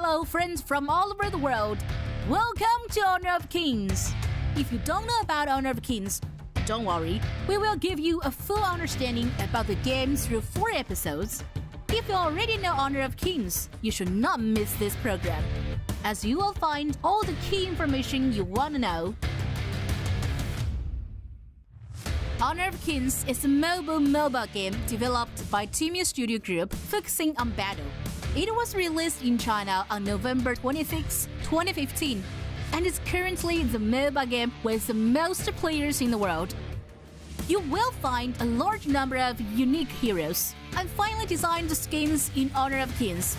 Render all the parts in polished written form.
Hello friends from all over the world. Welcome to Honor of Kings. If you don't know about Honor of Kings, don't worry. We will give you a full understanding about the game through 4 episodes. If you already know Honor of Kings, you should not miss this program, as you will find all the key information you want to know. Honor of Kings is a mobile game developed by TianYun Studio Group focusing on battle. It was released in China on November 26, 2015, and is currently the mobile game with the most players in the world. You will find a large number of unique heroes and finely designed skins in Honor of Kings.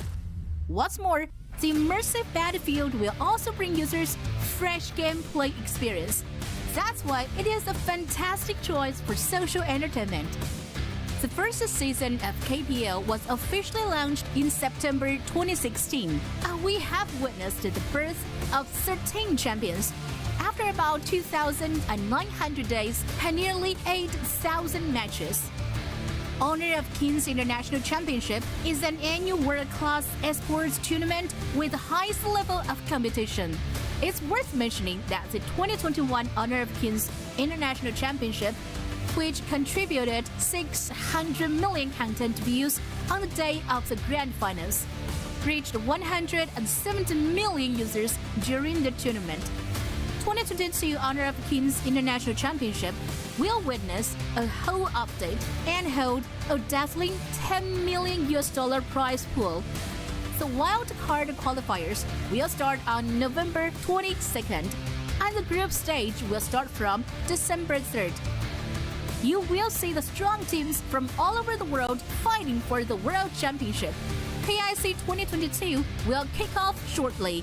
What's more, the immersive battlefield will also bring users fresh gameplay experience. That's why it is a fantastic choice for social entertainment. The first season of KPL was officially launched in September 2016, and we have witnessed the birth of 13 champions. After about 2,900 days and nearly 8,000 matches. Honor of Kings International Championship is an annual world-class esports tournament with the highest level of competition. It's worth mentioning that the 2021 Honor of Kings International Championship, which contributed 600 million content views on the day of the grand finals, reached 170 million users during the tournament. 2022 Honor of Kings International Championship will witness a whole update and hold a dazzling $10 million prize pool. The wild card qualifiers will start on November 22nd, and the group stage will start from December 3rd. You will see the strong teams from all over the world fighting for the World Championship. KIC2022 will kick off shortly.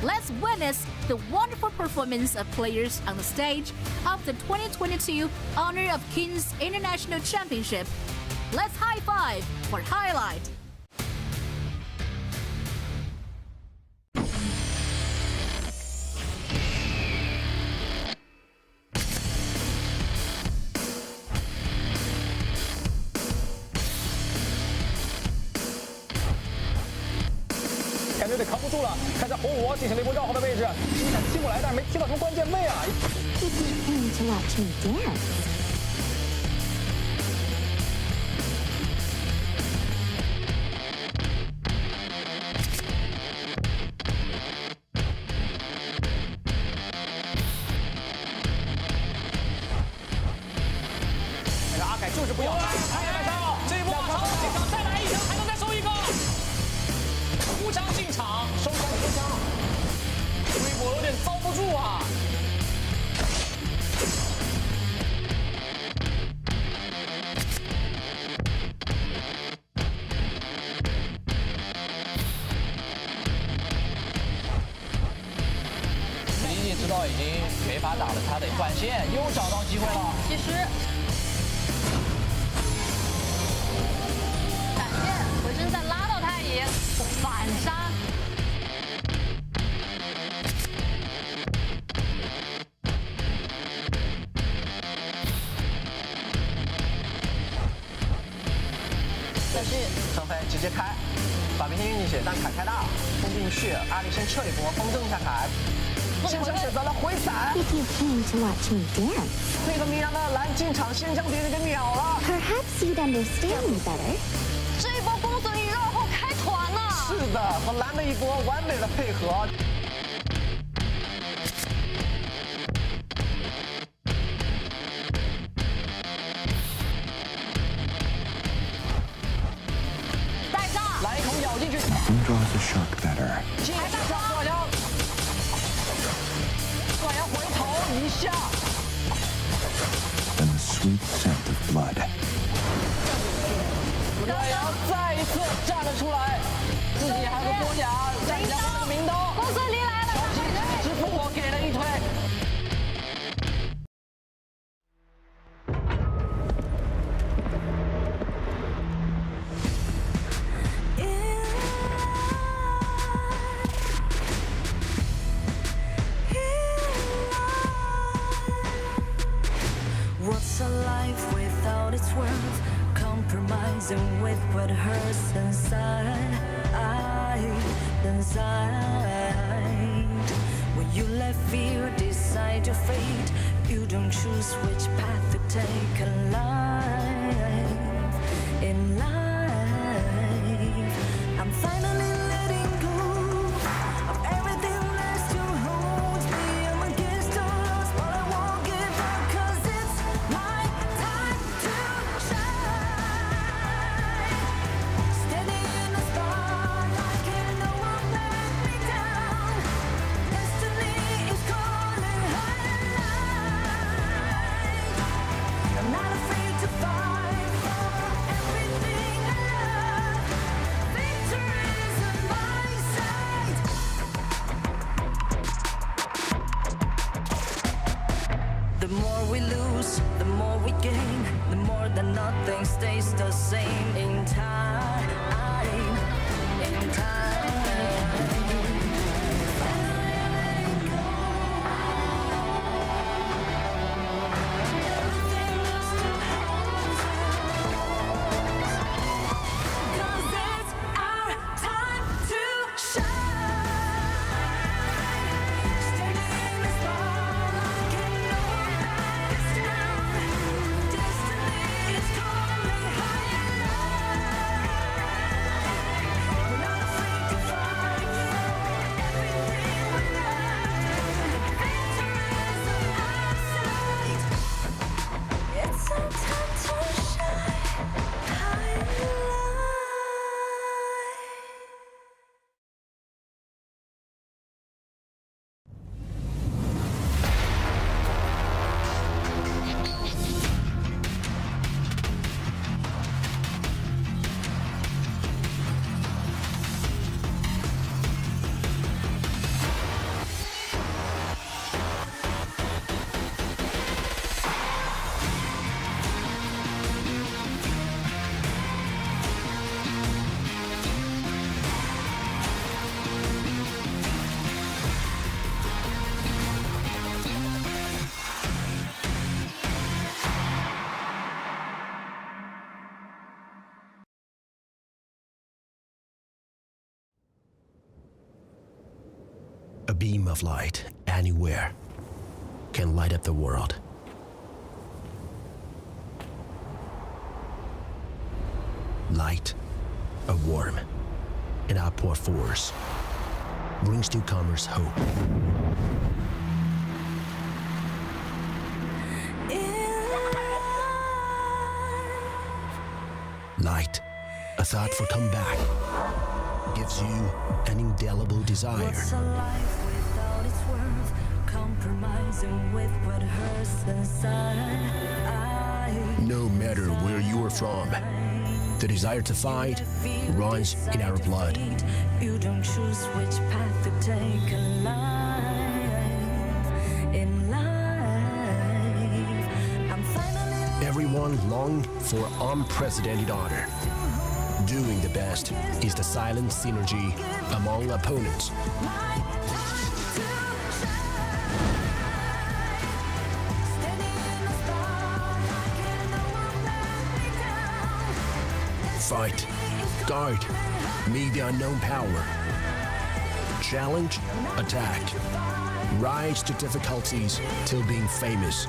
Let's witness the wonderful performance of players on the stage of the 2022 Honor of Kings International Championship. Let's high five for highlight.感觉得扛不住了，开始红我进行了一波绕后的位置，一闪踢过来，但是没踢到什么关键位啊。You came to watch me dance. 但是阿凯就是不要。这一波往上进场，再来一枪，还能再收一个。无伤进场，收枪收枪，微博有点遭不住啊！李毅知道已经没法打了，他得换线，又找到机会了。其实，闪现回身再拉到太乙，反杀。再续上飞直接开，把明天运进去，但凯开大，封进去，阿里先撤一波，风筝一下凯。先生选择了回闪。 If you came to watch me dance, 那个米娅的蓝进场，先将敌人给秒了。 perhaps you'd understand me better. 这一波公孙离绕后开团了。是的，和蓝的一波完美的配合。带上，来一口咬进去。 Who draws the shark better? 进上过腰，过腰回头一下。 And the sweet scent of blood. 过腰再一次站了出来，自己还有个多甲，站下后面明刀。公孙离来了，师傅我给了一推。 What's a life without its worth? compromising with what hurts inside. When you let fear decide your fate, you don't choose which path to take in life. In life, I'm finally letting go of everything that still holds me. I'm against the odds, but I won't give up, 'cause it's my time to shine. Standing in the spotlight, can't no one let me down. Destiny is calling high light. I'm not afraid to fight for everything I love. Victory is in my sight. The more we lose, the more we gain. The more that nothing stays the same. In time, in time. Everything else still holds you. 'Cause it's our time to shine. Standing in the spotlight, can't no one back us down. Destiny is calling high light. We're not afraid to fight for everything we love. Victory is in our sight. It's our time to shine high light. A beam of light anywhere can light up the world. Light, a warm and outpour force, brings newcomers hope. Light, a thought for comeback, gives you an indelible desire. What's a life without its worth? Compromising with what hurts inside. No matter where you are from, the desire to fight runs in our blood. You don't choose which path to take in life. In life, I'm finally Everyone long for unprecedented honor. Doing the best is the silent synergy among opponents. my time to shine. Standing in the spotlight, can't no one let me down. Fight, guard, meet the unknown power. Challenge, attack, rise to difficulties till being famous.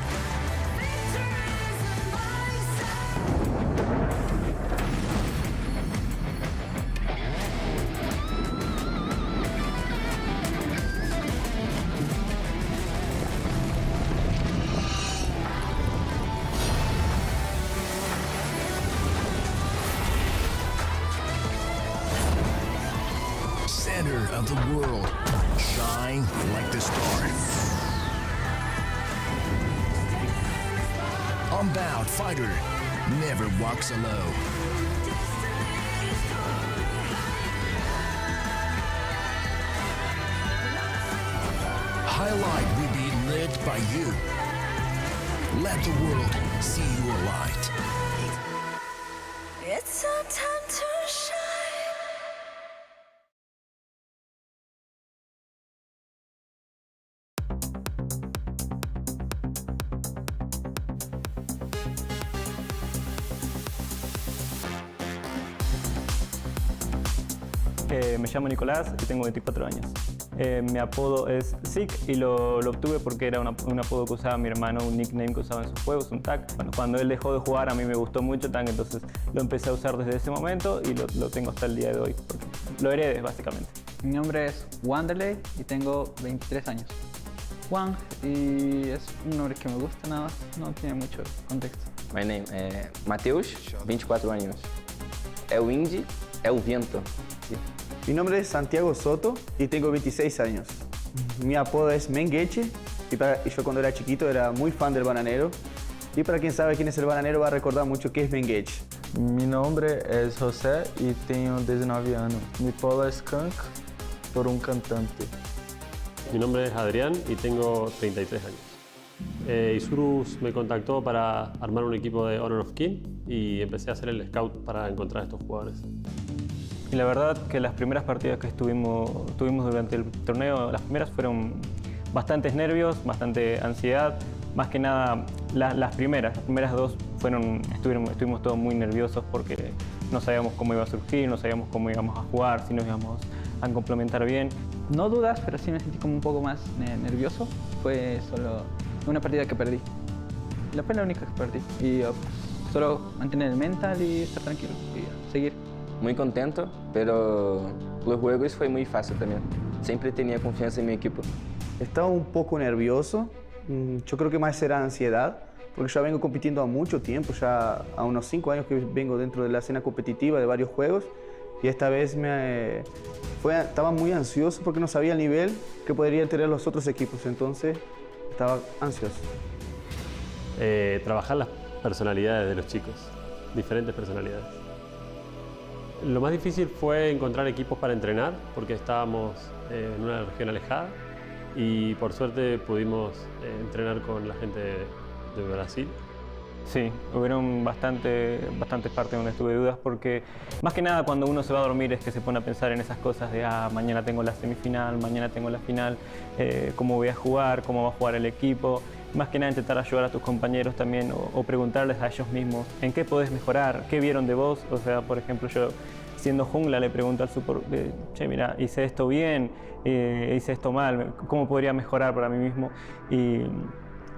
Center of the world, shine like the star. Unbowed fighter never walks alone. Highlight will be lit by you. Let the world see your light. It's our time to shine. Me llamo Nicolás y tengo 24 años. Mi apodo es Zik y lo obtuve porque era un apodo que usaba mi hermano, un nickname que usaba en sus juegos, un tag. Bueno, cuando él dejó de jugar a mí me gustó mucho tag, entonces lo empecé a usar desde ese momento y lo tengo hasta el día de hoy, porque lo heredé básicamente. Mi nombre es Wanderley y tengo 23 años. Wang, y es un nombre que me gusta nada más, no tiene mucho contexto. My name é Matheus, 24 anos. É o Indy, é o vento. Mi nombre es Santiago Soto y tengo 26 años. Mi apodo es Mengeche y yo cuando era chiquito era muy fan del bananero. Y para quien sabe quién es el bananero va a recordar mucho que es Mengeche. Mi nombre es José y tengo 19 años. Mi apodo es Skunk por un cantante. Mi nombre es Adrián y tengo 33 años. lsurus me contactó para armar un equipo de Honor of King y empecé a hacer el scout para encontrar a estos jugadores. Y la verdad que las primeras partidas que tuvimos durante el torneo, las primeras fueron bastantes nervios, bastante ansiedad. Más que nada las primeras dos estuvimos todos muy nerviosos porque no sabíamos cómo iba a surgir, no sabíamos cómo íbamos a jugar, si nos íbamos a complementar bien. No dudas, pero sí me sentí como un poco más nervioso. Fue solo una partida que perdí. Fue la única que perdí. Y solo mantener el mental y estar tranquilo y seguir. Muy contento, pero los juegos fue muy fácil también. Siempre tenía confianza en mi equipo. Estaba un poco nervioso. Yo creo que más era ansiedad, porque ya vengo compitiendo a mucho tiempo, ya a unos 5 años que vengo dentro de la escena competitiva de varios juegos. Y esta vez estaba muy ansioso porque no sabía el nivel que podrían tener los otros equipos, entonces estaba ansioso. Trabajar las personalidades de los chicos, diferentes personalidades. Lo más difícil fue encontrar equipos para entrenar porque estábamos en una región alejada y por suerte pudimos entrenar con la gente de Brasil. Sí, hubieron bastantes partes donde tuve dudas porque más que nada cuando uno se va a dormir es que se pone a pensar en esas cosas de mañana tengo la semifinal, mañana tengo la final, cómo voy a jugar, cómo va a jugar el equipo. Más que nada intentar ayudar a tus compañeros también o preguntarles a ellos mismos en qué podés mejorar, qué vieron de vos. O sea, por ejemplo, yo siendo jungla le pregunto al support, che, mira, hice esto bien, hice esto mal, ¿cómo podría mejorar para mí mismo? Y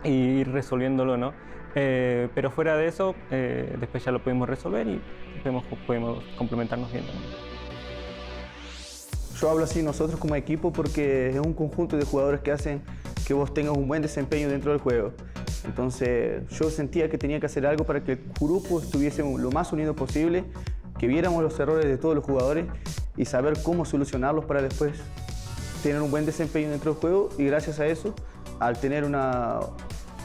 ir resolviéndolo, ¿no? Pero fuera de eso, después ya lo pudimos resolver y pudimos complementarnos bien también. Yo hablo así nosotros como equipo porque es un conjunto de jugadores que hacen que vos tengas un buen desempeño dentro del juego. Entonces yo sentía que tenía que hacer algo para que el grupo estuviese lo más unido posible, que viéramos los errores de todos los jugadores y saber cómo solucionarlos para después tener un buen desempeño dentro del juego. Y gracias a eso, al tener una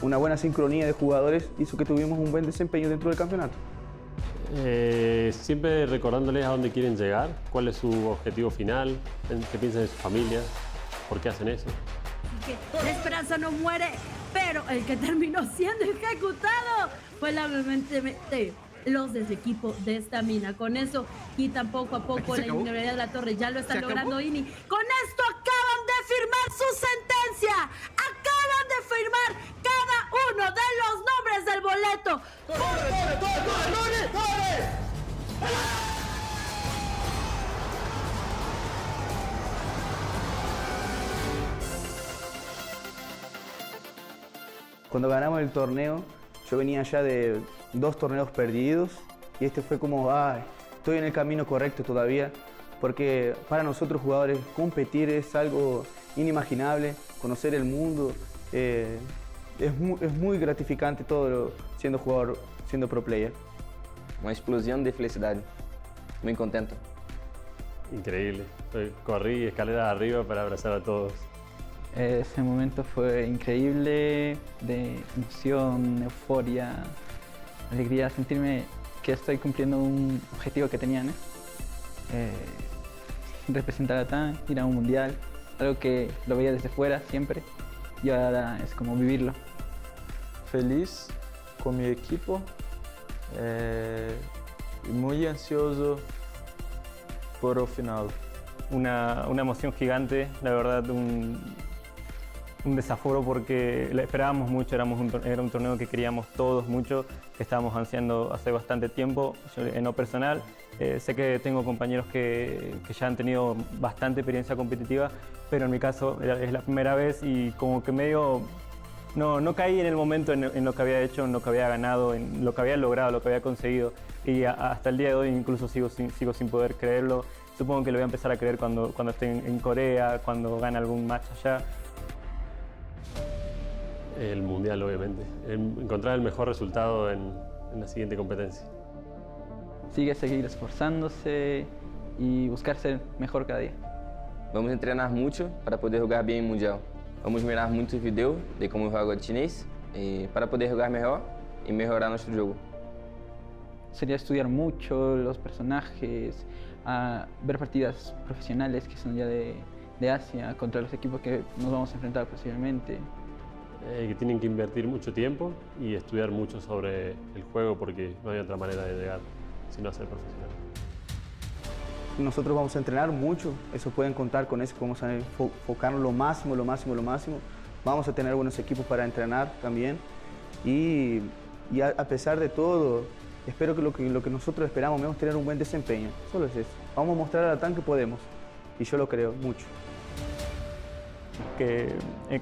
buena sincronía de jugadores, hizo que tuvimos un buen desempeño dentro del campeonato. Siempre recordándoles a dónde quieren llegar, cuál es su objetivo final, qué piensan de su familia, por qué hacen eso. La esperanza no muere, pero el que terminó siendo ejecutado fue lamentablemente los de ese equipo de estamina. Con eso quitan poco a poco la inmunidad de la torre. Ya lo está logrando Ini. Con esto acaban de firmar su sentencia. Acaban de firmar cada uno de los nombres del boleto. Cuando ganamos el torneo, yo venía ya de 2 torneos perdidos y este fue como, estoy en el camino correcto todavía, porque para nosotros jugadores competir es algo inimaginable, conocer el mundo, es muy gratificante todo siendo jugador, siendo pro player. Una explosión de felicidad, muy contento. Increíble, corrí escalera arriba para abrazar a todos. Ese momento fue increíble, de emoción, euforia, alegría, sentirme que estoy cumpliendo un objetivo que tenía, ¿no? Representar a Latam, ir a un mundial, algo que lo veía desde fuera siempre y ahora es como vivirlo. Feliz con mi equipo, muy ansioso por el final. Una emoción gigante, la verdad, un desaforo porque le esperábamos mucho, era un torneo que queríamos todos mucho, que estábamos ansiando hace bastante tiempo. Yo, en lo personal, sé que tengo compañeros que ya han tenido bastante experiencia competitiva, pero en mi caso es la primera vez y como que medio no caí en el momento en lo que había hecho, en lo que había ganado, en lo que había logrado, lo que había conseguido. Y hasta el día de hoy incluso sigo sin poder creerlo. Supongo que lo voy a empezar a creer cuando esté en Corea, cuando gane algún match allá. El mundial, obviamente. Encontrar el mejor resultado en la siguiente competencia. Seguir esforzándose y buscar ser mejor cada día. Vamos a entrenar mucho para poder jugar bien el mundial. Vamos a mirar muchos videos de cómo juega el chinés para poder jugar mejor y mejorar nuestro juego. Sería estudiar mucho los personajes, ver partidas profesionales que son ya de Asia contra los equipos que nos vamos a enfrentar posiblemente. Que tienen que invertir mucho tiempo y estudiar mucho sobre el juego porque no hay otra manera de llegar sino a ser profesional. Nosotros vamos a entrenar mucho, eso pueden contar con eso, vamos a enfocarnos lo máximo. Vamos a tener buenos equipos para entrenar también y a pesar de todo, espero que lo que nosotros esperamos es tener un buen desempeño, solo es eso. Vamos a mostrar a Latam que podemos y yo lo creo mucho. Que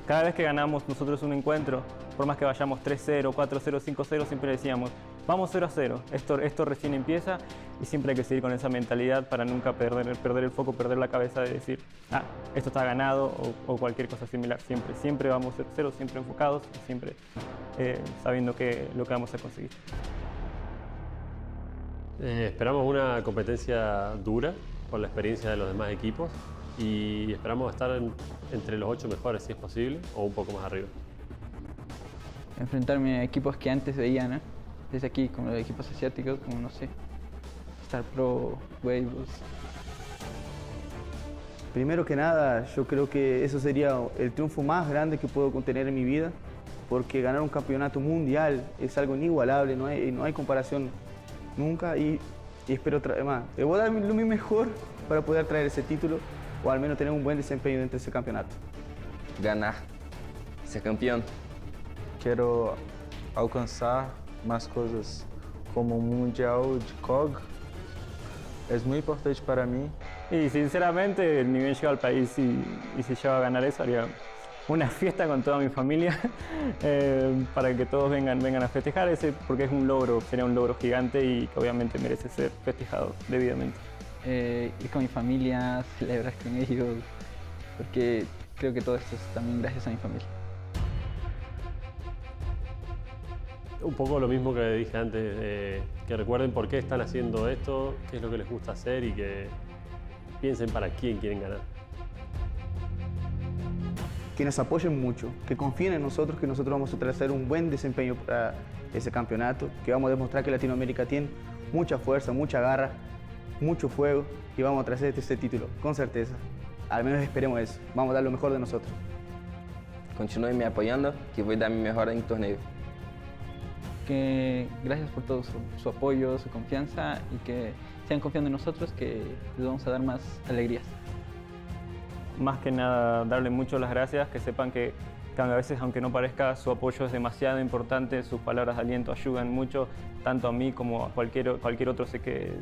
cada vez que ganamos nosotros un encuentro, por más que vayamos 3-0, 4-0, 5-0, siempre decíamos, vamos 0-0, esto recién empieza y siempre hay que seguir con esa mentalidad para nunca perder el foco, perder la cabeza de decir, esto está ganado o cualquier cosa similar. Siempre vamos 0-0, siempre enfocados, siempre sabiendo lo que vamos a conseguir. Esperamos una competencia dura por la experiencia de los demás equipos y esperamos estar entre los 8 mejores si es posible o un poco más arriba. Enfrentarme a equipos que antes veía, ¿no? Desde aquí, como los equipos asiáticos, como no sé, eStarPro, Week2. Primero que nada, yo creo que eso sería el triunfo más grande que puedo contener en mi vida, porque ganar un campeonato mundial es algo inigualable, no hay comparación nunca y espero traer más. Voy a dar lo mejor para poder traer ese título o al menos tener un buen desempeño dentro de ese campeonato. Ganar, ser campeón. Quiero alcanzar más cosas como un mundial de KOG. Es muy importante para mí. Y sinceramente, el nivel llega al país y si llego a ganar eso, haría una fiesta con toda mi familia para que todos vengan a festejar ese, porque es un logro, sería un logro gigante y que obviamente merece ser festejado debidamente. Ir con mi familia, celebrar con ellos, porque creo que todo esto es también gracias a mi familia. Un poco lo mismo que dije antes, que recuerden por qué están haciendo esto, qué es lo que les gusta hacer y que piensen para quién quieren ganar. Que nos apoyen mucho, que confíen en nosotros, que nosotros vamos a traer un buen desempeño para ese campeonato, que vamos a demostrar que Latinoamérica tiene mucha fuerza, mucha garra, mucho fuego y vamos a traer este título, con certeza. Al menos esperemos eso, vamos a dar lo mejor de nosotros. Continúen me apoyando, que voy a dar mi mejor en el torneo. Que gracias por todo su apoyo, su confianza y que sigan confiando en nosotros, que les vamos a dar más alegrías. Más que nada, darle mucho las gracias, que sepan que a veces, aunque no parezca, su apoyo es demasiado importante, sus palabras de aliento ayudan mucho, tanto a mí como a cualquier otro, sé que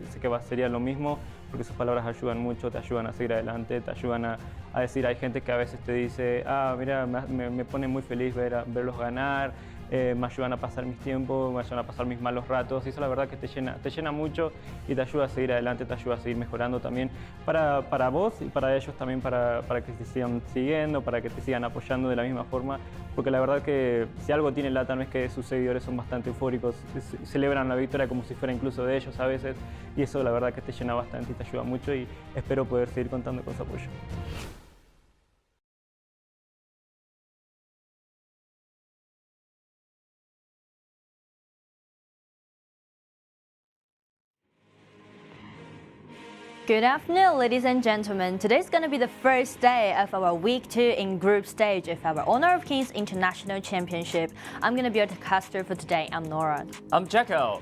sería lo mismo, porque sus palabras ayudan mucho, te ayudan a seguir adelante, te ayudan a decir, hay gente que a veces te dice, mira, me pone muy feliz verlos ganar, me ayudan a pasar mis tiempos, me ayudan a pasar mis malos ratos, y eso la verdad que te llena mucho y te ayuda a seguir adelante, te ayuda a seguir mejorando también para vos y para ellos también, para que te sigan siguiendo, para que te sigan apoyando de la misma forma, porque la verdad que si algo tiene Latam es que sus seguidores son bastante eufóricos, celebran la victoria como si fuera incluso de ellos a veces, y eso la verdad que te llena bastante y te ayuda mucho y espero poder seguir contando con su apoyo. Good afternoon, ladies and gentlemen. Today's going to be the first day of our Week 2 in group stage of our Honor of Kings International Championship. I'm going to be your caster for today. I'm Nora. I'm Jacko.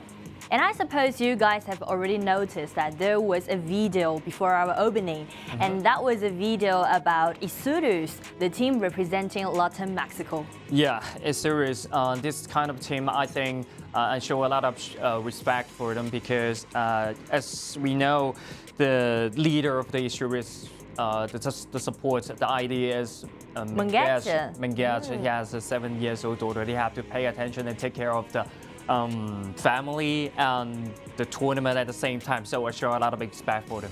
And I suppose you guys have already noticed that there was a video before our opening, and that was a video about eSurus, the team representing Latam-Mexico. Yeah, eSurus, this kind of team, I think, I show a lot of respect for them because, as we know, the leader of the eSurus, the support, the idea is Mengache. He has a 7-year-old daughter. They have to pay attention and take care of the family and the tournament at the same time. So I show a lot of respect for them.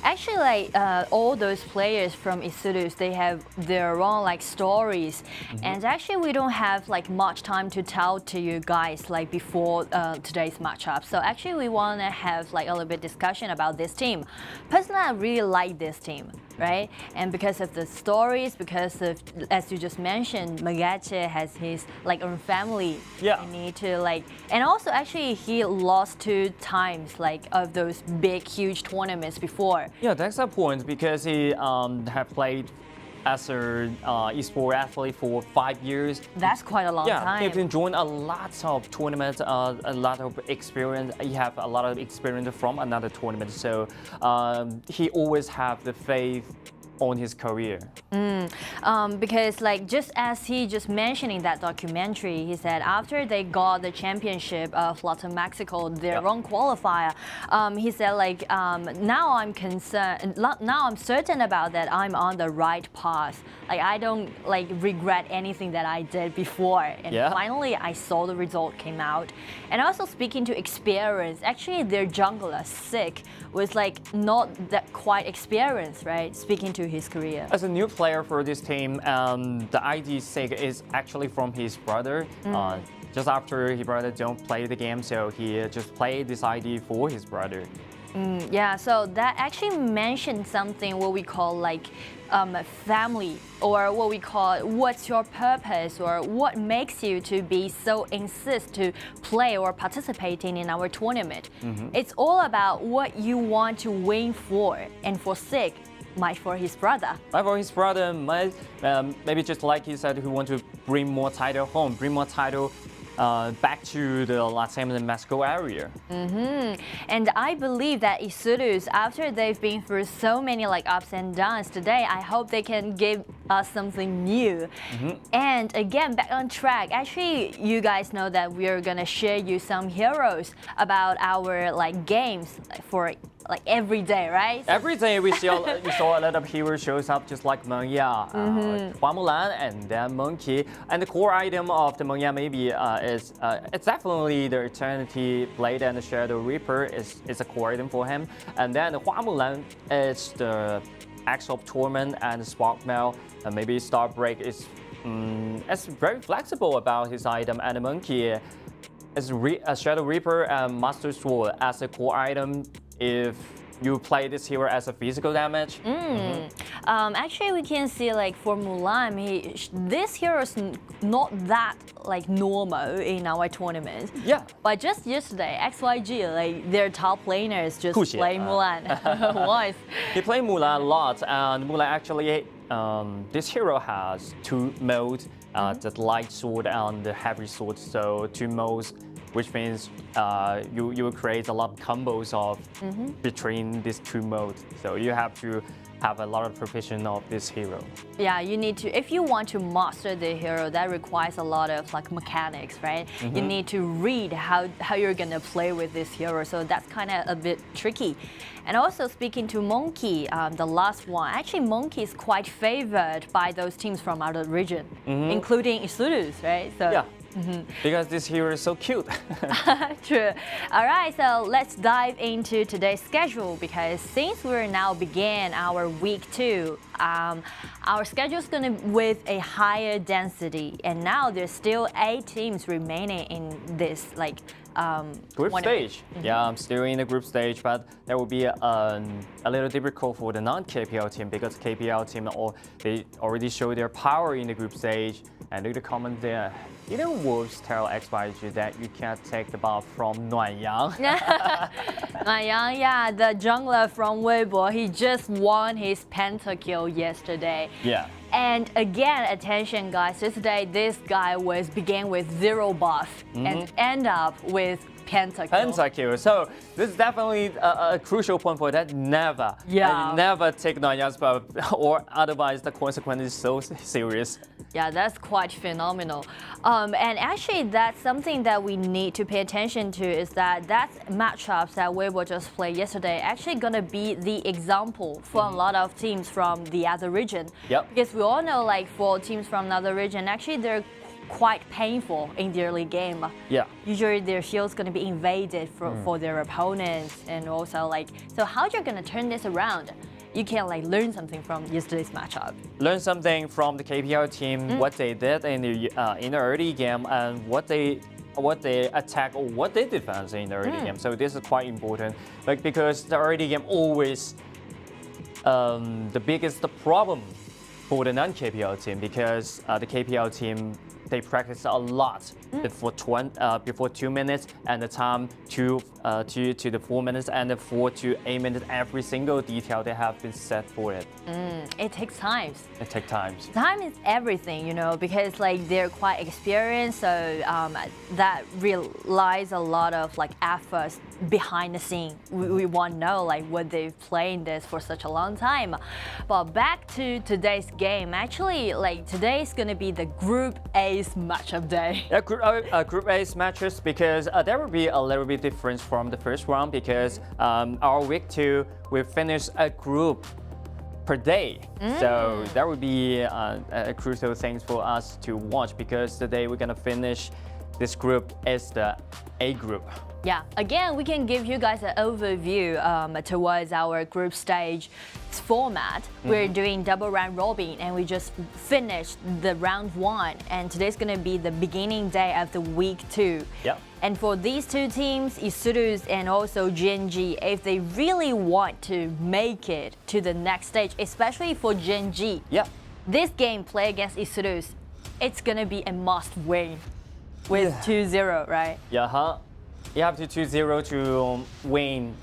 Actually, like all those players from eSurus, they have their own like stories, and actually we don't have like much time to tell to you guys like before today's matchup. So actually we want to have like a little bit discussion about this team. Personally, I really like this team, right? And because of the stories, because of, as you just mentioned, Mengache has his like own family. Yeah. You need to like, and also actually he lost 2 times like of those big huge tournaments before. Yeah, that's a point because he have played as an esports athlete for 5 years. That's quite a long time. He's been joined a lot of tournaments, a lot of experience. He have a lot of experience from another tournament, so he always have the faith on his career. Because like just as he just mentioned in that documentary, he said after they got the championship of Latam-Mexico, their own qualifier, he said like now I'm concerned, now I'm certain about that I'm on the right path. Like I don't like regret anything that I did before, and finally I saw the result came out. And also speaking to experience, actually their jungler Sick was like not that quite experienced, right? Speaking to his career. As a new player for this team, the ID Sig is actually from his brother. Just after his brother don't play the game, so he just played this ID for his brother. Yeah, so that actually mentioned something what we call like family, or what we call what's your purpose, or what makes you to be so insist to play or participating in our tournament. It's all about what you want to win for, and for Sig, for his brother. For his brother, maybe just like he said, who want to bring more title home, bring more title back to the Latam-Mexico area. And I believe that eSurus, after they've been through so many like ups and downs today, I hope they can give us something new. And again, back on track, actually you guys know that we're gonna share you some heroes about our like games for like every day, right? Every day we saw a lot of heroes shows up, just like Mengya, Hua Mulan, and then Monkey. And the core item of the Mengya maybe is it's definitely the Eternity Blade and the Shadow Reaper is a core item for him. And then the Hua Mulan is the Axe of Torment and the Spark Mail, and maybe Star Break is very flexible about his item. And the Monkey is a Shadow Reaper and Master Sword as a core item if you play this hero as a physical damage. Actually, we can see like for Mulan, this hero is not that like normal in our tournament. Yeah. But just yesterday, XYG, like their top laners just play Mulan. Why? He played Mulan a lot, and Mulan actually, this hero has 2 modes, the light sword and the heavy sword. So 2 modes, which means you will create a lot of combos of between these 2 modes. So you have to have a lot of proficiency of this hero. Yeah, you need to, if you want to master the hero, that requires a lot of like mechanics, right? You need to read how you're gonna play with this hero, so that's kind of a bit tricky. And also speaking to Monkey, the last one, actually Monkey is quite favored by those teams from our region, including eSurus, right? So, yeah. Because this hero is so cute. True. All right, so let's dive into today's schedule, because since we're now begin our week 2, our schedule is gonna with a higher density, and now there's still 8 teams remaining in this like group stage. Yeah, I'm still in the group stage, but there will be a little difficult for the non-KPL team, because KPL team they already show their power in the group stage. And look at the comment there. Didn't Wolves tell XYG that you can't take the ball from Nanjing? Nanjing, yeah, the jungler from Weibo, he just won his pentakill yesterday. Yeah. And again, attention guys, yesterday this guy began with 0 buff and end up with pentakill. Pentakill. So this is definitely a crucial point for that. Never take Nanjing's spell, or otherwise the consequence is so serious. Yeah, that's quite phenomenal. And actually, that's something that we need to pay attention to is that matchups that Weibo just played yesterday actually gonna be the example for a lot of teams from the other region. Yep. Because we all know, like, for teams from another region, actually they're quite painful in the early game. Yeah. Usually their shield's gonna be invaded for their opponents, and also like, so how you're gonna turn this around? You can like learn something from yesterday's matchup. Learn something from the KPL team, what they did in the early game, and what they attack or what they defense in the early game. So this is quite important, like, because the early game always the biggest problem for the non-KPL team, because the KPL team, they practice a lot before 2 minutes, and the time to the 4 minutes, and the 4 to 8 minutes. Every single detail they have been set for it. It takes time. It takes time. Time is everything, you know, because like they're quite experienced, so that relies a lot of like efforts behind the scene. We want to know like what they've played this for such a long time. But back to today's game, actually, like today's gonna be the Group A's matchup day. Yeah, Group A's matches, because there will be a little bit difference from the first round, because our Week 2 will finish a group per day. So that would be a crucial thing for us to watch, because today we're gonna finish this group as the A group. Yeah, again, we can give you guys an overview towards our group stage format. We're doing double round robin, and we just finished the round 1, and today's gonna be the beginning day of the Week 2. Yep. And for these two teams, eStarPro and also Gen.G, if they really want to make it to the next stage, especially for Gen.G, this game play against eStarPro, it's gonna be a must win with 2-0, right? Yeah, you have to 2-0 to win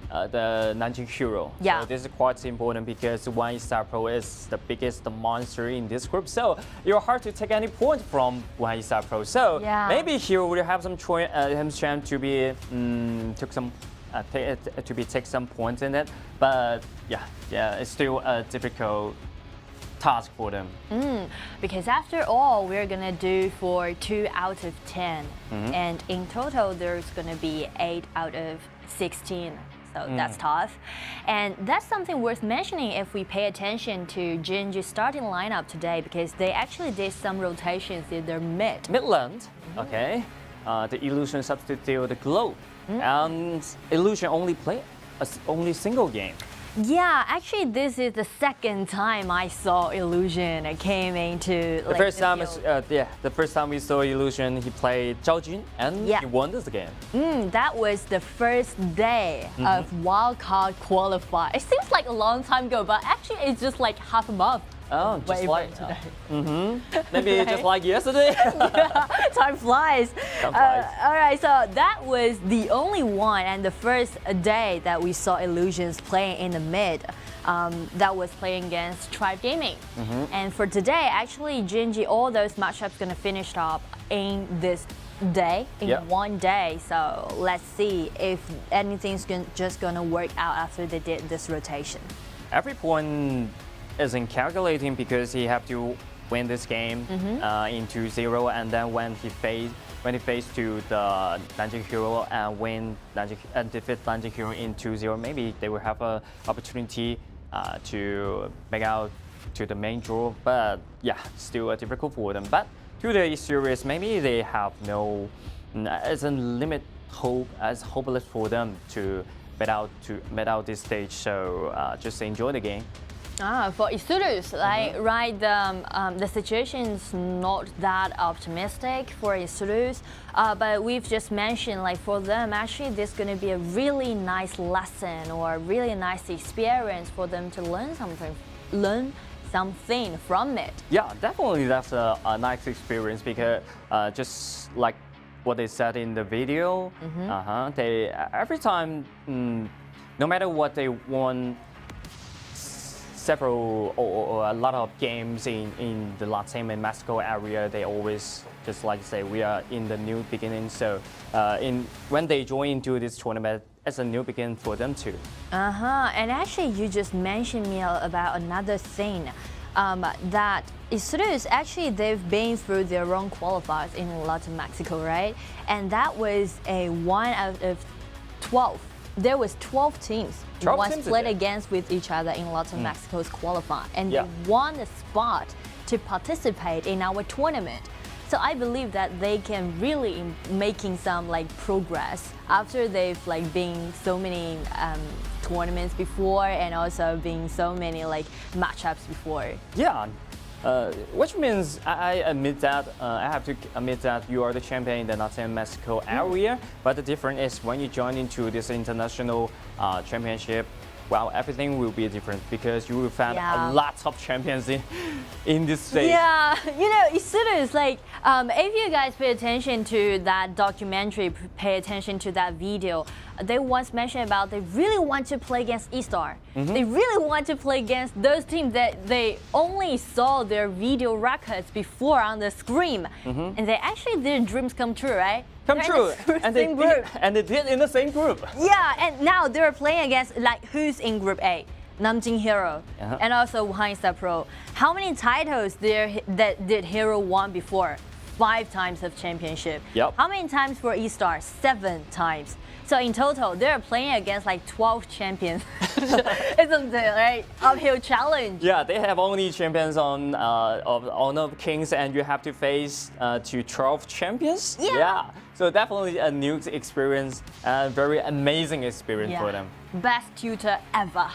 the Nanjing Hero. Yeah. So this is quite important, because Wang eStarPro is the biggest monster in this group. So you're hard to take any point from Wang eStarPro. So maybe Hero will have some chance to be take some points in it. But yeah, it's still a difficult task for them. Because after all, we're gonna do for 2 out of 10, and in total there's gonna be 8 out of 16. So that's tough. And that's something worth mentioning if we pay attention to Gen.G's starting lineup today, because they actually did some rotations in their Midland, okay. The Illusion substitute the Globe, and Illusion only play only single game. Yeah, actually, this is the second time I saw Illusion came into the first time. The first time we saw Illusion, he played Zhaojun, and he won this game. That was the first day of wildcard qualifier. It seems like a long time ago, but actually, it's just like half a month. Oh, just like today. Maybe just like yesterday. Time flies. All right, so that was the only one and the first day that we saw Illusions playing in the mid. That was playing against Tribe Gaming. And for today, actually, Gen.G, all those matchups gonna finish up in this day, in one day. So let's see if anything's just gonna work out after they did this rotation. Every point isn't calculating, because he have to win this game in 2-0, and then when he faced to the Nanjing Hero and defeat Nanjing Hero in 2-0, maybe they will have an opportunity to make out to the main draw. But yeah, still difficult for them. But today series, maybe they have no, it's a limit hope, as hopeless for them to met out this stage. So just enjoy the game. For eStarPro, right, the situation's not that optimistic for eStarPro, but we've just mentioned, like, for them, actually, this is going to be a really nice lesson or a really nice experience for them to learn something from it. Yeah, definitely, that's a nice experience, because just like what they said in the video, every time, no matter what they want several or a lot of games in the Latam-Mexico area. They always just like to say we are in the new beginning. So when they join into this tournament, it's a new beginning for them too. And actually, you just mentioned me about another thing. That eStarPro, actually they've been through their own qualifiers in Latam-Mexico, right? And that was a 1 out of 12. There was 12 teams 12 once teams played against with each other in Latam-Mexico's qualifier, and Yeah. they won the spot to participate in our tournament. So I believe that they can really making some like progress after they've like been so many tournaments before, and also been so many like matchups before. Yeah, which means I admit that I have to admit that you are the champion in the Latam-Mexico area. But the difference is when you join into this international championship, well, everything will be different because you will find a lot of champions in this stage. Yeah, you know, it's like if you guys pay attention to that documentary, pay attention to that video, they once mentioned about they really want to play against eStar. They really want to play against those teams that they only saw their video records before on the screen, and they actually their dreams come true, right? Come true, and they did in the same group. Yeah, and now they're playing against like who's in Group A? Nanjing Hero, and also Wuhan eStarPro. How many titles that did Hero won before? 5 times of championship. Yep. How many times for eStar? 7 times. So in total, they're playing against like 12 champions. Isn't it, right? Uphill challenge. Yeah, they have only champions on Honor of Kings, and you have to face to 12 champions. Yeah. So definitely a new experience, very amazing experience for them. Best tutor ever.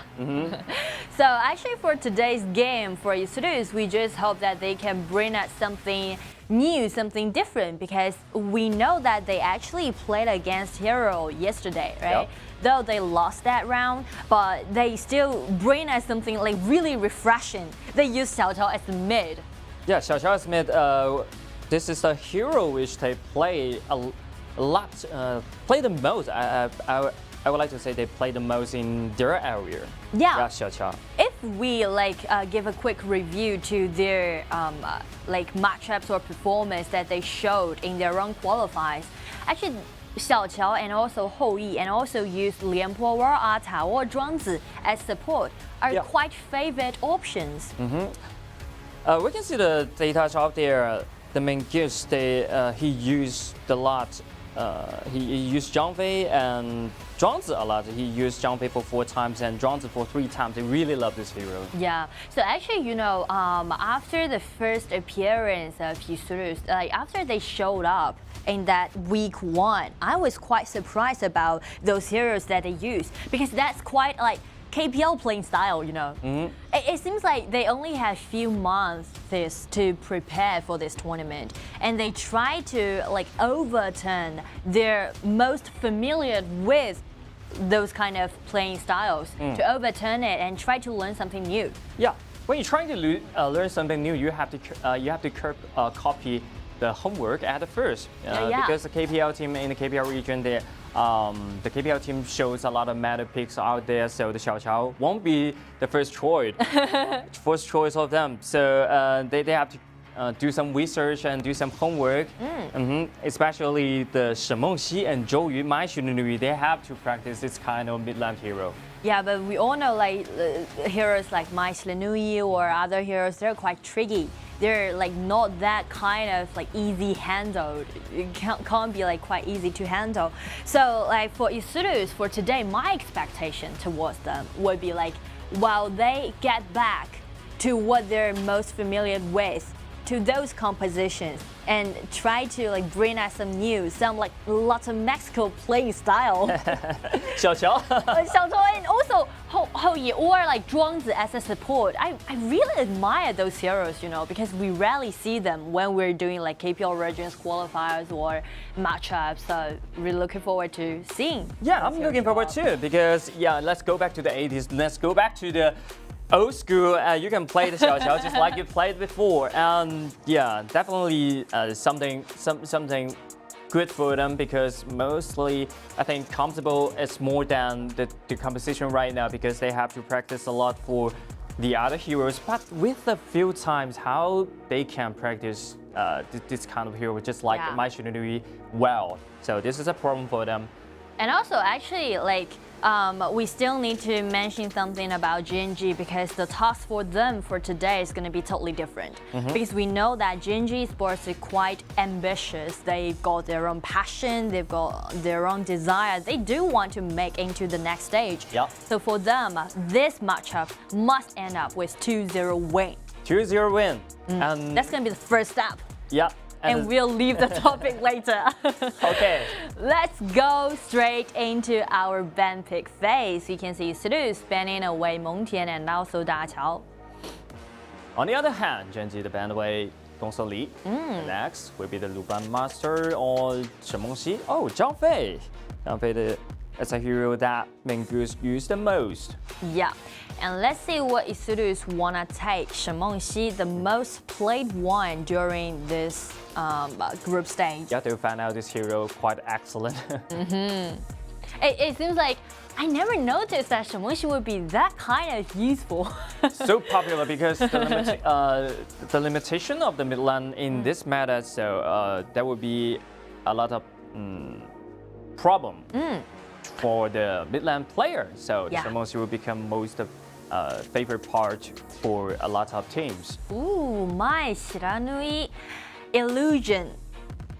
So actually for today's game for eStarPro, we just hope that they can bring us something new, something different, because we know that they actually played against Hero yesterday, right? Yep. Though they lost that round, but they still bring us something like really refreshing. They use Xiaoqiao as the mid. Yeah, Xiaoqiao as mid. This is a hero which they play a lot, play the most. I would like to say they play the most in their area. Yeah. Xiaoqiao. If we give a quick review to their matchups or performance that they showed in their own qualifiers, actually Xiaoqiao and also Hou Yi and also use Lianpo or Ata or Zhuangzi as support are quite favorite options. We can see the data out there. The main gears he used a lot. He used Zhang Fei and Zhuangzi a lot. He used Zhang Fei for 4 times and Zhuangzi for 3 times. They really love this hero. Yeah. So actually, you know, after the first appearance of eStarPro, like after they showed up in that Week 1, I was quite surprised about those heroes that they used, because that's quite like KPL playing style, you know. It seems like they only have few months to prepare for this tournament, and they try to like overturn their most familiar with those kind of playing styles, to overturn it and try to learn something new. Yeah, when you're trying to learn something new, you have to copy the homework at first, because the KPL team in the KPL region, the KPL team shows a lot of meta picks out there, so the Xiaoqiao won't be the first choice of them. So they have to do some research and do some homework. Especially the Shen Mengxi and Zhou Yu, Mai Xunui, they have to practice this kind of mid-lane hero. Yeah, but we all know like heroes like Mai Xunui or other heroes, they're quite tricky. They're like not that kind of like easy handled. It can't be like quite easy to handle. So like for eStarPro for today, my expectation towards them would be like, while they get back to what they're most familiar with, to those compositions, and try to like bring us some new, some like Latam-Mexico playing style. Xiaoqiao. And also Hou Yi or like Zhuangzi as a support. I really admire those heroes, you know, because we rarely see them when we're doing like KPL Regions qualifiers or matchups. So really looking forward to seeing. Yeah, I'm looking forward too, because let's go back to the 80s. Let's go back to the old school. You can play the Xiaoqiao just like you played before, and definitely something good for them, because mostly I think comfortable is more than the composition right now, because they have to practice a lot for the other heroes, but with a few times how they can practice this kind of hero, just like my Shinonui well. So this is a problem for them. And also, actually, like, we still need to mention something about Gen.G because the task for them for today is going to be totally different. Because we know that Gen.G Esports is quite ambitious. They've got their own passion, they've got their own desire. They do want to make into the next stage. So for them, this matchup must end up with 2-0 win. 2-0 win. And that's going to be the first step. Yeah. And we'll leave the topic later. Okay. Let's go straight into our band pick phase. You can see Sirius banning away Mengtian and also Da Qiao. On the other hand, Gen.G the band away Dongse Li. Next will be the Luban Master or Shen Mengxi. Oh, Zhang Fei. Zhang Fei is a hero that Menggus use the most. Yeah. And let's see what Isurus wanna take Shen Mengxi, the most played one during this group stage. Yeah, they found out this hero quite excellent. It seems like I never noticed that Shen Mengxi would be that kind of useful. So popular because the limitation of the mid lane in this meta, so there would be a lot of problem for the mid lane player. So Shen Mengxi will become most of favorite part for a lot of teams. Ooh, my Shiranui Illusion.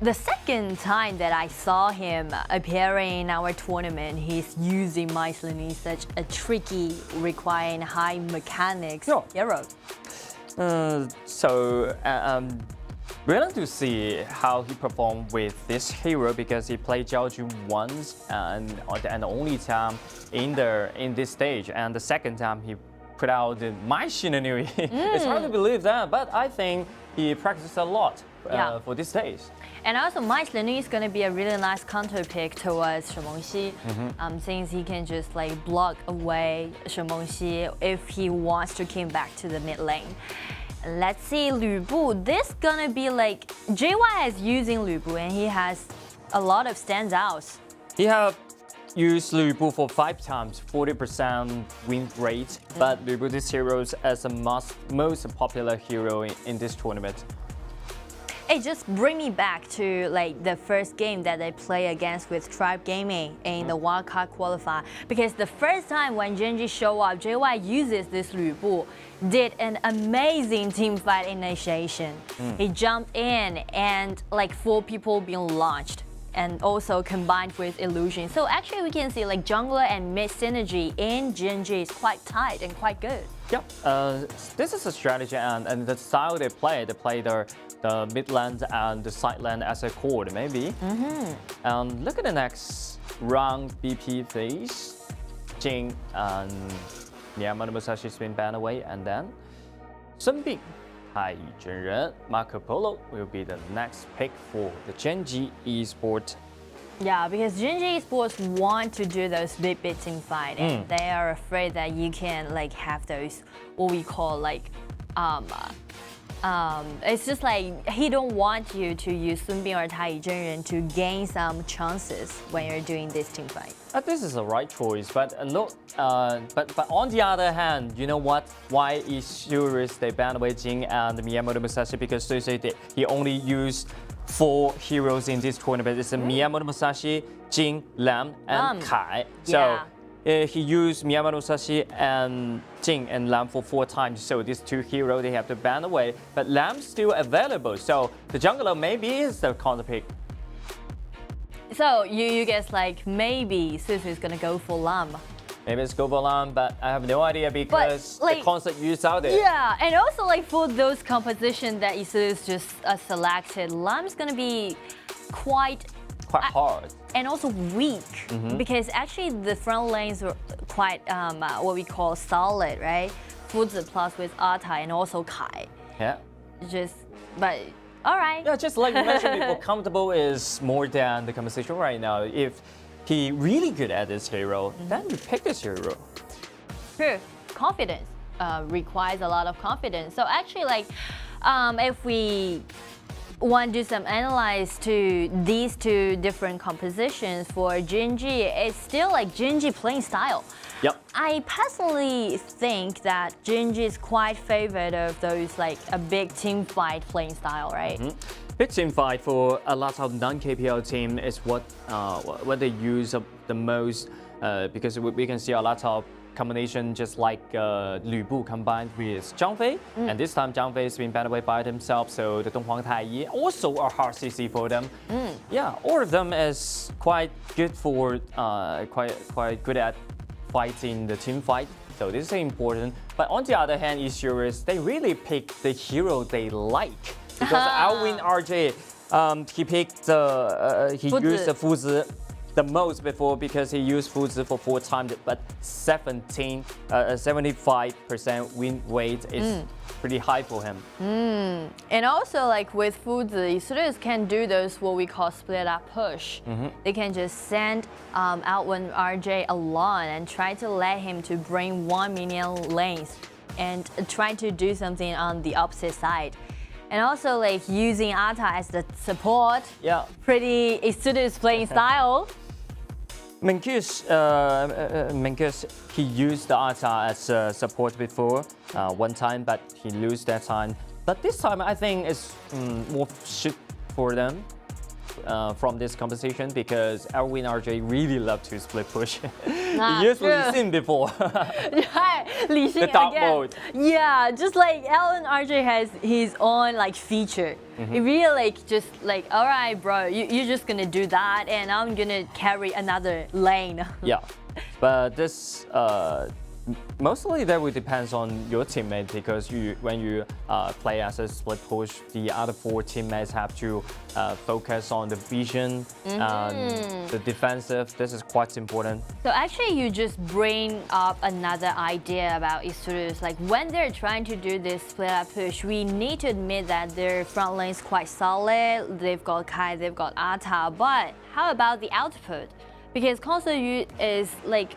The second time that I saw him appearing in our tournament, he's using my Shiranui, such a tricky, requiring high mechanics hero. Willing to see how he performed with this hero because he played Jiaoju once and the only time in this stage, and the second time he put out my Shinonui. It's hard to believe that, but I think he practiced a lot for this stage. And also, my Shinonui is going to be a really nice counter pick towards Shen Mengxi, since he can just like block away Shen Mengxi if he wants to come back to the mid lane. Let's see Lü Bu. This gonna be like JY is using Lü Bu and he has a lot of standouts. He have used Lü Bu for 5 times, 40% win rate. But Lü Bu this hero is as the most popular hero in this tournament. It just bring me back to like the first game that I play against with Tribe Gaming in the wildcard qualifier. Because the first time when Gen.G show up, JY uses this Lü Bu, did an amazing team fight initiation. He jumped in and like 4 people being launched, and also combined with Illusion. So actually we can see like jungler and mid synergy in Gen.G is quite tight and quite good. Yep, this is a strategy and the style they play the mid lane and the side lane as a core maybe. Look at the next round BP phase. Jing and Nian Musashi's been banned away, and then Sun Bing, Tai Zhenren, Marco Polo will be the next pick for the Gen.G Esports. Yeah, because Gen.G Esports want to do those big team fight, and they are afraid that you can like have those what we call like it's just like he don't want you to use Sun Bing or Tai Zhenren to gain some chances when you're doing this team fight. This is the right choice, but look, but on the other hand, you know what? Why eStarPro they banned away Jing and Miyamoto Musashi? Because they say he only used 4 heroes in this tournament. It's Miyamoto Musashi, Jing, Lam, and Kai. So he used Miyamoto Musashi and Jing and Lam for 4 times. So these 2 heroes they have to ban away. But Lam's still available. So the jungler maybe is the counter pick. So you guess like maybe Susu is gonna go for Lam. Maybe it's go for Lam, but I have no idea because like, the concept used out there. Yeah, and also like for those compositions that Isus just selected, Lam's gonna be quite hard and also weak because actually the front lanes were quite what we call solid, right? Fuzi plus with Atai and also Kai. Yeah. But all right. Yeah, just like you mentioned before, comfortable is more than the conversation right now. If he really good at this hero, then you pick this hero. True. Confidence requires a lot of confidence. So actually, like, if we want to do some analyze to these two different compositions for Gen.G, it's still like Gen.G playing style. Yep. I personally think that Gen.G is quite favored of those like a big team fight playing style, right? Big team fight for a lot of non-KPL team is what they use the most because we can see a lot of combination just like Lü Bu combined with Zhang Fei, and this time Zhang Fei has been battled away by himself, so the Donghuang Taiyi also a hard CC for them. Yeah, all of them is quite good for quite good at fighting the team fight, so this is important. But on the other hand, eStarPro, they really pick the hero they like, because Alwyn RJ, he picked he used the Fuzi the most before because he used Fuzi for 4 times, but 75% win rate is pretty high for him. And also like with Fuzi, eStarPro can do those what we call split up push. They can just send out when RJ alone and try to let him to bring 1 minion lanes and try to do something on the opposite side. And also like using Ata as the support. Yeah. Pretty eStarPro's playing style. Minkus, he used the Ata as support before one time, but he lost that time. But this time, I think it's more shit for them from this competition because Alwyn RJ really loved to split push. He used Li Xin before. Yeah, Li Xin the dark again. mode. Yeah, just like Alwyn RJ has his own like feature. It really like just like, all right, bro, you're just gonna do that, and I'm gonna carry another lane. Yeah, but this mostly that will depends on your teammate because when you play as a split push, the other 4 teammates have to focus on the vision and the defensive. This is quite important. So actually, you just bring up another idea about eStarPro. Like when they're trying to do this split up push, we need to admit that their front lane is quite solid. They've got Kai, they've got Ata, but how about the output? Because Console is like,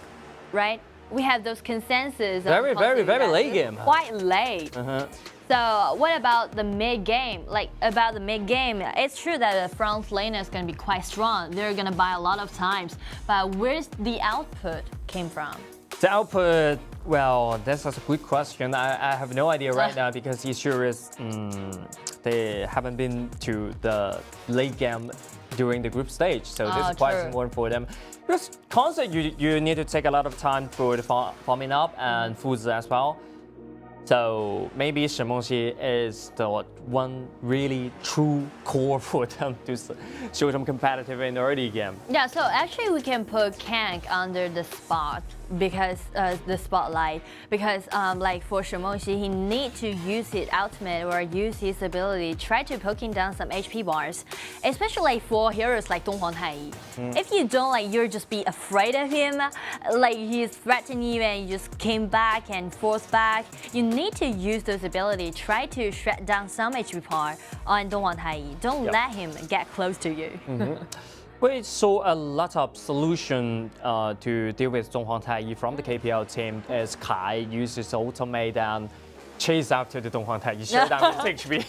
right? We have those consensus. Very late game. Quite late. So what about the mid game? Like about the mid game, it's true that the front laner is going to be quite strong. They're going to buy a lot of times. But where's the output came from? The output, well, that's a good question. I have no idea right now because eStarPro, they haven't been to the late game during the group stage, so this is quite important for them. Because concert, you need to take a lot of time for the farming up and Fuzi as well. So maybe Shen Mengxi is the one really true core for them to show them competitive in the early game. Yeah, so actually we can put Kang under the spot because the spotlight because like for Shen Mengxi, he need to use his ultimate or use his ability, try to poking down some HP bars, especially for heroes like Donghuang Taiyi. If you don't like, you're just be afraid of him, like he's threatening you and you just came back and forced back. You need to use those abilities, try to shred down some HP bar on Donghuang Taiyi. Don't let him get close to you. We saw a lot of solution to deal with Donghuang Taiyi from the KPL team as Kai uses ultimate and chase after the Donghuang Taiyi, shut down his HP,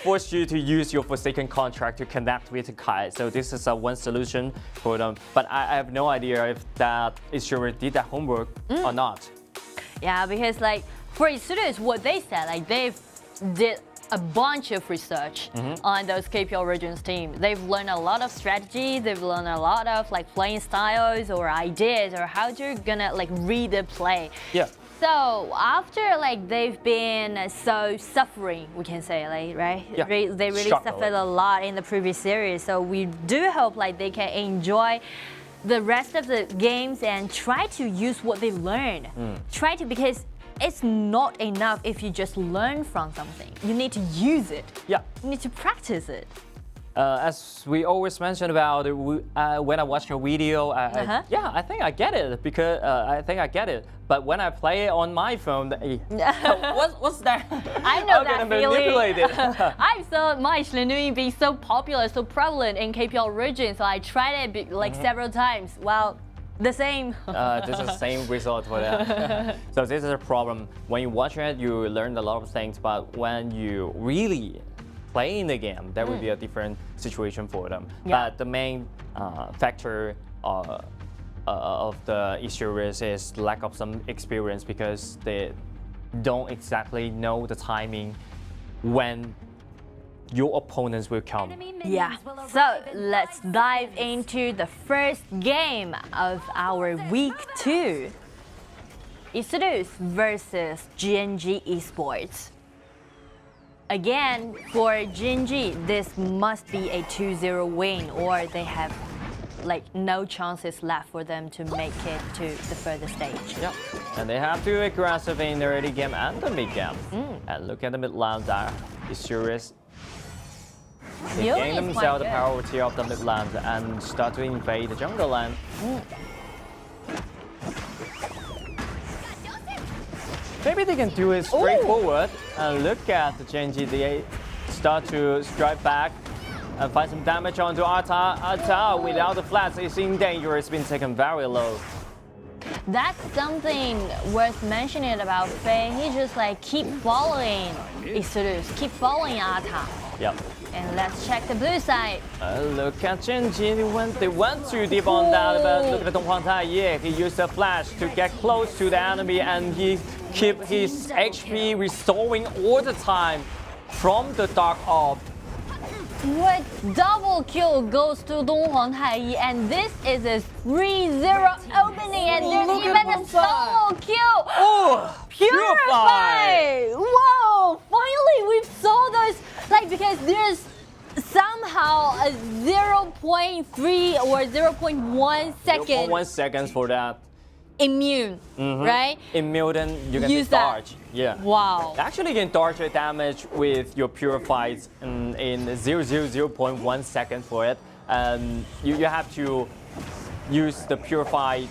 force you to use your Forsaken contract to connect with Kai. So this is one solution for them. But I have no idea if that eStarPro did that homework or not. Yeah, because like for eStarPro, what they said, like they've did a bunch of research on those KPL regions team. They've learned a lot of strategy. They've learned a lot of like playing styles or ideas or how you're gonna like read the play. Yeah. So after like they've been so suffering, we can say, like, right? Yeah. They really suffered a lot in the previous series. So we do hope like they can enjoy the rest of the games and try to use what they learned. Try to, because it's not enough if you just learn from something. You need to use it. Yeah. You need to practice it. As we always mention about when I watch your video, yeah, I think I get it because I think I get it. But when I play it on my phone, what's that? I know that I'm feeling. manipulate it. I saw my Shenui being so popular, so prevalent in KPL region, so I tried it like several times. Well, the same. This is the same result for that. So this is a problem. When you watch it, you learn a lot of things, but when you really playing the game, that would be a different situation for them. But the main factor of the eStarPro is lack of some experience because they don't exactly know the timing when your opponents will come. Yeah, so let's dive into the first game of our Week 2. eStarPro versus Gen.G Esports. Again, for Gen.G, this must be a 2-0 win or they have like no chances left for them to make it to the further stage. Yeah, and they have to be aggressive in the early game and the mid game. And look at the mid lane there, eStarPro. They gain themselves the priority of the mid lane and start to invade the jungle lane. Maybe they can do it straightforward. And look at the Gen.G, they start to strike back and find some damage onto Ata. Ata without the flash is in danger, it's been taken very low. That's something worth mentioning about Fei. He just like keep following eStarPro, keep following Ata. Yep. And let's check the blue side. Look at Gen.G, they went too deep on that, but look at the Donghuang Taiye. He used the flash to get close to the enemy and he keep his HP restoring all the time from the dark orb. What double kill goes to Donghuang Taiyi, and this is a 3-0 opening, and there's even a solo kill. Oh, Purify! Whoa! Finally, we saw those, like, because there's somehow a 0.3 or 0.1 second. 0.1 seconds for that. Immune, right? Immune, then you can use dodge. That. Yeah. Wow. Actually, you can dodge the damage with your purifies in 0.1 second for it. And you have to use the purify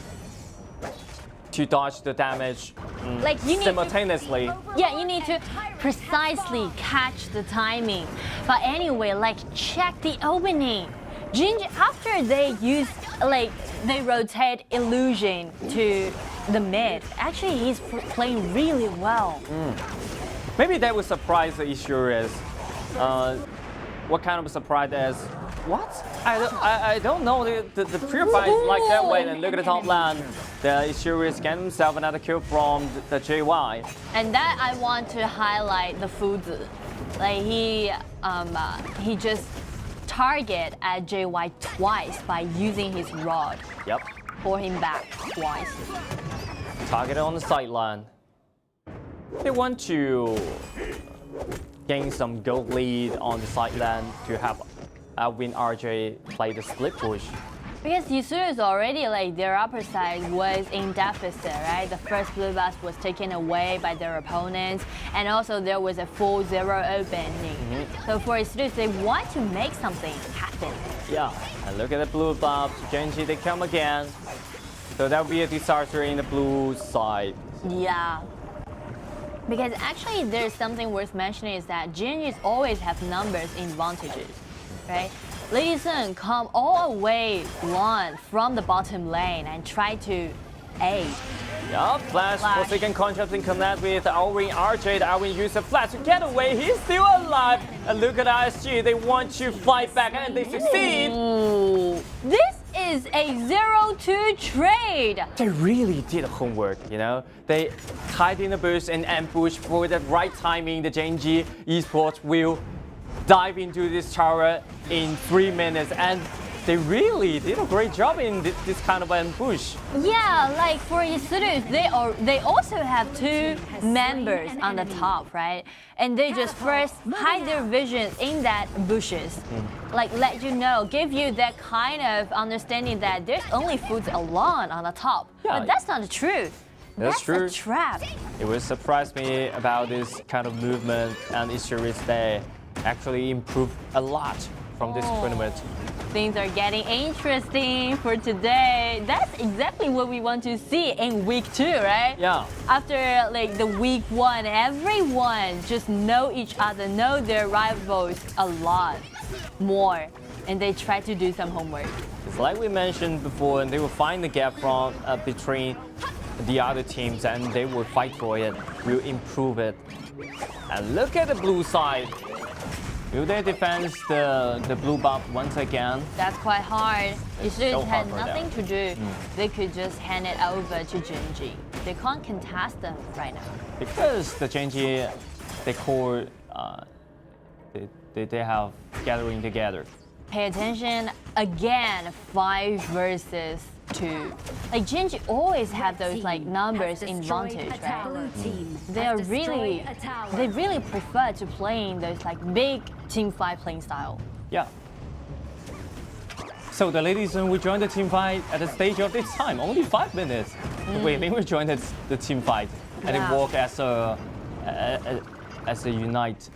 to dodge the damage like you simultaneously. You need to precisely catch the timing. But anyway, like check the opening. Gen.G, after they use, like, they rotate illusion to the mid. Actually, he's playing really well. Maybe that would surprise the eStarPro. What kind of surprise is? What? I don't know. The purify is like that way. And look at the top lane. The eStarPro get himself another kill from the Day1. And that I want to highlight the Fuzi. Like he just target at JY twice by using his rod. Yep. Pull him back twice. Target on the sideline. They want to gain some gold lead on the sideline to have Alvin RJ play the split push. Because eStarPro already, like, their upper side was in deficit, right? The first blue buff was taken away by their opponents, and also there was a full 0 opening. So for eStarPro, they want to make something happen. Yeah, and look at the blue buff. Gen.G, they come again. So that will be a disaster in the blue side. Yeah. Because actually, there's something worth mentioning is that Gen.G always have numbers advantages, right? Lady Sun come all the way long from the bottom lane and try to aid. Yeah, flash. For second contrast in connect with Alvin RJ. Alvin used the flash to get away. He's still alive. And look at ISG. They want to fight back and they succeed. This is a 0-2 trade. They really did homework, you know. They hide in the bush and ambush for the right timing. The Gen.G Esports will dive into this tower in 3 minutes, and they really did a great job in this kind of ambush. Yeah, like for eStarPro, they also have 2 members on the top, right? And they just first hide their vision in that bushes. Like let you know, give you that kind of understanding that there's only food alone on the top. Yeah. But that's not the truth. That's true. A trap. It will surprise me about this kind of movement, and eStarPro, they actually improved a lot from this tournament. Things are getting interesting for today. That's exactly what we want to see in week 2, right? Yeah. After like the week 1, everyone just know each other, know their rivals a lot more, and they try to do some homework. It's like we mentioned before, and they will find the gap from between the other teams, and they will fight for it, will improve it. And look at the blue side. Will they defend the blue buff once again? That's quite hard. It's It so had hard for nothing them. to do. They could just hand it over to Gen.G. They can't contest them right now. Because the Gen.G, they core, they have gathering together. Pay attention again. 5 versus 2. Like Gen.G always have those like numbers advantage, right? They really prefer to playing those like big team fight playing style. Yeah. So the ladies will join the team fight at the stage of this time. Only 5 minutes. Wait, Ling will join the team fight and then walk as a unite.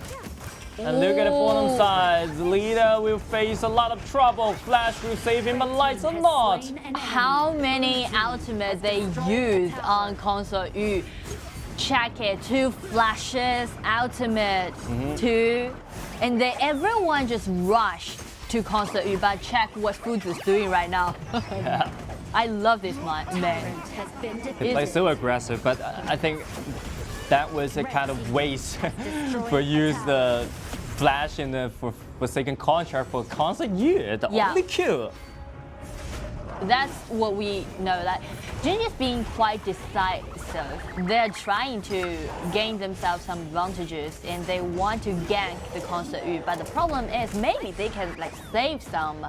And look at the bottom side. The leader will face a lot of trouble. Flash will save him, but lights are not. How many ultimates they use on console Yu? Check it. 2 flashes, ultimate, 2, and everyone just rush to console Yu. But check what Foods is doing right now. Yeah. I love this man. They play so aggressive, but I think that was a kind of waste for use the flash in the for second contract for console Yu. The only kill. That's what we know. That Gen.G is being quite decisive. They're trying to gain themselves some advantages, and they want to gank the console Yu. But the problem is, maybe they can like save some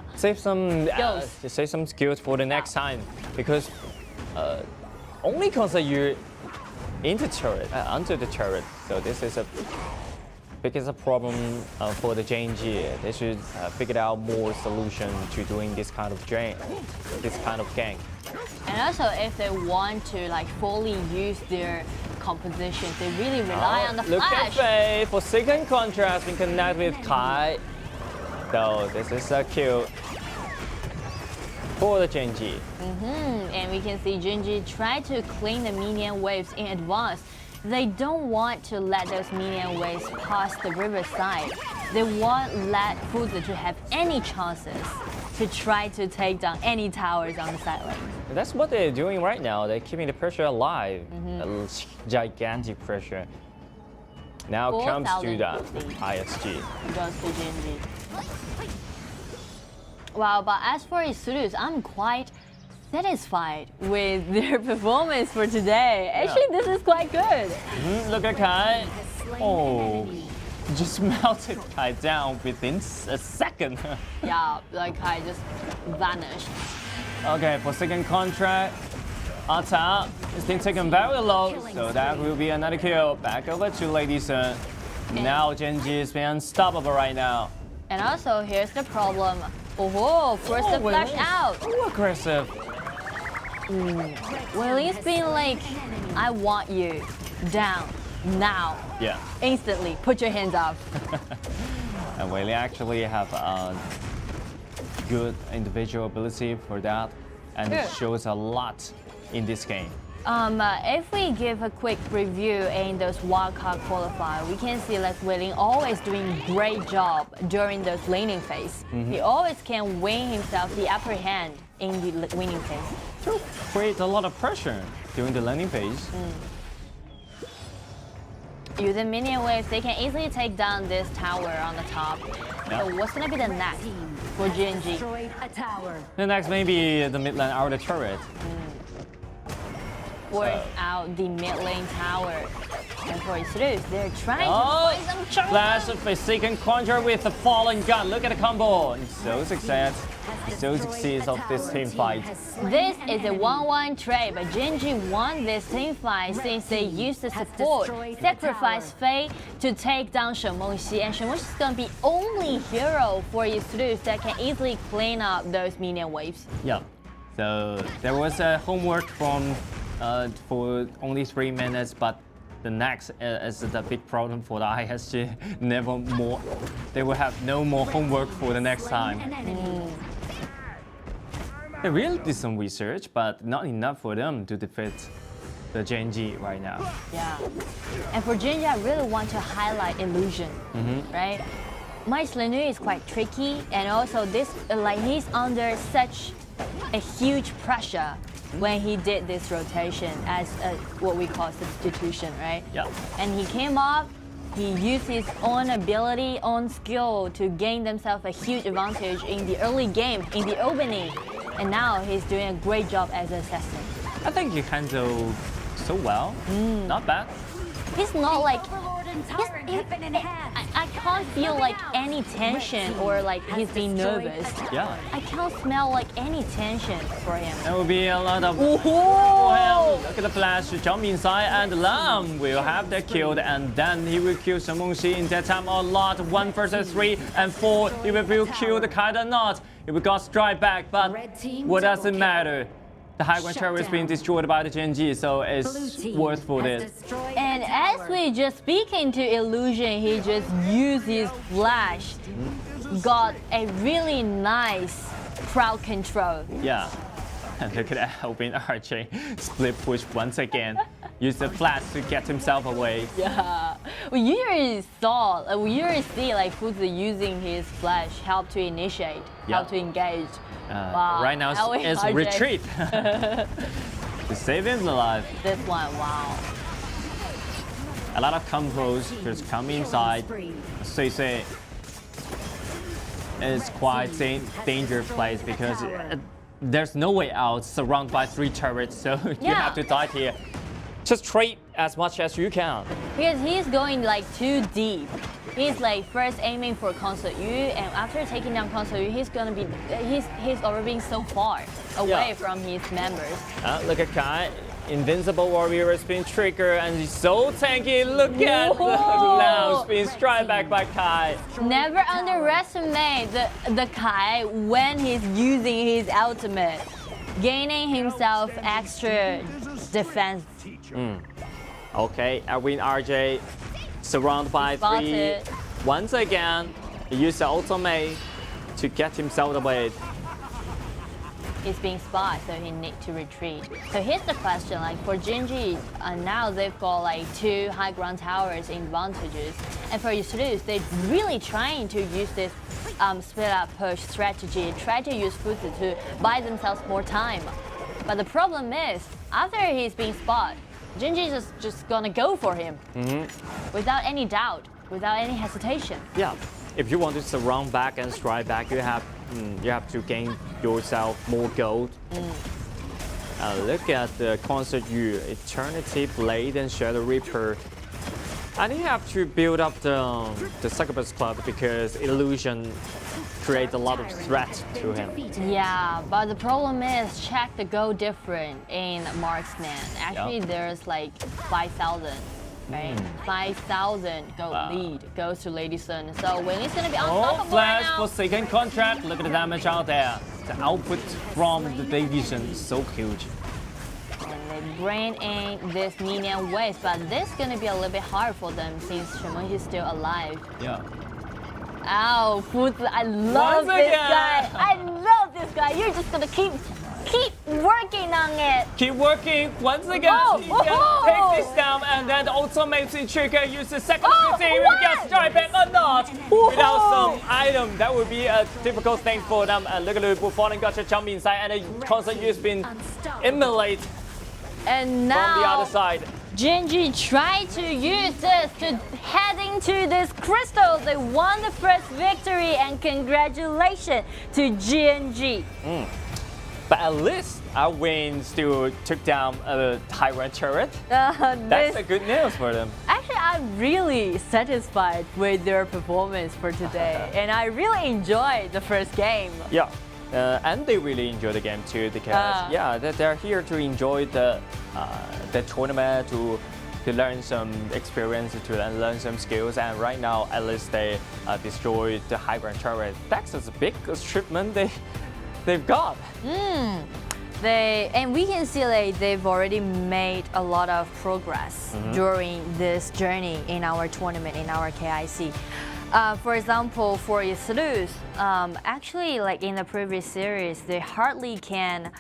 skills for the next time, because only console Yu into turret, under the turret. So this is a biggest problem for the Gen.G. They should figure out more solution to doing this kind of gank. And also, if they want to like fully use their compositions, they really rely on the Look at flash. Fei for second contrast and connect with Kai. So this is a kill for the Gen.G. And we can see Gen.G try to clean the minion waves in advance. They don't want to let those minion waves pass the riverside. They won't let Fuzi to have any chances to try to take down any towers on the side lane. That's what they're doing right now. They're keeping the pressure alive. A gigantic pressure. Now comes to the ISG. Goes to Gen.G. Wow, but as for eStarPro, I'm quite satisfied with their performance for today. Actually, this is quite good. Look at Kai. Oh, just melted Kai down within a second. Yeah, like Kai just vanished. Okay, for second contract, Ata is being taken very low, so that will be another kill. Back over to Lady Sun. Now Gen.G is being unstoppable right now. And also, here's the problem. Oh, first the flash out. Too aggressive. Well, he's been like, I want you down now. Yeah. Instantly, put your hands up. And Wei Li actually have a good individual ability for that, and it shows a lot in this game. If we give a quick review in those wildcard qualifier, we can see like Wei Ling always doing great job during those laning phase. He always can win himself the upper hand in the winning phase. To create a lot of pressure during the laning phase. Using minion waves, they can easily take down this tower on the top. Yeah. So what's gonna be the next for Gen.G? The next may be the mid lane outer turret. Force out the mid lane tower. And for eStarPro, they're trying to find some charge. Flash of a second conjure with the fallen gun. Look at the combo. So succeeds of this team fight. This is a 1-1 trade, but Gen.G won this team fight since they used the support, sacrifice Fei to take down Shen Mengxi, and Shen Mengxi is going to be only hero for eStarPro that can easily clean up those minion waves. Yeah. So there was a homework from for only 3 minutes, but the next is the big problem for the ISG. Never more. They will have no more homework for the next time. They really did some research, but not enough for them to defeat the Gen.G right now. Yeah. And for Gen.G, I really want to highlight illusion, right? My Slenu is quite tricky, and also this like he's under such a huge pressure when he did this rotation as what we call substitution, right? Yeah. And he came up he used his own ability, own skill to gain themselves a huge advantage in the early game, in the opening. And now he's doing a great job as an assassin. I think he handled so well. Not bad. He's not like, I can't feel like any tension or like he's being nervous. Yeah. I can't smell like any tension for him. There will be a lot of Well, look at the flash, jump inside, and Lam will have that killed, and then he will kill Shi in that time a lot. 1 versus 3 and 4. He will kill the kinda not. He will got strike back, but what does it matter? The high ground turret is being destroyed by the Gen.G, so it's worth for this. And as we just speaking to Illusion, he just used his flash, got a really nice crowd control. Yeah. And look at that, helping RJ split push once again. Use the flash to get himself away. Yeah, we usually see like Fuzi using his flash help to initiate, help to engage. Wow. Right now it's retreat. To save him alive. This one, wow. A lot of combos just come inside. Say it's quite a dangerous place because there's no way out, surrounded by 3 turrets, so you have to die here. Just trade as much as you can. Because he's going like too deep. He's like first aiming for Concert Yu, and after taking down Concert Yu, he's already being so far away from his members. Look at Kai. Invincible Warrior has been triggered and he's so tanky. Look at the Lao being struck back by Kai. Never underestimate the Kai when he's using his ultimate, gaining himself extra defense. Okay, Edwin RJ surrounded by 3. Once again, he used the ultimate to get himself away. He's being spotted, so he needs to retreat. So here's the question, like for Gen.G, now they've got like 2 high ground towers in advantages. And for Ysurus, they're really trying to use this split up push strategy, try to use Fuzi to buy themselves more time. But the problem is, after he's being spotted, Gen.G is just gonna go for him without any doubt, without any hesitation. Yeah, if you want to surround back and strike back, you have to gain yourself more gold. Look at the Concert Yu, Eternity Blade and Shadow Reaper. And you have to build up the Succubus Club because Illusion creates a lot of threat to him. Yeah, but the problem is, check the gold difference in Marksman. Actually, there's like 5,000. Right? 5,000 gold lead goes to Lady Sun. So Wang is gonna be unstoppable flash right now. for second contract. Look at the damage out there. The output from the division is so huge. And they bring in this Nian waste, but this is gonna be a little bit hard for them since Shenmeng is still alive. Yeah. Ow, Fuzi, I love this guy. I love this guy. You're just gonna keep working on it. Keep working. Once again, he can take this down and then the ultimate trigger. Use the second thing. We get strike back or not. Without some item, that would be a difficult thing for them. And look at the falling gotcha jump inside, and the Concert Yu has been immolated. And now from the other side. Gen.G tried to use this to head into this crystal. They won the first victory, and congratulations to Gen.G. But at least our win still took down a high rank turret. That's a good news for them. Actually, I'm really satisfied with their performance for today, and I really enjoyed the first game. Yeah, and they really enjoy the game too because they're here to enjoy the tournament, to learn some experience, to learn some skills, and right now at least they destroyed the high ground turret. That's a big achievement they've got. And we can see like they've already made a lot of progress during this journey in our tournament, in our KIC. For example, for Ysurus, actually like in the previous series, they hardly can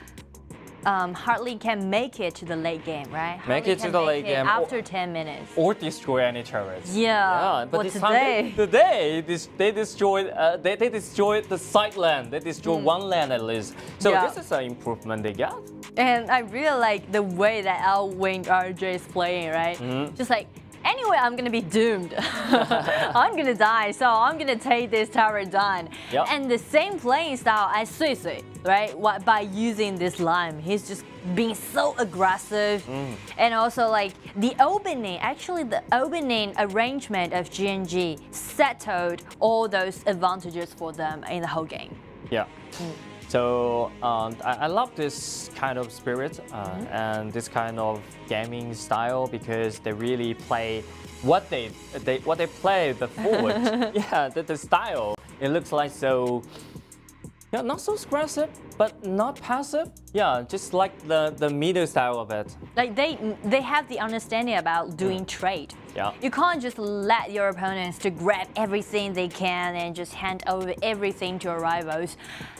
make it to the late game, right? Make it to the late game after 10 minutes. Or destroy any turrets. Yeah, but this time they destroyed the side land. They destroyed one land at least. So this is an improvement they got. And I really like the way that our Wing RJ is playing, right? Just like Anyway, I'm gonna be doomed. I'm gonna die, so I'm gonna take this tower down. Yep. And the same playing style as Sui Sui, right? By using this lime, he's just being so aggressive. And also like the opening arrangement of Gen.G settled all those advantages for them in the whole game. Yeah. So I love this kind of spirit and this kind of gaming style because they really play what they play before. Yeah, the style. It looks like so. Yeah, not so aggressive, but not passive. Yeah, just like the middle style of it. Like they have the understanding about doing trade. Yeah. You can't just let your opponents to grab everything they can and just hand over everything to your rivals.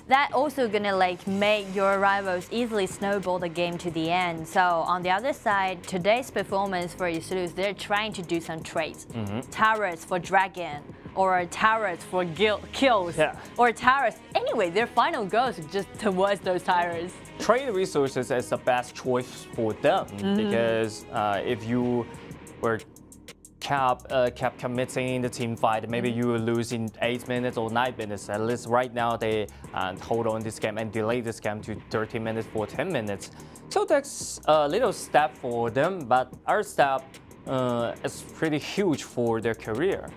That also gonna like make your rivals easily snowball the game to the end. So on the other side, today's performance for eStarPro, they're trying to do some trades. Towers for dragon, or towers for kills, or towers. Anyway, their final goals is just towards those towers. Trade resources is the best choice for them because if you were kept committing in the team fight, maybe you will lose in 8 minutes or 9 minutes. At least right now they hold on this game and delay this game to 30 minutes for 10 minutes. So that's a little step for them, but our step is pretty huge for their career.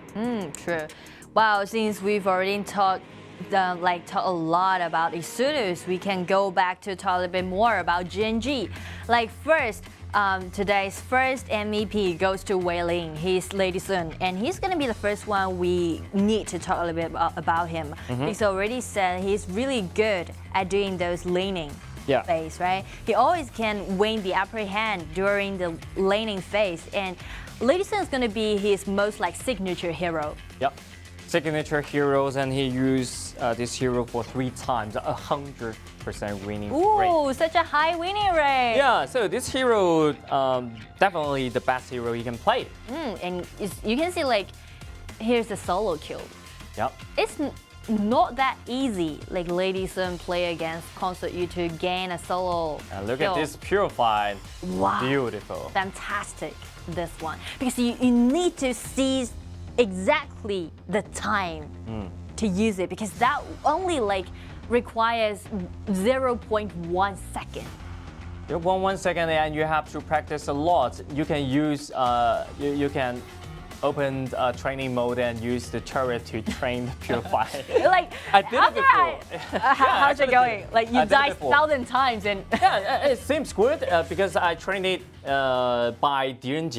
True. Wow, since we've already talked a lot about eStarPro, we can go back to talk a little bit more about Gen.G. Like first, today's first MVP goes to Ling. He's Lady Sun, and he's gonna be the first one we need to talk a little bit about him. He's already said he's really good at doing those laning phase, right? He always can win the upper hand during the laning phase, and Lady Sun is gonna be his most like signature hero. Yep. Signature heroes, and he used this hero for 3 times, 100% winning rate. Ooh, such a high winning rate. Yeah, so this hero definitely the best hero you can play. And you can see like here's the solo kill. Yep. It's not that easy, like Lady Sun play against Consort U to gain a solo Look kill. at this purified. Wow. Beautiful. Fantastic, this one. Because you need to seize exactly the time to use it, because that only like requires 0.1 second. 0.1 second, and you have to practice a lot. You can use you can open training mode and use the turret to train the purify. Like I did it before. How's it going? Like you died 1,000 times and yeah, it seems good because I trained it by Day1.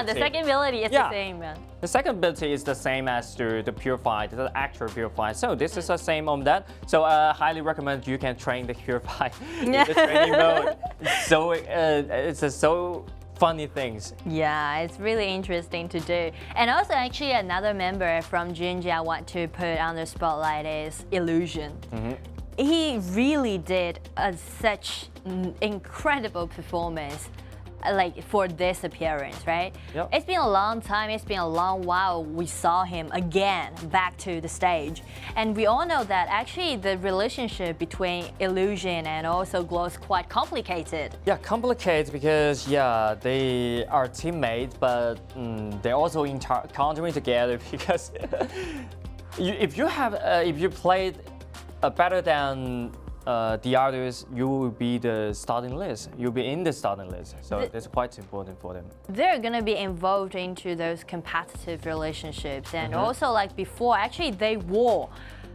The second ability is the same. The second ability is the same as the purify, the actual purify. So this is the same on that. So I highly recommend you can train the purify in the training mode. So it's so funny things. Yeah, it's really interesting to do. And also actually another member from Gen.G I want to put on the spotlight is Illusion. He really did such incredible performance like for this appearance, right? Yep. It's been a long time, it's been a long while we saw him again back to the stage. And we all know that actually the relationship between Illusion and also Glow is quite complicated. Yeah, complicated because they are teammates, but they're also encountering together because if you played better than the others, you will be the starting list. You'll be in the starting list. So that's quite important for them. They're gonna be involved into those competitive relationships, and also like before, actually they were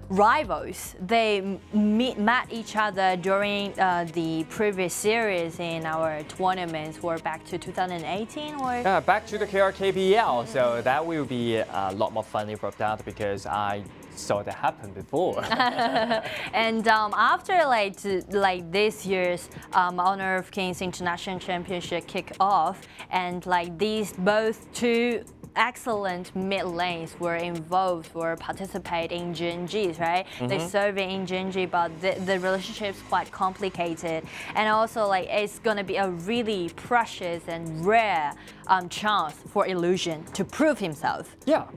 rivals. They met each other during the previous series in our tournaments, or back to 2018 or? Yeah, back to the KIC2022. So that will be a lot more funny for that because I saw that happen before. And after like this year's Honor of Kings International Championship kick off, and like these both two excellent mid lanes were involved or participate in Gen.G, right? They serve in Gen.G, but the relationship is quite complicated, and also like it's gonna be a really precious and rare chance for Illusion to prove himself. Yeah,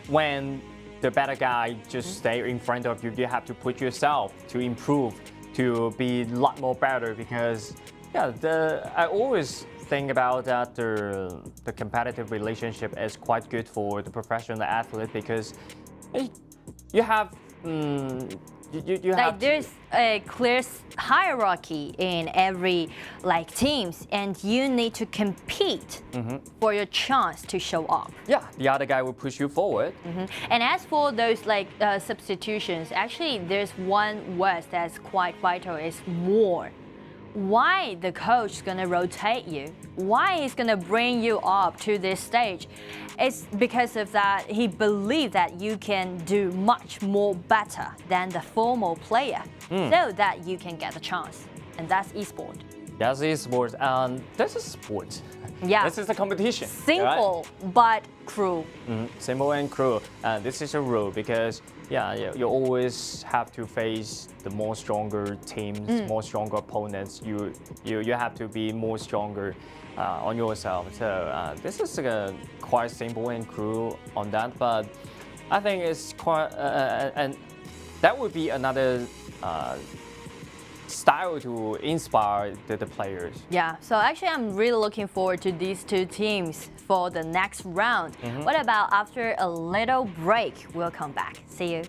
when the better guy just stay in front of you, you have to put yourself to improve, to be a lot more better, because Yeah, I always think about that the competitive relationship is quite good for the professional athlete because you have you have there's a clear hierarchy in every teams, and you need to compete for your chance to show up. Yeah, the other guy will push you forward. And as for those substitutions, actually there's one word that's quite vital, is more. Why the coach is gonna rotate you? Why he's gonna bring you up to this stage? It's because of that he believes that you can do much more better than the formal player, so that you can get a chance. And that's esports. That's esports, and this is sport. Yeah. This is a competition. Simple, right? but cruel. Simple and cruel. This is a rule because you always have to face the more stronger teams, more stronger opponents. You have to be more stronger on yourself. So this is quite simple and cruel on that, but I think it's quite and that would be another style to inspire the players. Yeah, so actually I'm really looking forward to these two teams for the next round. What about after a little break? We'll come back. See you.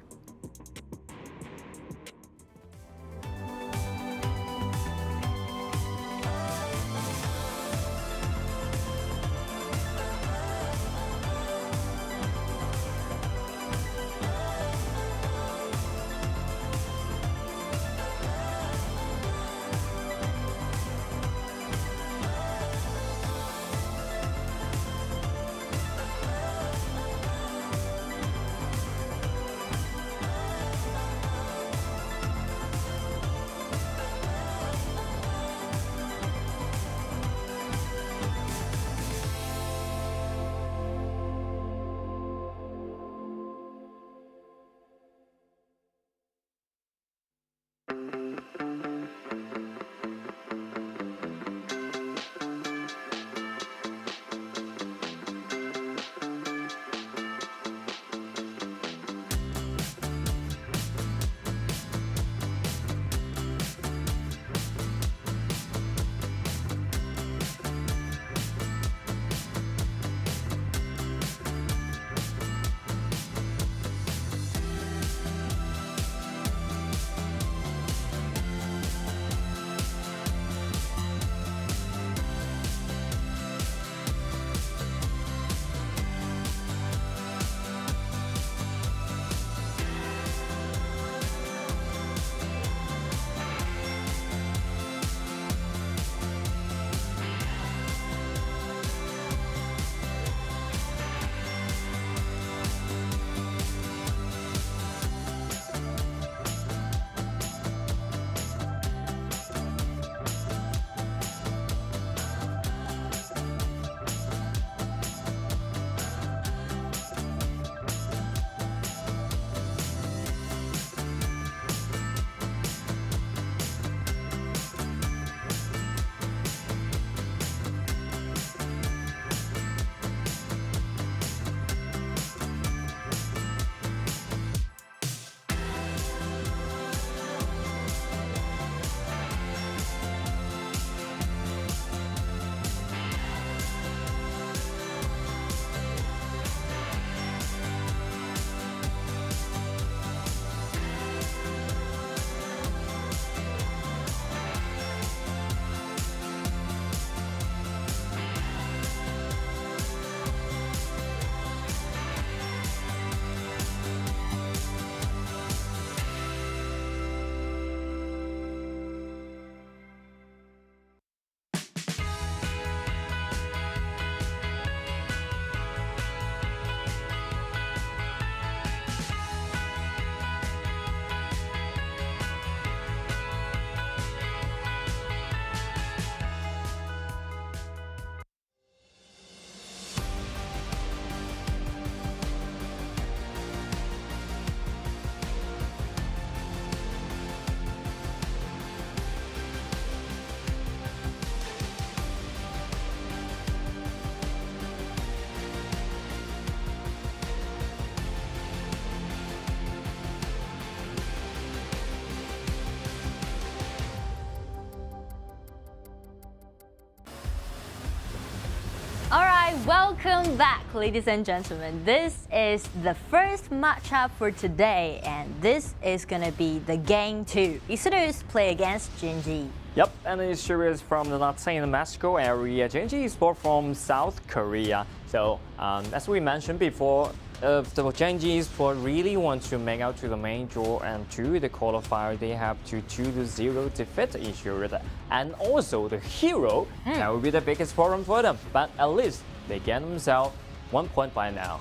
Alright, welcome back, ladies and gentlemen. This is the first matchup for today, and this is gonna be the game 2. eStarPro play against Gen.G. Yep, and it's series from the Latam-Mexico area. Gen.G Esports from South Korea. So, as we mentioned before, if the Gen.G Esports really want to make out to the main draw and to the qualifier, they have to 2-0 defeat eStarPro. And also the hero, that will be the biggest problem for them. But at least they get themselves 1 point by now.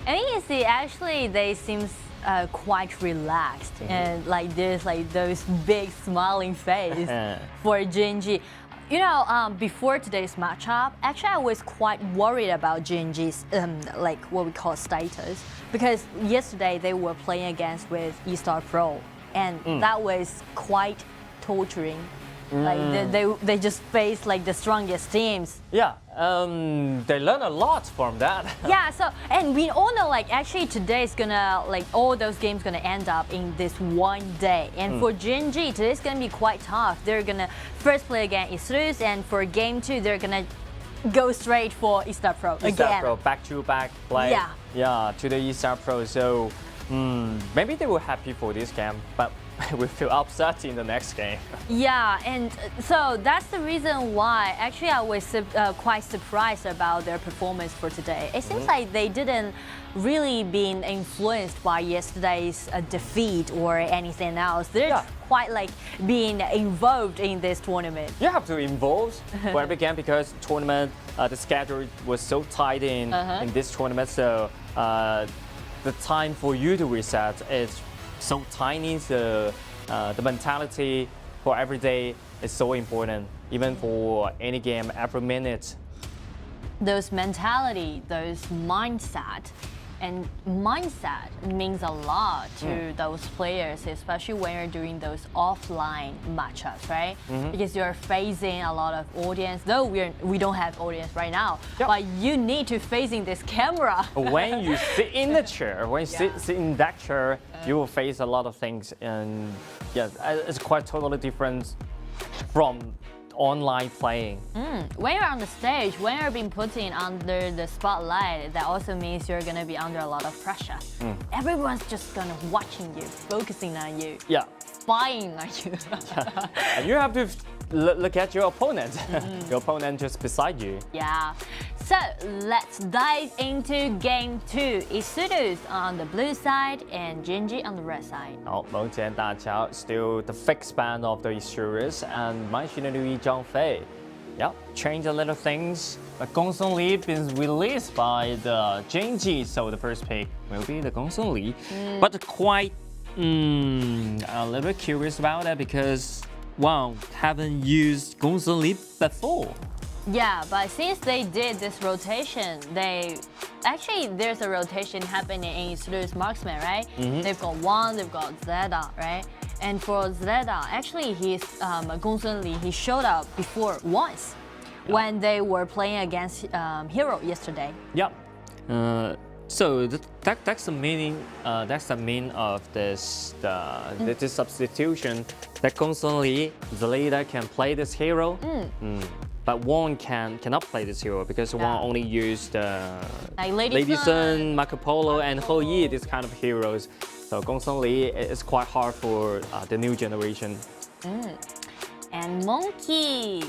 And you see, actually, they seem quite relaxed, and like there's like those big smiling face for Gen.G. You know, before today's matchup, actually I was quite worried about Gen.G's like what we call status, because yesterday they were playing against with eStarPro, and that was quite torturing. Like they just faced like the strongest teams. Yeah, they learn a lot from that. Yeah, so, and we all know like actually today is gonna, like all those games gonna end up in this one day. And for Gen.G, today's gonna be quite tough. They're gonna first play against eStarPro, and for game 2, they're gonna go straight for eStarPro again. eStarPro, back-to-back play. Yeah, to the eStarPro. So maybe they were happy for this game, but we feel upset in the next game. Yeah, and so that's the reason why actually I was quite surprised about their performance for today. It seems like they didn't really been influenced by yesterday's defeat or anything else. They're quite like being involved in this tournament. You have to involve for every game because tournament, the schedule was so tight in this tournament. So the time for you to reset is so tiny, so the mentality for every day is so important, even for any game, every minute. Those mentality, those mindset, and mindset means a lot to those players, especially when you're doing those offline matchups, right? Because you're facing a lot of audience, though we don't have audience right now, but you need to facing this camera. When you sit in the chair, when you sit in that chair, you will face a lot of things, and yeah, it's quite totally different from online playing. When you're on the stage, when you're being put in under the spotlight, that also means you're gonna be under a lot of pressure. Everyone's just gonna watching you, focusing on you, spying on you. And you have to look at your opponent. Your opponent just beside you. Yeah. So let's dive into game 2. eStarPro on the blue side and Gen.G on the red side. 好，目前大家 still the fixed band of the eStarPro and 蛮喜欢的张飞。Yeah, change a little things. The Gongsun Li is released by the Gen.G, so the first pick will be the Gongsun Li. But quite a little bit curious about that because Wang haven't used Gongsun Li before. Yeah, but since they did this rotation, there's a rotation happening in eStarPro's marksman, right? They've got Wang, they've got Zeta, right? And for Zeta, actually he's Gongsun Li, he showed up before once when they were playing against Hero yesterday. Yep. So that's the meaning. That's the mean of this this substitution. That Gongsun Li, the leader, can play this hero. But Wang cannot play this hero because Wang only used like Lady Sun, Marco Polo, and He Yi, these kind of heroes. So Gongsun Li is quite hard for the new generation. And Monkey,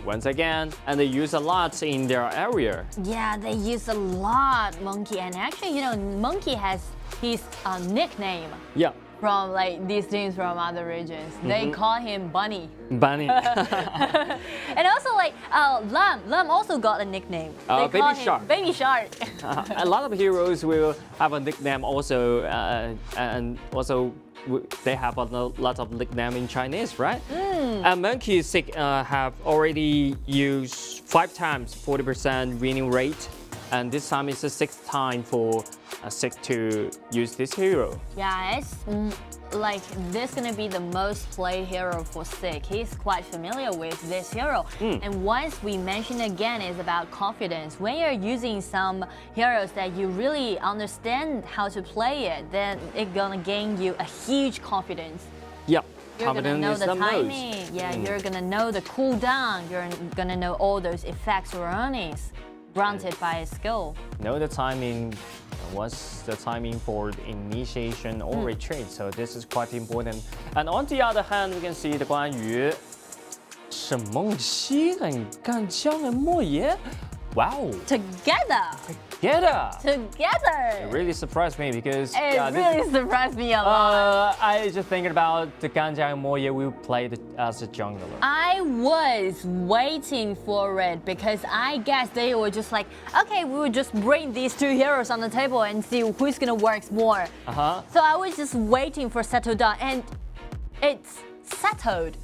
once again, and they use a lot in their area. Yeah, they use a lot, Monkey. And actually, you know, Monkey has his nickname. Yeah. From like these teams from other regions. They call him Bunny. Bunny. And also like Lam also got a nickname. Baby Shark. Baby Shark. A lot of heroes will have a nickname also, and also they have a lot of nickname in Chinese, right? And Monkey have already used 5 times 40% winning rate, and this time it's the 6th time for Six to use this hero. Yeah, it's like this gonna be the most played hero for Six. He's quite familiar with this hero. And once we mention again, is about confidence. When you're using some heroes that you really understand how to play it, then it's gonna gain you a huge confidence. Yep. You're gonna know the timing. Yeah, you're gonna know the cooldown. You're gonna know all those effects or earnings. granted by skill. Know the timing. What's the timing for the initiation or retreat? So this is quite important. And on the other hand, we can see the 关于沈梦溪和干将的莫邪. Wow. Together. It really surprised me because it really surprised me a lot. I just thinking about the Ganjiang and Moye will play as a jungler. I was waiting for it because I guess they were just like, okay, we will just bring these two heroes on the table and see who's gonna work more. So I was just waiting for settle down, and it's settled.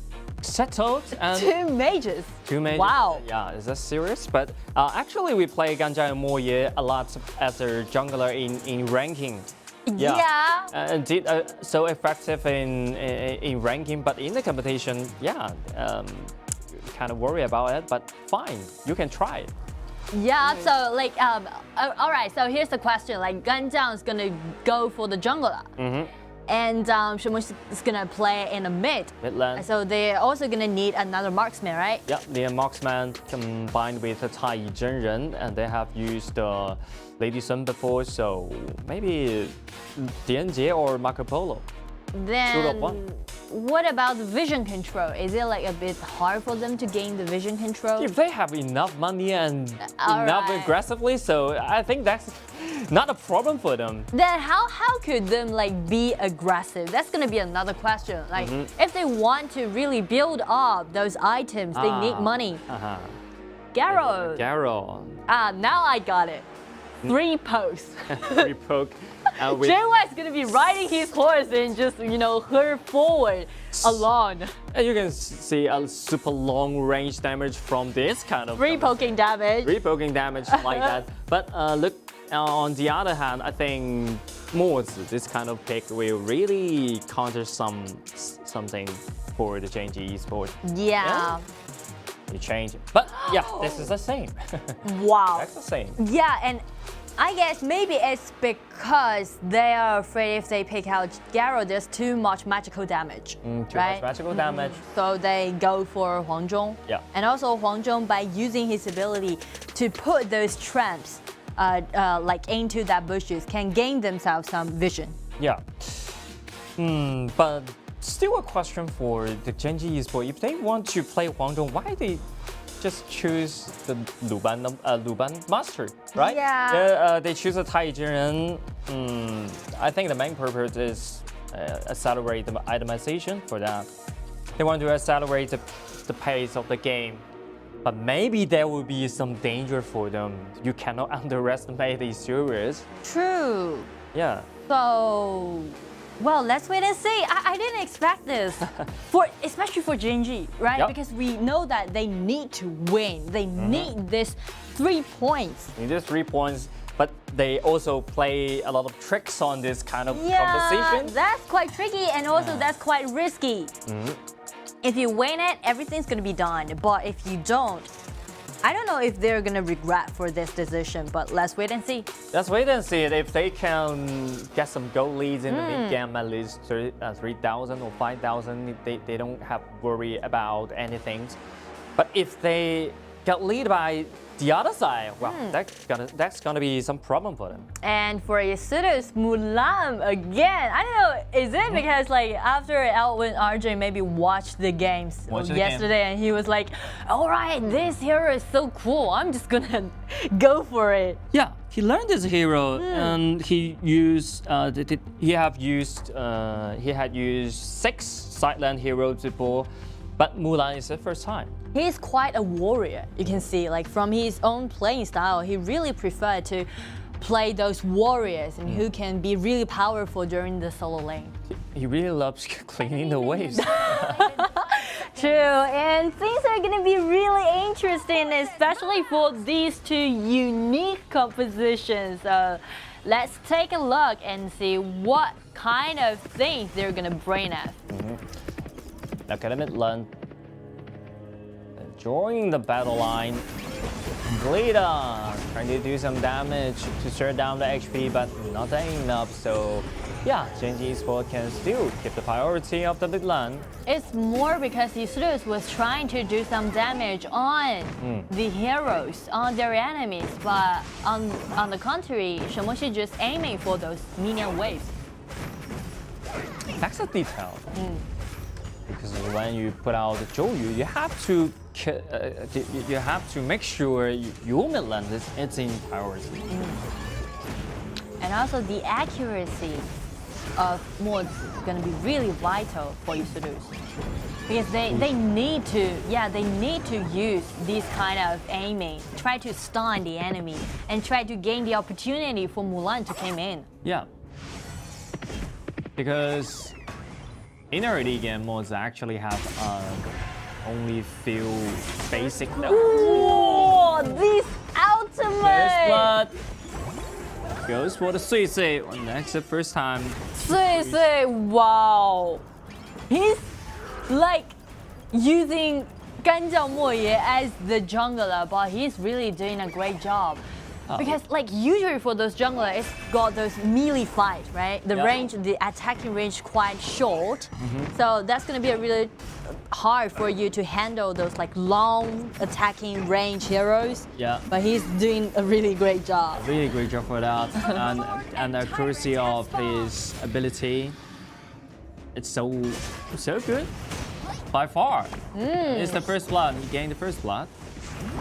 And 2 mages. 2 mages. Wow. Yeah, is that serious? But actually, we play Ganjiang and Moye a lot as a jungler in ranking. Yeah. Indeed, so effective in ranking, but in the competition, kind of worry about it. But fine, you can try it. Yeah. So like, all right. So here's the question: like, Ganjiang is gonna go for the jungler. And Shenmue is gonna play in the mid lane. So they're also gonna need another marksman, right? Yeah, the marksman combined with the Tai Zhenren, and they have used Lady Sun before, so maybe Gen.G or Marco Polo. Then what about the vision control? Is it like a bit hard for them to gain the vision control? If they have enough money and enough aggressively, so I think that's not a problem for them. Then how could them like be aggressive? That's gonna be another question. Like if they want to really build up those items, they need money. Garo. Now I got it. 3 pokes. 3 poke. J1 is gonna be riding his horse and just, hurl forward alone. And you can see a super long range damage from this kind of 3 poking damage. 3 poking damage like that. But look, on the other hand, I think Mozi, this kind of pick will really counter something for the Gen.G Esports. Yeah. You change it. But yeah, this is the same. Wow. That's the same. Yeah, and I guess maybe it's because they are afraid if they pick out Garo, there's too much magical damage. Much magical damage. So they go for Huang Zhong. Yeah. And also Huang Zhong, by using his ability to put those traps like into that bushes, can gain themselves some vision. Yeah. But still a question for the Gen.G Esports. If they want to play Huang Zhong, why they just choose the Luban Master, right? Yeah. They choose a Tai Zhenren. I think the main purpose is accelerate the itemization for that. They want to accelerate the pace of the game. But maybe there will be some danger for them. You cannot underestimate these series. True. Yeah. So, well, let's wait and see. I didn't expect this, especially for Gen.G, right? Yep. Because we know that they need to win. They need this 3 points. Need this 3 points, but they also play a lot of tricks on this kind of Yeah, competition. that's quite tricky, and also that's quite risky. If you win it, everything's gonna be done. But if you don't, I don't know if they're gonna regret for this decision, but let's wait and see. Let's wait and see if they can get some gold leads in the mid game, at least 3,000 or 5,000. They don't have worry about anything. But if they get lead by the other side, well, that's gonna be some problem for them. And for Yasuru's Mulan again, I don't know, is it because like after Elwin RJ maybe watched the games yesterday and he was like, all right, this hero is so cool, I'm just gonna go for it. Yeah, he learned this hero and he had used 6 sideline heroes before, but Mulan is the first time. He's quite a warrior, you can see, like from his own playing style, he really preferred to play those warriors and who can be really powerful during the solo lane. He really loves cleaning the waves. True, and things are gonna be really interesting, especially for these 2 unique compositions. So let's take a look and see what kind of things they're gonna bring us. Academic Lund joining the battle line. Glida trying to do some damage to shut down the HP, but not enough. So yeah, Gen.G Esports can still keep the priority of the midland. It's more because lsurus was trying to do some damage on the heroes, on their enemies, but on the contrary, Shemoshi just aiming for those minion waves. That's a detail. Because when you put out the Zhouyu, you have to make sure your midland is in priority. And also the accuracy of mods is going to be really vital for lsurus. Because they need to use this kind of aiming, try to stun the enemy, and try to gain the opportunity for Mulan to come in. Yeah. Because in early game modes actually have only few basic. Whoa, this ultimate! First blood goes for the Sui Sui. Next the first time. Sui Sui, wow. He's like using Ganjiao Moye as the jungler, but he's really doing a great job. Because like usually for those jungler, it's got those melee fight, right? The range, the attacking range quite short. So that's gonna be a really hard for you to handle those like long attacking range heroes. Yeah. But he's doing a really great job. Really great job for that. and the accuracy of his ability. It's so good. By far. It's the first blood. He gained the first blood.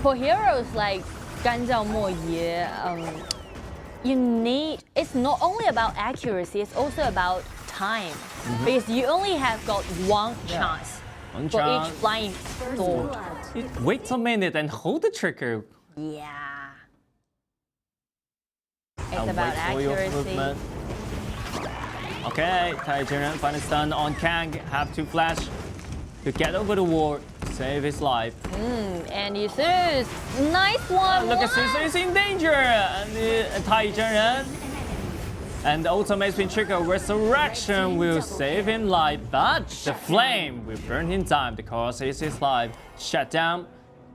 For heroes like Ganjiao Moye, it's not only about accuracy, it's also about time. Because you only have got one chance for each flying sword. Wait a minute and hold the trigger. Yeah. It's about accuracy. Okay, TianYun final stun on Kang. Have to flash to get over the wall, save his life. And lsurus, nice one. Look at Susu is in danger. And TianYun. And the ultimate spin trigger resurrection will save him life, but the flame will burn him down because it's his life shut down.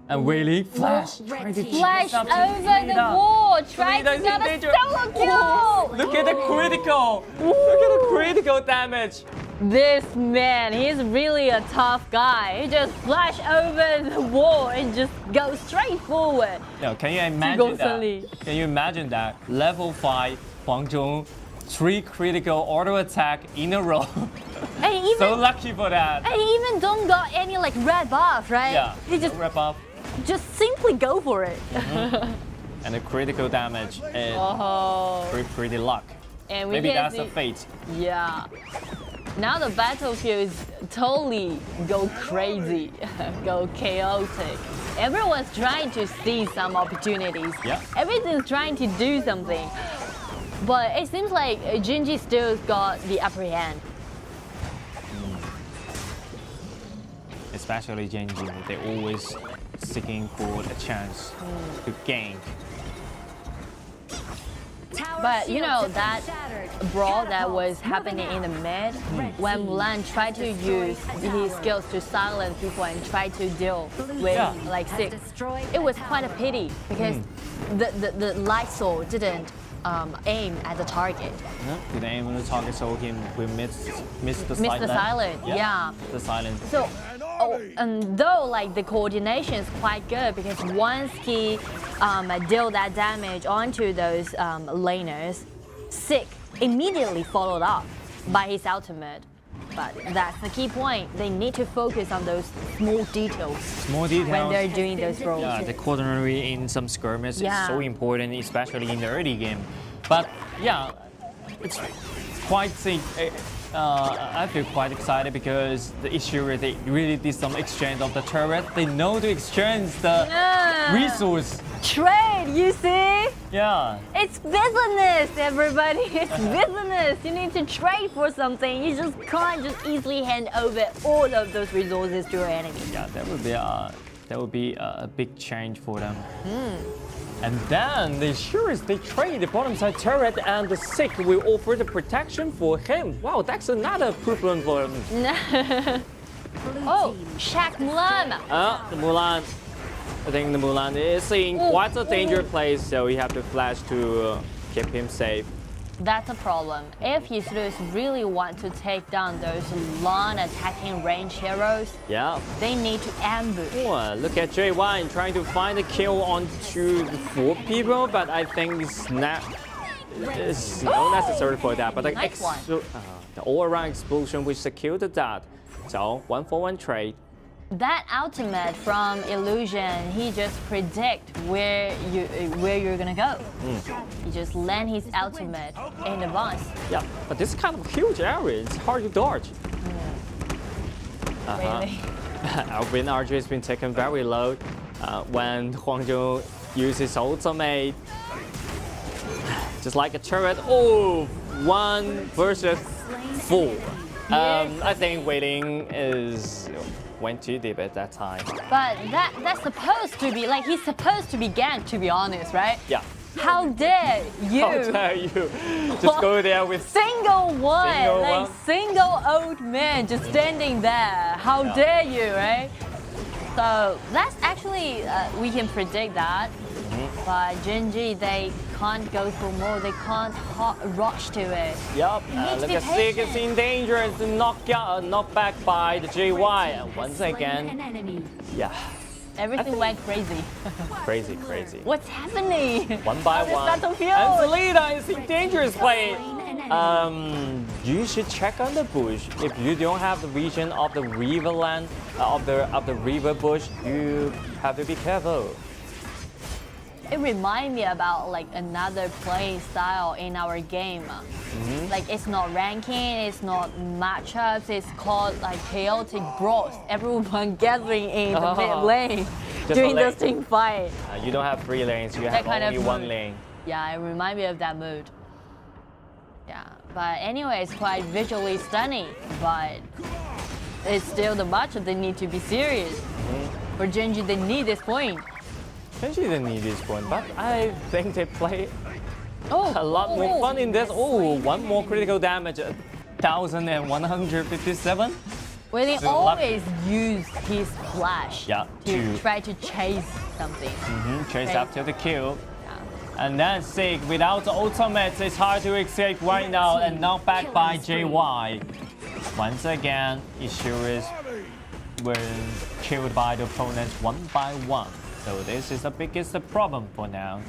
And Wei flash over the wall, trying to get a solo kill. Look at the critical. Look at the critical damage. This man, he's really a tough guy. He just flash over the wall and just go straight forward. Yeah, can you imagine that? Can you imagine that? Level 5, Huang Zhong, 3 critical auto attack in a row. And even, so lucky for that. And he even don't got any like red buff, right? Yeah, he just red buff. Just simply go for it. And the critical damage is pretty luck. And we maybe that's see, a fate. Yeah. Now the battlefield is totally go crazy, go chaotic. Everyone's trying to see some opportunities. Yeah. Everything's trying to do something. But it seems like Gen.G still got the upper hand. Especially Gen.G, they're always seeking for a chance to gain. But you know that brawl that was happening in the mid, when Mulan tried to use his skills to silence people and try to deal with like sick, it was quite a pity because the light sword didn't aim at the target. Didn't aim at the target, so we missed the silent. Yeah. The silent. So. And though like the coordination is quite good because once he dealt that damage onto those laners, Sick immediately followed up by his ultimate. But that's the key point. They need to focus on those small details. When they're doing those roles. Yeah, the coordination in some skirmishes is so important, especially in the early game. But yeah, it's quite I feel quite excited because the issue they really did some exchange of the turret. They know to exchange the resource. Trade, you see? Yeah. It's business, everybody. It's business. You need to trade for something. You just can't just easily hand over all of those resources to your enemy. Yeah, that would be a big change for them. And then they trade the bottom side turret and the Sick will offer the protection for him. Wow, that's another problem for him. Oh, Shaq Mulan. The Mulan. I think the Mulan is in quite a dangerous place, so we have to flash to keep him safe. That's a problem. If eStarPro really want to take down those long attacking range heroes, they need to ambush. Oh, look at Day1 trying to find a kill onto the 4 people, but I think it's not necessary for that. But the all-around explosion which secured that. So 1-for-1 trade. That ultimate from Illusion, he just predict where you're gonna go. He just land his ultimate in advance. Yeah, but this kind of huge area, it's hard to dodge. Really? Our win RG has been taken very low when Huang uses ultimate. Just like a turret. Oh, 1 versus 4. I think Ling went too deep at that time. But that's supposed to be, like, he's supposed to be ganked, to be honest, right? Yeah. How dare you? How dare you? Just go there with single old man just standing there. How dare you, right? So that's actually, we can predict that. But Gen.G, they can't go for more. They can't rush to it. Yup. Look at Sig is in danger. It's knocked back by the JY. And once again, everything went crazy. Crazy. What's happening? 1 by 1. Battlefield. And Zelida is in dangerous play. You should check on the bush. If you don't have the vision of the river land, of the river bush, you have to be careful. It reminds me about like another playing style in our game. Like it's not ranking, it's not matchups, it's called like chaotic brawls. Everyone gathering in the mid lane during the team fight. You don't have 3 lanes, you have only 1 lane. Yeah, it reminds me of that mood. Yeah, but anyway, it's quite visually stunning, but it's still the matchup. They need to be serious. For Gen.G, they need this point. Gen.G didn't need this point, but I think they play a lot more fun in this. Oh, 1 more critical damage, 1,157. Well, they always use his flash to try to chase something. Chase after the kill. And then Sig, without the ultimate, it's hard to escape right now and knocked back by JY. Once again, eStarPro were killed by the opponents 1 by 1. So this is the biggest problem for now.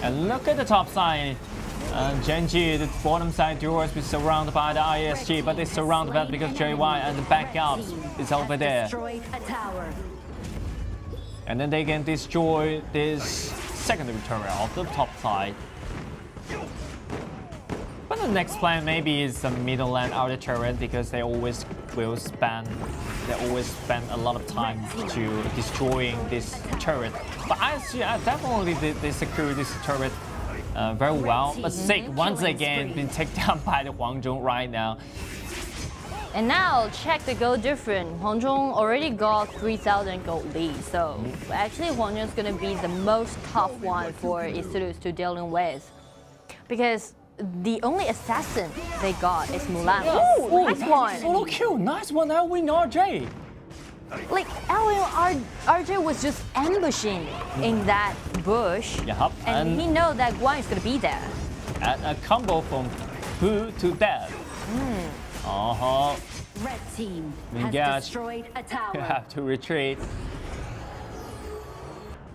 And look at the top side. Gen.G, the bottom side duels be surrounded by the ISG, but they surrounded that because JY and the backups is over there. And then they can destroy this secondary turret off the top side. But the next plan maybe is the middle lane outer turret because they always spend a lot of time to destroying this turret. But I see definitely they secure this turret very well. But Sig once again been taken down by the Huang right now. And now check the gold difference. Huang already got 3,000 gold lead, so actually Huang is gonna be the most tough one for eStarPro to deal with, because the only assassin they got is Mulan. Oh, nice one! Solo kill, nice one, Elwin RJ. Like Elwin RJ was just ambushing in that bush, and he know that Kuang is gonna be there. And a combo from who to death. Red team has destroyed a tower. You have to retreat.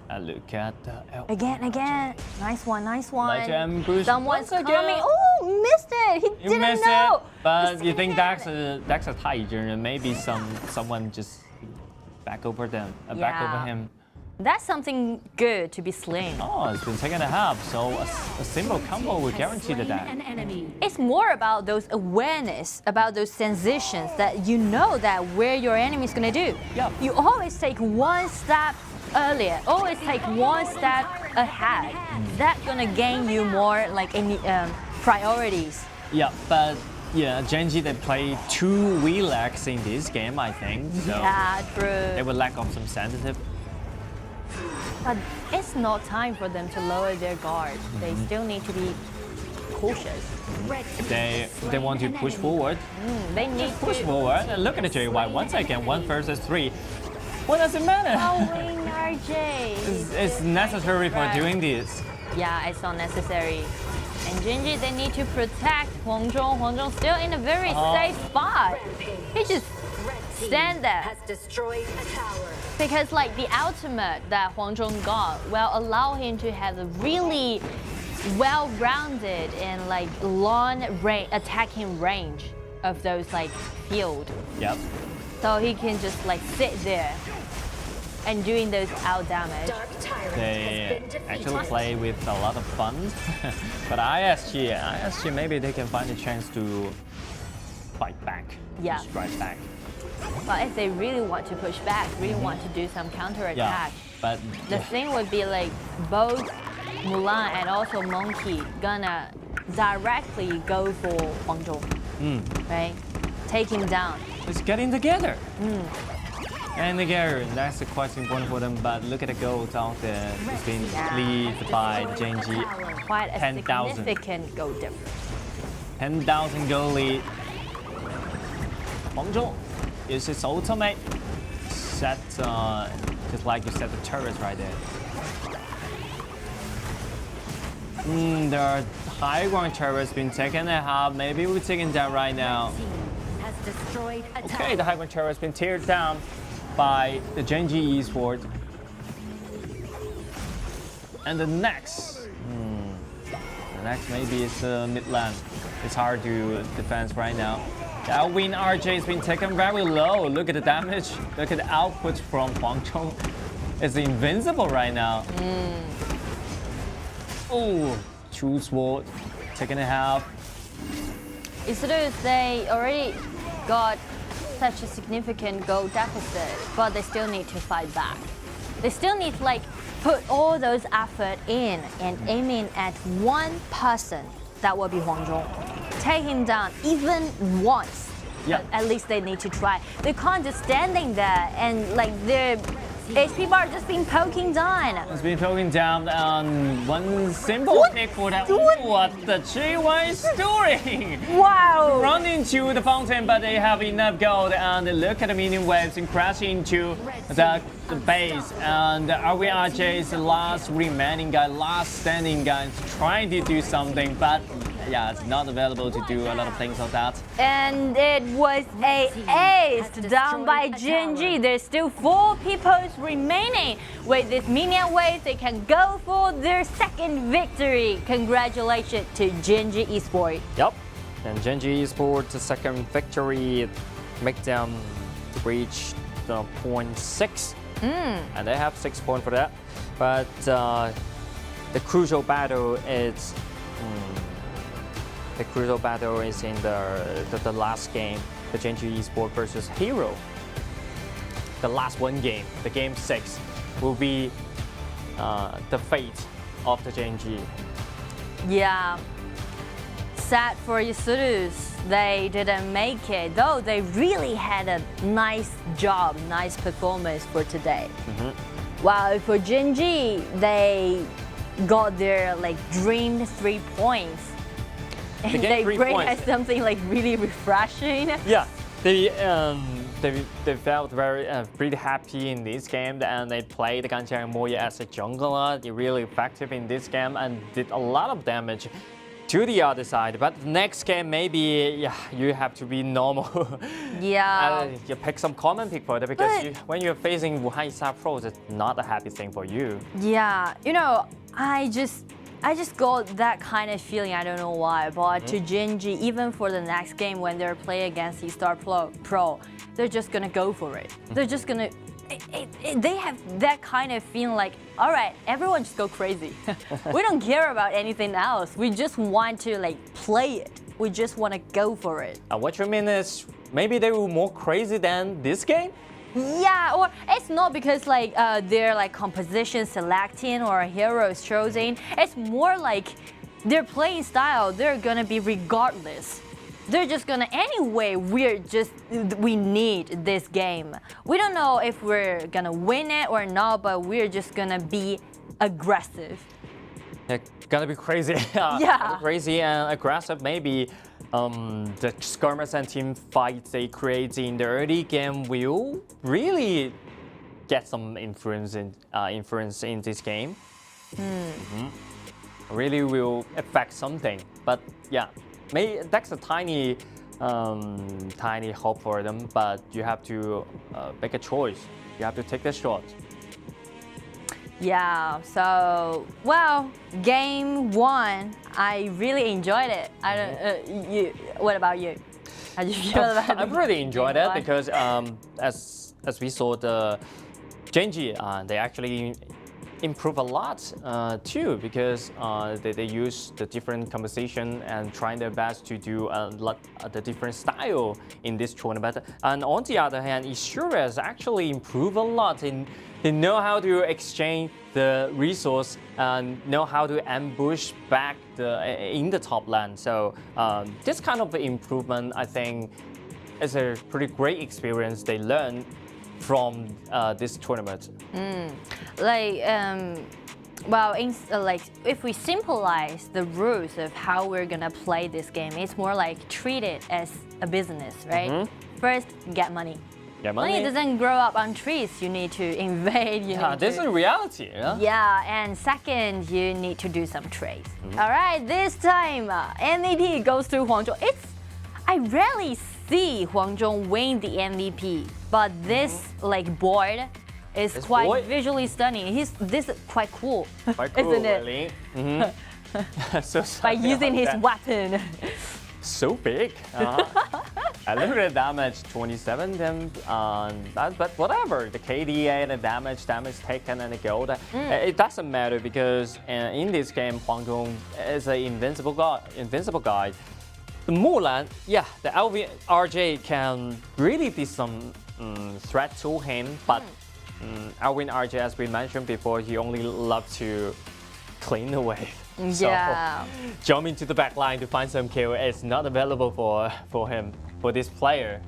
And look at the Again. Nice one. Someone's again. coming. Oh, missed it. He didn't know. But you think that's a Taijin, maybe someone just back over him. That's something good to be slain. Oh, it's been taken a half, so a simple combo will guarantee the death. It's more about those awareness, about those sensations that you know that where your enemy is gonna do. You always take 1 step earlier, always take 1 step ahead. That's gonna gain you more like any priorities. Yeah, but Gen.G they play 2 relax in this game, I think. So yeah, true. They will lack of some sensitive. But it's not time for them to lower their guard. They still need to be cautious. They want to push forward. They need to push forward. And look at the JY once again, 1 versus 3. What does it matter? Following RJ. It's necessary for doing this. Yeah, it's not necessary. And Gen.G, they need to protect Huang Zhong. Huang Zhong still in a very safe spot. He just stand there. Because like the ultimate that Huang Zhong got will allow him to have a really well-rounded and like long attacking range of those like field. Yep. So he can just like sit there and doing those out damage. They actually play with a lot of fun. But ISG maybe they can find a chance to fight back. Yeah. Strike back. But if they really want to push back, really want to do some counter attack, but the thing would be like both Mulan and also Monkey gonna directly go for Huang Zhong, right? Take him down. It's getting together. And again, that's quite important for them. But look at the goals out there. It's been lead by Gen.G. Quite a 10,000. significant goal difference. 10,000 goal lead. Huang Zhong is his ultimate. Set, just like you said, the turrets right there. The high ground turrets been taken out. Maybe we're taking that right now. Okay, the high ground turret has been teared down by the Gen.G Esports. And the next maybe is the mid lane. It's hard to defend right now. That win RJ has been taken very low. Look at the damage. Look at the output from Huang Zhong. It's invincible right now. Oh, true sword taken a half. Esports, they already got such a significant goal deficit, but they still need to fight back. They still need to like put all those effort in and aiming at one person. That will be Huang Zhong. Take him down even once. Yeah. At least they need to try. They can't just standing there and like their HP bar just been poking down. It's been poking down on one simple pick for that. What the Day1 is doing? Wow! Run into the fountain, but they have enough gold. And look at the minion waves and crash into the base. And RJ is the last remaining guy, last standing guy, trying to do something, but yeah, it's not available to do a lot of things like that. And it was a ace down by Gen.G. There's still 4 people remaining. With this minion wave, they can go for their second victory. Congratulations to Gen.G Esports. Yep, and Gen.G Esports' second victory make them reach the 0.6. And they have 6 points for that. But the crucial battle is in the last game, the Gen.G Esports versus Hero. The last one game, the game 6, will be the fate of the Gen.G. Yeah. Sad for Esports, they didn't make it, though they really had a nice job, nice performance for today. While for Gen.G, they got their like dreamed 3 points. And they bring us something like really refreshing. Yeah, they felt very pretty happy in this game, and they played Ganjiang Moya as a jungler. They're really effective in this game and did a lot of damage to the other side. But the next game, maybe you have to be normal. Yeah. You pick some common pick for that because when you're facing Wuhan eStarPro, it's not a happy thing for you. Yeah, you know, I just got that kind of feeling, I don't know why, but to Gen.G, even for the next game when they're playing against eStarPro, they're just gonna go for it. They're just gonna, they have that kind of feeling like, all right, everyone just go crazy. We don't care about anything else. We just want to like play it. We just want to go for it. What you mean is maybe they were more crazy than this game? Yeah, or it's not because like their like composition selecting or heroes choosing. It's more like their playing style. They're gonna be regardless. They're just gonna anyway. We need this game. We don't know if we're gonna win it or not, but we're just gonna be aggressive. Yeah, gonna be crazy. Yeah, crazy and aggressive. Maybe the skirmish and team fights they create in the early game will really get some influence in this game. Really will affect something. But yeah, maybe that's a tiny hope for them. But you have to make a choice. You have to take the shot. Yeah, so, well, game 1, I really enjoyed it. What about you? How did you feel about it? I've really enjoyed it because as we saw the Gen.G, they actually improve a lot too, because they use the different composition and trying their best to do the different style in this tournament. And on the other hand, eStarPro actually improve a lot they know how to exchange the resource and know how to ambush back in the top lane. So this kind of improvement, I think, is a pretty great experience they learn from this tournament. Well, if we symbolize the rules of how we're gonna play this game, it's more like treat it as a business, right? First, get money. Money doesn't grow up on trees. You need to invade. This is reality. Yeah, and second, you need to do some trades. All right, this time MVP goes to Huangzhong. I rarely see Huangzhong win the MVP, but this board is quite visually stunning. This is quite cool, isn't it? So by using his weapon. So big. I look at the damage 27, then, but whatever. The KD and the damage taken, and the gold. It doesn't matter because in this game, Huangzhong is an invincible guy. The Mulan, yeah, the Alvin RJ can really be some threat to him, but Alvin RJ, as we mentioned before, he only loves to clean the wave. So jump into the back line to find some kill is not available for him, for this player.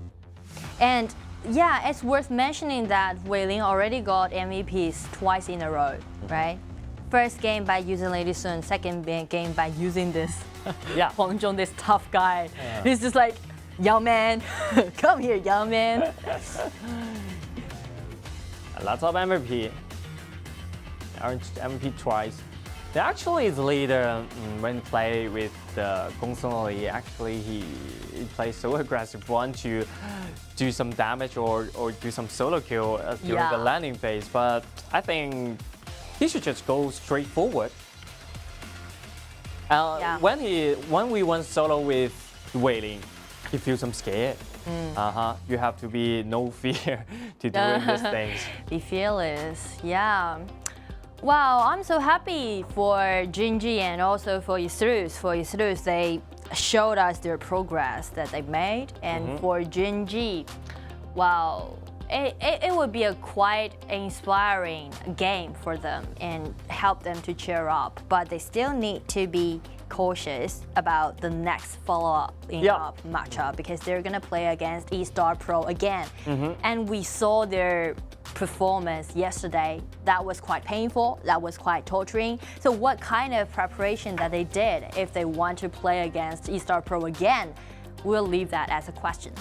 And yeah, it's worth mentioning that Ling already got MVPs twice in a row, right? First game by using Lady Sun, second game by using this Huangzhong, this tough guy. He's just like, young man, come here, young man. Lots of MVP. MVP twice. They actually is leader when play with Gong Li. Actually, he plays so aggressive, want to do some damage or do some solo kill during the landing phase. But I think he should just go straight forward. When we went solo with Ling, he feels some scared. You have to be no fear to doing these things. Be fearless, yeah. Wow, I'm so happy for Gen.G and also for eStarPro. For eStarPro, they showed us their progress that they made, and for Gen.G, wow, it would be a quite inspiring game for them and help them to cheer up. But they still need to be cautious about the next follow-up matchup because they're gonna play against eStarPro again, and we saw their performance yesterday. That was quite painful, that was quite torturing. So what kind of preparation that they did if they want to play against eStarPro again? We'll leave that as a question.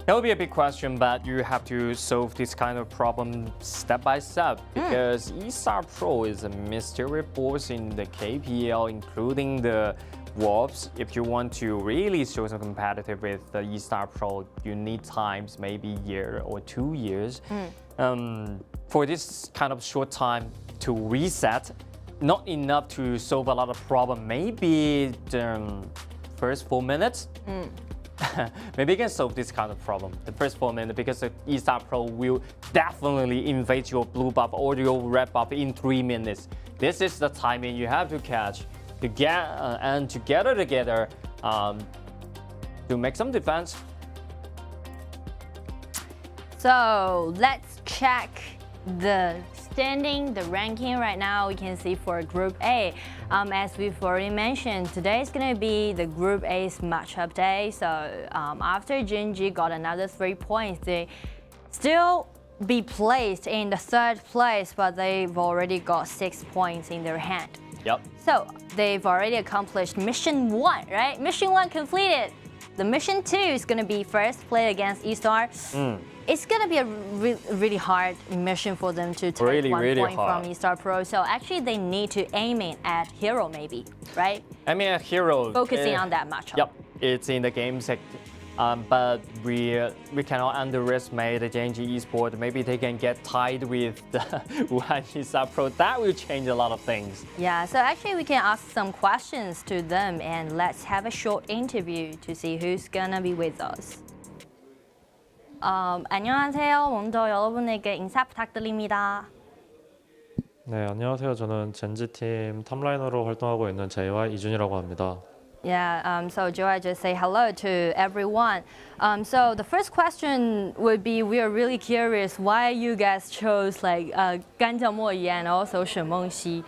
That will be a big question, but you have to solve this kind of problem step by step because eStarPro is a mystery force in the KPL, including the Wolves. If you want to really show some competitive with the eStarPro, you need times, maybe a year or 2 years. For this kind of short time to reset, not enough to solve a lot of problem. Maybe the first 4 minutes. Maybe you can solve this kind of problem, the first 4 minutes, because the eStarPro will definitely invade your blue buff or your red buff in 3 minutes. This is the timing you have to catch to get and together to make some defense. So let's check the standing, the ranking right now. We can see for Group A, as we've already mentioned, today is going to be the Group A's matchup day. So after Gen.G got another 3 points, they still be placed in the 3rd place, but they've already got 6 points in their hand. Yep. So they've already accomplished mission 1, right? Mission 1 completed. The mission 2 is going to be first play against eStar. It's going to be a really hard mission for them to take 1 point from eStarPro. So actually they need to aim it at Hero maybe, right? I mean, a Hero. Focusing on that matchup. Yep, it's in the game sector. But we cannot underestimate the Gen.G Esports. Maybe they can get tied with the Wuhan eStarPro. That will change a lot of things. Yeah, so actually we can ask some questions to them and let's have a short interview to see who's gonna be with us. 안녕하세요. 먼저 여러분에게 인사 부탁드립니다. 네, 안녕하세요. 저는 젠지 팀 탑라이너로 활동하고 있는 JY 이준이라고 합니다. Yeah, so Joy, just say hello to everyone. So the first question would be, we are really curious why you guys chose like 간자모이 and also 신몽시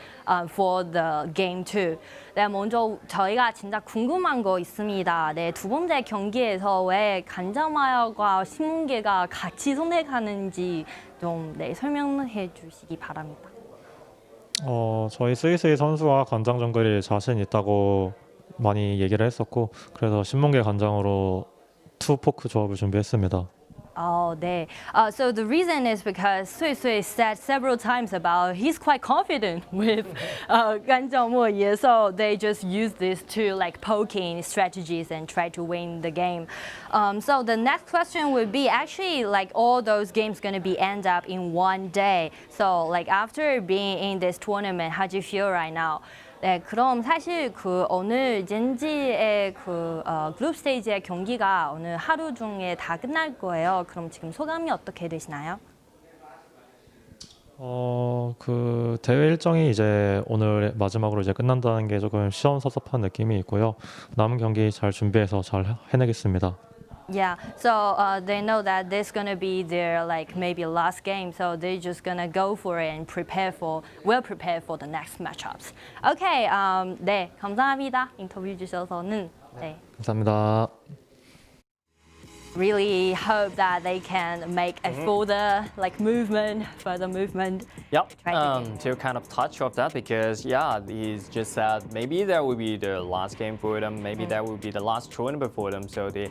for the game 2. 네, 먼저 저희가 진짜 궁금한 거 있습니다. 네, 두 번째 경기에서 왜 간자마야과 신문계가 같이 선택하는지 좀 설명해 주시기 바랍니다. 저희 스위스의 선수와 관장 정글이 자신 있다고 많이 얘기를 했었고 그래서 신문계 관장으로 투포크 조합을 준비했습니다. 네. So the reason is because Sui Sui said several times about he's quite confident with 간자모이, so they just use these two like poking strategies and try to win the game. So the next question would be actually like all those games going to be end up in one day. So like after being in this tournament, how do you feel right now? 네, 그럼 사실 오늘 젠지의 그룹 스테이지의 경기가 오늘 하루 중에 다 끝날 거예요. 그럼 지금 소감이 어떻게 되시나요? 그 대회 일정이 이제 오늘 마지막으로 이제 끝난다는 게 조금 시험섭섭한 느낌이 있고요. 남은 경기 잘 준비해서 잘 해내겠습니다. Yeah, so they know that this is gonna be their like maybe last game, so they're just gonna go for it and well prepare for the next matchups. Okay, 네, 감사합니다. 인터뷰 주셔서는 네. 감사합니다. Really hope that they can make a further movement. Yep, to kind of touch of that because yeah, he's just said maybe that will be the last game for them, maybe that will be the last tournament for them, so they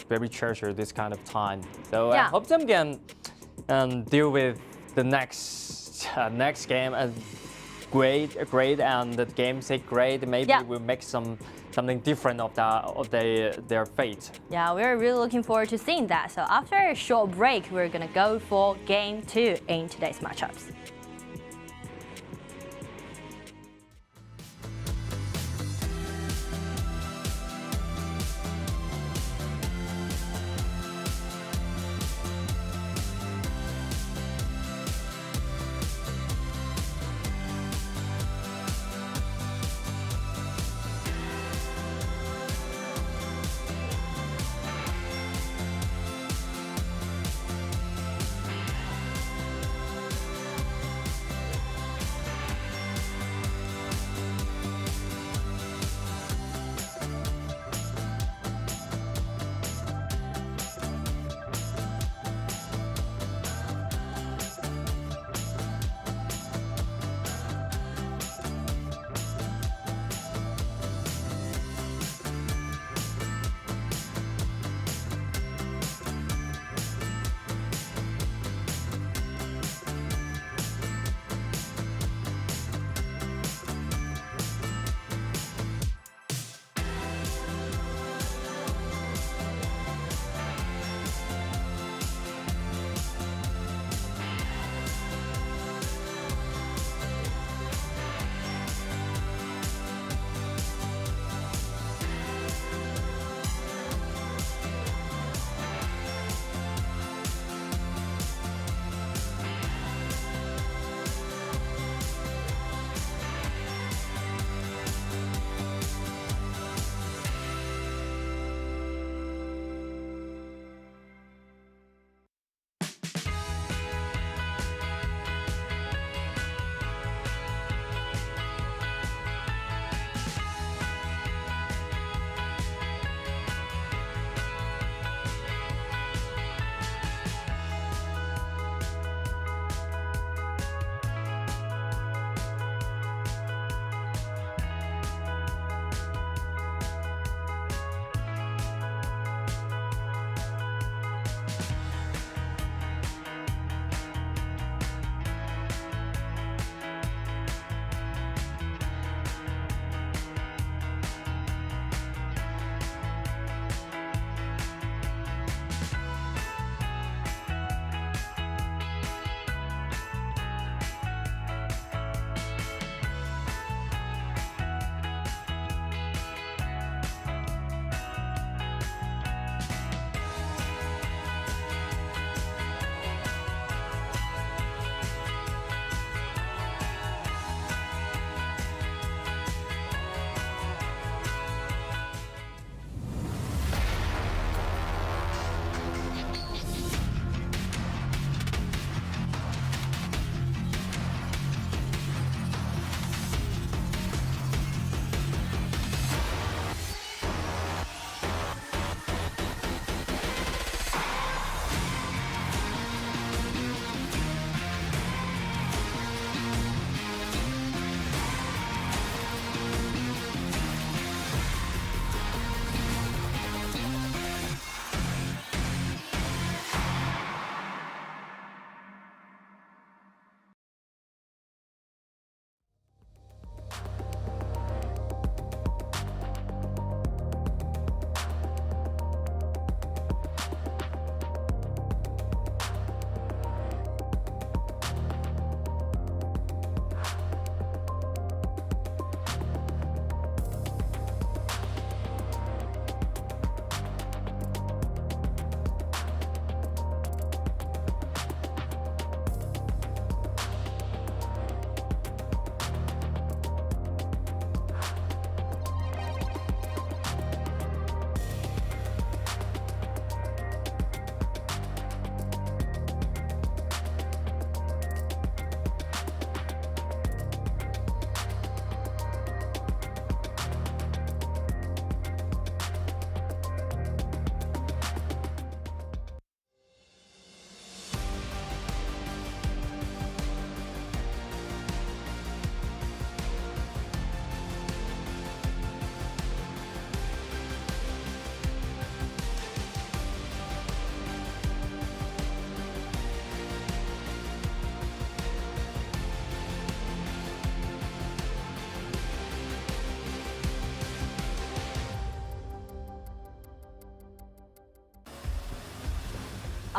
very treasure this kind of time. So I hope them can deal with the next game as great, and the game say great. Maybe we'll make something different of their fate. Yeah, we're really looking forward to seeing that. So after a short break, we're gonna go for game 2 in today's matchups.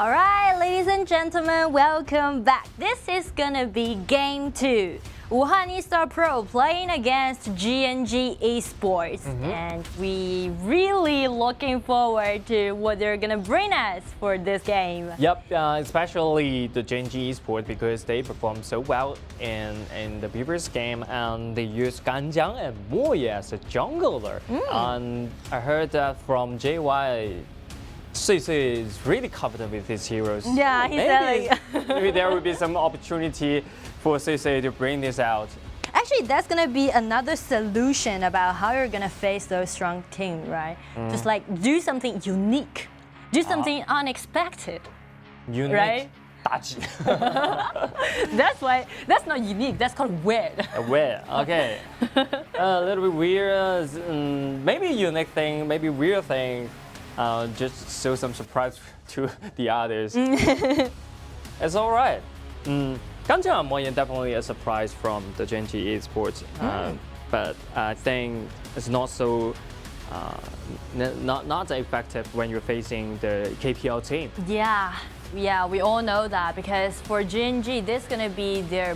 All right, ladies and gentlemen, welcome back. This is gonna be game 2. Wuhan eStarPro playing against Gen.G Esports, and we really looking forward to what they're gonna bring us for this game. Yep, especially the Gen.G Esports because they performed so well in the previous game, and they used Ganjiang and Moye as a jungler. And I heard that from JY. Sui is really confident with his heroes. Yeah, he said maybe there will be some opportunity for Sui to bring this out. Actually, that's gonna be another solution about how you're gonna face those strong teams, right? Just like do something unique, do something unexpected. Unique. Right? That's not unique, that's called weird. Weird, okay. A little bit weird, maybe unique thing, maybe weird thing. Just show some surprise to the others. It's all right. Ganjiang and Moye definitely a surprise from the Gen.G Esports, but I think it's not so not effective when you're facing the KPL team. Yeah, we all know that because for Gen.G, this is gonna be their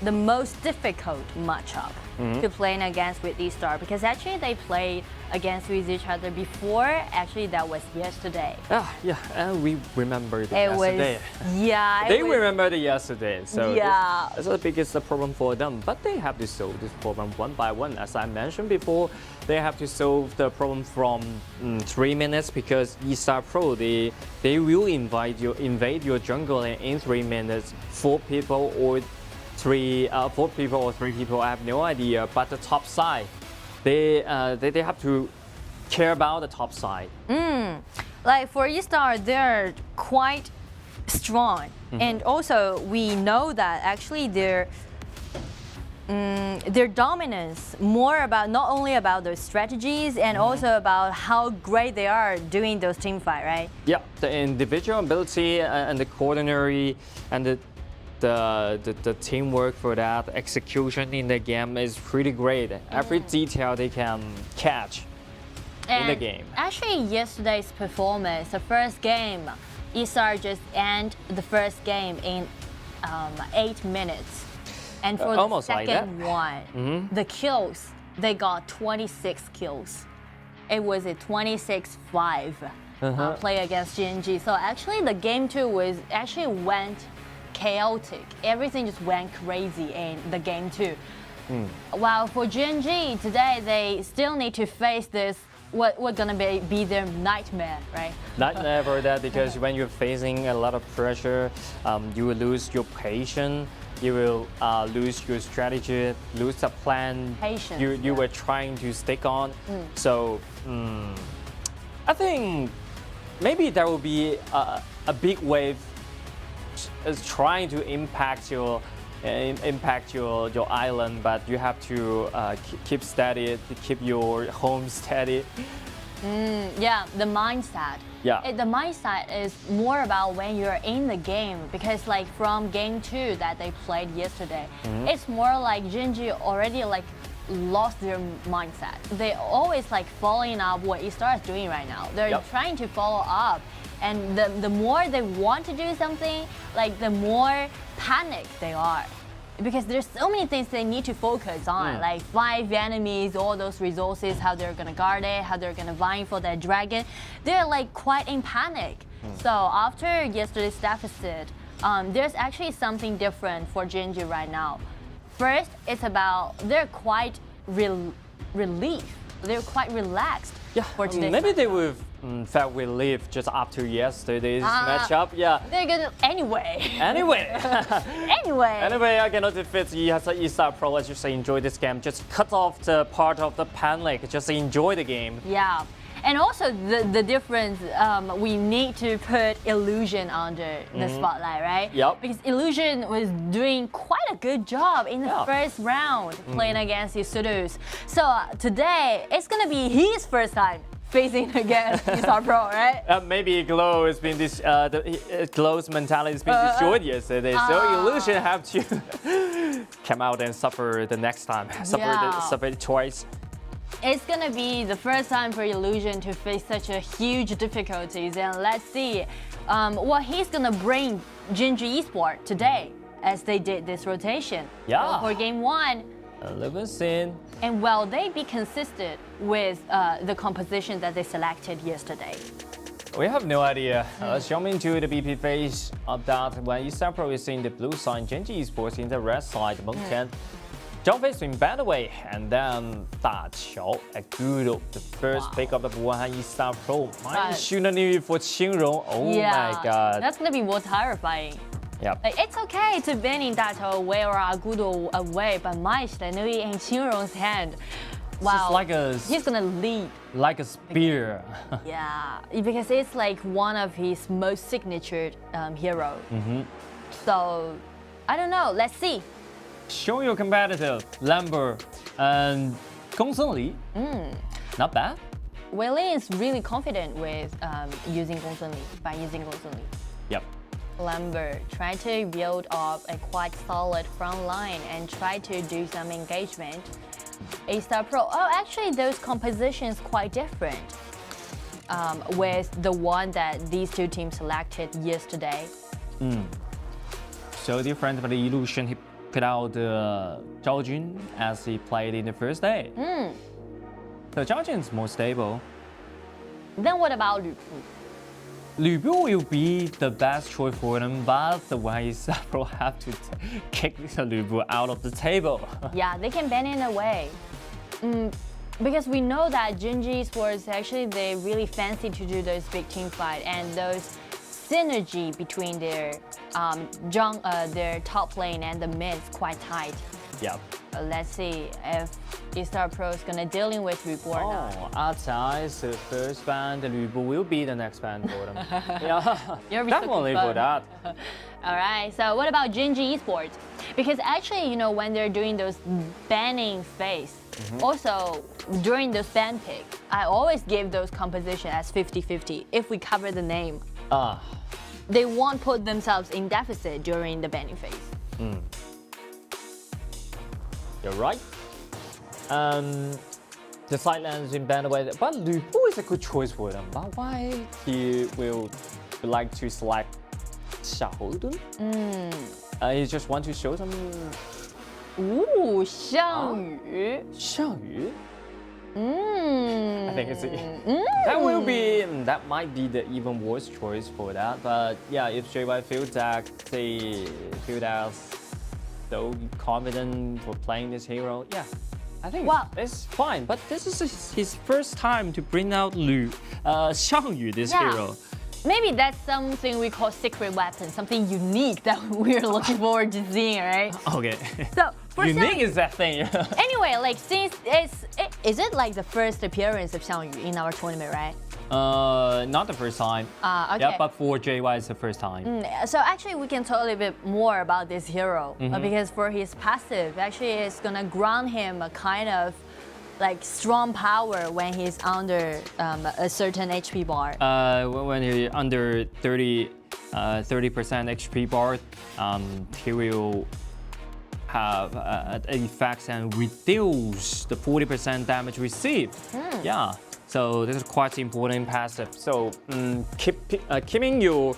the most difficult matchup to playing against with eStar because actually they played against with each other before. Actually, that was yesterday. Yeah, and we remember the yesterday. They remember the yesterday, so it's the biggest problem for them. But they have to solve this problem one by one. As I mentioned before, they have to solve the problem from 3 minutes because eStarPro they will invade your jungle in 3 minutes. 4 people or 3 people, I have no idea. But the top side, they have to care about the top side. Like for eStar, they're quite strong, and also we know that actually their dominance more about not only about their strategies and also about how great they are doing those team fight, right? Yeah, the individual ability and the coordinary and the teamwork for that execution in the game is pretty great. Every detail they can catch in the game. Actually, yesterday's performance, the first game, eStar just ended the first game in 8 minutes. And for the second one, the kills, they got 26 kills. It was a 26-5 play against Gen.G. So actually the game 2 went chaotic. Everything just went crazy in the game 2. While for Gen.G today, they still need to face this, what gonna be their nightmare, right? Nightmare for that because when you're facing a lot of pressure, you will lose your patience, you will lose your strategy, lose the plan you were trying to stick on. So I think maybe there will be a big wave is trying to impact your island, but you have to keep steady, keep your home steady. Yeah, the mindset. Yeah. The mindset is more about when you're in the game because like from game 2 that they played yesterday, it's more like Gen.G already lost their mindset. They always following up what eStar is doing right now. They're trying to follow up. And the more they want to do something, the more panic they are. Because there's so many things they need to focus on, like 5 enemies, all those resources, how they're gonna guard it, how they're gonna vying for that dragon. They're quite in panic. So after yesterday's deficit, there's actually something different for Gen.G right now. First, it's about they're quite relief. They're quite relaxed. Yeah, for today's maybe they will felt relief just after yesterday's matchup. Yeah. They're gonna anyway, I cannot defeat eStarPro. Let's just enjoy this game. Just cut off the part of the panic. Just enjoy the game. Yeah. And also the difference, we need to put Illusion under the spotlight, right? Yep. Because Illusion was doing quite a good job in the first round playing against lsurus. So today, it's gonna be his first time facing against eStarPro, right? Maybe Glow has been Glow's mentality has been destroyed yesterday, so Illusion have to come out and suffer the next time, suffer it twice. It's gonna be the first time for Illusion to face such a huge difficulties, and let's see what he's gonna bring Gen.G Esports today as they did this rotation. Yeah. So for game 1. 11 scene. And will they be consistent with the composition that they selected yesterday? We have no idea. Xiaoming to the BP phase of that when eStarPro is in the blue side, Gen.G Esports in the red side, Meng Tian. Zhang Fei's in bad way, and then Da Qiao, a good the first pick up of Wuhan eStarPro. My shooting for Qingrong. Oh my god. That's gonna be more terrifying. Yep. Like, it's okay to ban in Da Qiao away or Agudo away, but my Shlenui in Qingrong's hand. Wow. Like he's gonna lead. Like a spear. Yeah, because it's like one of his most signature hero. So, I don't know. Let's see. Show your competitor, Lambert and Gongsun Li. Not bad. Wei Ling is really confident with using Gongsun Li, by using Gongsun Li. Yep. Lambert try to build up a quite solid front line and try to do some engagement. eStarPro, actually those compositions quite different with the one that these two teams selected yesterday. So different, but the illusion he put out Zhao Jun as he played in the first day. So Zhao Jun is more stable. Then what about Lu Bu? Lu Bu will be the best choice for them, but the one eStarPro have to kick Lu Bu out of the table. Yeah, they can ban it away. Because we know that Gen.G Esports actually they really fancy to do those big team fight and those synergy between their their top lane and the mid is quite tight. Yeah. Let's see if eStarPro is gonna dealing with Lu Bu or not. Ata is the first ban. The Lu Bu will be the next ban for them. Yeah, You're definitely for that. All right. So what about Gen.G Esports? Because actually, you know, when they're doing those banning phase, also during those ban pick, I always give those composition as 50-50 if we cover the name. They won't put themselves in deficit during the banning phase. You're right. The sidelines in banned away, but Lu Bu is a good choice for them. But why he will like to select Xiaodun? He just want to show some. Ooh, Xiangyu. Xiangyu. I think it's that might be the even worse choice for that. But yeah, if JY feels that they feel that so confident for playing this hero, yeah, I think it's fine. But this is his first time to bring out Xiangyu, this hero. Maybe that's something we call secret weapon, something unique that we're looking forward to seeing, right? Okay. So for unique is that thing. Anyway, like since is it like the first appearance of Xiangyu in our tournament, right? Not the first time. Okay. Yeah, but for JY it's the first time. So actually we can talk a little bit more about this hero because for his passive, actually it's gonna grant him a kind of like strong power when he's under a certain HP bar. When you're under 30% HP bar, he will have effects and reduce the 40% damage received. Yeah, so this is quite important passive. So keeping your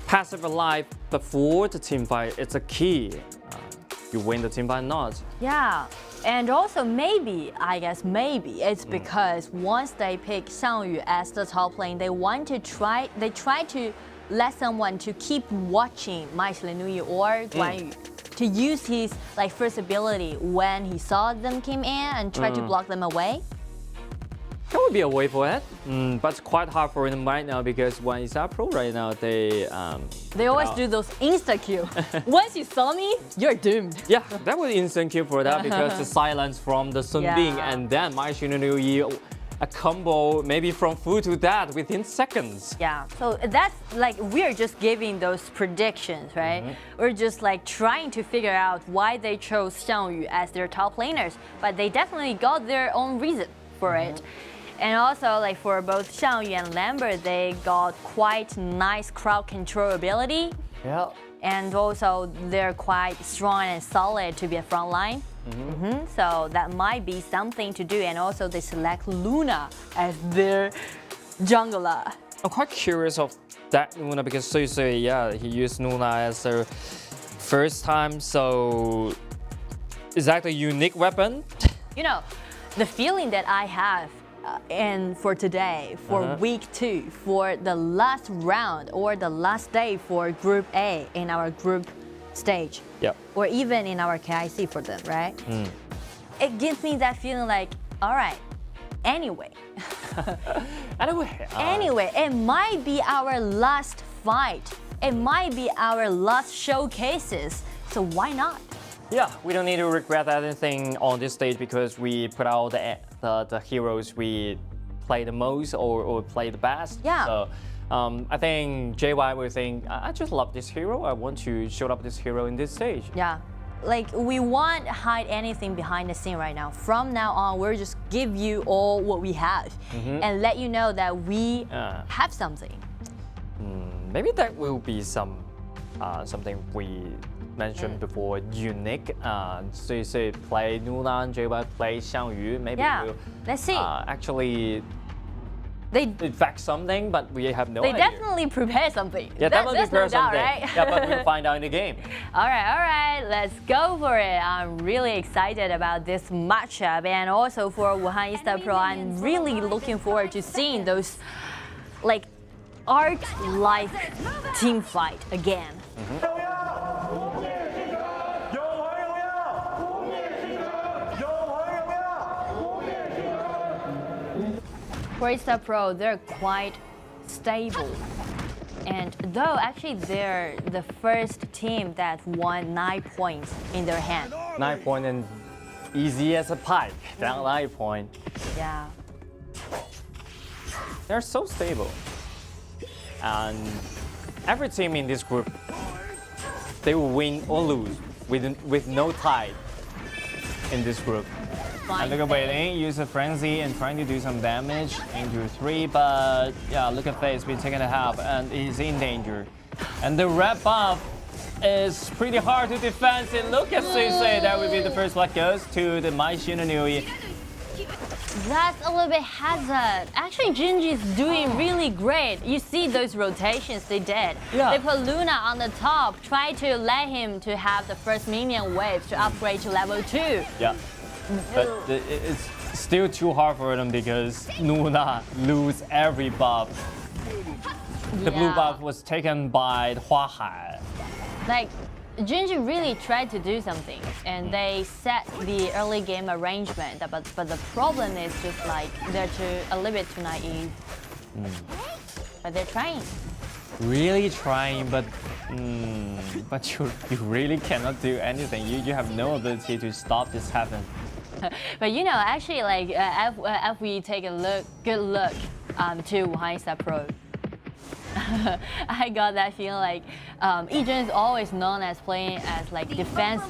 passive alive before the team fight, it's a key. You win the team fight or not. Yeah. And also I guess maybe it's because once they pick Xiangyu as the top lane, they try to let someone to keep watching Mai Shlenui or Guanyu to use his like first ability when he saw them came in and try to block them away. There would be a way for that, but it's quite hard for them right now because when eStarPro right now, they always do those insta kill. Once you saw me, you're doomed. Yeah, that was instant kill for that because the silence from the Sun Bing and then Mai Shlenui, a combo maybe from Fu to that within seconds. Yeah, so that's like we're just giving those predictions, right? We're just like trying to figure out why they chose Xiangyu as their top laners, but they definitely got their own reason for it. And also, like for both Xiangyu and Lambert, they got quite nice crowd control ability. Yeah. And also, they're quite strong and solid to be a front line. So that might be something to do. And also, they select Luna as their jungler. I'm quite curious of that Nuna because so you say, yeah, he used Nuna as a first time, so is that a unique weapon? You know, the feeling that I have and for today, for week 2, for the last round or the last day for Group A in our group stage, or even in our KIC for them, right? It gives me that feeling like, all right, anyway, it might be our last fight. It might be our last showcases. So why not? Yeah, we don't need to regret anything on this stage because we put out the heroes we play the most or play the best. Yeah. So I think JY will think, I just love this hero. I want to show up this hero in this stage. Yeah. Like, we won't hide anything behind the scene right now. From now on, we'll just give you all what we have and let you know that we have something. Maybe that will be something we mentioned before, unique. So you say play Nuna and JY play Xiangyu. Maybe we'll let's see. Actually they fact something, but we have no idea. They definitely prepare something. Yeah, definitely prepare something. Right? Yeah, but we'll find out in the game. All right, let's go for it. I'm really excited about this matchup, and also for Wuhan eStarPro, I'm really looking forward to seeing those like art-like team fight again. For eStarPro, they're quite stable. And though actually they're the first team that won 9 points in their hand. 9 points and easy as a pie. That 9 points. Yeah. They're so stable. And every team in this group, they will win or lose with no tie in this group. And look at Wei Ling use a frenzy and trying to do some damage into 3, but yeah, look at Faye's been taking a half and he's in danger. And the red buff is pretty hard to defend. And look at Suisei, that would be the first blood goes to the Mai Shinonui. That's a little bit hazard. Actually, Gen.G is doing really great. You see those rotations they did. Yeah. They put Luna on the top, try to let him to have the first minion wave to upgrade to level 2. Yeah. But it's still too hard for them because Nuna lose every buff. The blue buff was taken by Huahai. Like, Gen.G really tried to do something, and they set the early game arrangement, but the problem is just like they're a little bit too naive. But they're trying. Really trying, but you really cannot do anything. You have no ability to stop this happen. But you know, actually, like if we take a good look to Wuhan eStarPro, I got that feeling like Yizhen is always known as playing as like defensive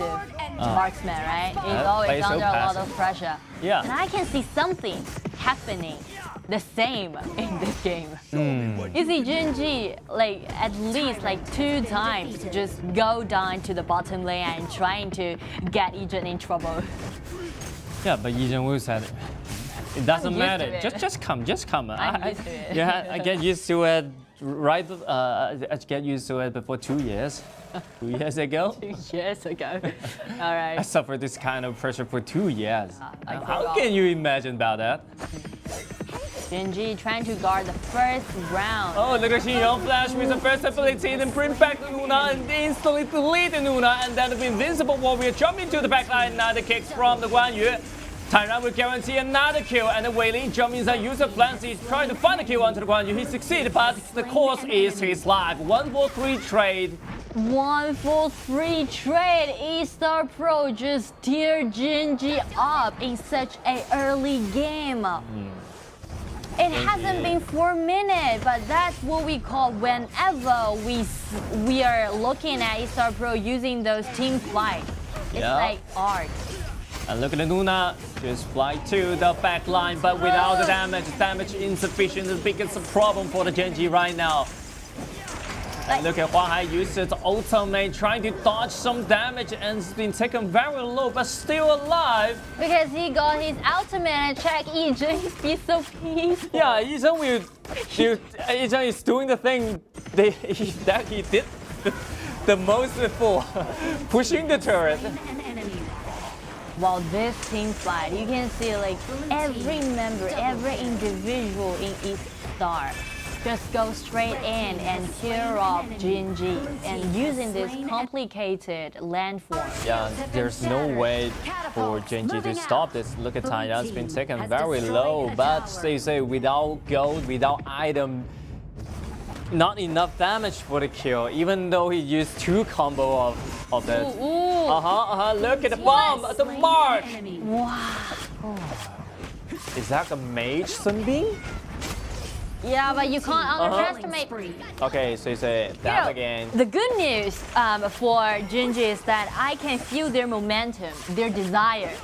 marksman, right? He's always under a lot of pressure. Yeah. And I can see something happening the same in this game. You see Gen.G like at least like 2 times just go down to the bottom lane and trying to get Yizhen in trouble. Yeah, but Yizhen Wu said it doesn't matter. Just come. I'm used to it. Yeah, I get used to it. Right, I get used to it before 2 years. 2 years ago? 2 years ago. All right. I suffered this kind of pressure for 2 years. How can you imagine about that? Gen.G trying to guard the first round. Oh, look at TianYun flash with the first ability, then bring back Nuna and instantly delete Nuna, and then the invincible warrior jump into the backline. Another kicks from the Guan Yu. TianYun will guarantee another kill, and Wei Ling jumps inside, use a flancy, trying to find a kill onto the Guan Yu. He succeeded, but the cost is his life. 1-4-3 trade. 1-4-3 trade. eStarPro just tear Gen.G up in such an early game. It hasn't been 4 minutes, but that's what we call whenever we are looking at eStarPro using those team fight. It's like art. And look at the Nuna, just fly to the back line, but without the damage insufficient, the biggest problem for the Gen.G right now. And look at Huang used his ultimate, trying to dodge some damage and has been taken very low, but still alive. Because he got his ultimate and check Yizhen, he's so peaceful. Yeah, Yizhen is doing the thing that he did the most before, pushing the turret. While this team fight, you can see like every member, every individual in eStar just go straight in and tear off Gen.G and using this complicated landform. Yeah, there's no way for Gen.G to stop this. Look at TianYun's been taken very low, but they say without gold, without item, not enough damage for the kill, even though he used 2 combo of that. Look at the bomb at the mark. Wow. Is that a mage Sunbeam? Yeah, but you can't underestimate. Okay, so you say that again. The good news for Gen.G is that I can feel their momentum, their desire.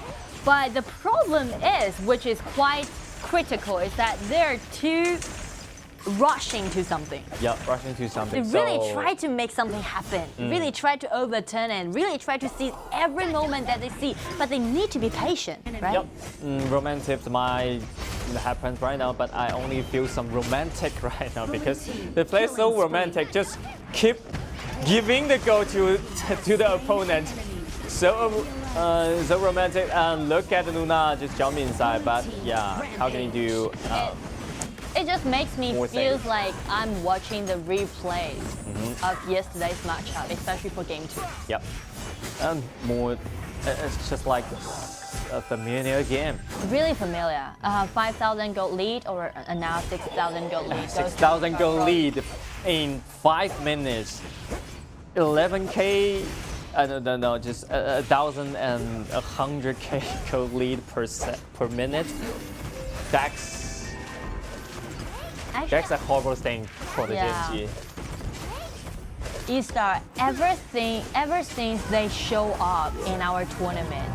But the problem is, which is quite critical, is that they're too rushing to something. Yeah, rushing to something. They really try to make something happen, really try to overturn and really try to seize every moment that they see, but they need to be patient, right? Yep, romantic might happen right now, but I only feel some romantic right now because they play so romantic, just keep giving the goal to the opponent. So romantic, and look at Nuna just jump inside, but yeah, how can you do? It just makes me feel like I'm watching the replays of yesterday's matchup, especially for Game 2. Yep. And more, it's just like a familiar game. Really familiar. 5,000 gold lead or now 6,000 gold lead. 6,000 gold lead in 5 minutes. 11k, no, just 1,000 and 100k gold lead per minute. That's a horrible thing for the Gen.G. eStar, ever since they show up in our tournament,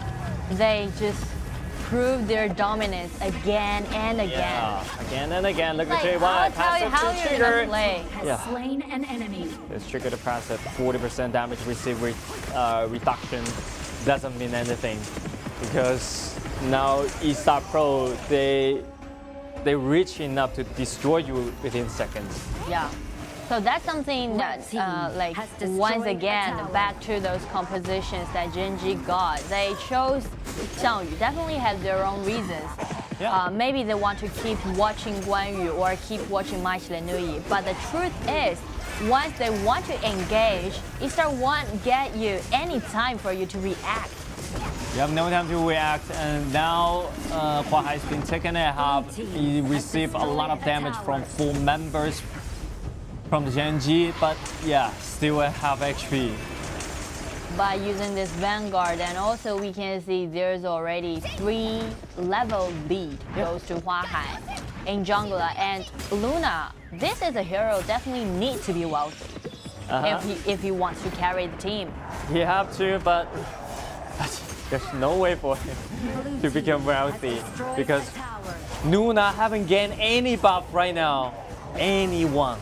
they just prove their dominance again and again. Yeah, again and again. Look at Day1. I'll tell you how you're gonna play. Yeah. Slain an enemy. Let's trigger the passive. 40% damage receive reduction doesn't mean anything because now eStarPro they reach enough to destroy you within seconds. Yeah. So that's something that, like, once again, back to those compositions that Gen.G got. They chose TianYun, definitely have their own reasons. Yeah. Maybe they want to keep watching Guanyu or keep watching Mai Nui. But the truth is, once they want to engage, eStar won't get you any time for you to react. You have no time to react, and now Huang has been taken a half. He received a lot of damage from 4 members from the Gen.G, but yeah, still a half HP. By using this Vanguard, and also we can see there's already 3 level lead goes to Huang in jungler, and Luna. This is a hero definitely needs to be wealthy if he wants to carry the team. He have to, but there's no way for him to become wealthy because Nuna haven't gained any buff right now. Anyone.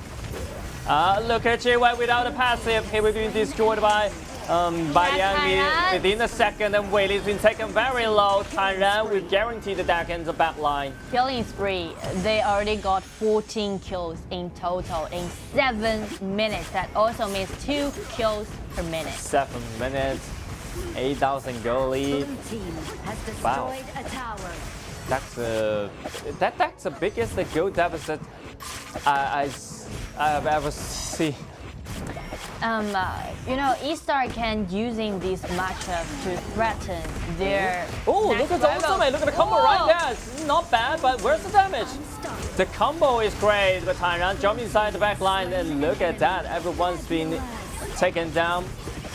Look at JY without a passive. He will be destroyed by the enemy within a second, and Wei Li's been taken very low. TianYun will guarantee the deck in the back line. Killing spree. They already got 14 kills in total in 7 minutes. That also means 2 kills per minute. 7 minutes. 8,000 gold lead. Wow. That's the biggest gold deficit I have ever seen. You know, eStar can using this matchup to threaten their. Oh, look at the ultimate! Look at the combo right there. It's not bad, but where's the damage? The combo is great, but TianYun jump inside the back line, and look at that. Everyone's been taken down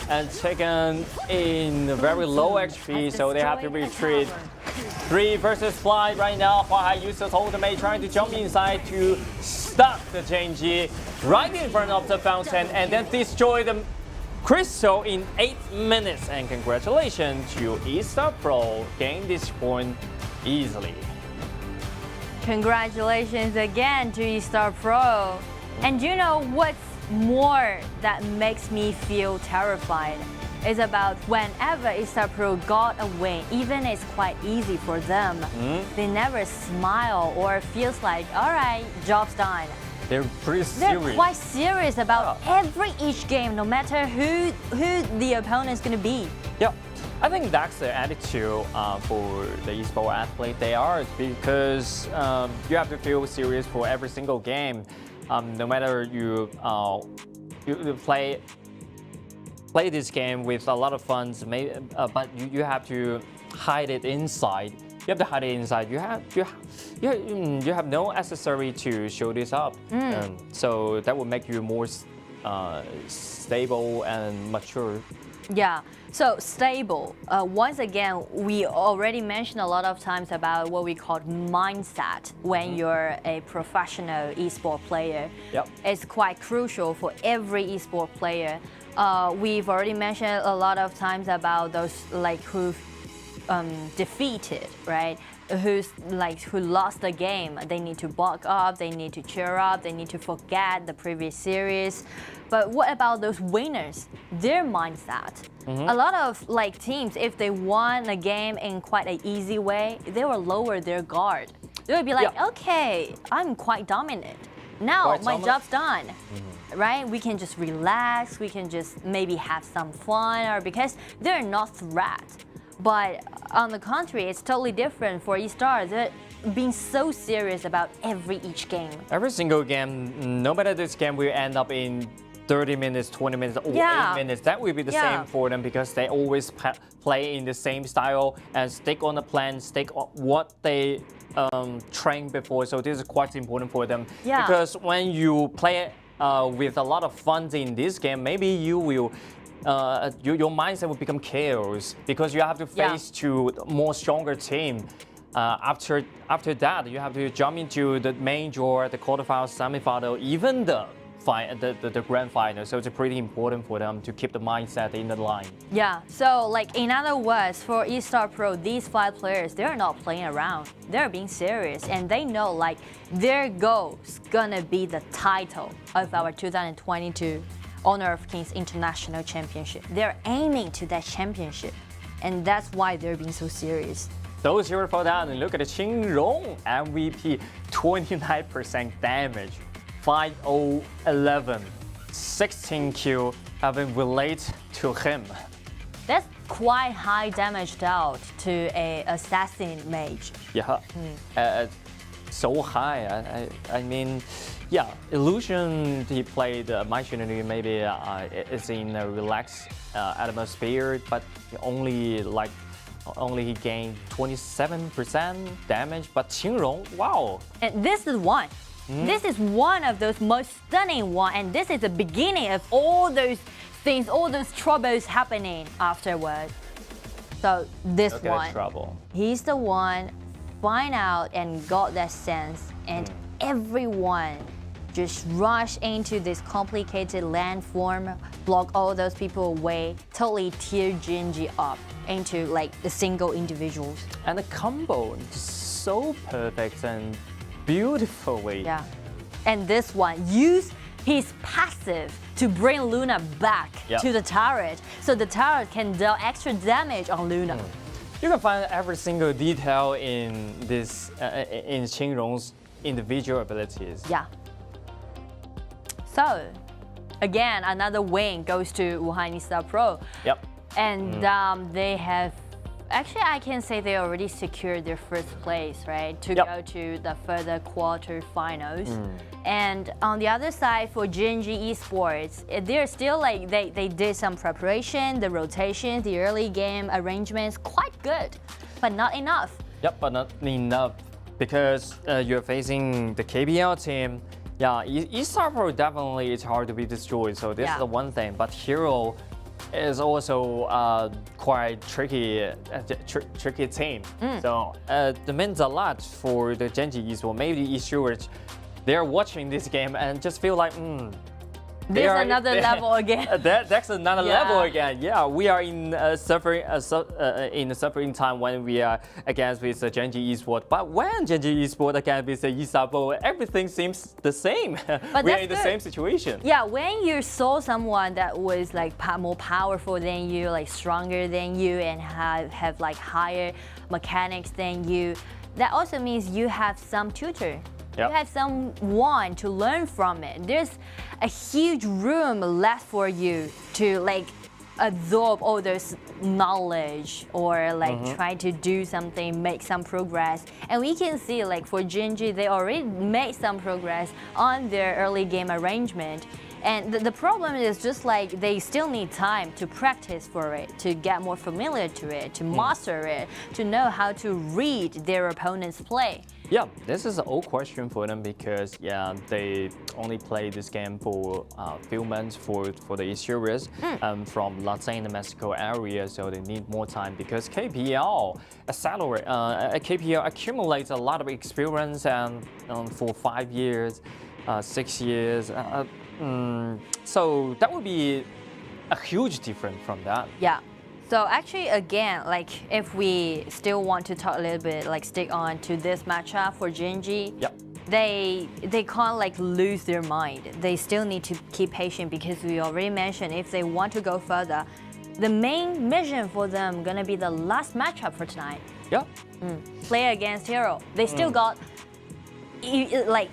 and taken in very low HP, so they have to retreat. 3 versus fly right now. Huang uses ultimate, trying to jump inside to stop the Gen.G right in front of the fountain and then destroy the crystal in 8 minutes. And congratulations to eStarPro, gain this point easily. Congratulations again to eStarPro. And you know what's more that makes me feel terrified is about whenever eStarPro got a win, even it's quite easy for them, they never smile or feels like, all right, job's done. They're pretty serious. They're quite serious about each game, no matter who the opponent is going to be. Yeah, I think that's the attitude for the esports athlete. They are, because you have to feel serious for every single game. No matter you play this game with a lot of fun, but you have to hide it inside. You have to hide it inside. You have no accessory to show this up. So that will make you more stable and mature. Yeah, so stable. Once again, we already mentioned a lot of times about what we call mindset when you're a professional esport player. Yep. It's quite crucial for every esport player. We've already mentioned a lot of times about those like who defeated, right? Who lost the game. They need to buck up, they need to cheer up, they need to forget the previous series. But what about those winners? Their mindset. A lot of like teams, if they won a game in quite an easy way, they will lower their guard. They will be like, okay, I'm quite dominant. Now my job's done. Right? We can just relax, we can just maybe have some fun, or because they're not threat. But on the contrary, it's totally different for eStar. They're being so serious about each game. Every single game, no matter this game will end up in 30 minutes, 20 minutes, or 8 minutes, that will be the same for them, because they always play in the same style and stick on the plan, stick on what they trained before. So this is quite important for them. Because when you play with a lot of fun in this game, maybe you will your mindset will become chaos, because you have to face to more stronger team. After that, you have to jump into the main draw, the quarterfinal, semifinal, even the grand final. So it's pretty important for them to keep the mindset in the line. Yeah, so like in other words, for eStarPro, these 5 players, they're not playing around. They're being serious, and they know like their goal is gonna be the title of our 2022 Honor of Kings International Championship. They're aiming to that championship, and that's why they're being so serious. So here for that, and look at the Qingrong MVP, 29% damage, 5-0-11, 16 kill, having related to him. That's quite high damage dealt to a assassin mage. Yeah, so high. I mean, yeah, Illusion he played Machinery maybe is in a relaxed atmosphere, but only he gained 27% damage. But Qingrong, wow! And this is one. This is one of those most stunning one, and this is the beginning of all those things, all those troubles happening afterward. So this one, he's the one find out and got that sense, and everyone just rush into this complicated landform, block all those people away, totally tear Gen.G up into like the single individuals. And the combo is so perfect and beautifully. Yeah, and this one used his passive to bring Luna back to the turret, so the turret can deal extra damage on Luna. You can find every single detail in this in Qingrong's individual abilities. Yeah. So, again, another win goes to Wuhan eStarPro. Yep. And they have, actually I can say they already secured their first place, right? To go to the further quarterfinals. And on the other side, for Gen.G Esports, they're still like, they did some preparation, the rotation, the early game arrangements, quite good, but not enough. Yep, but not enough, because you're facing the KBL team. Yeah, eStarPro definitely is hard to be destroyed, so this is the one thing. But Hero is also quite tricky team. So it means a lot for the Gen.G Esports. Maybe eStewards, they're watching this game and just feel like, There's another level again. That's another level again. Yeah, we are in a suffering time when we are against with the Gen.G Esports. But when Gen.G Esports against with the eStarPro, everything seems the same. We are in the same situation. Yeah, when you saw someone that was like more powerful than you, like stronger than you, and have like higher mechanics than you, that also means you have some tutor. Yep. You have someone to learn from it. There's a huge room left for you to like absorb all this knowledge or like try to do something, make some progress. And we can see like for Gen.G, they already made some progress on their early game arrangement. And the problem is just like they still need time to practice for it, to get more familiar to it, to master it, to know how to read their opponent's play. Yeah, this is an old question for them because they only play this game for a few months for the eSurus from Latam-Mexico area, so they need more time because KPL accumulates a lot of experience and for 5 years, 6 years. So that would be a huge difference from that. Yeah. So actually, again, like if we still want to talk a little bit, like stick on to this matchup for Gen.G, they can't like lose their mind. They still need to keep patient because we already mentioned if they want to go further, the main mission for them gonna be the last matchup for tonight. Yeah. Player against hero. They still got like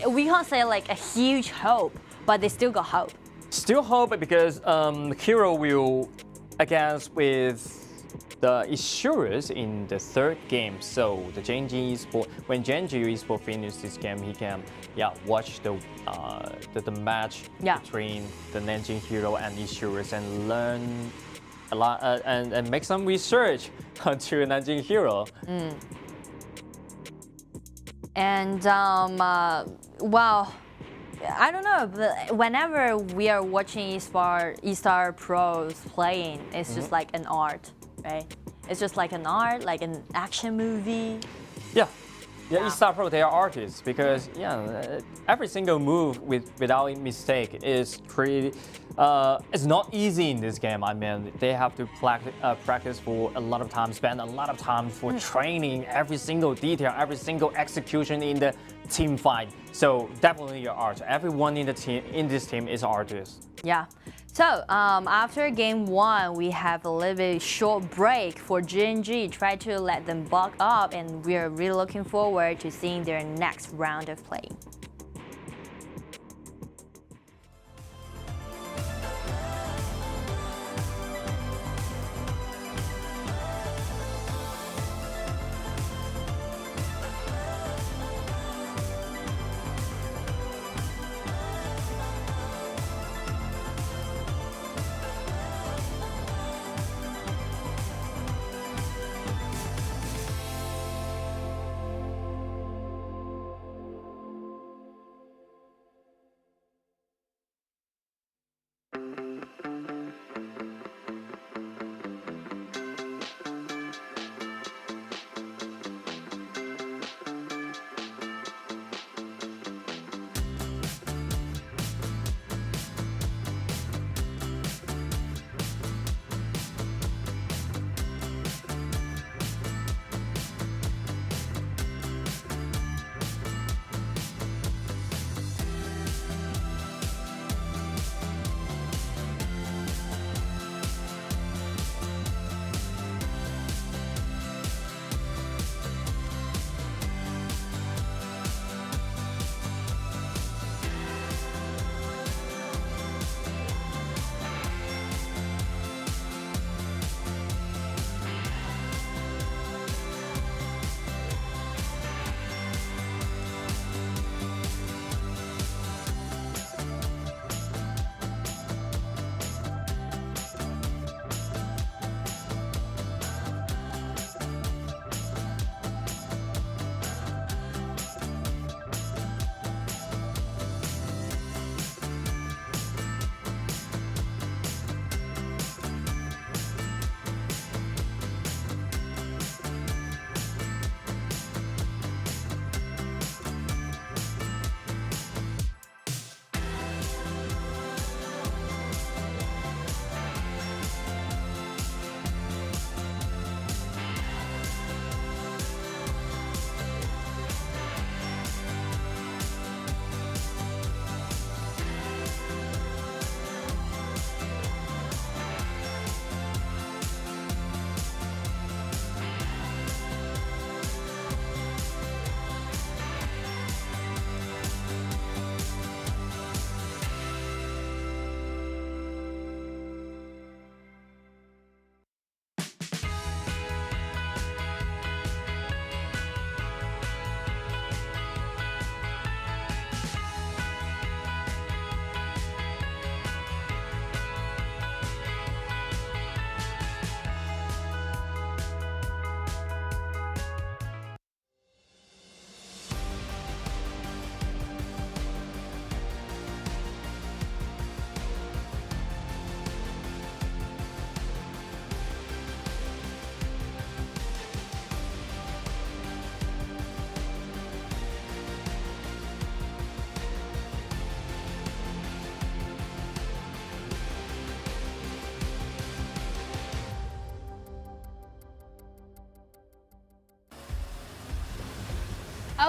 we can't say like a huge hope, but they still got hope. Still hope because hero will against with the eSurus in the third game. So the Gen.G Esports, when Gen.G Esports finishes this game, he can watch the match between the Nanjing hero and eSurus and learn a lot and make some research onto Nanjing hero. And well, I don't know, but whenever we are watching eStarPros playing, it's just like an art, right? It's just like an art, like an action movie. Yeah, eStarPro, they are artists because every single move without mistake is pretty. It's not easy in this game. I mean, they have to practice for a lot of time, spend a lot of time for training every single detail, every single execution in the team fight. So definitely your art. Everyone in the team in this team is artist. Yeah. So after game 1, we have a little bit short break for Gen.G. Try to let them bulk up, and we're really looking forward to seeing their next round of play.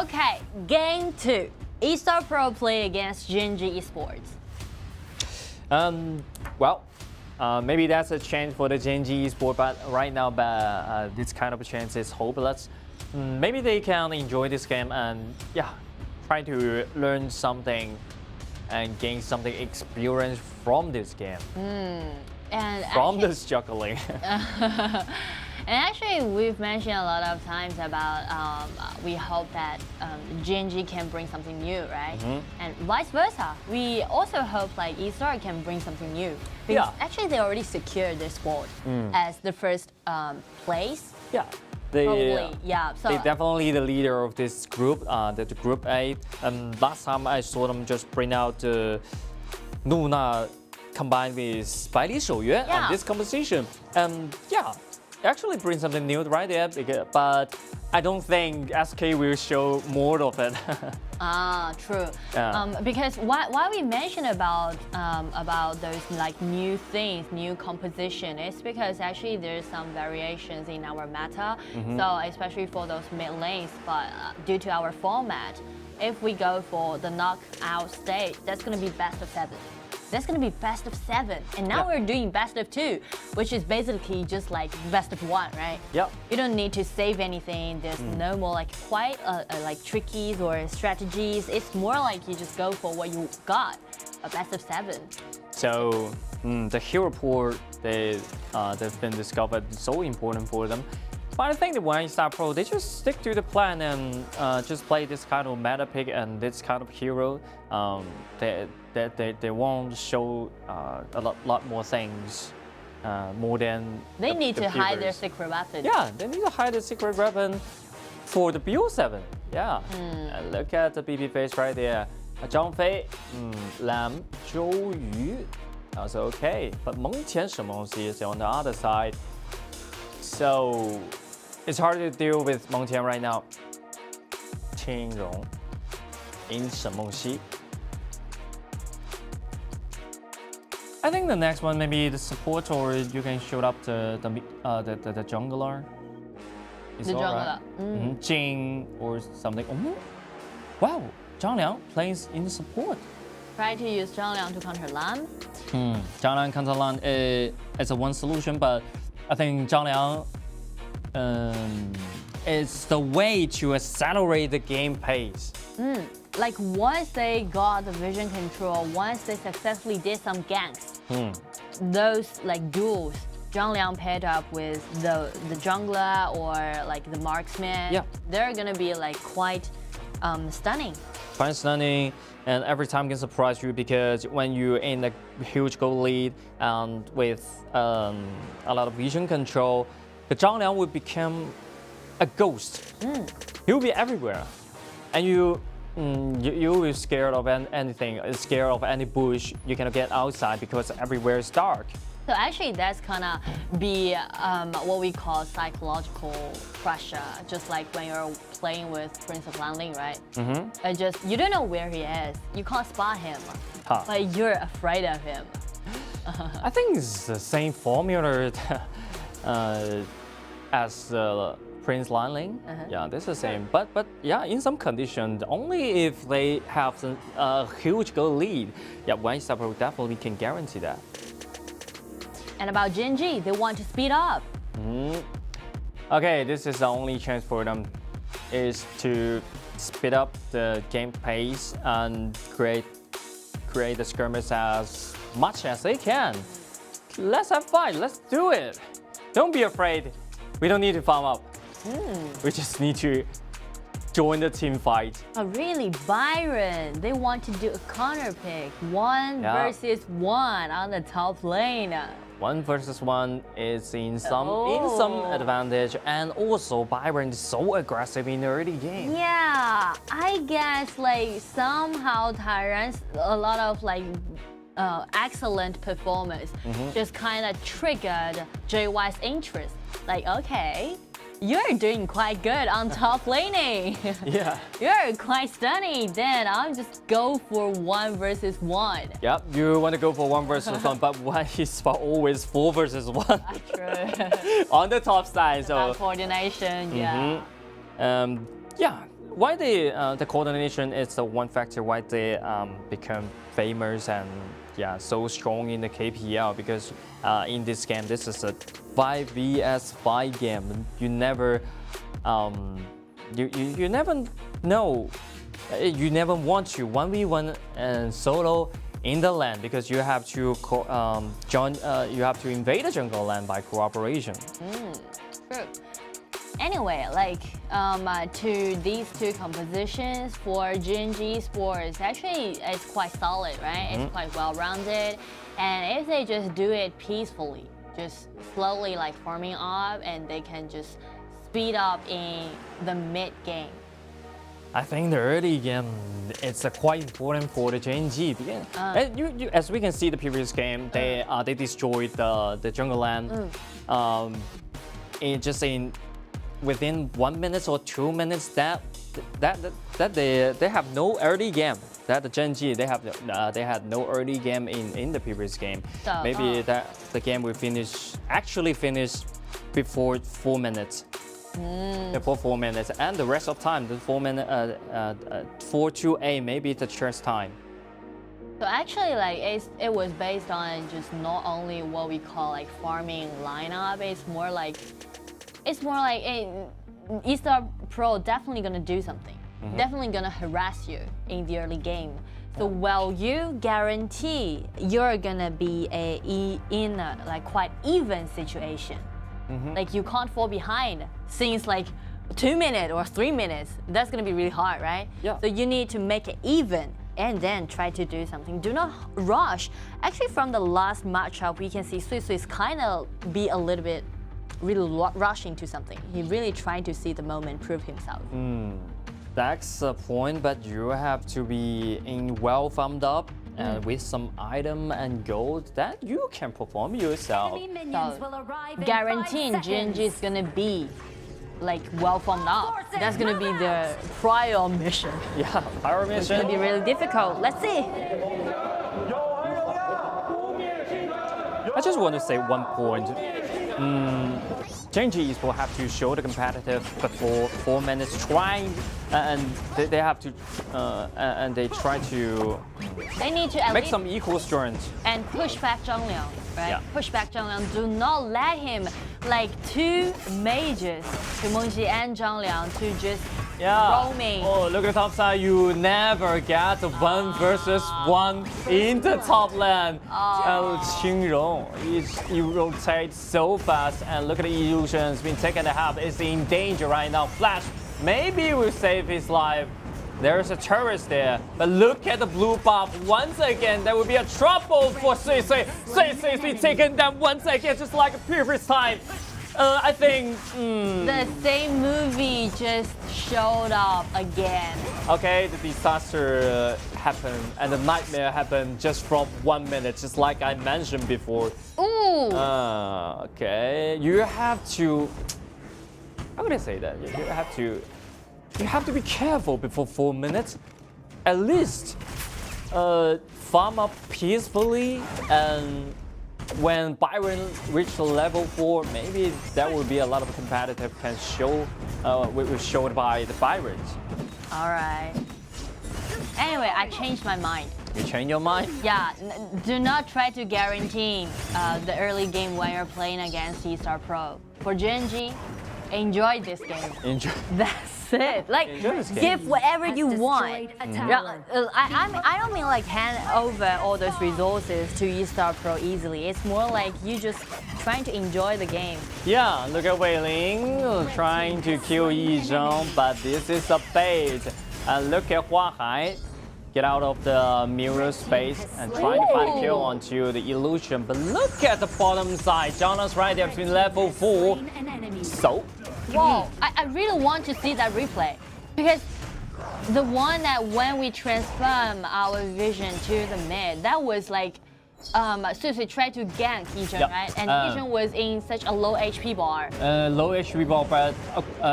Okay, game 2. eStarPro play against Gen.G Esports. Maybe that's a chance for the Gen.G Esports, but right now, this kind of chance is hopeless. Maybe they can enjoy this game and try to learn something and gain something experience from this game. And from this juggling. And actually, we've mentioned a lot of times about we hope that Gen.G can bring something new, right? And vice versa. We also hope like eStar can bring something new. Because actually, they already secured their spot as the first place. Yeah. Probably, So they're definitely the leader of this group, the Group 8. Last time I saw them just bring out Nora combined with Bai Li Shouyuan on this composition. Actually bring something new right there, but I don't think SK will show more of it. True. Because why we mention about those like new things, new composition, it's because actually there's some variations in our meta. So especially for those mid lanes, but due to our format, if we go for the knockout stage, that's gonna be best of 7. That's going to be best of 7, and now we're doing best of 2, which is basically just like best of 1, right? Yep. You don't need to save anything. There's no more like quite like trickies or strategies. It's more like you just go for what you got, a best of 7. So the hero pool they've been discovered is so important for them. But I think that when eStarPro, they just stick to the plan and just play this kind of meta pick and this kind of hero. They won't show a lot more things, more than they need to hide their viewers. secret weapon. Yeah, they need to hide the secret weapon for the BO7. Yeah, and look at the BB face right there. Zhang Fei, Lam, Zhou Yu, that's okay. But Meng Qian Shimengxi is on the other side. So it's hard to deal with Meng Qian right now. Qin Rong in Shimengxi. I think the next one maybe the support, or you can shoot up the jungler. It's the all jungler. Right. Jing or something. Wow, Zhang Liang plays in support. Try to use Zhang Liang to counter Lam. Zhang Liang counter Lam is a one solution, but I think Zhang Liang is the way to accelerate the game pace. Like once they got the vision control, once they successfully did some ganks, those like duels, Zhang Liang paired up with the jungler or like the marksman, they're gonna be like quite stunning. Quite stunning, and every time can surprise you because when you're in a huge goal lead and with a lot of vision control, the Zhang Liang will become a ghost. He will be everywhere, and you will be scared of anything, scared of any bush you cannot get outside because everywhere is dark. So actually that's gonna be what we call psychological pressure, just like when you're playing with Prince of Ling, right? You don't know where he is, you can't spot him, but you're afraid of him. I think it's the same formula as Prince Ling. Yeah, this is the same. But yeah, in some conditions, only if they have a huge goal lead, one eStarPro definitely can guarantee that. And about Gen.G, they want to speed up. Okay, this is the only chance for them, is to speed up the game pace and create the skirmish as much as they can. Let's have fun, let's do it. Don't be afraid, we don't need to farm up. We just need to join the team fight. Oh really, Byron, they want to do a counter pick, 1 versus 1 on the top lane. 1 versus 1 is in some advantage, and also Byron is so aggressive in the early game. Yeah, I guess like somehow Tyrant's a lot of like excellent performance just kind of triggered JY's interest. Like, okay, you're doing quite good on top laning. Yeah. You're quite stunning. Then I'll just go for 1 versus 1. Yep, you want to go for 1 versus 1, but why is always 4 versus 1? True. On the top side, so that coordination, yeah. Yeah, why the coordination is the one factor why they become famous and so strong in the KPL, because in this game this is a 5 vs 5 game. You never you never know, you never want to 1v1 and solo in the land, because you have to you have to invade the jungle land by cooperation. True. Anyway, like to these two compositions for Gen.G Esports, actually it's quite solid, right? It's quite well-rounded, and if they just do it peacefully, just slowly like farming up, and they can just speed up in the mid game. I think the early game it's quite important for the Gen.G. As we can see the previous game, they destroyed the jungle land. Within 1 minute or 2 minutes, that they have no early game. That the Gen.G they had no early game in the previous game. So, maybe that the game will actually finish before 4 minutes. Before 4 minutes, and the rest of time, the 4 minute 4 to 8, maybe it's the chess time. So actually, like it was based on just not only what we call like farming lineup. It's more like eStarPro definitely gonna do something. Definitely gonna harass you in the early game. So while you guarantee you're gonna be in a like quite even situation. Like you can't fall behind since like 2 minutes or 3 minutes. That's gonna be really hard, right? Yeah. So you need to make it even and then try to do something. Do not rush. Actually, from the last matchup, we can see Sui's kind of be a little bit really rushing to something. He really trying to see the moment prove himself. That's the point, but you have to be well farmed up and with some item and gold that you can perform yourself. So, guaranteeing Gen.G is gonna be like well farmed up. That's gonna be the prior mission. Yeah, prior mission. It's gonna be really difficult. Let's see. I just want to say one point. Gen.G Esports have to show the competitive before 4 minutes, trying, and they have to, and they try to. They need to make some equal strength and push back Zhang Liang, right? Yeah. Push back Zhang Liang. Do not let him like two mages, Mengqi and Zhang Liang, to just roaming. Oh, look at the top side. You never get 1 versus 1 in the top lane. Qingrong, you rotate so fast, and look at the illusions being taken to half. It's in danger right now. Flash maybe will save his life. There's a turret there, but look at the blue buff once again. There will be a trouble for Sui. Sui is taken down once again, just like the previous time. I think the same movie just showed up again. Okay, the disaster happened and the nightmare happened just from 1 minute, just like I mentioned before. Ooh. Okay, you have to. How would I say that? You have to be careful before 4 minutes. At least farm up peacefully, and when Byron reached level 4, maybe that will be a lot of competitive can show will showed by the Byrons. All right. Anyway, I changed my mind. You change your mind? Yeah, do not try to guarantee the early game when you're playing against eStarPro. For Gen.G, enjoy this game. Enjoy. That's it. Like, give whatever you want. I don't mean like hand over all those resources to eStarPro easily. It's more like you just trying to enjoy the game. Yeah, look at Wei Ling trying to kill Yi Zheng, but this is a bait. And look at Hua Hai. Get out of the mirror space and trying to find a kill onto the illusion. But look at the bottom side. Jonas right there between level 4. So? Whoa, I really want to see that replay. Because the one that when we transform our vision to the mid, that was like, Sui tried to gank Yi Zheng, right? And Yi Zheng was in such a low HP bar. Low HP bar, but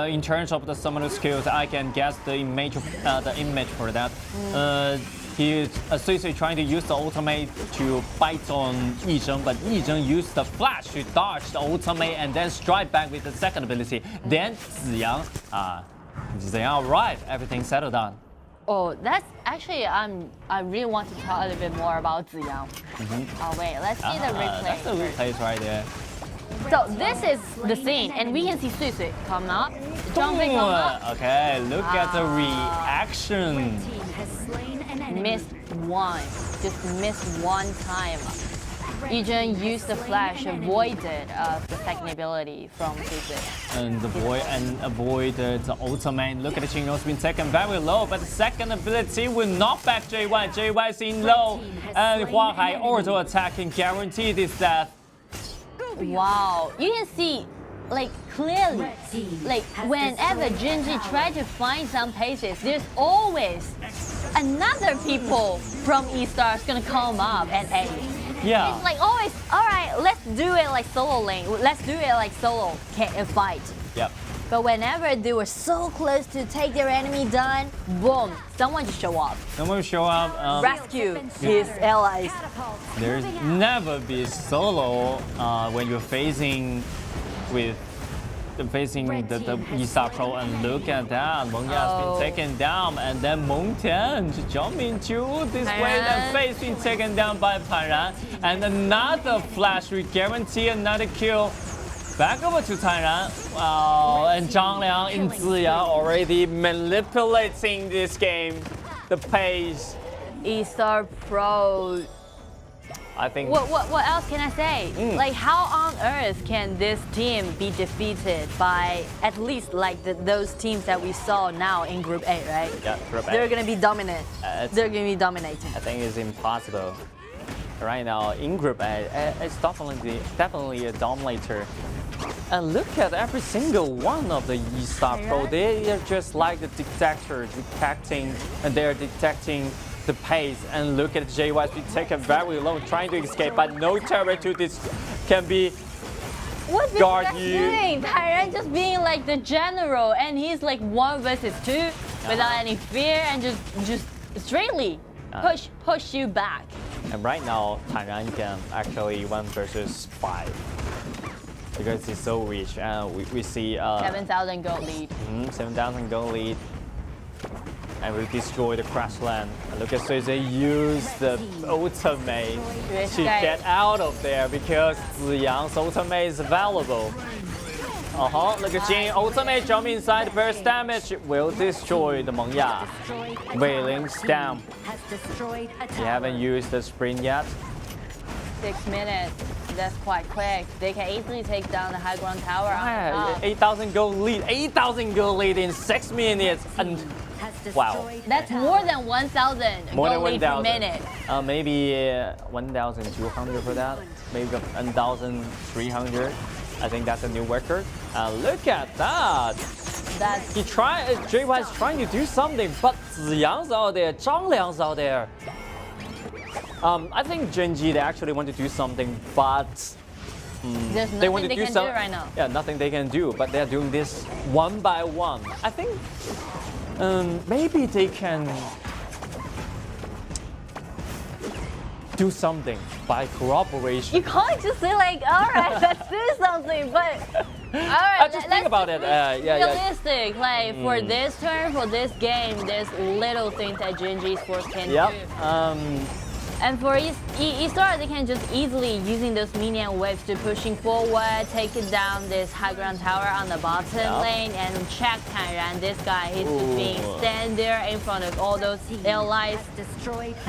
in terms of the summoner skills, I can guess the image for that. Sui trying to use the ultimate to bite on Yi Zheng, but Yi Zheng used the flash to dodge the ultimate and then strike back with the second ability. Then Ziyang Ziyang arrived, everything settled down. Oh, that's actually, I really want to talk a little bit more about Ziyang. Oh wait, let's see the replay. That's the replays right there. So this is the scene, and we can see Sui Sui come up, jumping up. Okay, look at the reaction. Missed one, just missed one time. Yijun used the flash, avoided the second ability from Sui Sui. And avoided the ultimate. Look at the Qingrou's been taken very low, but the second ability will knock back J1. J1 is in low, and Huahai auto attacking guaranteed his death. Wow, you can see, like clearly, like whenever Gen.G try to find some paces, there's always another people from eStars gonna come up and aid. Yeah. It's like always, all right, let's do it like solo lane. Let's do it like solo fight. Yep. But whenever they were so close to take their enemy down, boom, someone just show up. Someone show up. Rescue his allies. There's never be solo when you're facing the eStarPro, and look at that, Meng has been taken down, and then Meng Tian jump into this way, and Face being taken down by Tanran, and another flash will guarantee another kill. Back over to Tanran, and Zhang Liang and Ziyang already manipulating this game, the pace. eStarPro. I think. What else can I say? Like, how on earth can this team be defeated by at least like those teams that we saw now in Group A, right? Yeah, Group A. They're gonna be dominant. They're gonna be dominating. I think it's impossible. Right now in Group A, it's definitely a dominator. And look at every single one of the eStarPro. They are just like the detector detecting, and they're detecting the pace. And look at JY be taken very low, trying to escape, but no terror to this can be What's guard this you. doing? Tyran just being like the general, and he's like 1 versus 2 without any fear, and just straightly push you back. And right now, Tanran can actually 1 versus 5 because he's so rich. We see 7,000 gold lead. 7,000 gold lead. And we destroy the crash land. And look at Sui Sui use the ultimate to get out of there because Ziyang's ultimate is available. Look at Jing ultimate jump inside, burst damage will destroy the Meng Ya. Wei Ling's down. He haven't used the sprint yet. 6 minutes. That's quite quick. They can easily take down the high ground tower. 8,000 gold lead. 8,000 gold lead in 6 minutes. And wow. That's more than 1,000 gold lead per minute. Maybe 1,200 for that. Maybe 1,300. I think that's a new record. Look at that. JY is trying to do something, but Ziyang's out there, Zhang Liang's out there. I think Gen.G, they actually want to do something, but there's they want nothing to they can do right now. Yeah, nothing they can do, but they're doing this one by one. I think maybe they can do something by cooperation. You can't just say like, all right, let's do something, but all right, just think about it. Realistic, like for this turn, for this game, there's little things that Gen.G Esports can do. And for eStar, they can just easily using those minion waves to pushing forward, taking down this high ground tower on the bottom lane, and check Tanran. This guy, he's just being stand there in front of all those allies,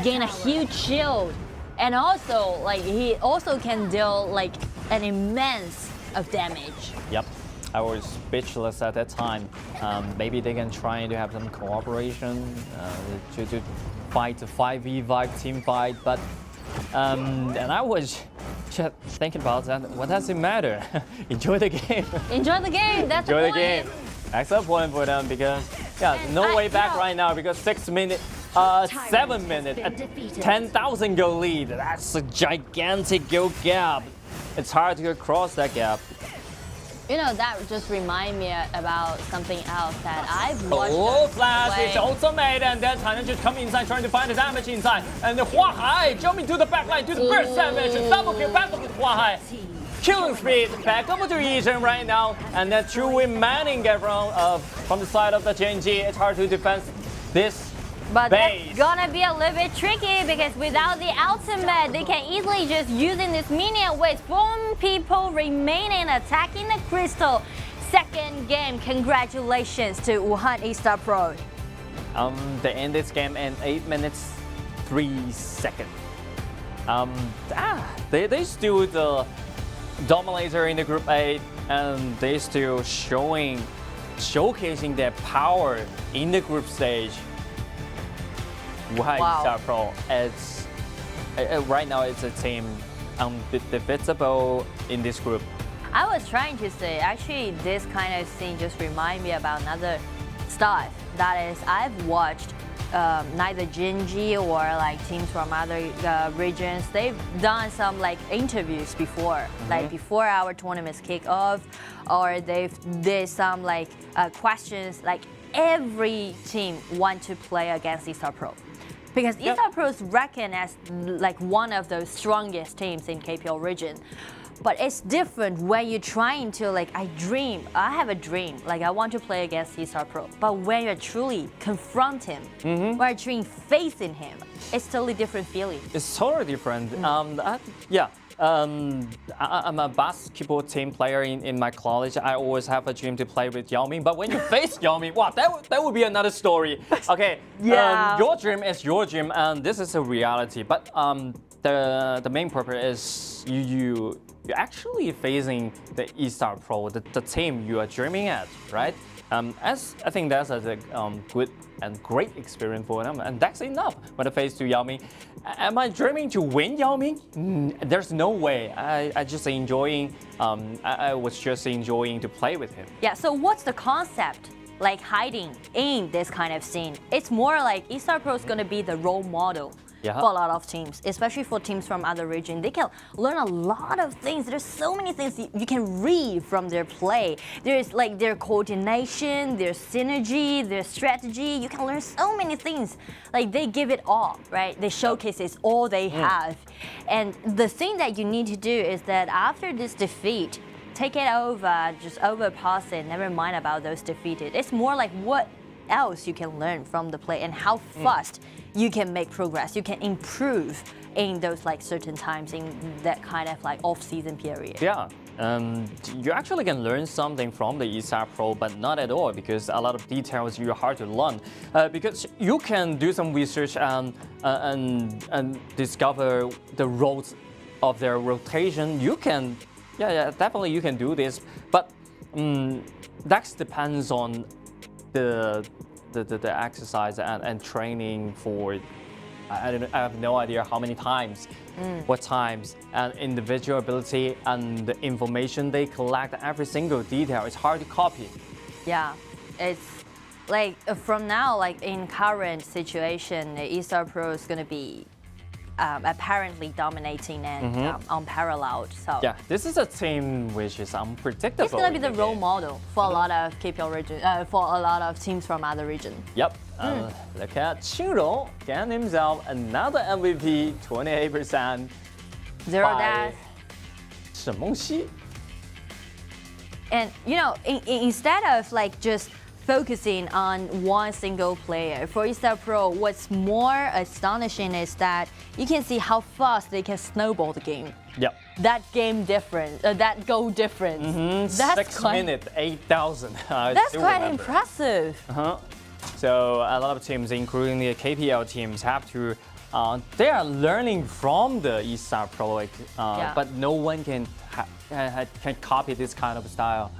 gain a huge shield, and also like he also can deal like an immense of damage. Yep. I was speechless at that time. Maybe they can try to have some cooperation to fight a 5v5 team fight, but and I was just thinking about that. What does it matter? Enjoy the game. Enjoy the game. That's Enjoy the game. Excellent point for them because no way back right now because 7 minutes at 10,000 goal lead. That's a gigantic goal gap. It's hard to cross that gap. You know, that just reminds me about something else that I've watched. Flash, it's ultimate, and then Tanran just come inside trying to find the damage inside. And the Huahai jumping to the back line to the burst damage. Double kill back up with Huahai. killing speed back over to Yizhen right now, and the two remaining from the side of the Gen.G. It's hard to defend this But base. that's gonna be a little bit tricky because without the ultimate, they can easily just using this minion with 4 people remaining attacking the crystal. Second game, congratulations to Wuhan eStarPro. They end this game in 8 minutes 3 seconds. They still the dominator in the group 8, and they still showcasing their power in the group stage. Wuhan eStarPro, it's right now it's a team undefeatable in this group. I was trying to say, actually, this kind of scene just remind me about another stuff. That is, I've watched neither Gen.G or like teams from other regions. They've done some like interviews before, like before our tournaments kick off, or they've did some like questions. Like every team want to play against eStarPro. Because eStarPro is reckoned as like one of those strongest teams in KPL region. But it's different when you're trying to like, I have a dream, like I want to play against eStarPro. But when you truly confront him, when you're truly facing him, it's totally different feeling. It's totally different. I'm a basketball team player in my college. I always have a dream to play with Yao Ming. But when you face Yao Ming, wow, that would be another story. Okay, your dream is your dream, and this is a reality. But the main purpose is you're actually facing the eStarPro, the team you are dreaming at, right? As I think that's a good and great experience for them, and that's enough when I face to Yao Ming. Am I dreaming to win Yao Ming? There's no way. I just enjoying. I was just enjoying to play with him. Yeah. So what's the concept? Like hiding in this kind of scene? It's more like eStarPro is gonna be the role model. For a lot of teams, especially for teams from other regions. They can learn a lot of things. There's so many things you can read from their play. There's like their coordination, their synergy, their strategy. You can learn so many things. Like they give it all, right? They showcase it's all they have. And the thing that you need to do is that after this defeat, take it over, just overpass it, never mind about those defeated. It's more like what else you can learn from the play and how fast you can make progress, you can improve in those like certain times in that kind of like off-season period. Yeah, you actually can learn something from the eStarPro, but not at all, because a lot of details you're hard to learn. Because you can do some research and discover the roles of their rotation. You can, definitely you can do this, but that depends on the exercise and training for I have no idea how many times, what times, and individual ability and the information they collect, every single detail. It's hard to copy. Yeah, it's like from now, like in current situation, eStarPro is gonna be apparently dominating and unparalleled. So yeah, this is a team which is unpredictable. It's gonna be the role model for a lot of KPL region, for a lot of teams from other regions. Yep. Look at Qingrong getting himself another MVP, 28%. 0 dash. Shen Mengxi. And you know, instead of like just focusing on one single player, for eStarPro, what's more astonishing is that you can see how fast they can snowball the game. Yep. That game difference, that goal difference. That's 6 minutes, 8,000. That's quite impressive. So a lot of teams, including the KPL teams, have to. They are learning from the eStarPro, but no one can copy this kind of style.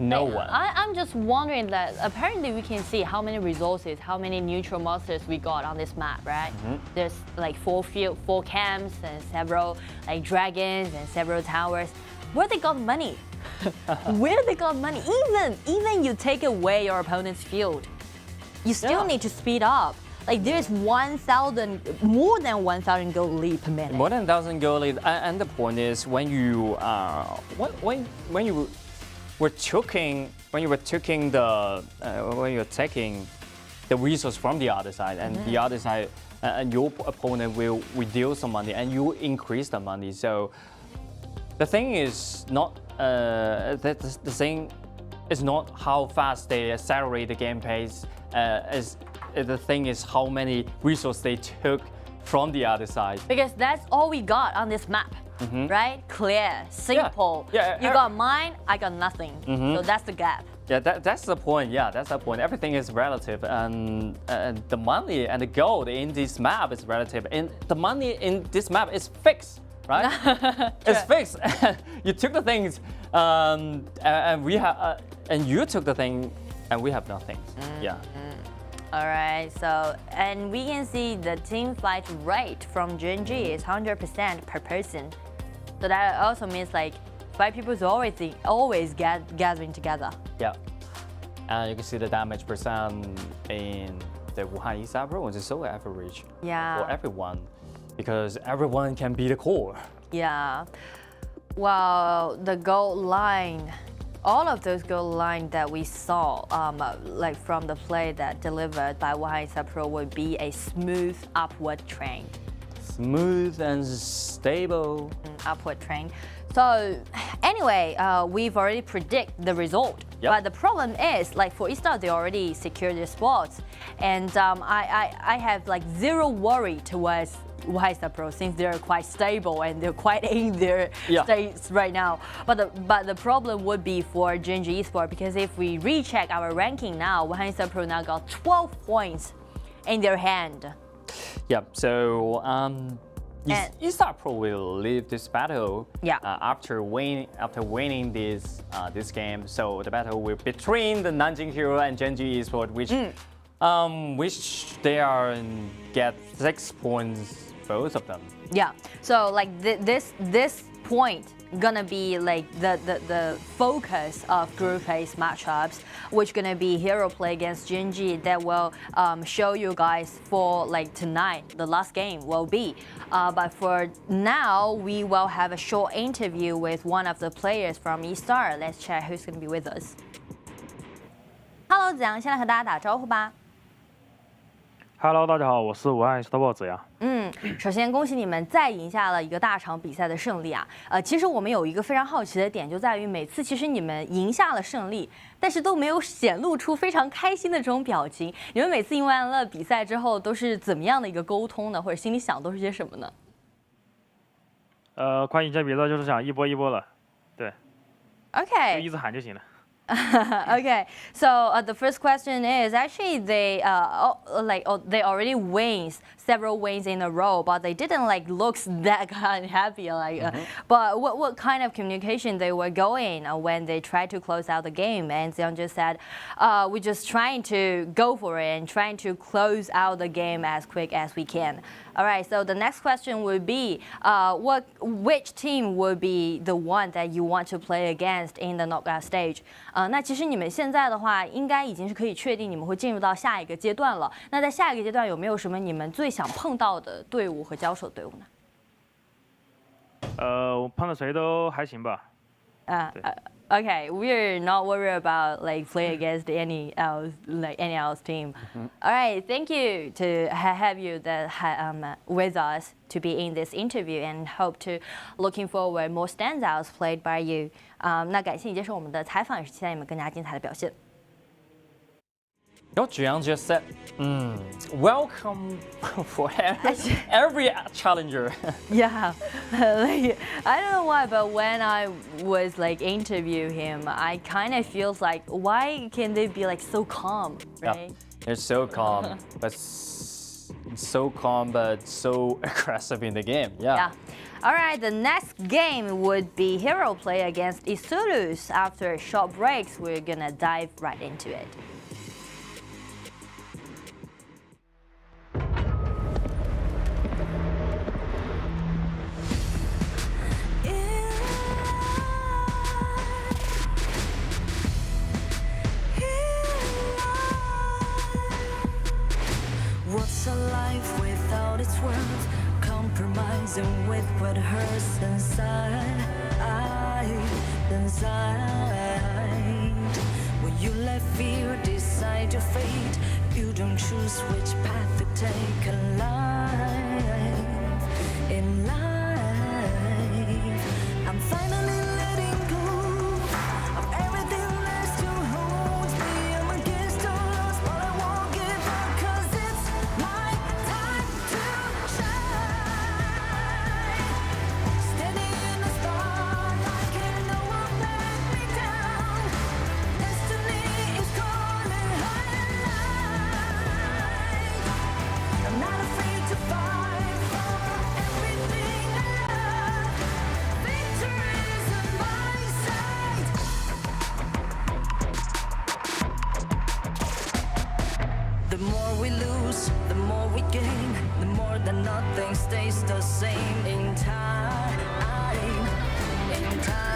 No one. I'm just wondering that apparently we can see how many resources, how many neutral monsters we got on this map, right? There's like 4 camps and several like dragons and several towers. Where they got money? Where they got money? Even you take away your opponent's field, you still need to speed up. Like there's 1,000, more than 1,000 gold lead per minute. More than 1,000 gold lead, and the point is when you were taking the resource from the other side, and the other side, and your opponent will reduce some money, and you increase the money. So The thing is not the thing is not how fast they accelerate the game pace. The thing is how many resources they took from the other side. Because that's all we got on this map, right? Clear, simple. Yeah, you got mine, I got nothing. So that's the gap. Yeah, that's the point. Yeah, that's the point. Everything is relative, and the money and the gold in this map is relative, and the money in this map is fixed, right? It's fixed. You took the things, and we have, and you took the thing, and we have nothing. Yeah. All right, so, and we can see the team fight rate from Gen.G is 100% per person. So that also means like 5 people is always gathering together. Yeah. And you can see the damage percent in the Wuhan eStarPro, which is so average for everyone, because everyone can be the core. Yeah. Well, the gold line, all of those gold lines that we saw, like from the play that delivered by Wuhan eStarPro, would be a smooth upward trend. Smooth and stable. Upward trend. So anyway, we've already predict the result. But the problem is, like for eStar, they already secured their spots, and I have like zero worry towards Wuhan eStarPro since they're quite stable and they're quite in their states right now. But the problem would be for Gen.G Esports, because if we recheck our ranking now, Wuhan eStarPro now got 12 points in their hand. Yeah. So eStarPro will leave this battle after winning this game. So the battle will between the Nanjing Hero and Gen.G Esports, which they are get 6 points, both of them. Yeah. So like this point gonna be like the focus of Group A's matchups, which gonna be hero play against Gen.G that will show you guys for like tonight. The last game will be. But for now, we will have a short interview with one of the players from eStar. Let's check who's gonna be with us. Hello， 子阳，先来和大家打招呼吧。Hello， 大家好，我是武汉eStarPro子阳。首先恭喜你们再赢下了一个大场比赛的胜利啊！其实我们有一个非常好奇的点，就在于每次其实你们赢下了胜利，但是都没有显露出非常开心的这种表情。你们每次赢完了比赛之后，都是怎么样的一个沟通呢？或者心里想都是些什么呢？快赢下比赛就是想一波一波了，对。OK。就一直喊就行了。Okay, so the first question is actually they they already wins several wins in a row, but they didn't like looks that kind of happy like. But what kind of communication they were going when they tried to close out the game? And Xiang just said, we're just trying to go for it and trying to close out the game as quick as we can. All right, so the next question would be, which team would be the one that you want to play against in the knockout stage? 那其实你们现在的话，应该已经是可以确定你们会进入到下一个阶段了。那在下一个阶段有没有什么你们最想碰到的队伍和交手队伍呢？我碰到谁都还行吧。Okay, we're not worried about like play against any else team. All right, thank you to have you with us to be in this interview and hope to looking forward more standouts played by you. 那感谢你接受我们的采访，也是期待你们更加精彩的表现。Jiang just said, welcome for every challenger. Yeah, like, I don't know why, but when I was like interview him, I kind of feels like, why can they be like so calm, right? Yeah, they're so calm, but so aggressive in the game. Yeah. All right, the next game would be hero play against lsurus. After short breaks, we're gonna dive right into it. What's a life without its worth? Compromising with what hurts inside. When you let fear decide your fate, you don't choose which path to take in life. I'm finally stays the same in time. In time.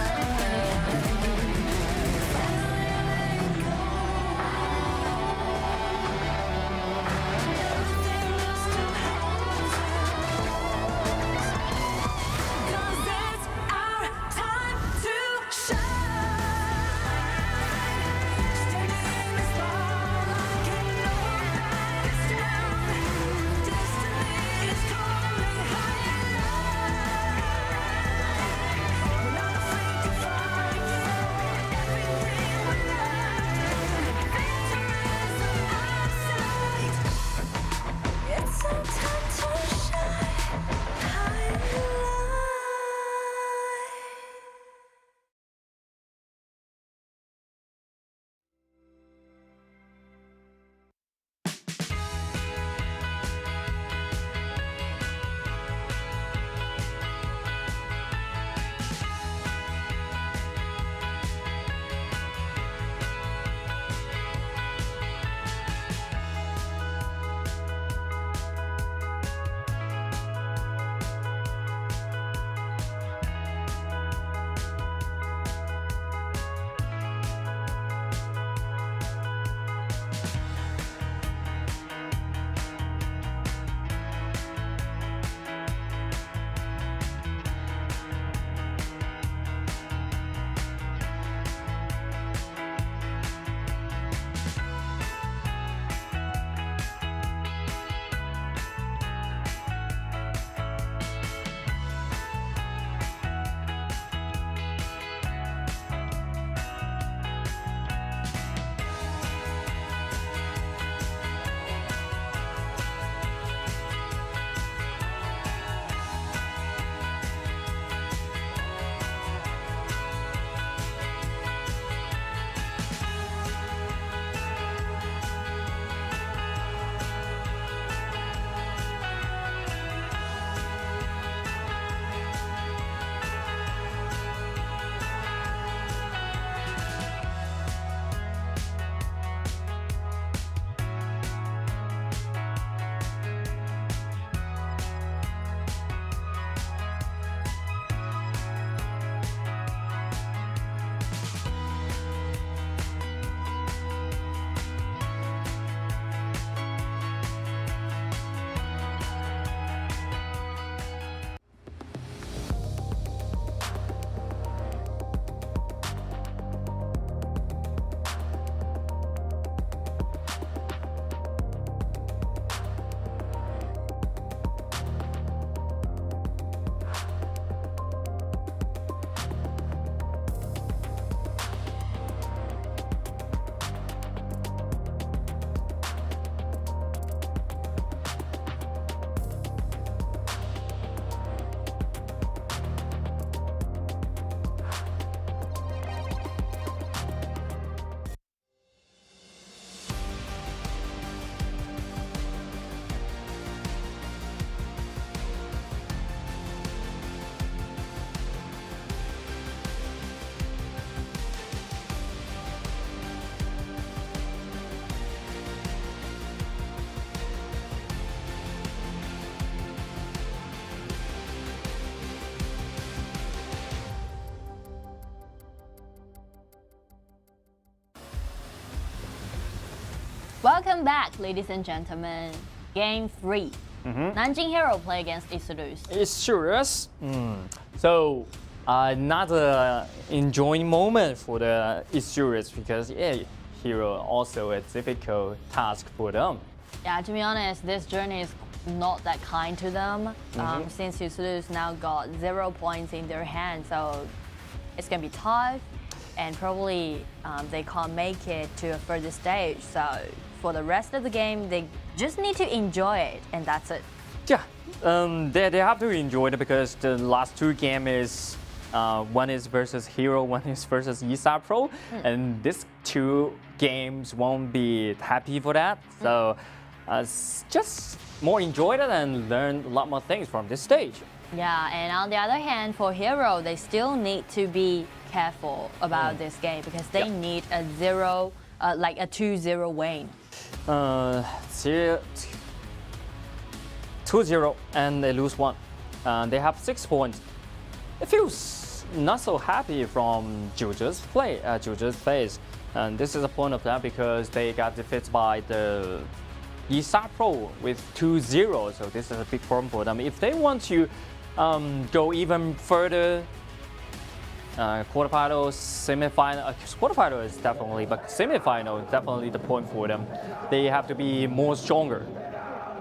Welcome back, ladies and gentlemen. Game 3. Nanjing Hero play against eStarPro. eStarPro. So, not an enjoying moment for the eStarPro because Hero also a difficult task for them. Yeah, to be honest, this journey is not that kind to them since eStarPro now got 0 points in their hand, so it's gonna be tough, and probably they can't make it to a further stage. So for the rest of the game, they just need to enjoy it, and that's it. Yeah, they have to enjoy it because the last 2 games is one is versus Hero, one is versus eStarPro, and these 2 games won't be happy for that. So just more enjoy it and learn a lot more things from this stage. Yeah, and on the other hand, for Hero, they still need to be careful about this game because they need a 2-0 win. 2-0 and they lose 1. They have 6 points. It feels not so happy from Jiuzhe's play, Jiuzhe's phase. And this is a point of that because they got defeated by the eStarPro with 2-0. So this is a big problem for them. If they want to go even further, quarterfinals, semifinal, quarterfinal is definitely, but semifinal is definitely the point for them. They have to be more stronger.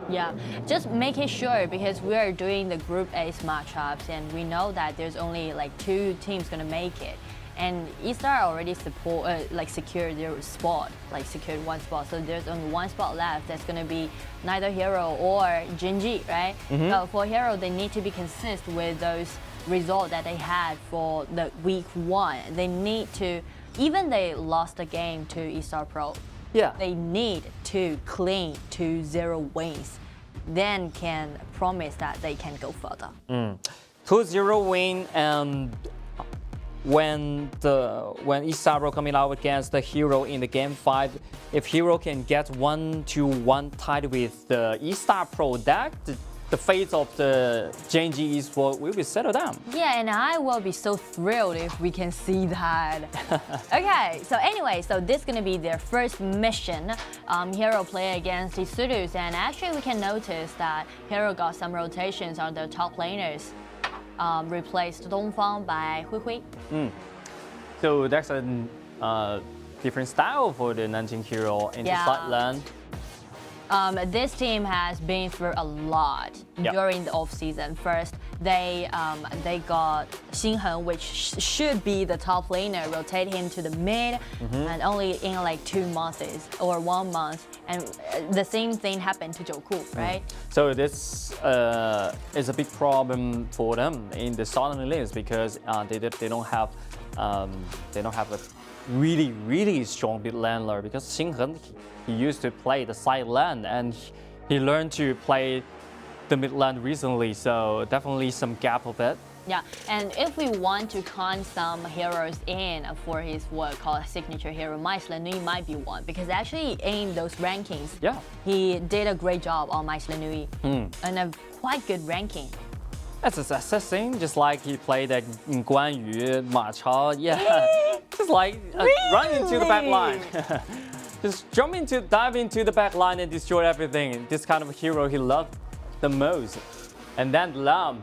Yeah, just make it sure because we are doing the Group A matchups and we know that there's only like 2 teams gonna make it. And eStar already secured their spot, secured 1 spot. So there's only 1 spot left. That's gonna be neither Hero or Gen.G, right? So for Hero, they need to be consistent with those results that they had for the Week 1. They need to, even they lost the game to eStarPro. Yeah. They need to clean 2-0 wins, then can promise that they can go further. 2-0 win, and when eStarPro coming out against the Hero in the game 5, if Hero can get 1-1 tied with the eStarPro deck, the fate of the Gen.G Esports will be settled down. Yeah, and I will be so thrilled if we can see that. Okay, so anyway, so this is gonna be their first mission. Hero play against lsurus, and actually we can notice that Hero got some rotations on their top laners. Replaced Dongfang by Hui. So that's a different style for the Nanjing Hero in the side lane. This team has been through a lot during the off-season. First, they got Heng, which should be the top laner, rotate him to the mid, and only in like 2 months or 1 month. And the same thing happened to Jacko, right? So this is a big problem for them in the southern lanes because they don't have a really strong mid laner because Heng he used to play the side lane and he learned to play the mid lane recently, so definitely some gap of it. Yeah, and if we want to count some heroes in for his what called signature hero, Nui might be one because actually in those rankings, he did a great job on Nui and a quite good ranking. That's assessing, just like he played at Kuang, Ma Chao, just like run into the back line. Just dive into the back line and destroy everything. This kind of hero he loved the most. And then Lam,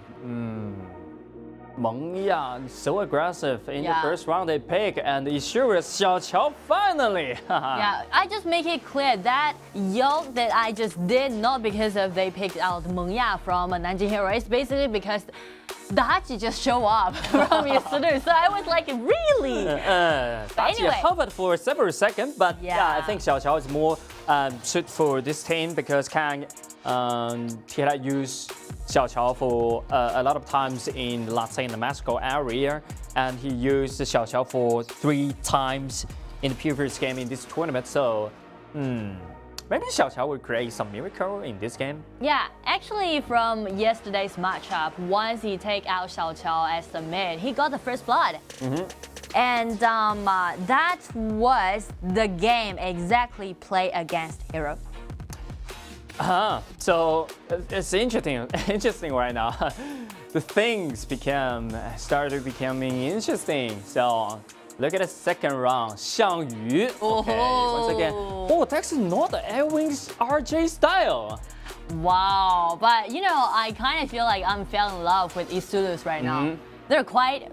Meng so aggressive in the first round they pick, and lsurus Xiaoqiao finally. Yeah, I just make it clear that yoke that I just did not because of they picked out Meng from Nanjing Hero. It's basically because Dachi just show up from yesterday, so I was like, really? Dachi anyway. hovered for several seconds, but I think Xiaoqiao is more suited for this team because Kang he had used Xiaoqiao for a lot of times in Latam-Mexico area, and he used Xiaoqiao for 3 times in the previous game in this tournament. So, maybe Xiaoqiao will create some miracle in this game. Yeah, actually from yesterday's matchup, once he take out Xiaoqiao as the mid, he got the first blood. And that was the game exactly play against Hero. So it's interesting right now. The things started becoming interesting. So look at the second round, Xiangyu. Okay, once again, that's not the Airwings RJ style. Wow, but you know, I kind of feel like I'm falling in love with lsurus right now. They're quite,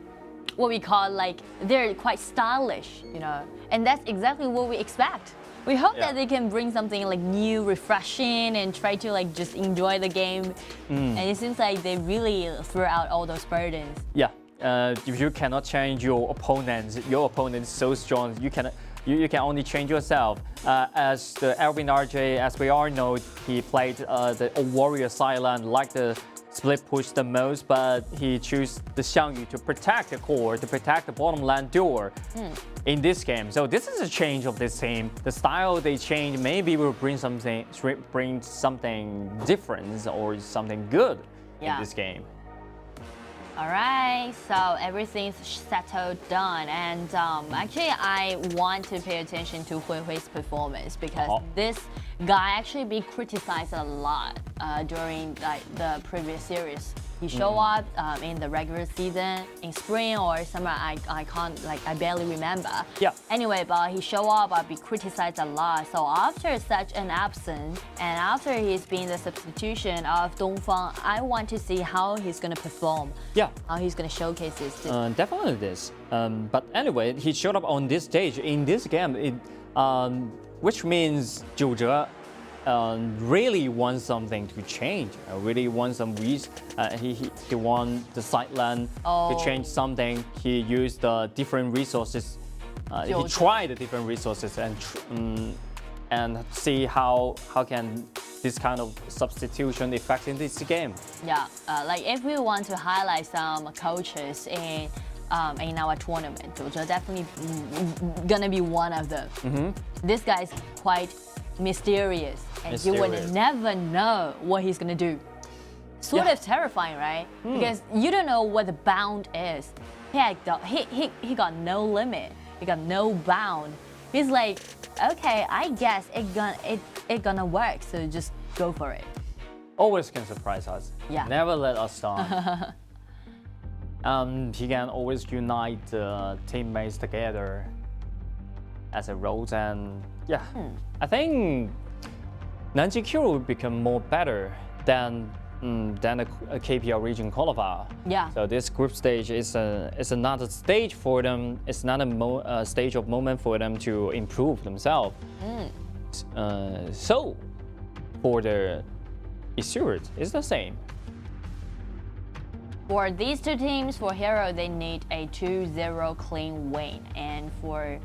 what we call they're quite stylish, you know, and that's exactly what we expect. We hope that they can bring something new, refreshing, and try to just enjoy the game. And it seems like they really threw out all those burdens. Yeah, if you cannot change your opponent is so strong. You can only change yourself. As the Alvin RJ, as we all know, he played the warrior silent like the split push the most, but he chose the Xiangyu to protect the core, to protect the bottom lane door in this game. So this is a change of this team. The style they change maybe will bring something different or something good in this game. All right, so everything's settled done, and actually I want to pay attention to Hui's performance because this Guy actually be criticized a lot during like the previous series. He show up in the regular season, in spring or summer. I can't I barely remember. Yeah. Anyway, but he show up, but be criticized a lot. So after such an absence, and after he's been the substitution of Dongfang, I want to see how he's gonna perform. Yeah. How he's gonna showcase this. Definitely this. But anyway, he showed up on this stage in this game, which means Zhou Zhe really wants something to change. Really wants some he want the side lane to change something. He used different resources. He tried the different resources and see how can this kind of substitution affect in this game. Yeah, like if we want to highlight some coaches in our tournament, Zhou Zhe definitely gonna be one of them. This guy's quite mysterious, and you would never know what he's gonna do. Sort of terrifying, right? Because you don't know what the bound is. He got no limit. He got no bound. He's like, okay, I guess it gonna work, so just go for it. Always can surprise us. Yeah. Never let us down. He can always unite teammates together as a role, and yeah, I think Nanjing will become more better than a KPL region qualifier. Yeah. So this group stage is another stage for them. It's not a stage of moment for them to improve themselves. So for the eStarPro, it's the same. For these two teams, for Hero, they need a 2-0 clean win, and for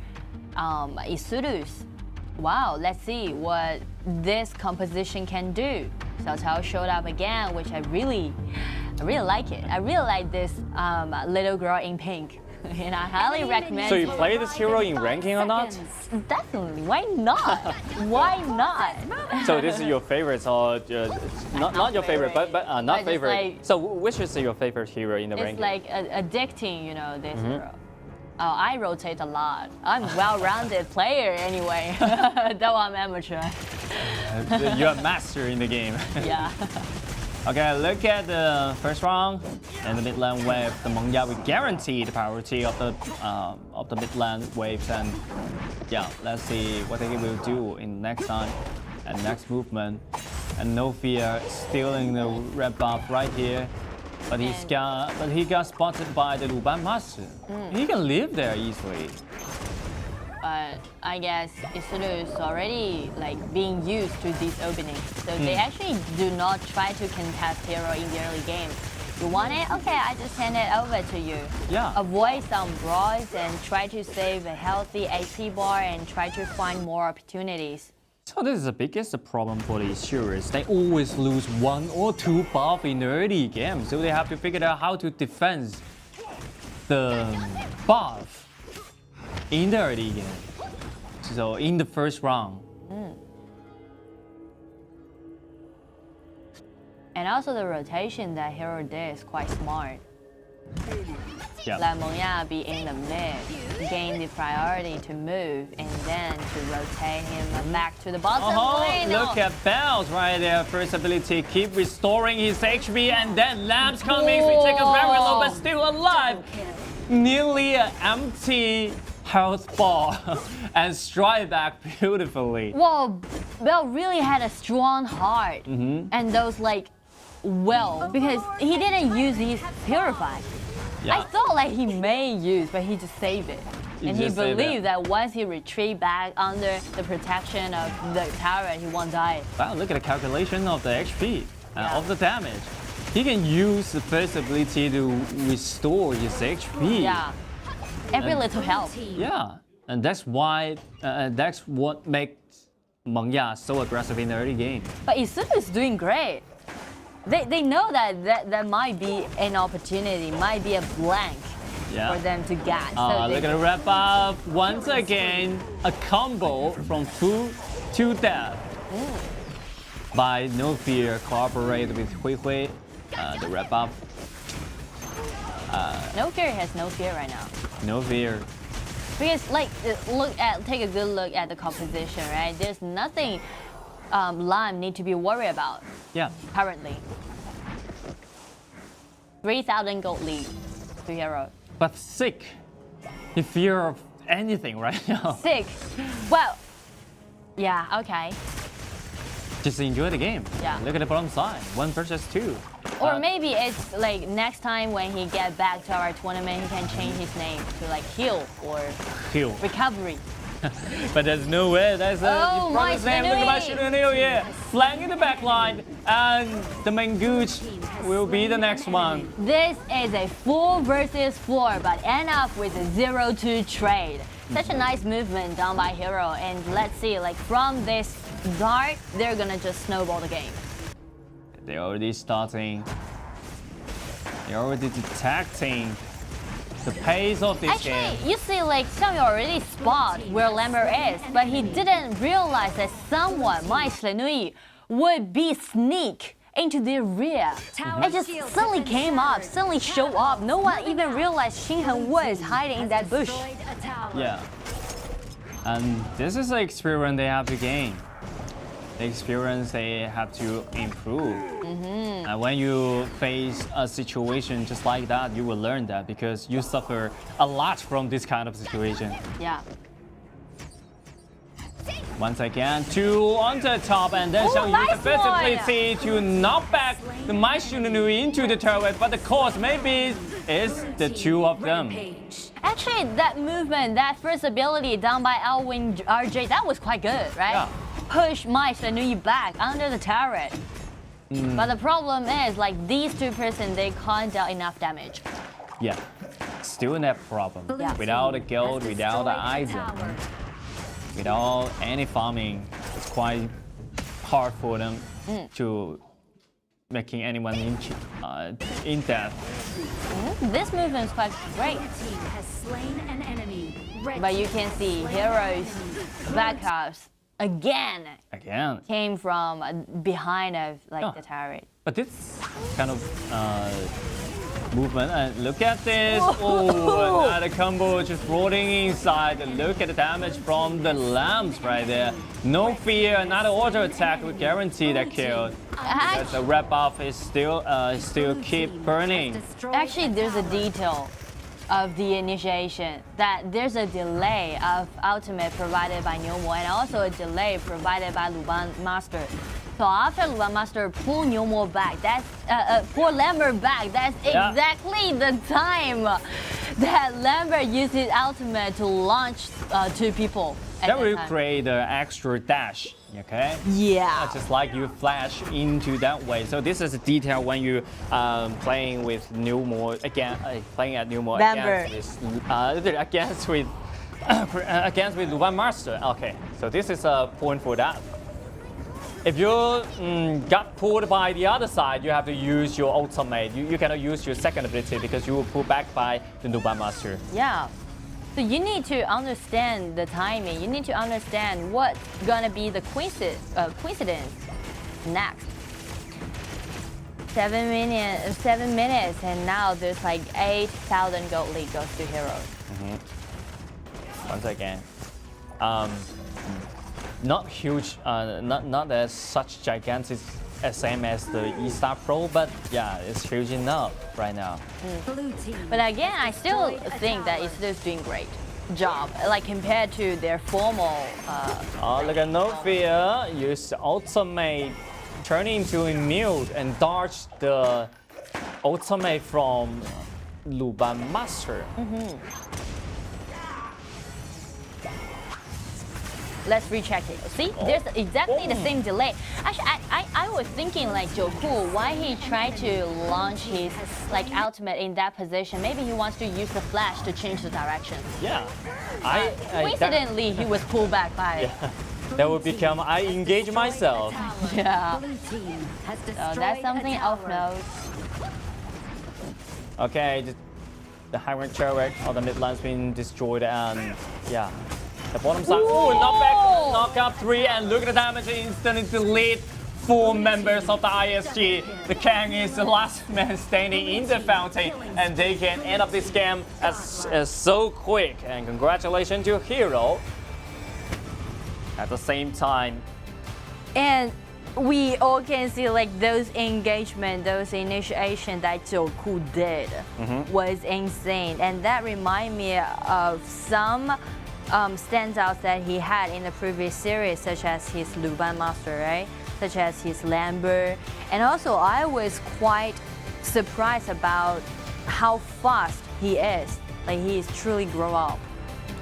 eStarPro, wow, let's see what this composition can do. Cao Cao showed up again, which I really like it. I really like this little girl in pink. And I highly recommend. So you play this hero in ranking or not? Definitely. Why not? Why not? So this is your favorite, or not your favorite, but not favorite. Like, so which is your favorite hero in the it's ranking? like addicting, you know, this hero. I rotate a lot. I'm a well-rounded player anyway, though I'm amateur. You're a master in the game. Yeah. Okay, look at the first round and the mid lane wave. The Mengya will guarantee the priority of the mid lane waves, and yeah, let's see what they will do in next time and next movement. And No Fear stealing the red buff right here. But he got spotted by the Luban Master. He can live there easily. But I guess eStarPro is already like being used to these openings, so they actually do not try to contest hero in the early game. You want it? Okay, I just hand it over to you. Yeah. Avoid some brawls and try to save a healthy HP bar and try to find more opportunities. So this is the biggest problem for the eStarPro. They always lose 1 or 2 buff in the early game, so they have to figure out how to defend the buff in the early game. So in the first round. And also the rotation that hero did is quite smart. Yeah. Let Mengya be in the mid, gain the priority to move, and then to rotate him back to the bottom lane. Look at Bells right there. First ability, keep restoring his HP, and then Lamb's coming. We take a very low, but still alive. Nearly an empty health bar and strike back beautifully. Well, Bell really had a strong heart, and those because he didn't use his Purify. Yeah. I thought like he may use, but he just saved it. And he believed that once he retreat back under the protection of the tower, he won't die. Wow, look at the calculation of the HP, of the damage. He can use the first ability to restore his HP. Yeah, every little help. Yeah, and that's why, that's what makes Mengya so aggressive in the early game. But eStarPro is doing great. They know that might be an opportunity, might be a blank for them to get. So look at the wrap up. Once again, a combo from full to death by No Fear, cooperated with Hui Hui. The wrap up. No Fear has no fear right now. No Fear. Because take a good look at the composition, right? There's nothing Lam need to be worried about. Yeah. Currently. 3,000 gold lead to Hero. But sick. You fear of anything right now. Sick. Well, yeah, okay. Just enjoy the game. Yeah. Look at the bottom side. 1 versus 2. Or maybe it's like next time when he get back to our tournament, he can change his name to like Heal or Heal. Recovery. But there's no way. That's Oh, my name. Look at my Shinunui, yeah. Flank in the back line. And the Mengooch will be the next one. This is a 4 versus 4, but end up with a 0-2 trade. Such a nice movement done by Hero, and let's see, like from this start, they're gonna just snowball the game. They're already starting. They're already detecting the pace of this game. Actually, you see, like Xiaoyu already spot where Lambert is, but he didn't realize that someone, my Slenui, would be sneak into the rear. It just suddenly came up, suddenly showed up. No one even realized Xinhen was hiding in that bush. Yeah. And this is the experience they have to gain. The experience they have to improve. And when you face a situation just like that, you will learn that because you suffer a lot from this kind of situation. Yeah. Once again, 2 on the top, and then Xiang Yu nice the visibility to knock back the Mai Shununui into the turret, but the cause maybe is the 2 of them. Actually, that movement, that first ability done by Alwyn RJ, that was quite good, right? Yeah. Push Mai Shenui back under the turret. But the problem is, like these 2 persons, they can't deal enough damage. Yeah, still that problem. Yeah. Without a guild, without an item, without any farming, it's quite hard for them to making anyone in death. This movement is quite great. But you can see Hero's backups again came from behind of like the turret. But this kind of movement, and look at this. Oh, another combo just rolling inside. Look at the damage from the lamps right there. No fear, another auto attack will guarantee that kill. But the red buff is still keep burning. Actually, there's a detail of the initiation that there's a delay of ultimate provided by Niumo and also a delay provided by Luban Master. So after Luban Master pull Niumo back, that's pull Lambert back, that's exactly the time that Lambert used his ultimate to launch 2 people. That will create an extra dash, okay? Yeah. Just like you flash into that way. So this is a detail when you playing with Niumo again, playing at Niumo against with Luban Master. Okay, so this is a point for that. If you got pulled by the other side, you have to use your ultimate. You cannot use your second ability because you will pull back by the Luban Master. Yeah. So you need to understand the timing. You need to understand what's gonna be the coincidence next. 7 minutes, and now there's like 8,000 gold lead goes to Hero. Once again, not huge, not as such gigantic same as the eStarPro, but yeah, it's huge enough right now. But again, I still think that it's still doing great job, like compared to their formal. Oh, look at No Fear. Use ultimate, turn into a mute and dodge the ultimate from Luban Master. Let's recheck it. See, there's exactly the same delay. Actually, I was thinking like Jacko, why he tried to launch his like ultimate in that position? Maybe he wants to use the flash to change the direction. Yeah. Coincidentally, he was pulled back by. Yeah. That would become I engage myself. Yeah. So that's something of note. Okay, the high rank turret of the mid line's been destroyed, and yeah. The bottom side, knock up 3, and look at the damage, instantly delete 4 members of the ISG. The Kang is the last man standing in the fountain, and they can end up this game as so quick. And congratulations to Hero. At the same time, And we all can see like those engagement, those initiation that Jacko did was insane. And that remind me of some standouts that he had in the previous series, such as his Luban Master, right? Such as his Lambert. And also I was quite surprised about how fast he is. Like he's truly grown up.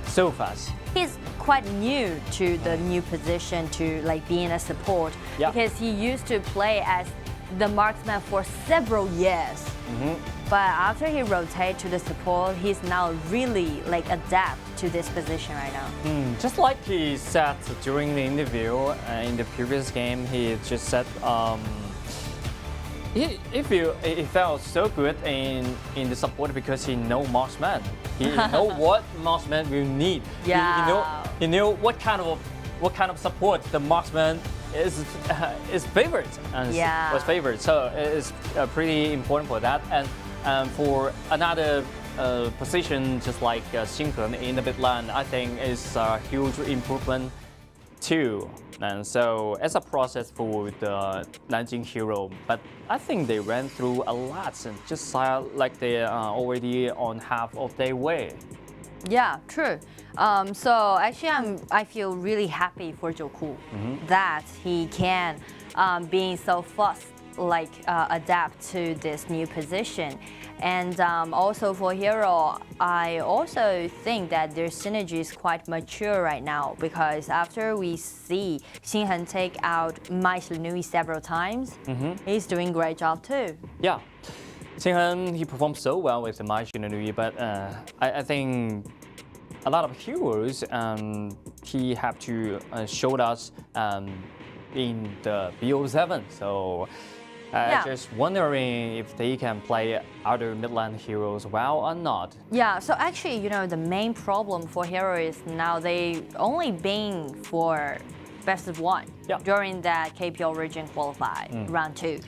So fast. He's quite new to the new position to like being a support because he used to play as the marksman for several years. But after he rotated to the support, he's now really like adapt to this position right now. Just like he said during the interview in the previous game, he just said he felt so good in the support because he know marksman. He know what marksman will need. He knew what kind of support the marksman is favorite and was favorite. So it's pretty important for that. And for another position, just like Heng in the mid lane, I think is a huge improvement too. And so it's a process for the Nanjing hero, but I think they ran through a lot and just like they are already on half of their way. Yeah, true. So actually, I feel really happy for Jacko that he can being so fast, like adapt to this new position. And also for hero, I also think that their synergy is quite mature right now because after we see Heng take out Nui several times, he's doing a great job too. Yeah, Heng, he performed so well with the Nui, but I think a lot of heroes he have to show us in the BO7. So just wondering if they can play other mid-lane heroes well or not. Yeah, so actually, you know, the main problem for hero is now they only been for best of one during that KPL region qualify round 2.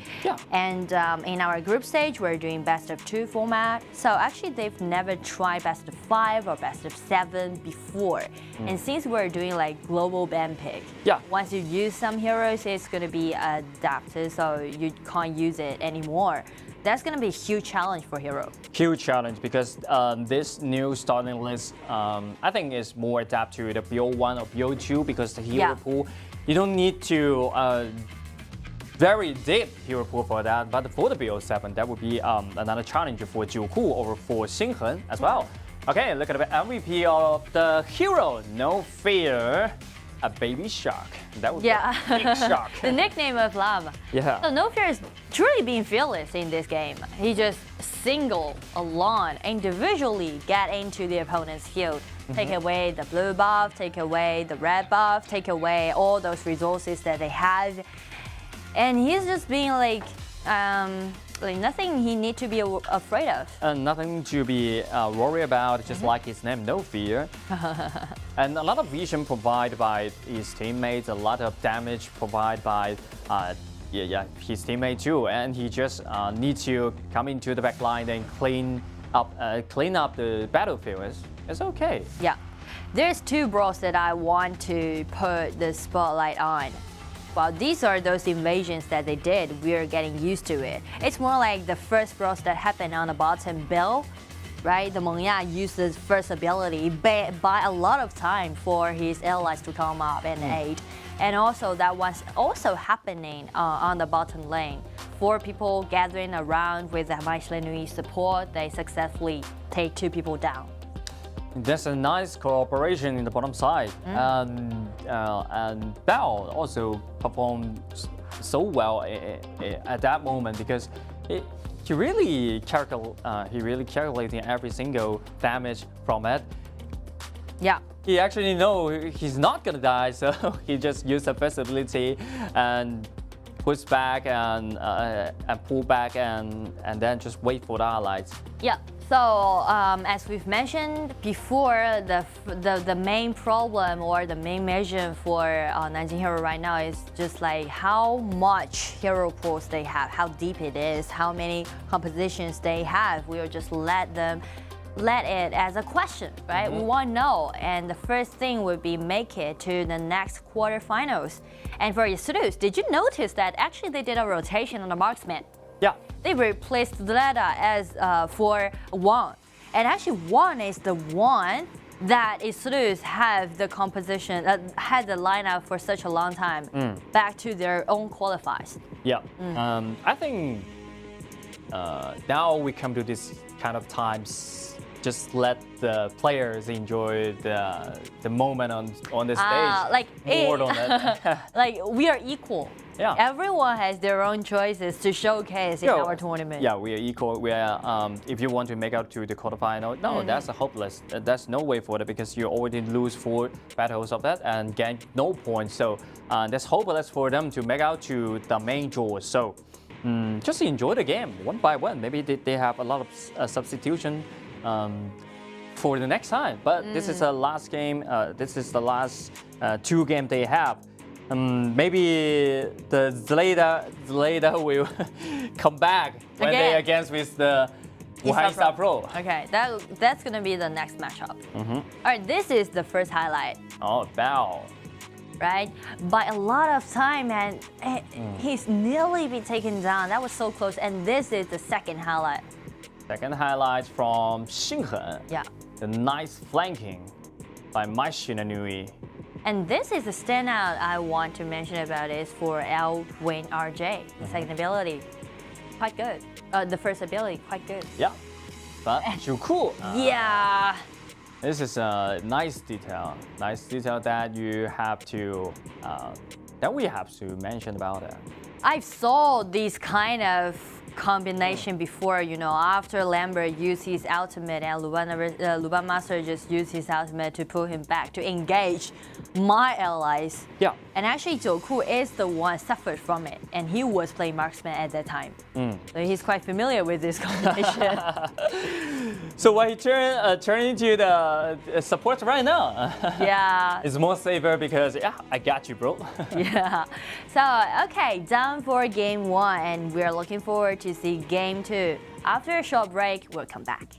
And in our group stage, we're doing best of 2 format. So actually, they've never tried best of 5 or best of 7 before. And since we're doing like global ban pick, once you use some heroes, it's going to be adapted, so you can't use it anymore. That's going to be a huge challenge for hero. Huge challenge because this new starting list, I think, is more adapted to the BO1 or BO2 because the hero pool, you don't need to very deep hero pool for that. But for the BO7, that would be another challenge for Jacko or for Heng as well. Okay, look at the MVP of the hero. No fear. A baby shark. That would be a big shark. The nickname of Lava. Yeah. So No Fear is truly being fearless in this game. He just single, alone, individually get into the opponent's field. Take away the blue buff, take away the red buff, take away all those resources that they have. And he's just being like nothing he need to be afraid of. And nothing to be worried about, just like his name, No Fear. And a lot of vision provided by his teammates, a lot of damage provided by his teammate too. And he just needs to come into the back line and clean up the battlefield. It's okay. Yeah. There's 2 brawls that I want to put the spotlight on. Well, these are those invasions that they did. We're getting used to it. It's more like the first brawls that happened on the bottom bill, right? The Mengya used his first ability, buy a lot of time for his allies to come up and aid. And also that was also happening on the bottom lane. 4 people gathering around with the Nui support, they successfully take 2 people down. That's a nice cooperation in the bottom side. And Bell also performed so well at that moment because he really calculating every single damage from it. Yeah. He actually know he's not gonna die, so he just used the first ability and push back and pull back and then just wait for the allies. Yeah. So as we've mentioned before, the main problem or the main measure for Nanjing Hero right now is just like how much hero pools they have, how deep it is, how many compositions they have. We'll just let them let it as a question, right? We want to know, and the first thing would be make it to the next quarterfinals. And for eStarPro, did you notice that actually they did a rotation on the marksman? Yeah. They replaced Leda as for Wang, and actually Wang is the one that eStarPro have the composition, had the lineup for such a long time, back to their own qualifiers. Yeah. I think now we come to this kind of times, just let the players enjoy the moment on the stage. More than that. Like we are equal. Yeah. Everyone has their own choices to showcase in our tournament. Yeah, we are equal. We are. If you want to make out to the quarterfinal, no, that's a hopeless. That's no way for it because you already lose 4 battles of that and gain no points. So that's hopeless for them to make out to the main draw. So just enjoy the game one by one. Maybe they have a lot of substitution for the next time. But this is the last game. This is the last 2 games they have. Maybe the Zleda will come back when they against with the Wuhan eStarPro. Okay, that's gonna be the next matchup. All right, this is the first highlight. Oh, Bao. Right, by a lot of time, and he's nearly been taken down. That was so close. And this is the second highlight. Second highlight from Heng. Yeah. The nice flanking by Nui. And this is the standout I want to mention about is for L Win RJ. The second ability, quite good. The first ability, quite good. Yeah, but too cool. Yeah. This is a nice detail that you have to, that we have to mention about it. I saw these kind of combination before, you know, after Lambert used his ultimate and Luban Master just used his ultimate to pull him back, to engage my allies. Yeah. And actually Jacko is the one suffered from it, and he was playing marksman at that time. So he's quite familiar with this combination. So when he turn into the support right now, yeah, it's more safer because I got you, bro. Yeah. So okay, done for game 1, and we're looking forward to see game 2. After a short break, we'll come back.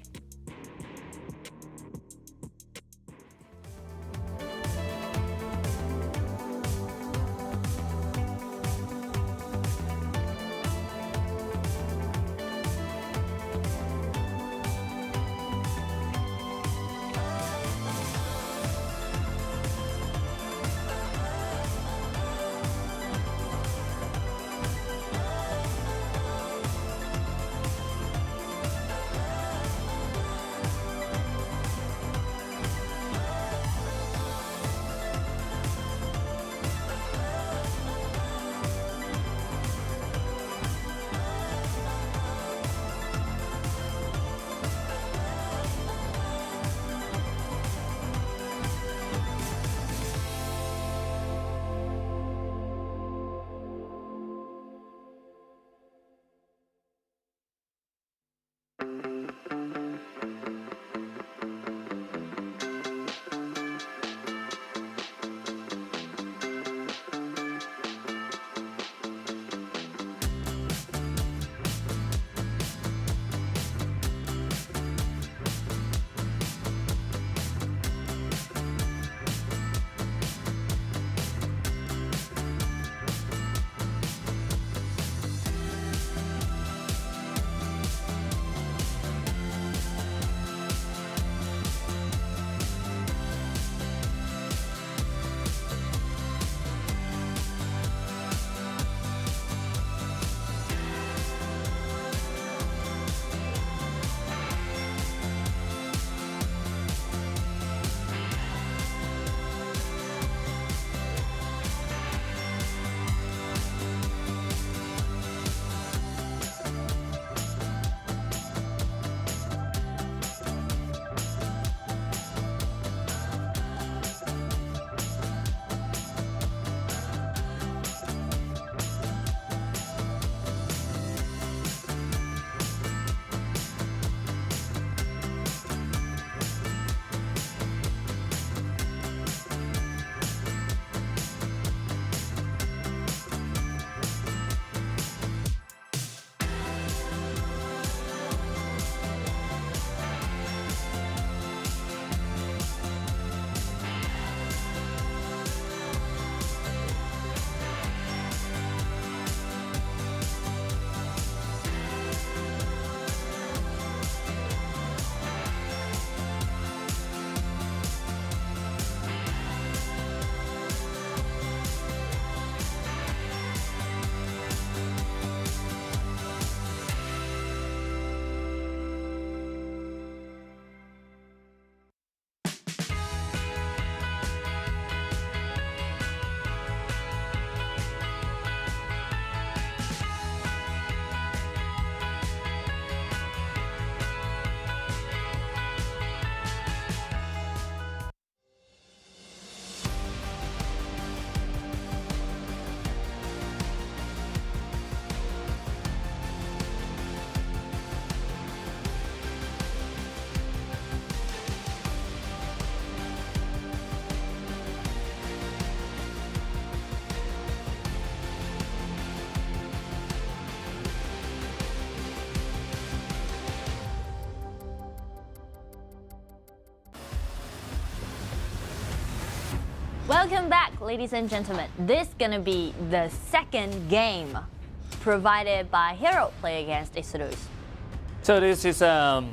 Welcome back, ladies and gentlemen. This is gonna be the second game provided by Hero play against eStarPro. So this is a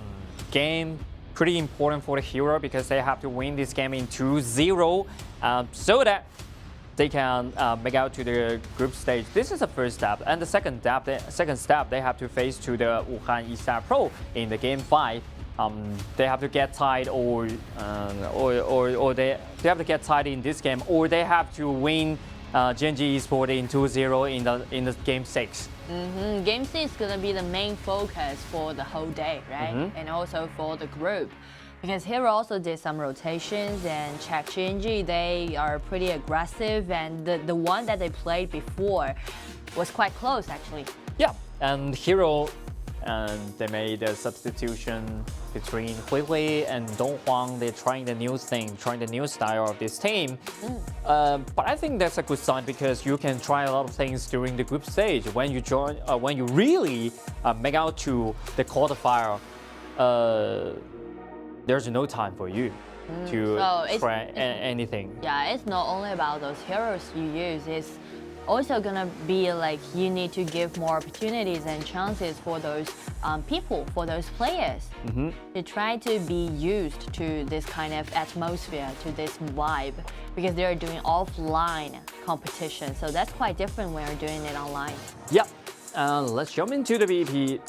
game pretty important for the Hero because they have to win this game in 2-0 so that they can make out to the group stage. This is the first step, and the second step they have to face to the Wuhan eStarPro in the game 5. They have to get tied, or they have to get tied in this game, or they have to win Gen.G Esports in 2-0 in the game 6. Game 6 is gonna be the main focus for the whole day, right? And also for the group. Because Hero also did some rotations and check Gen.G, they are pretty aggressive, and the one that they played before was quite close actually. Yeah, and Hero, they made a substitution between Hui and Huang. They're trying the new thing, trying the new style of this team. But I think that's a good sign because you can try a lot of things during the group stage. When you join, when you really make out to the quarterfinal, there's no time for you to try anything. Yeah, it's not only about those heroes you use. It's also gonna be like you need to give more opportunities and chances for those people, for those players, to try to be used to this kind of atmosphere, to this vibe, because they're doing offline competition. So that's quite different when you're doing it online. Yep. Let's jump into the VP.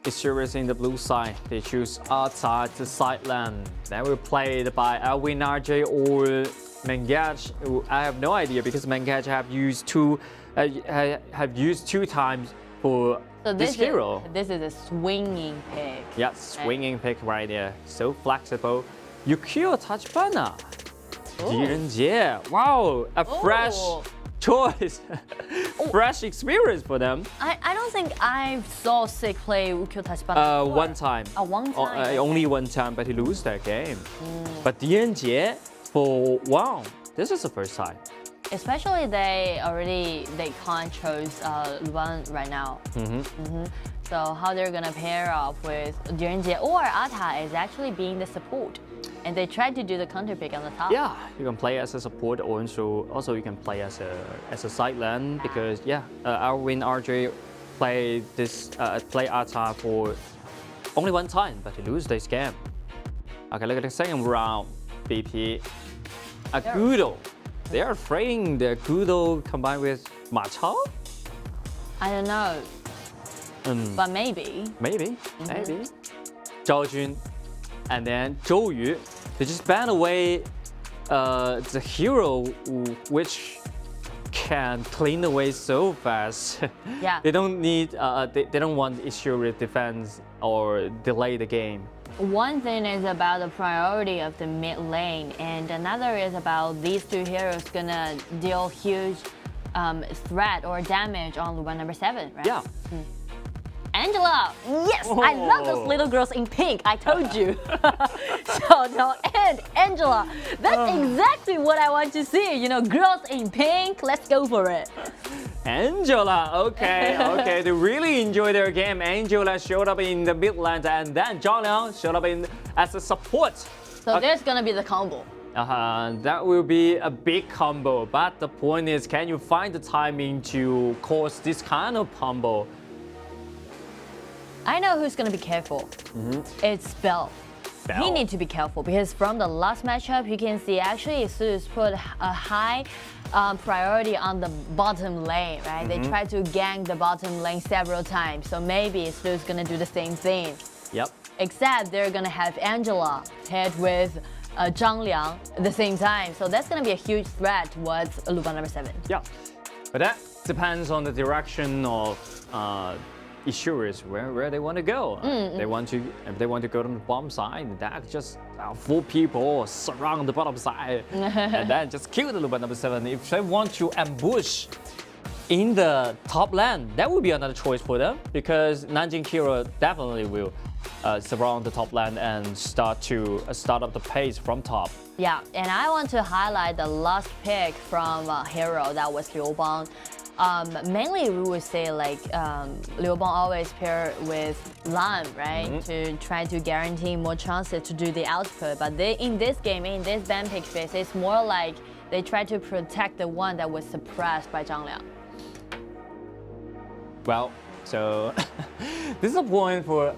eStarPro in the blue side. They choose outside the side lane. They will play it by Alvin RJ or Mengage. I have no idea because Mengage have used two times for this hero. This is a swinging pick. Yeah, swinging pick right there. So flexible. You kill touch banner. Gen.G. Wow, a fresh choice. Fresh experience for them. I don't think I saw Sick play Ukyo touch banner before. One time. One time. Only one time, but he lose that game. But Gen.G for Wang, this is the first time. Especially they can't choose Wang right now. So how they're gonna pair up with Gen.G or Ata is actually being the support. And they tried to do the counter pick on the top. Yeah, you can play as a support, or also you can play as a side lane because Alvin RJ play Ata for only one time, but he lose this game. Okay, look at the second round. BP, a Gudo. They are afraid the Gudo combined with Ma Chao. I don't know, but maybe. Maybe. Zhao Jun, and then Zhou Yu. They just ban away the hero which can clean away so fast. Yeah. They don't need. They don't want issue with defense or delay the game. One thing is about the priority of the mid lane, and another is about these two heroes gonna deal huge threat or damage on Luban number 7, right? Yeah. Angela! Yes! I love those little girls in pink, I told you. And Angela, that's exactly what I want to see. You know, girls in pink, let's go for it. Angela, okay. They really enjoy their game. Angela showed up in the mid lane, and then Zhang Liang showed up as a support. So there's gonna be the combo. That will be a big combo. But the point is, can you find the timing to cause this kind of combo? I know who's gonna be careful. It's Bell. He needs to be careful because from the last matchup, you can see actually eStarPro put a high priority on the bottom lane, right? They tried to gang the bottom lane several times, so maybe eStarPro is gonna do the same thing. Yep. Except they're gonna have Angela paired with Zhang Liang at the same time, so that's gonna be a huge threat towards Luban number 7. Yeah, but that depends on the direction of eStarPro where they want to go. If they want to go to the bottom side, that just 4 people surround the bottom side and then just kill the Luban number 7. If they want to ambush in the top lane, that would be another choice for them because Nanjing hero definitely will surround the top lane and start up the pace from top. Yeah, and I want to highlight the last pick from Hero, that was Liu Bang. Mainly, we would say like Liu Bang always pair with Lam, right, to try to guarantee more chances to do the output. But in this game, in this ban pick phase, it's more like they try to protect the one that was suppressed by Zhang Liang. Well, so this is a point for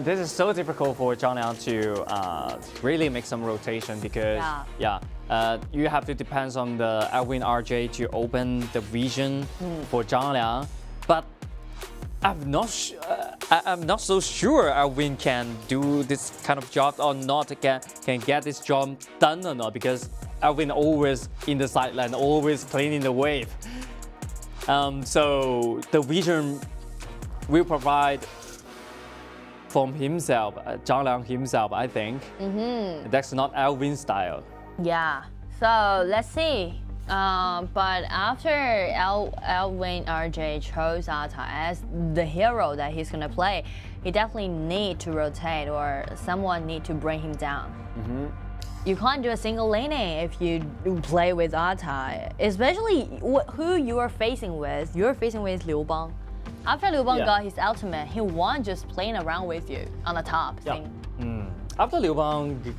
this is so difficult for Zhang Liang to really make some rotation because you have to depend on the Alvin RJ to open the vision for Zhang Liang, but I'm not so sure Alvin can do this kind of job or not, can get this job done or not, because Alvin always in the sideline, always cleaning the wave. So the vision will provide from himself, Zhang Liang himself, I think. That's not Alvin's style. Yeah, so let's see. But after Alvin RJ chose Ata as the hero that he's gonna play, he definitely need to rotate or someone need to bring him down. You can't do a single laning if you play with Ata, especially who you are facing with. You're facing with Liu Bang. After Liu Bang got his ultimate, he won't just playing around with you on the top thing. After Liu Bang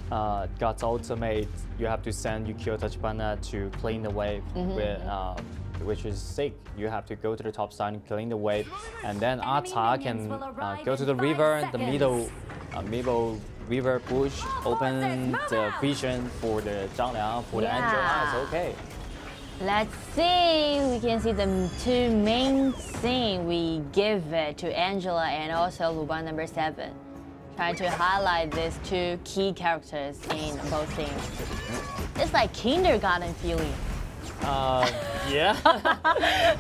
got ultimate, you have to send Yukio Tachibana to clean the wave, which is sick. You have to go to the top side and clean the wave, and then Ata can go to the river and the middle river bush, open the vision for the Zhang Liang, for the Angela. It's okay. Let's see, we can see the two main things we give it to Angela and also Liu Bang number 7. Trying to highlight these two key characters in both teams. It's like kindergarten feeling. Yeah,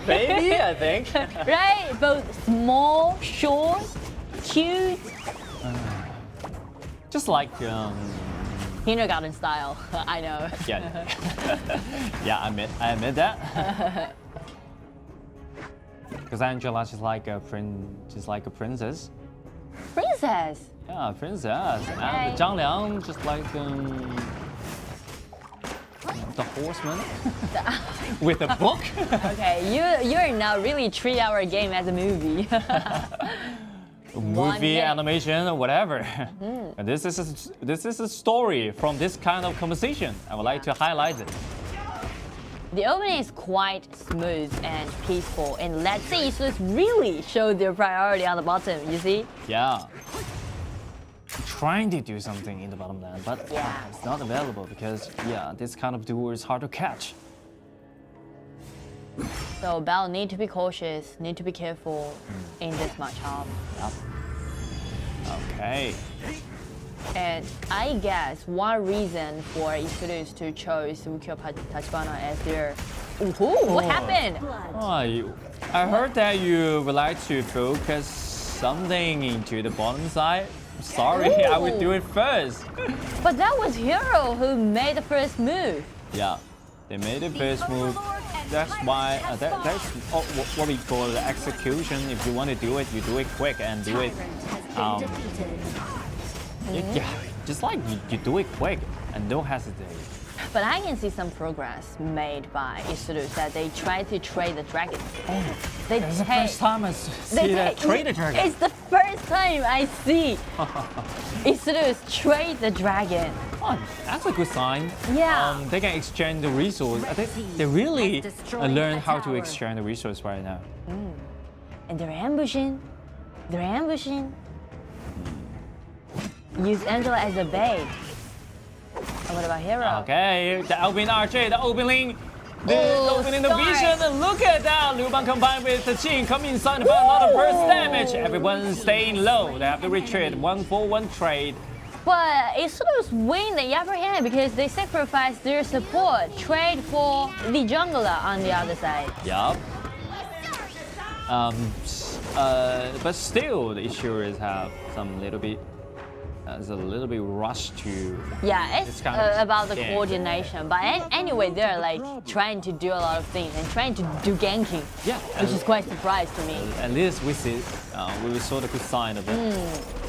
maybe, I think. Right? Both small, short, cute. Just like kindergarten style, I know. Yeah, yeah, I admit that. Because Angela, she's like a princess. Princess. Yeah, princess. And Zhang Liang, just like the horseman with a book. Okay, you're now really treat our game as a movie. Movie, animation, or whatever. And this is a story from this kind of conversation. I would like to highlight it. The opening is quite smooth and peaceful, and let's see, so it's really show their priority on the bottom, you see? Yeah. Trying to do something in the bottom lane, but it's not available because this kind of duel is hard to catch. So Bell need to be cautious, need to be careful in this matchup. Okay. And I guess one reason for eStarPro to choose Yukio Tachibana as their... what happened? I heard that you would like to focus something into the bottom side. Sorry, I will do it first. But that was Hero who made the first move. Yeah, they made the first move. That's why that's what we call the execution. If you want to do it, you do it quick and do it. Yeah, just like you do it quick and don't hesitate. But I can see some progress made by eStarPro that they try to trade the dragon. It's the first time I see that trade the dragon. It's the first time I see eStarPro trade the dragon. Oh, that's a good sign. Yeah. They can exchange the resource. I think they really learn how to exchange the resource right now. And they're ambushing. Use Angela as a bait. And what about Hero? Okay, the Alvin RJ, the opening, opening the vision. And look at that, Liu Bang combined with the Jing come inside for another burst damage. Everyone staying low. They have to retreat. 1-for-1 trade. But eStarPro win the upper hand because they sacrifice their support, trade for the jungler on the other side. Yup. But still, the issuers have some little bit. It's a little bit rushed to. Yeah, it's kind of about the coordination. But anyway, they're like trying to do a lot of things and trying to do ganking. Yeah, which is quite a surprise to me. At least we saw the good sign of it.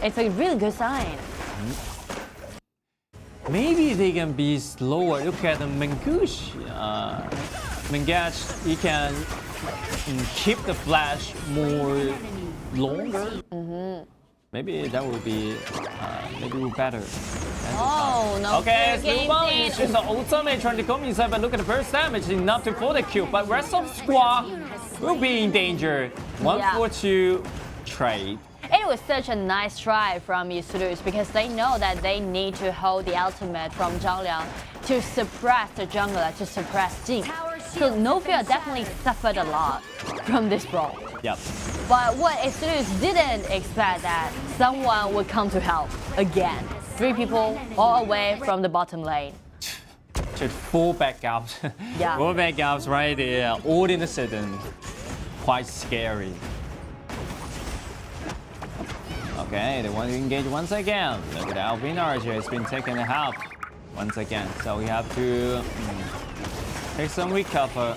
It's a really good sign. Maybe they can be slower. Look at the Mengage. Mengage, he can keep the flash more longer. Maybe that would be better. Oh, no. Okay, fear Wang getting uses the ultimate trying to come inside, but look at the burst damage, enough to for the kill. But rest of squad will be in danger. 1-4-2 trade. It was such a nice try from eStarPro because they know that they need to hold the ultimate from Zhang Liang to suppress the jungler, to suppress Jing. So No Fear definitely suffered a lot from this brawl. Yep. But what eStarPro didn't expect that someone would come to help again. 3 people all away from the bottom lane. Just 4 backups. Yeah. 4 backups right there, all in a sudden. Quite scary. Okay, they want to engage once again. Look at Alvin Archer has been taken out once again. So we have to take some recover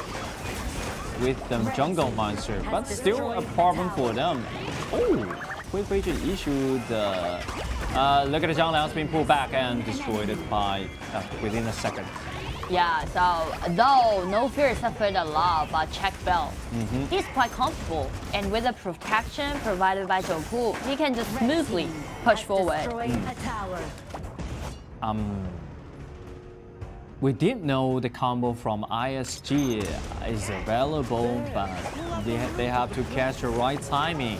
with the jungle monster, but still a problem for them. Oh, quick agent issued. Look at the Zhang Liang's been pulled back and destroyed by within a second. Yeah, so though No Fear suffered a lot, but check Bell. He's quite comfortable, and with the protection provided by Jacko, he can just smoothly push forward. We didn't know the combo from ISG is available, but they have to catch the right timing.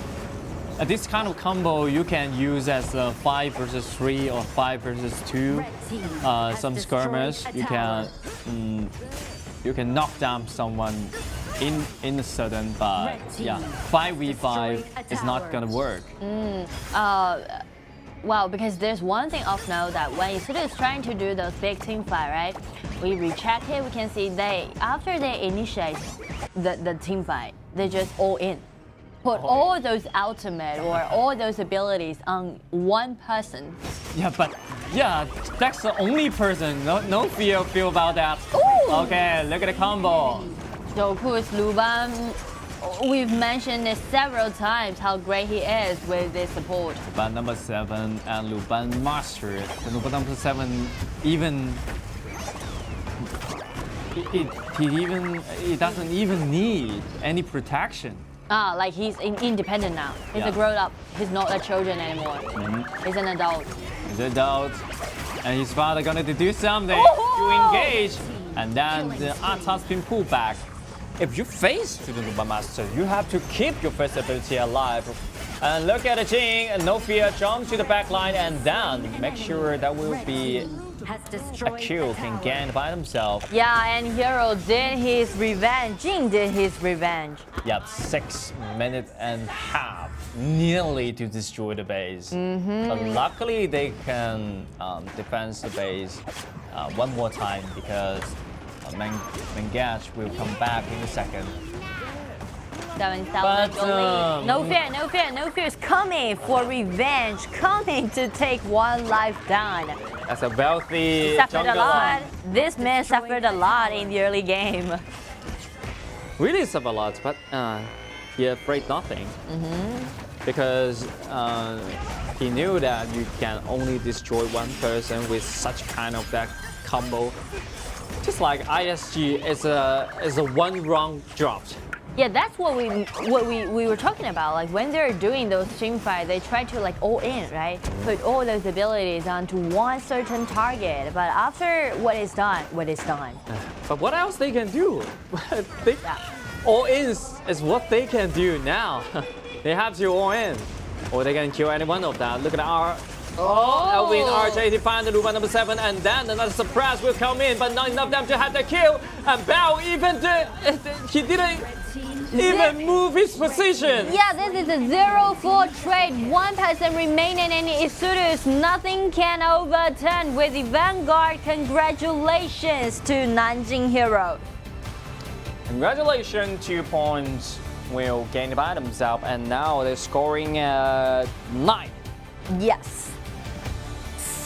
This kind of combo you can use as a 5 versus 3 or 5 versus 2. Some skirmish you can knock down someone in a sudden, but yeah, 5v5 is not gonna work. Well, because there's one thing of note that when eStarPro is trying to do those big team fight, right? We recheck it, we can see after they initiate the team fight, they just all in. Put all those ultimate or all those abilities on one person. Yeah, but that's the only person. No feel about that. Ooh. Okay, look at the combo. Jacko's Luban, we've mentioned it several times how great he is with this support. Luban number 7 and Luban Master. The Luban number 7 even he doesn't even need any protection. Like he's independent now. He's a grown up. He's not a children anymore. He's an adult. He's an adult. And his father gonna do something to engage. And then the Ata's been pulled back. If you face to the Luban Master, you have to keep your first ability alive. And look at the Jing, and No Fear jump to the back line and then make sure that will be a kill can gain by himself. Yeah, and Hero did his revenge. Jing did his revenge. Yep, 6 minutes and a half, nearly to destroy the base. But luckily they can defend the base one more time because Mengage will come back in a second. 7,000 No Fear is coming for revenge, coming to take one life down. That's a wealthy Suffered a jungle lot. line. This man suffered a lot in the early game. Really suffered a lot, but he afraid nothing. Because he knew that you can only destroy one person with such kind of that combo. Just like ISG is a one round dropped. Yeah, that's what we were talking about. Like when they're doing those team fights, they try to like all in, right? Put all those abilities onto one certain target. But after what is done. But what else they can do? All in is what they can do now. They have to all in, or they can kill any one of them. Look at our. Elvin Archer, he found the Luban number 7, and then another surprise will come in, but not enough of them to have the kill. And Bao he didn't even move his position. Yeah, this is a 0-4 trade. One person remaining in eStarPro. Nothing can overturn with the Vanguard. Congratulations to Nanjing Hero. Congratulations, 2 points will gain by themselves, and now they're scoring 9. Yes.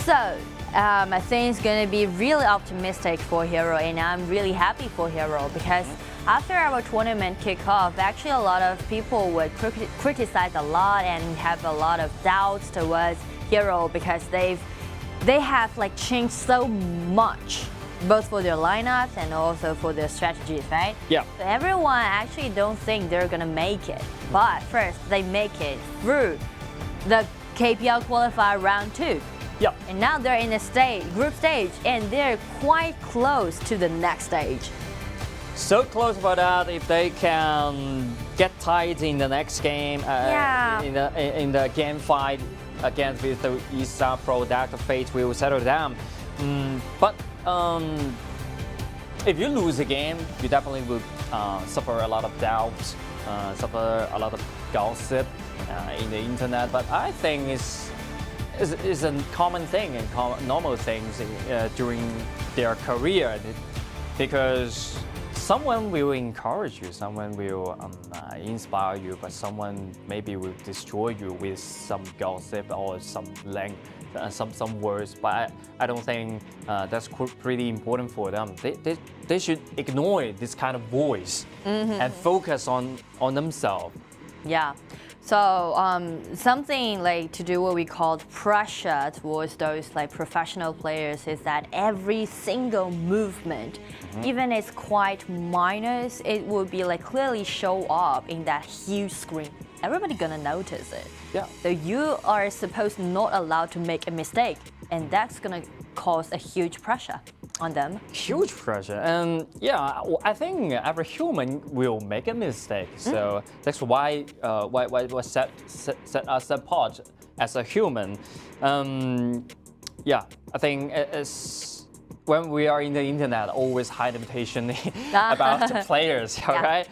So, I think it's going to be really optimistic for Hero, and I'm really happy for Hero because after our tournament kickoff, actually a lot of people would criticize a lot and have a lot of doubts towards Hero because they have like changed so much both for their lineups and also for their strategies, right? Yeah. So everyone actually don't think they're gonna make it, but first they make it through the KPL qualifier round 2. Yeah. And now they're in the group stage, and they're quite close to the next stage. So close about that. If they can get tight in the next game, in the game fight against with the eStarPro, that the fate will settle down. But if you lose a game, you definitely will suffer a lot of doubts, suffer a lot of gossip in the internet. But I think it's a common thing and normal things during their career, because someone will encourage you, someone will inspire you, but someone maybe will destroy you with some gossip or some words. But I don't think that's pretty important for them. They should ignore this kind of voice and focus on themselves. Yeah. So something like to do what we call pressure towards those like professional players is that every single movement, even it's quite minor, it will be like clearly show up in that huge screen. Everybody gonna notice it. Yeah. So you are supposed not allowed to make a mistake, and that's gonna cause a huge pressure on them. Huge pressure, and yeah, I think every human will make a mistake. So that's why set us apart as a human. Yeah, I think it's when we are in the internet, always high limitation about the players, right?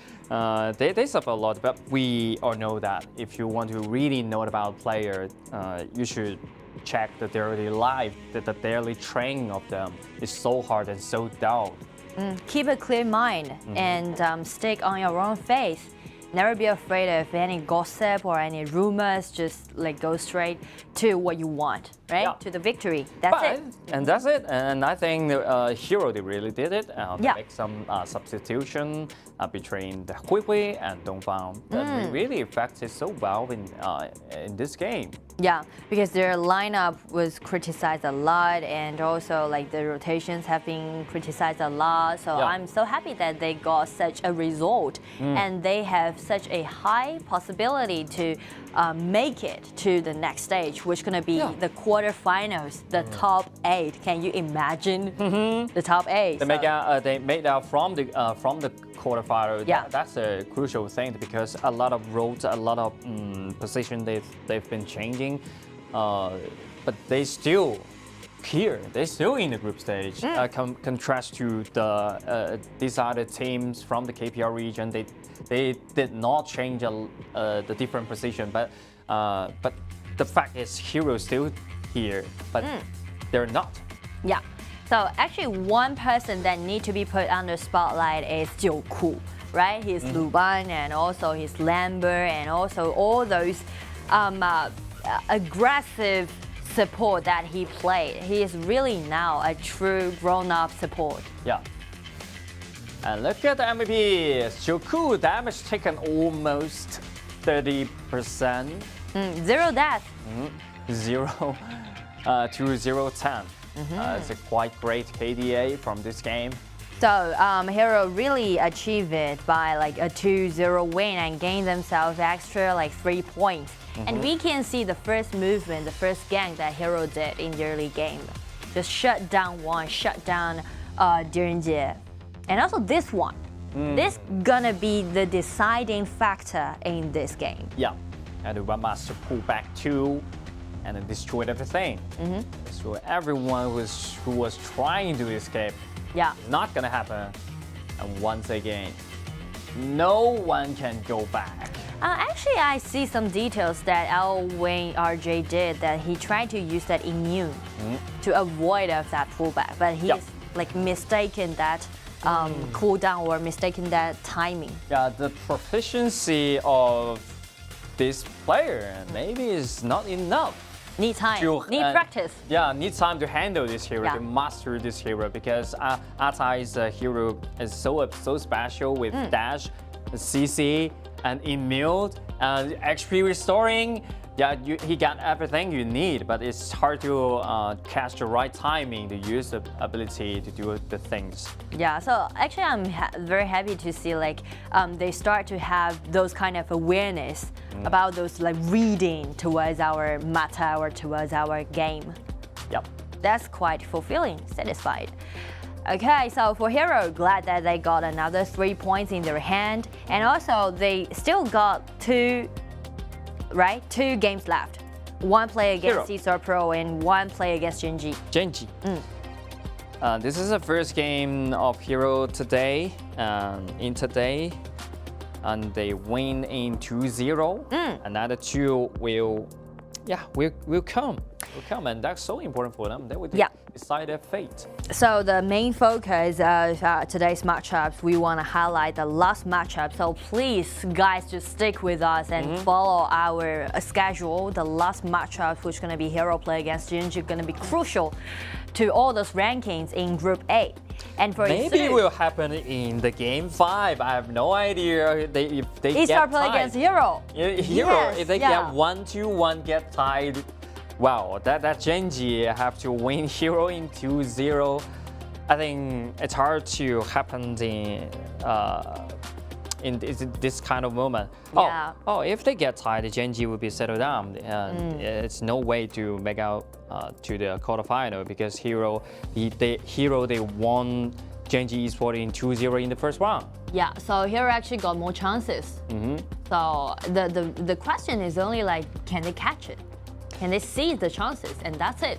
They suffer a lot, but we all know that if you want to really know about players, you should check the daily life, the daily training of them is so hard and so dull. Keep a clear mind and stick on your own faith. Never be afraid of any gossip or any rumors. Just like go straight to what you want, right? Yeah. To the victory. That's it. And that's it. And I think Hero, they really did it. They make some substitution between the Hui and Dongfang that really affected so well in this game. Yeah, because their lineup was criticized a lot, and also like the rotations have been criticized a lot. So I'm so happy that they got such a result, and they have such a high possibility to make it to the next stage, which is gonna be the quarterfinals, the top 8. Can you imagine the top 8? They made out from the quarterfinal. Yeah. That's a crucial thing, because a lot of roles, a lot of position they've been changing, but they still here. They're still in the group stage. Contrast to these other teams from the KPL region, they did not change the different position, but the fact is Hero still here, but they're not. Yeah. So actually, one person that need to be put on the spotlight is Jacko, right? He's Luban, and also he's Lambert, and also all those aggressive support that he played. He is really now a true grown-up support. Yeah. And look at the MVP. Jacko damage taken almost 30%. 0 death. 0 to 0-10. It's a quite great KDA from this game. So Hero really achieved it by like a 2-0 win and gained themselves extra like 3 points. And we can see the first movement, the first gank that Hero did in the early game. Just shut down Wang, shut down Gen.G. And also this one. This gonna be the deciding factor in this game. Yeah. And the One Master pull back 2 and then destroyed everything. So everyone who was trying to escape, it's not gonna happen. And once again, no one can go back. Actually, I see some details that Wang RJ did, that he tried to use that immune to avoid of that pullback, but he's like mistaken that cooldown or mistaken that timing. Yeah, the proficiency of this player maybe is not enough. Need time, need practice. Yeah, need time to handle this hero, Yeah. to master this hero, because Atai's hero is so special with dash, CC, and immune, and XP restoring. Yeah, he got everything you need, but it's hard to catch the right timing to use the ability to do the things. Yeah, so actually I'm very happy to see like they start to have those kind of awareness about those like reading towards our meta or towards our game. Yep. That's quite fulfilling, satisfied. Okay, so for Hero, glad that they got another 3 points in their hand, and also they still got two games left. One play against eStarPro and one play against Gen.G. Gen.G. This is the first game of Hero today, and they win in 2-0. Another two will come, and that's so important for them. They will decide their fate. So the main focus of today's matchups, we want to highlight the last matchup. So please, guys, just stick with us and follow our schedule. The last matchup, which is going to be Hero play against Gen.G, going to be crucial to all those rankings in Group A. And for maybe it will happen in the game 5. I have no idea if they get tied. Play against Hero. If they get 1-1, get tied. Wow, that Gen.G have to win Hero in 2-0. I think it's hard to happen in this kind of moment. Yeah. Oh, if they get tied, Gen.G will be settled down. It's no way to make out to the quarterfinal because Hero they won Gen.G Esports in 2-0 in the first round. Yeah, so Hero actually got more chances. So the question is only like, can they catch it? Can they seize the chances? And that's it.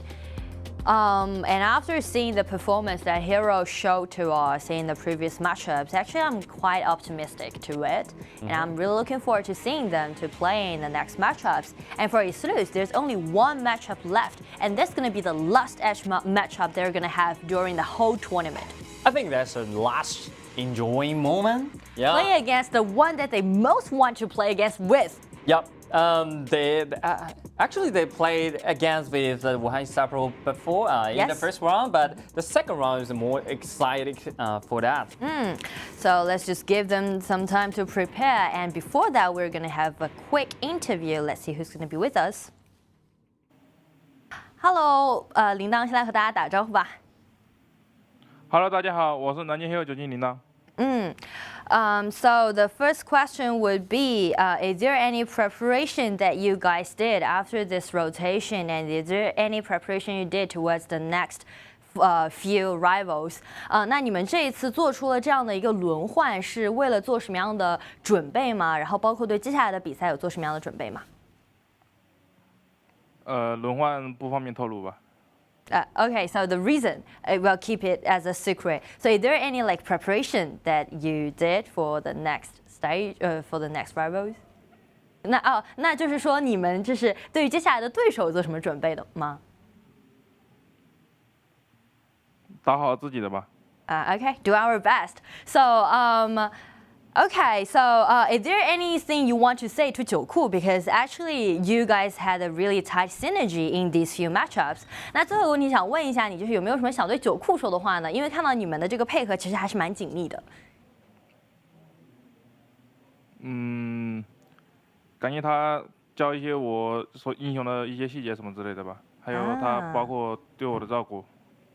And after seeing the performance that Hero showed to us in the previous matchups, actually I'm quite optimistic to it. And I'm really looking forward to seeing them to play in the next matchups. And for eStarPro, there's only one matchup left, and that's going to be the last matchup they're going to have during the whole tournament. I think that's the last enjoying moment. Yeah. Play against the one that they most want to play against with. Yep. They played against with the Wuhan eStarPro before in the first round, but the second round is more exciting for that. So let's just give them some time to prepare, and before that, we're gonna have a quick interview. Let's see who's gonna be with us. Hello， 铃铛先来和大家打招呼吧。Hello， 大家好，我是南京 Hero 9铃铛。So the first question would be, is there any preparation that you guys did after this rotation, and is there any preparation you did towards the next few rivals? 那你们这一次做出了这样的一个轮换，是为了做什么样的准备吗？然后包括对接下来的比赛有做什么样的准备吗？轮换不方便透露吧。Okay, so the reason, we'll keep it as a secret. So is there any like preparation that you did for the next stage, for the next rivals? 那就是说你们就是对于接下来的对手做什么准备的吗？打好自己的吧。Okay, do our best. So, okay, so is there anything you want to say to 九库? Because actually you guys had a really tight synergy in these few matchups. 那最后一个问题想问一下你，就是有没有什么想对九库说的话呢？因为看到你们的这个配合其实还是蛮紧密的。感谢他教一些我所英雄的一些细节什么之类的吧，还有他包括对我的照顾。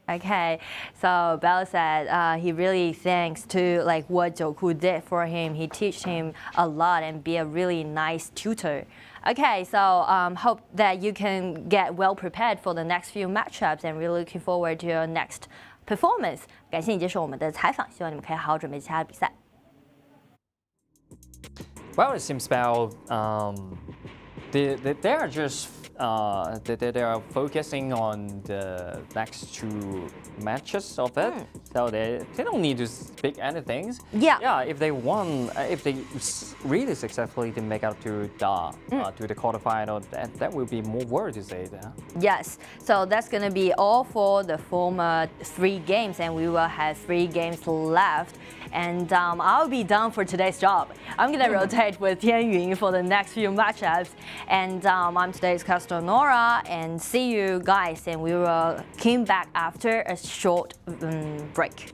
Okay, so Bell said he really thanks to like what Jacko did for him. He teach him a lot and be a really nice tutor. Okay, so hope that you can get well prepared for the next few matchups and really looking forward to your next performance. 感谢你接受我们的采访，希望你们可以好好准备其他的比赛。Well, it seems Bell, they are just they are focusing on the next two matches of it, so they don't need to speak anything. Yeah. If they won, if they really successfully to make out to the quarterfinal, that will be more word to say there. Yes. So that's gonna be all for the former 3 games, and we will have 3 games left. And I'll be done for today's job. I'm gonna rotate with TianYun for the next few matchups. And I'm today's caster Nora, and see you guys. And we will come back after a short break.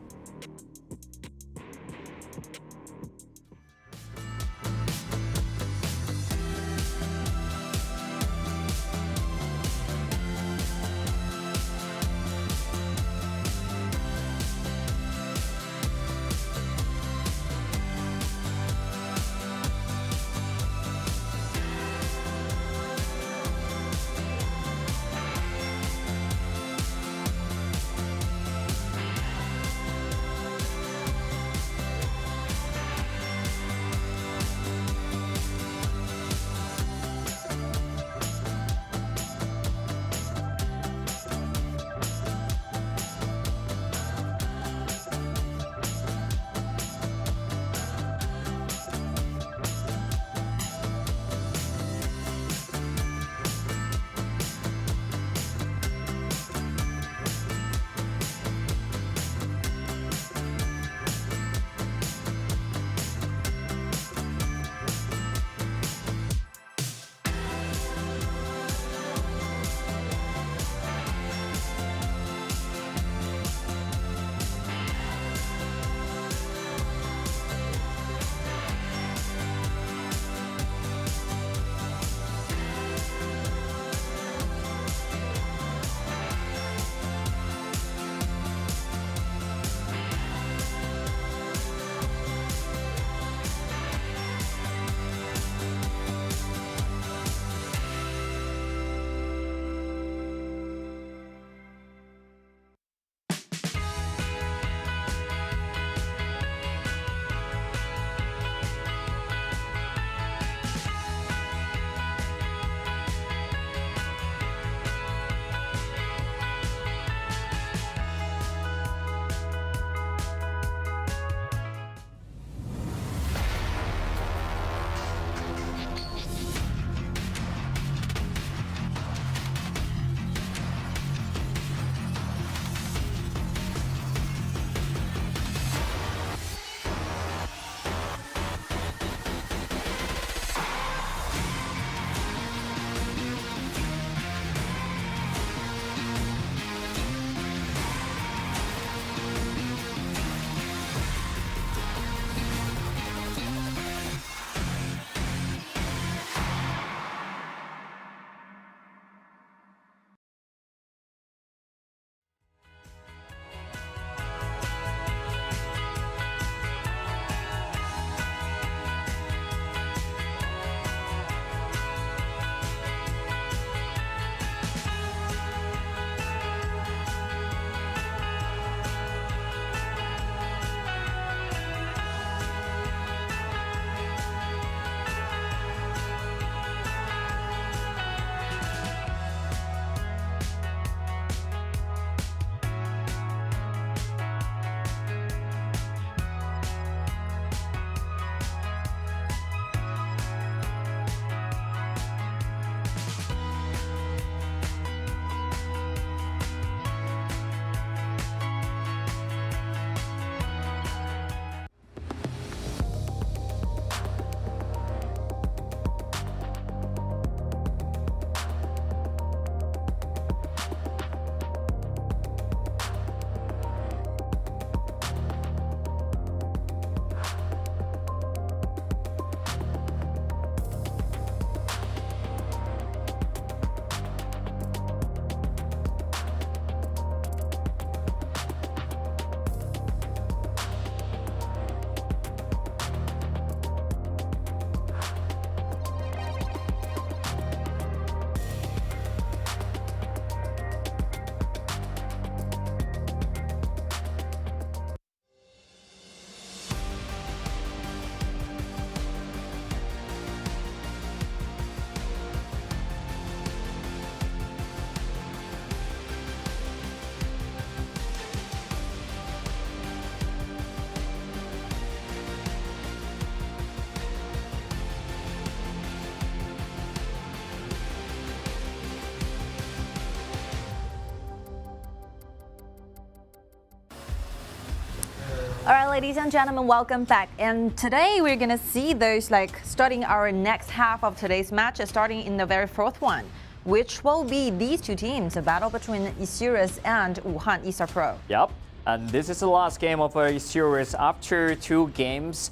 All right, ladies and gentlemen, welcome back. And today we're gonna see those starting our next half of today's match, starting in the very fourth one, which will be these two teams, a battle between eSurus and Wuhan eStarPro. Yep. And this is the last game of eSurus. After 2 games,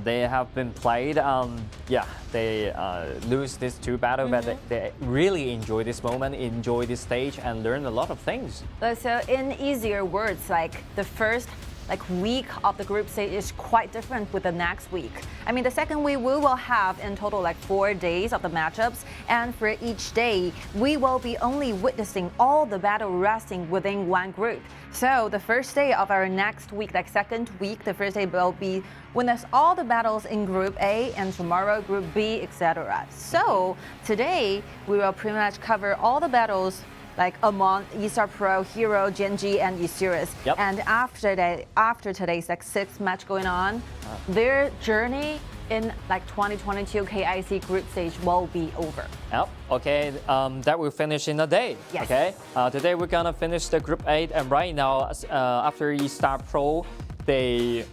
they have been played. They lose these 2 battles, but they really enjoy this moment, enjoy this stage, and learn a lot of things. So in easier words, the first week of the group stage is quite different with the next week. I mean, the second week we will have in total 4 days of the matchups, and for each day we will be only witnessing all the battle resting within one group. So the first day of our next week, second week, the first day will be witness all the battles in Group A, and tomorrow Group B, etc. So today we will pretty much cover all the battles among eStarPro, Hero, Gen.G, and eSurus. Yep. And after today's 6th match going on, their journey in 2022 KIC group stage will be over. Yep. Okay. That will finish in a day. Yes. Okay. Today we're gonna finish the Group 8, and right now, after eStarPro, they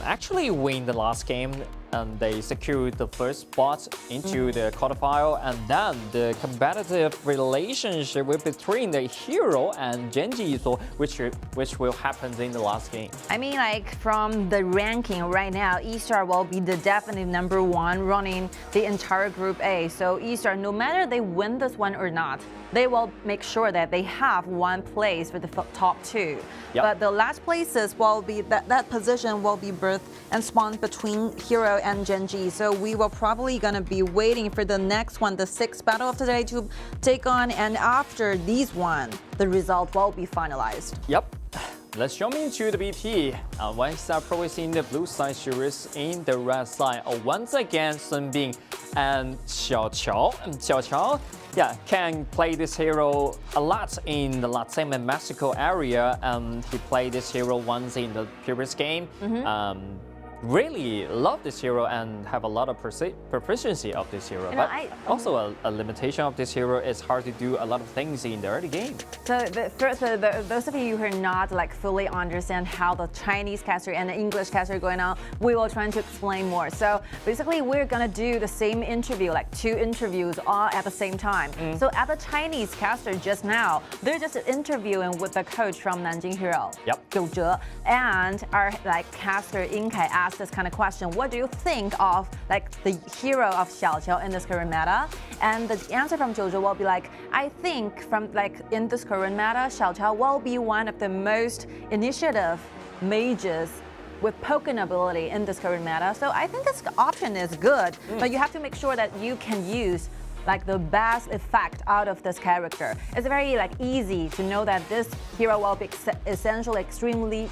actually win the last game. And they secured the first spot into the quarterfinal, and then the competitive relationship between the Hero and Gen.G, so which will happen in the last game. I mean, from the ranking right now, eStar will be the definite #1 running the entire Group A. So eStar, no matter they win this one or not, they will make sure that they have 1 place for the top 2. Yep. But the last places will be that position will be birthed and spawned between Hero and Gen.G. So we will probably gonna be waiting for the next one, the 6th battle of today, to take on, and after these one, the result will be finalized. Yep. Let's jump into the BP. One eStarPro is in the blue side, Surus in the red side. Once again, Sun Bing and Xiao, can play this hero a lot in the Latam-Mexico area. He played this hero once in the previous game. Really love this hero and have a lot of proficiency of this hero. But also a limitation of this hero is hard to do a lot of things in the early game. So those of you who are not fully understand how the Chinese caster and the English caster are going on, we will try to explain more. So basically we're gonna do the same interview, 2 interviews all at the same time. So at the Chinese caster just now, they're just interviewing with the coach from Nanjing Hero, Yep. Zhe, and our caster Ying Kai asked this kind of question: what do you think of the hero of Xiao in this current meta? And the answer from Zhe will be I think from in this current meta, Xiao will be one of the most initiative mages with poking ability in this current meta. So I think this option is good, but you have to make sure that you can use the best effect out of this character. It's very easy to know that this hero will be essentially extremely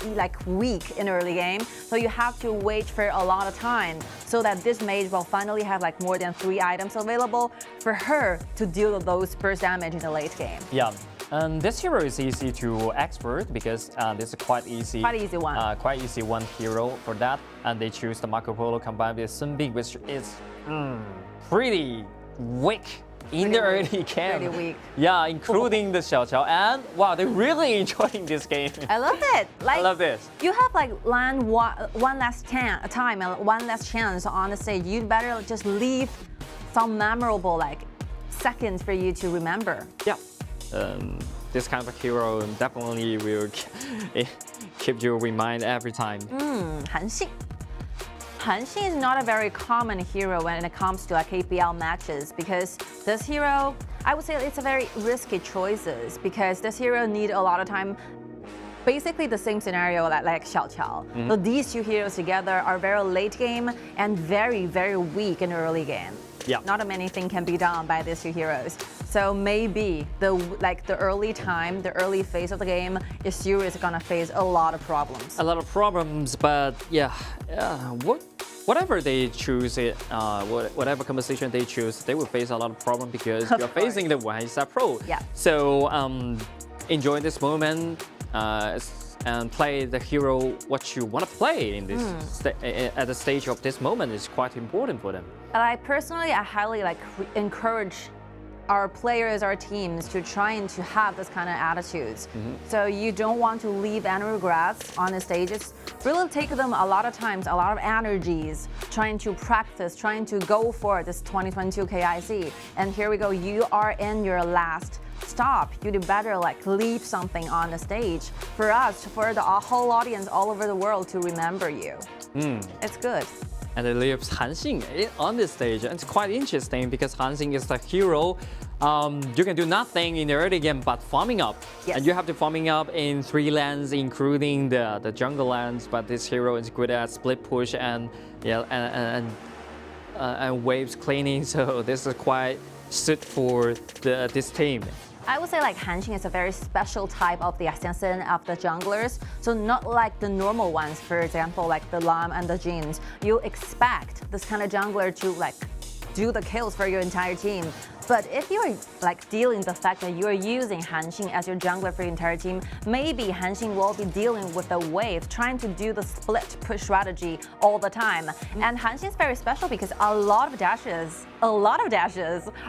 weak in early game. So you have to wait for a lot of time so that this mage will finally have more than 3 items available for her to deal those burst damage in the late game. Yeah. And this hero is easy to expert because this is quite easy one hero for that. And they choose the Marco Polo combined with Sun Bing, which is pretty weak in the early game. Pretty weak. Yeah, including the Xiao. And wow, they're really enjoying this game. I love it. I love this. You have land one last time and 1 last chance on the stage. You'd better just leave some memorable seconds for you to remember. Yeah. This kind of hero definitely will keep you in mind every time. Heng is not a very common hero when it comes to KPL matches, because this hero, I would say it's a very risky choices, because this hero need a lot of time. Basically the same scenario like Xiao. So these 2 heroes together are very late game and very, very weak in early game. Yeah. Not many things can be done by these 2 heroes. So maybe the early time, the early phase of the game, eSurus is gonna face a lot of problems. A lot of problems, but whatever they choose, whatever conversation they choose, they will face a lot of problems because you're facing the One eStarPro. Yeah. So enjoy this moment and play the hero what you want to play in this at the stage of this moment is quite important for them. I highly encourage our players, our teams to trying to have this kind of attitudes. So you don't want to leave any regrets on the stage. It's really take them a lot of times, a lot of energies trying to practice, trying to go for this 2022 KIC. And here we go, you are in your last stop. You'd better like leave something on the stage for us, for the whole audience all over the world to remember you. It's good. And it leaves Nanjing on this stage. And it's quite interesting because Nanjing is the hero. You can do nothing in the early game but farming up. Yes. And you have to farming up in 3 lanes, including the jungle lanes. But this hero is good at split push and waves cleaning. So this is quite suit for this team. I would say like Nanjing is a very special type of the assassin of the junglers. So not like the normal ones, for example, like the Lam and the Jins. You expect this kind of jungler to like do the kills for your entire team. But if you're like dealing the fact that you're using Nanjing as your jungler for your entire team, maybe Nanjing will be dealing with the wave, trying to do the split push strategy all the time. And Nanjing is very special because a lot of dashes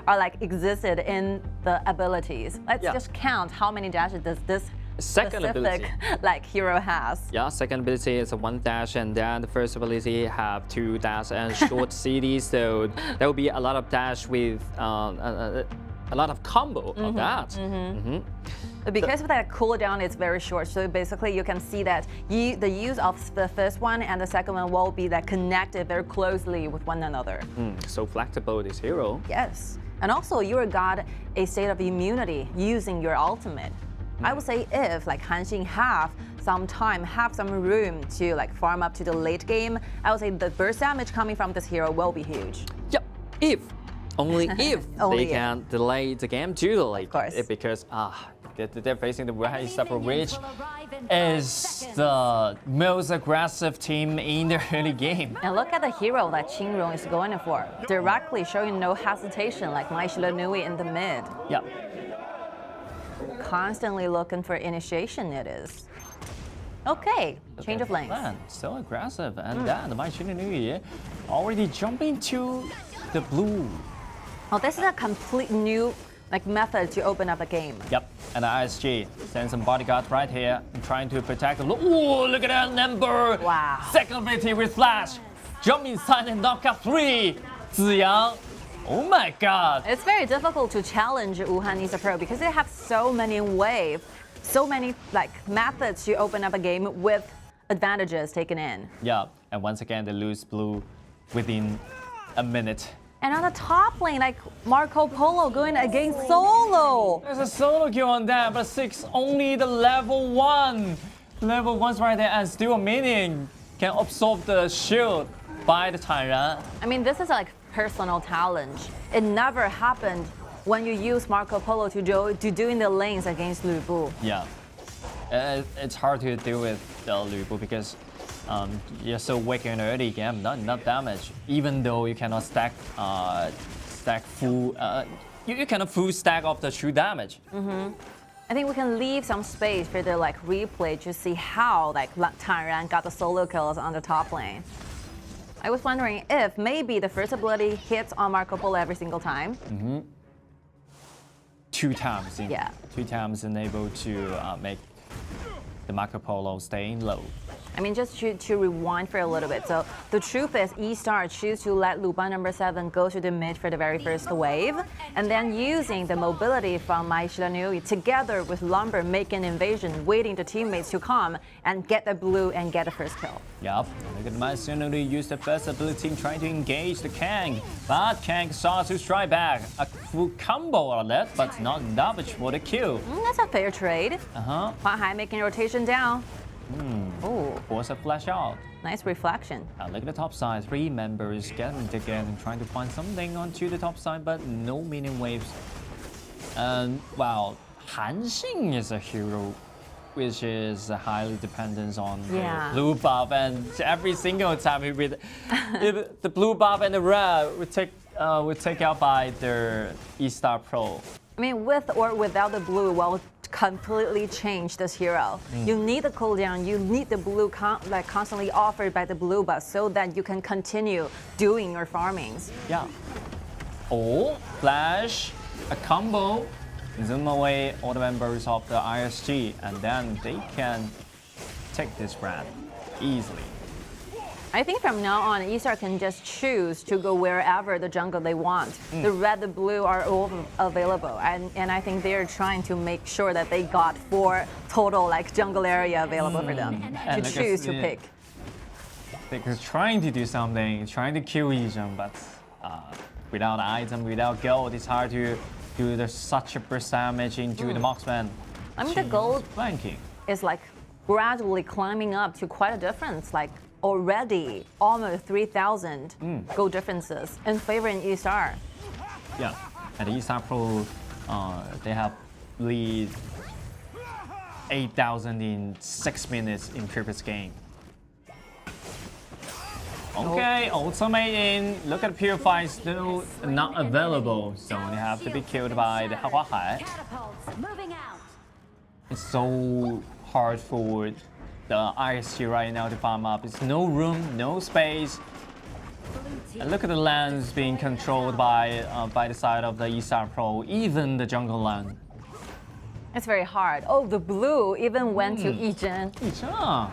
are like existed in the abilities. Let's just count how many dashes does this second specific ability like hero has. Yeah, second ability is a 1 dash, and then the first ability have 2 dash and short CD. So there will be a lot of dash with a lot of combo of that. But because of that cooldown, it's very short. So basically, you can see that the use of the first one and the second one will be that connected very closely with one another. So flexible, this hero. Yes, and also you got a state of immunity using your ultimate. I would say if like Nanjing have some time, have some room to like farm up to the late game, I would say the burst damage coming from this hero will be huge. Yep, only if they can delay the game to the late. Of course. Because they're facing the Wuhan eStarPro, which is the most aggressive team in the early game. And look at the hero that Qingrong is going for, directly showing no hesitation like my Nui in the mid. Yeah. Constantly looking for initiation it is. Okay, change of lanes. So aggressive, and then my Nui already jumping to the blue. Oh, this is a complete new like method to open up a game. Yep, and the ISG sends some bodyguards right here and trying to protect the look at that number. Wow. Second ability with flash. Jump inside and knock out 3. Ziyang. Oh my god. It's very difficult to challenge Wuhan eStarPro because they have so many waves, so many like methods to open up a game with advantages taken in. Yeah, and once again they lose blue within a minute. And on the top lane, like Marco Polo going against solo. There's a solo kill on that, but 6 only the level 1. Level 1's right there, and still a minion can absorb the shield by the TianYun. I mean, this is like personal challenge. It never happened when you use Marco Polo to doing the lanes against Lu Bu. Yeah, it's hard to deal with Lu Bu because you're so weak in the early game, not enough damage. Even though you cannot stack full, you cannot full stack of the true damage. I think we can leave some space for the like replay to see how like TianYun got the solo kills on the top lane. I was wondering if maybe the first ability hits on Marco Polo every single time. 2 times. Yeah. 2 times enabled to make the Marco Polo staying low. I mean, just to rewind for a little bit. So the truth is, eStar choose to let Luban number 7 go to the mid for the very first wave, and then using the mobility from my Nui together with Lumber make an invasion, waiting the teammates to come and get the blue and get the first kill. Yep, look at my Nui use the first ability trying to engage the Kang, but Kang starts to strike back. A full combo on that, but not enough for the kill. That's a fair trade. Huang Hai making rotation down. Force a flash out. Nice reflection. Look at the top side. 3 members getting together and trying to find something onto the top side, but no minion waves. And wow, Nanjing is a hero which is highly dependent on the blue buff, and every single time the blue buff and the red would take out by their eStarPro. I mean, with or without the blue will completely change this hero. You need the cooldown, you need the blue constantly offered by the blue buff so that you can continue doing your farmings. Yeah. Oh, flash. a combo, zoom away all the members of the ISG, and then they can take this round easily. I think from now on, eStar can just choose to go wherever the jungle they want. The red, the blue are all available, and I think they're trying to make sure that they got 4 total like jungle area available for them to choose to pick. They're trying to do something, trying to kill Yizhen, but without item, without gold, it's hard to do such a burst damage into the marksman. I mean, the gold flanking is like gradually climbing up to quite a difference, like already almost 3,000 gold differences in favoring eStar. Yeah, and eStarPro, they have lead 8,000 in 6 minutes in previous game. Okay, ultimate in. Look at Purify, still not available, so they have to be killed by the Hua. It's so hard for the ISG right now to farm up. It's no room, no space. And look at the lands being controlled by the side of the eStarPro, even the jungle land. It's very hard. Oh, the blue even went to Yizhen.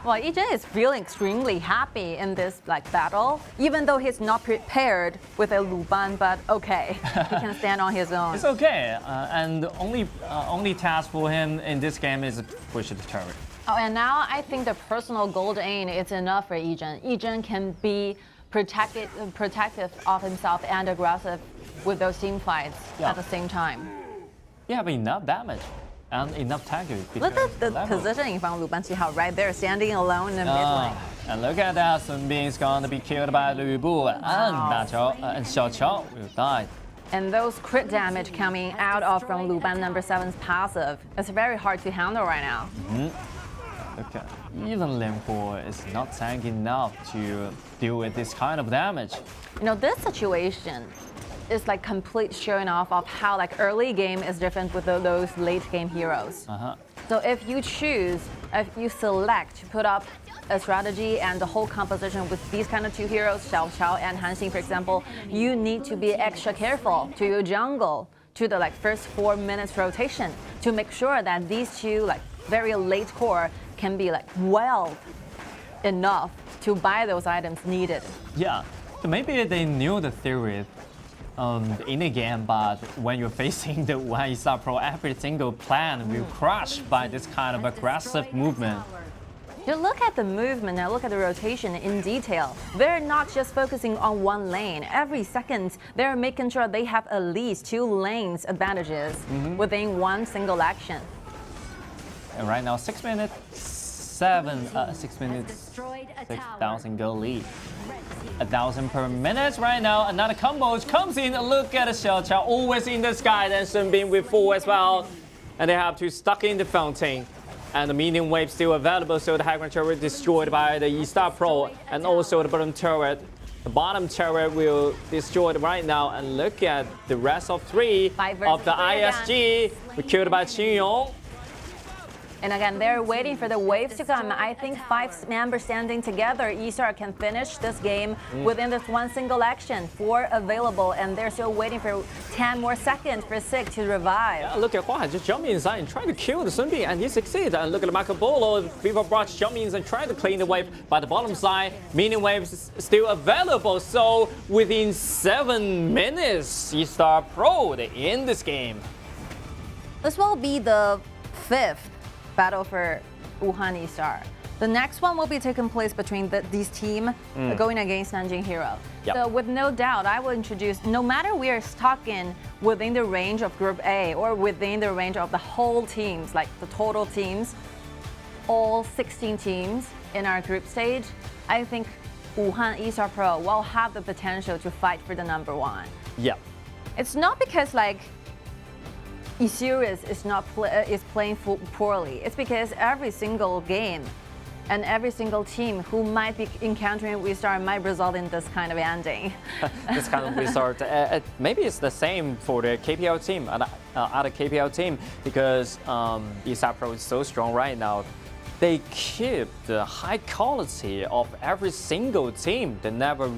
Well, Yizhen is feeling extremely happy in this like battle, even though he's not prepared with a Luban, but okay, he can stand on his own. It's okay, and the only task for him in this game is to push the turret. Oh, and now I think the personal gold aim is enough for Yizhen. Yizhen can be protective of himself and aggressive with those team fights at the same time. You have enough damage and enough tanker. Look at the positioning from Lu Banqihao right there, standing alone in the mid lane. And look at that, Sun Bin is going to be killed by Lu Bu, and Xiao will die. And those crit damage coming out of from Lu Ban number 7's passive, it's very hard to handle right now. Okay. Even Ling is not tanky enough to deal with this kind of damage. You know, this situation is like complete showing off of how like early game is different with those late game heroes. So if you select to put up a strategy and the whole composition with these kind of 2 heroes, Xiao and Hanxing, for example, you need to be extra careful to your jungle, to the like first 4 minutes rotation, to make sure that these 2 like very late core can be like well enough to buy those items needed. Yeah, so maybe they knew the theory in the game, but when you're facing the Wuhan eStarPro, every single plan will crash by this kind of aggressive movement. You look at the movement and look at the rotation in detail. They're not just focusing on one lane. Every second, they're making sure they have at least 2 lanes advantages within one single action. And right now, 6 minutes, 6,000 gold lead. 1,000 per minute right now. Another combo comes in. Look at the Xiao, always in the sky. Then Sun Bin with 4 as well. And they have to stuck in the fountain. And the minion wave still available, so the high ground turret destroyed by the eStarPro. And also the bottom turret. The bottom turret will destroyed right now. And look at the rest of 3 of the ISG. We killed by TianYun. And again, they're waiting for the waves to come. I think 5 members standing together, eStar can finish this game within this one single action. 4 available, and they're still waiting for 10 more seconds for Sig to revive. Yeah, look at Huang just jumping inside and trying to kill the Sun Bin, and he succeeds. And look at the Marco Polo, Viva Brush jumping in and trying to clean the wave by the bottom side. Minion waves still available, so within 7 minutes, eStarPro, they end this game. This will be the 5th battle for Wuhan eStar. The next one will be taking place between these teams going against Nanjing Hero. So with no doubt, I will introduce, no matter we are stuck in within the range of Group A or within the range of the whole teams, like the total teams, all 16 teams in our group stage, I think Wuhan eStarPro will have the potential to fight for the number 1. Yeah. It's not because like eSurus is playing poorly. It's because every single game and every single team who might be encountering eStar might result in this kind of ending. This kind of result. Maybe it's the same for the KPL team, other KPL team, because eStarPro is so strong right now. They keep the high quality of every single team. They never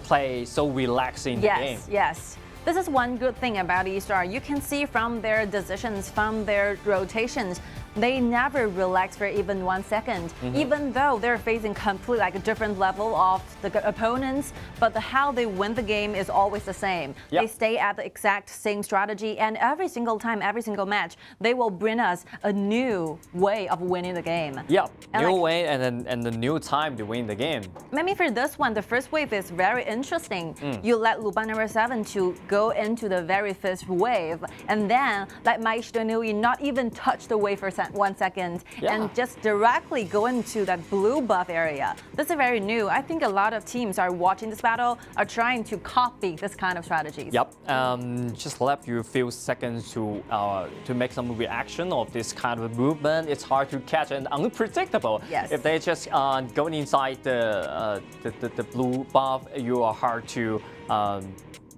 play so relaxing in the game. Yes. this is one good thing about eStar. You can see from their decisions, from their rotations, they never relax for even 1 second, even though they're facing completely like a different level of the opponents, but how they win the game is always the same. Yep. They stay at the exact same strategy, and every single time, every single match, they will bring us a new way of winning the game. Yep, And new like- way and the new time to win the game. Maybe for this one, the first wave is very interesting. You let Luban number 7 to go into the very first wave, and then let Mai Shidonui not even touch the wave for 1 second, and just directly go into that blue buff area. This is very new. I think a lot of teams are watching this battle, are trying to copy this kind of strategies. Yep, just left you a few seconds to make some reaction of this kind of movement. It's hard to catch and unpredictable. Yes. If they just go inside the blue buff, you are hard to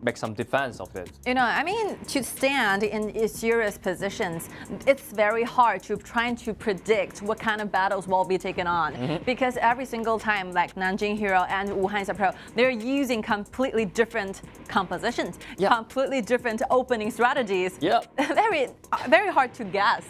make some defense of it. You know, I mean, to stand in serious positions, it's very hard to trying to predict what kind of battles will be taken on. Because every single time, like Nanjing Hero and Wuhan eStarPro, they're using completely different compositions, completely different opening strategies. Yep. Very hard to guess.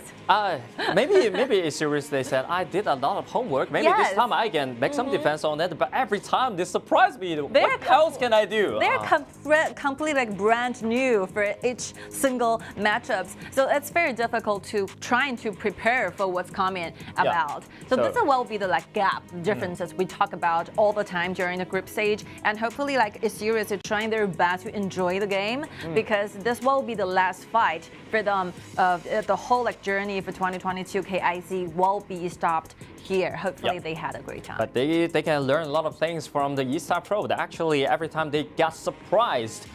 Maybe it's serious. They said I did a lot of homework. Maybe this time I can make some defense on it. But every time they surprise me. What else can I do? They're completely like brand new for each single matchups. So it's very difficult to trying to prepare for what's coming about. So this will be the like gap differences we talk about all the time during the group stage. And hopefully like Esports is trying their best to enjoy the game because this will be the last fight for them. The whole like journey for 2022 KIC will be stopped here. Hopefully they had a great time. But they can learn a lot of things from the eStarPro. That actually every time they get surprised,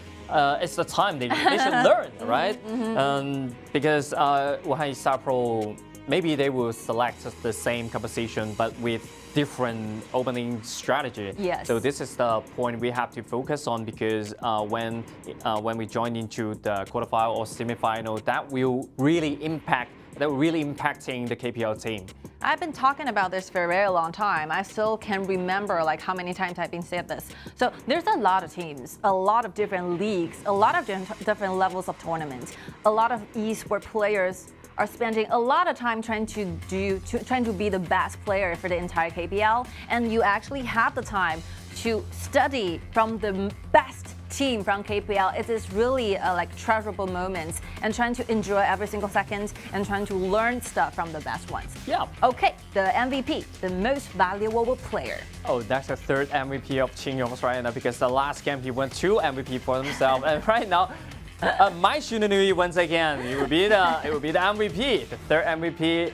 it's the time they should learn, right? Because Wuhan eStarPro, maybe they will select the same composition but with different opening strategy. Yes. So this is the point we have to focus on because when we join into the quarterfinal or semifinal, that will really impacting the KPL team. I've been talking about this for a very long time. I still can remember like how many times I've been said this. So there's a lot of teams, a lot of different leagues, a lot of different levels of tournaments. A lot of esports players are spending a lot of time trying to be the best player for the entire KPL, and you actually have the time to study from the best team from KPL. It is really like treasurable moments and trying to enjoy every single second and trying to learn stuff from the best ones. Yeah. Okay, the MVP, the most valuable player. Oh, that's the third MVP of TianYun right now because the last game he won 2 MVP for himself, and right now, Mai Shidonui once again. It will be the MVP, the third MVP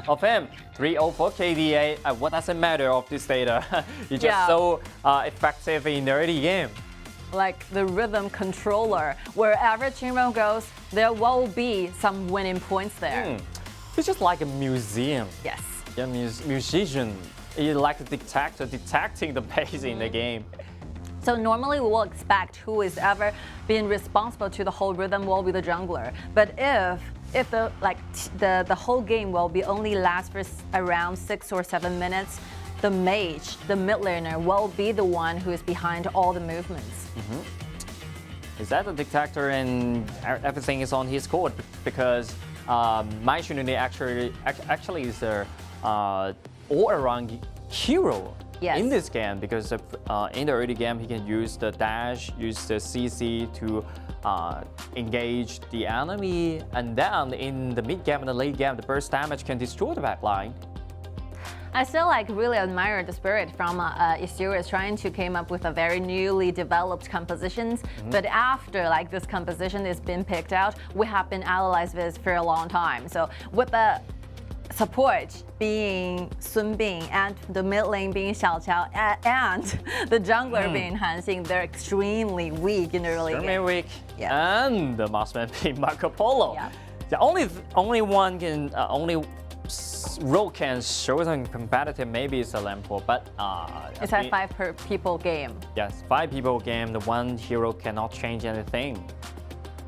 of him. 3-0 for KDA. What does it matter of this data? He's just so effective in the early game. Like the rhythm controller. Wherever TianYun goes, there will be some winning points there. It's just like a museum. Yes. Yeah, musician. He's like a detector, detecting the pace in the game. So normally we will expect who is ever being responsible to the whole rhythm will be the jungler. But if the whole game will be only last for around 6 or 7 minutes, the mage, the mid laner, will be the one who is behind all the movements. Is that the detector and everything is on his court? Because Mai Shidonui actually is the all-around hero in this game because in the early game he can use the dash, use the CC to engage the enemy, and then in the mid game and the late game the burst damage can destroy the backline. I still really admire the spirit from Esports trying to come up with a very newly developed compositions. But after this composition has been picked out, we have been analyzing this for a long time. So with the support being Sun Bing and the mid lane being Xiaoqiao and the jungler being Hanxing, they're extremely weak in the early game. Extremely weak. And the marksman being Marco Polo. The only one can only role can show them competitive maybe it's a Lampo, but it's a 5 people game. Yes, 5 people game. The one hero cannot change anything.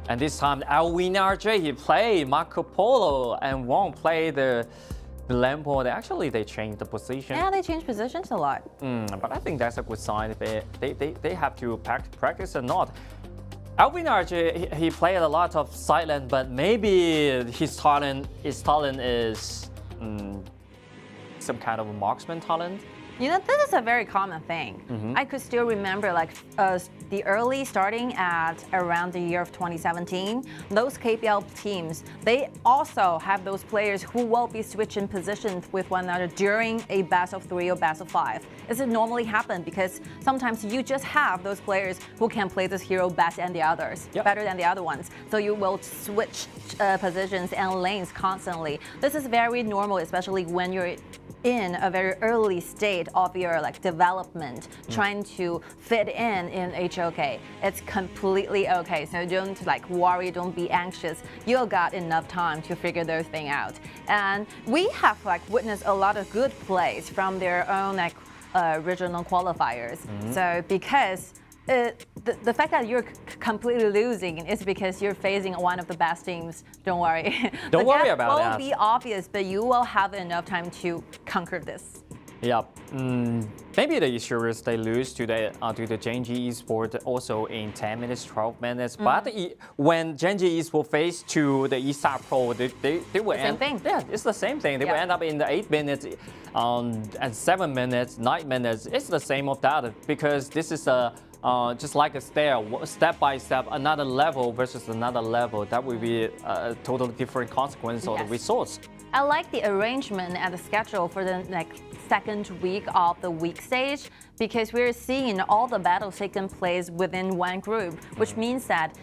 And this time, Alwin RJ, he played Marco Polo and Wang played the Lampo. They changed the position. Yeah, they changed positions a lot. But I think that's a good sign. They have to practice or not. Alvin actually, he played a lot of silent, but maybe his talent is some kind of marksman talent. You know, this is a very common thing. I could still remember like the early starting at around the year of 2017, those KPL teams, they also have those players who will be switching positions with one another during a best of 3 or best of 5. This would normally happen because sometimes you just have those players who can play this hero better than the others, better than the other ones. So you will switch positions and lanes constantly. This is very normal, especially when you're in a very early state of your like development, trying to fit in HOK. It's completely okay. So don't like worry, don't be anxious. You got enough time to figure those things out. And we have like witnessed a lot of good plays from their own like regional qualifiers. So because the fact that you're completely losing is because you're facing one of the best teams. Don't worry. Don't worry about that. It won't be obvious, but you will have enough time to conquer this. Yeah, maybe the eSurus they lose to the Gen.G Esports also in 10 minutes, 12 minutes. But when Gen.G Esports face to the eStarPro, they will end. Same thing. Yeah, it's the same thing. They will end up in the 8 minutes, and 7 minutes, 9 minutes. It's the same of that because this is a just like a stair, step by step, another level versus another level. That will be a totally different consequence of the results. I like the arrangement and the schedule for the second week of the week stage because we're seeing all the battles taking place within one group, which means that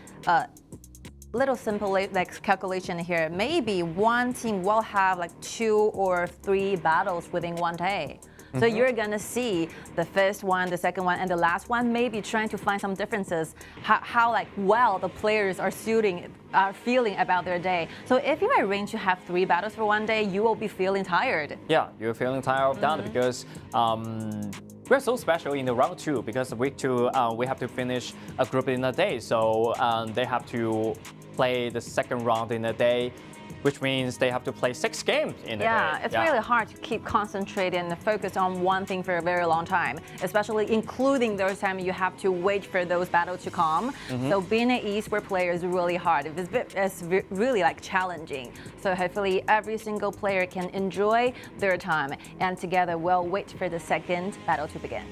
little simple like calculation here, maybe one team will have like 2 or 3 battles within one day. So you're gonna see the first one, the second one, and the last one, maybe trying to find some differences, how like well the players are feeling about their day. So if you arrange to have 3 battles for one day, you will be feeling tired. Yeah, you're feeling tired of that because we're so special in the round 2 because week 2 we have to finish a group in a day. So they have to play the second round in a day, which means they have to play 6 games in a day. Yeah, it's really hard to keep concentrated and focus on one thing for a very long time, especially including those times you have to wait for those battles to come. So being an eSport player is really hard. It's really like challenging. So hopefully every single player can enjoy their time and together we'll wait for the second battle to begin.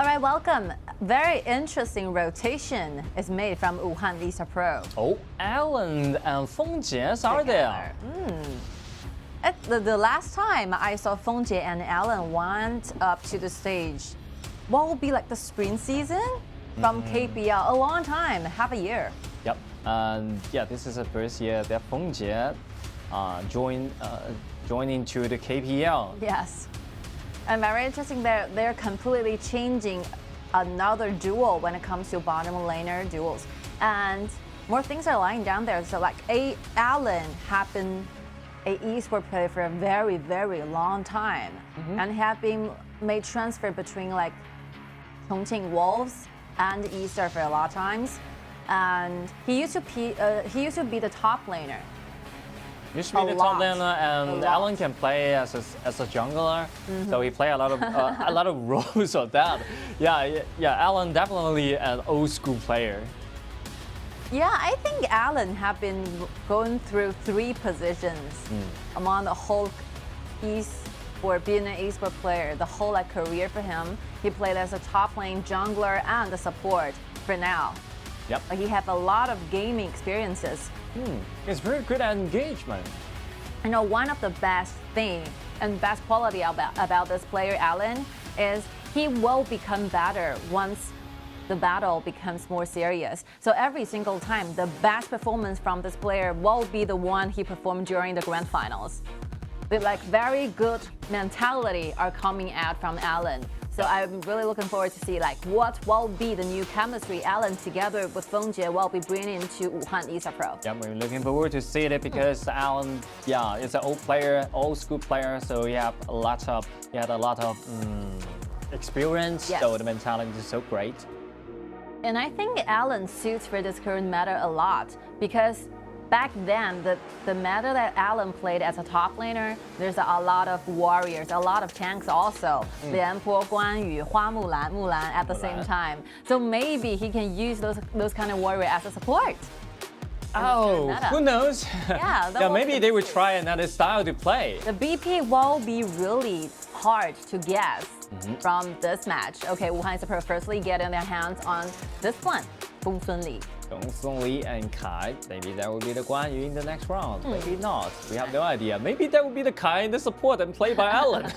All right, welcome. Very interesting rotation is made from Wuhan eStarPro. Oh, Alan and Feng Jie are there. The last time I saw Feng Jie and Alan went up to the stage, what will be like the spring season from KPL? A long time, half a year. Yep. And yeah, this is the first year that Feng Jie joined into the KPL. Yes. And very interesting, they're completely changing another duo when it comes to bottom laner duels. And more things are lying down there. So like Alan had been an esports player for a very, very long time and have been made transfer between like Chongqing Wolves and eStar for a lot of times. And he used to be the top laner. Used to be the top laner, and Alan can play as a jungler, so he play a lot of roles of that. Yeah, Alan definitely an old school player. Yeah, I think Alan have been going through 3 positions among the whole for being an esports player. The whole like career for him, he played as a top lane jungler and a support for now. Yep. He have a lot of gaming experiences. It's very good at engagement. You know, one of the best thing and best quality about this player, Alan, is he will become better once the battle becomes more serious. So every single time, the best performance from this player will be the one he performed during the grand finals. The like very good mentality are coming out from Alan. So I'm really looking forward to see like what will be the new chemistry Alan together with Feng Jie will be bringing to Wuhan eStarPro. Yeah, we're looking forward to see it because Alan, is an old school player, so he had a lot of experience. Yes. So the mentality is so great. And I think Alan suits for this current meta a lot because back then, the meta that Alan played as a top laner, there's a lot of warriors, a lot of tanks also. Lian Po, Guan Yu, Hua Mulan at the same time. So maybe he can use those kind of warrior as a support. Oh, who knows? Yeah, maybe they would try another style to play. The BP will be really hard to guess from this match. Okay, Wuhan eStarPro firstly getting their hands on this one, Gong Sun Li. Gong Li and Kai, maybe that will be the Guan Yu in the next round. Maybe not. We have no idea. Maybe that will be the Kai in the support and played by Alan.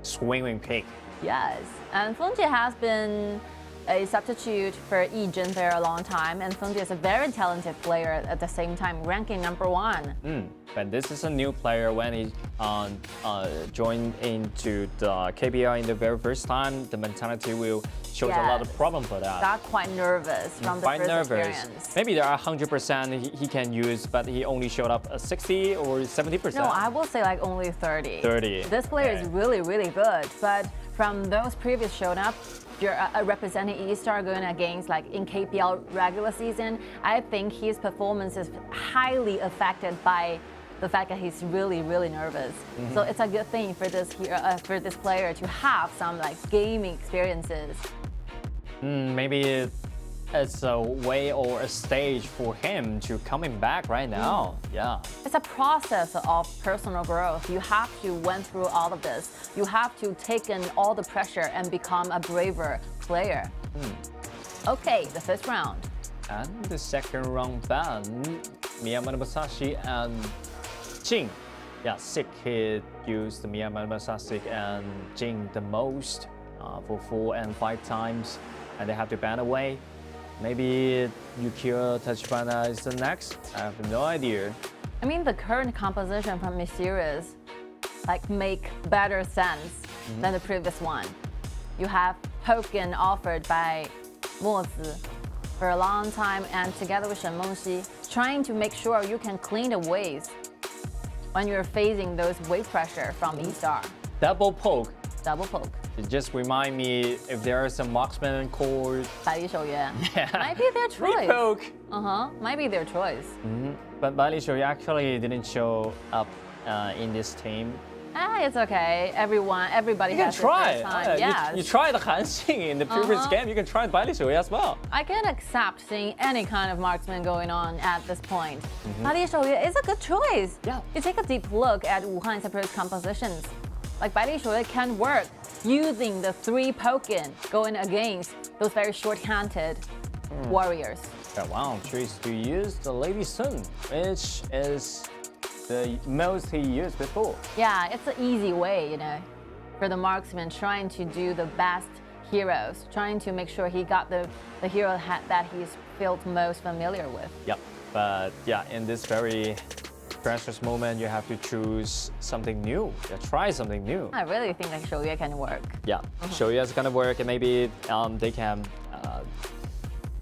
Swinging kick. Yes, and Feng Jie has been a substitute for Yijin for a long time, and Feng Jie is a very talented player at the same time, ranking #1. But this is a new player when he joined into the KPL in the very first time. The mentality will show a lot of problem for that. Got quite nervous from the first experience. Maybe there are 100% he can use, but he only showed up 60 or 70%. No, I will say like only 30. 30. This player is really, really good, but from those previous showed up, you're representing eStar going against like in KPL regular season, I think his performance is highly affected by the fact that he's really, really nervous. So it's a good thing for this player to have some like gaming experiences. Maybe it's a way or a stage for him to coming back right now. Yeah. It's a process of personal growth. You have to went through all of this. You have to take in all the pressure and become a braver player. Okay, the first round. And the second round then, Miyamada Masashi and Jing. Yeah, Sick Kid used the Miyamada Masashi and Jing the most for 4 and 5 times, and they have to ban away. Maybe Yukio Tachibana is the next. I have no idea. I mean, the current composition from lsurus like make better sense than the previous one. You have Hogan offered by Mozi for a long time, and together with Shen Mengxi, trying to make sure you can clean the waves when you're facing those wave pressure from eStar. Double poke. Double poke. It just remind me if there are some marksman cores. 百里守约. Might be their choice. Poke. Might be their choice. But Bali Shoyu actually didn't show up in this team. It's okay. Everybody has their first time. You tried Han Xing in the previous game. You can try Bali Shoyu as well. I can accept seeing any kind of marksman going on at this point. Bali Shoyu is a good choice. Yeah. You take a deep look at Wuhan eStarPro's compositions. Like Bali Shoyu can work using the 3 poking going against those very short-handed warriors. Yeah, Wang chooses to use the Lady Sun, which is the most he used before. Yeah, it's an easy way, you know, for the marksman trying to do the best heroes, trying to make sure he got the hero that he's felt most familiar with. Yep, but yeah, in this very precious moment, you have to choose something new. Yeah, try something new. I really think like Shoya can work. Yeah, Shoya is gonna work, and maybe they can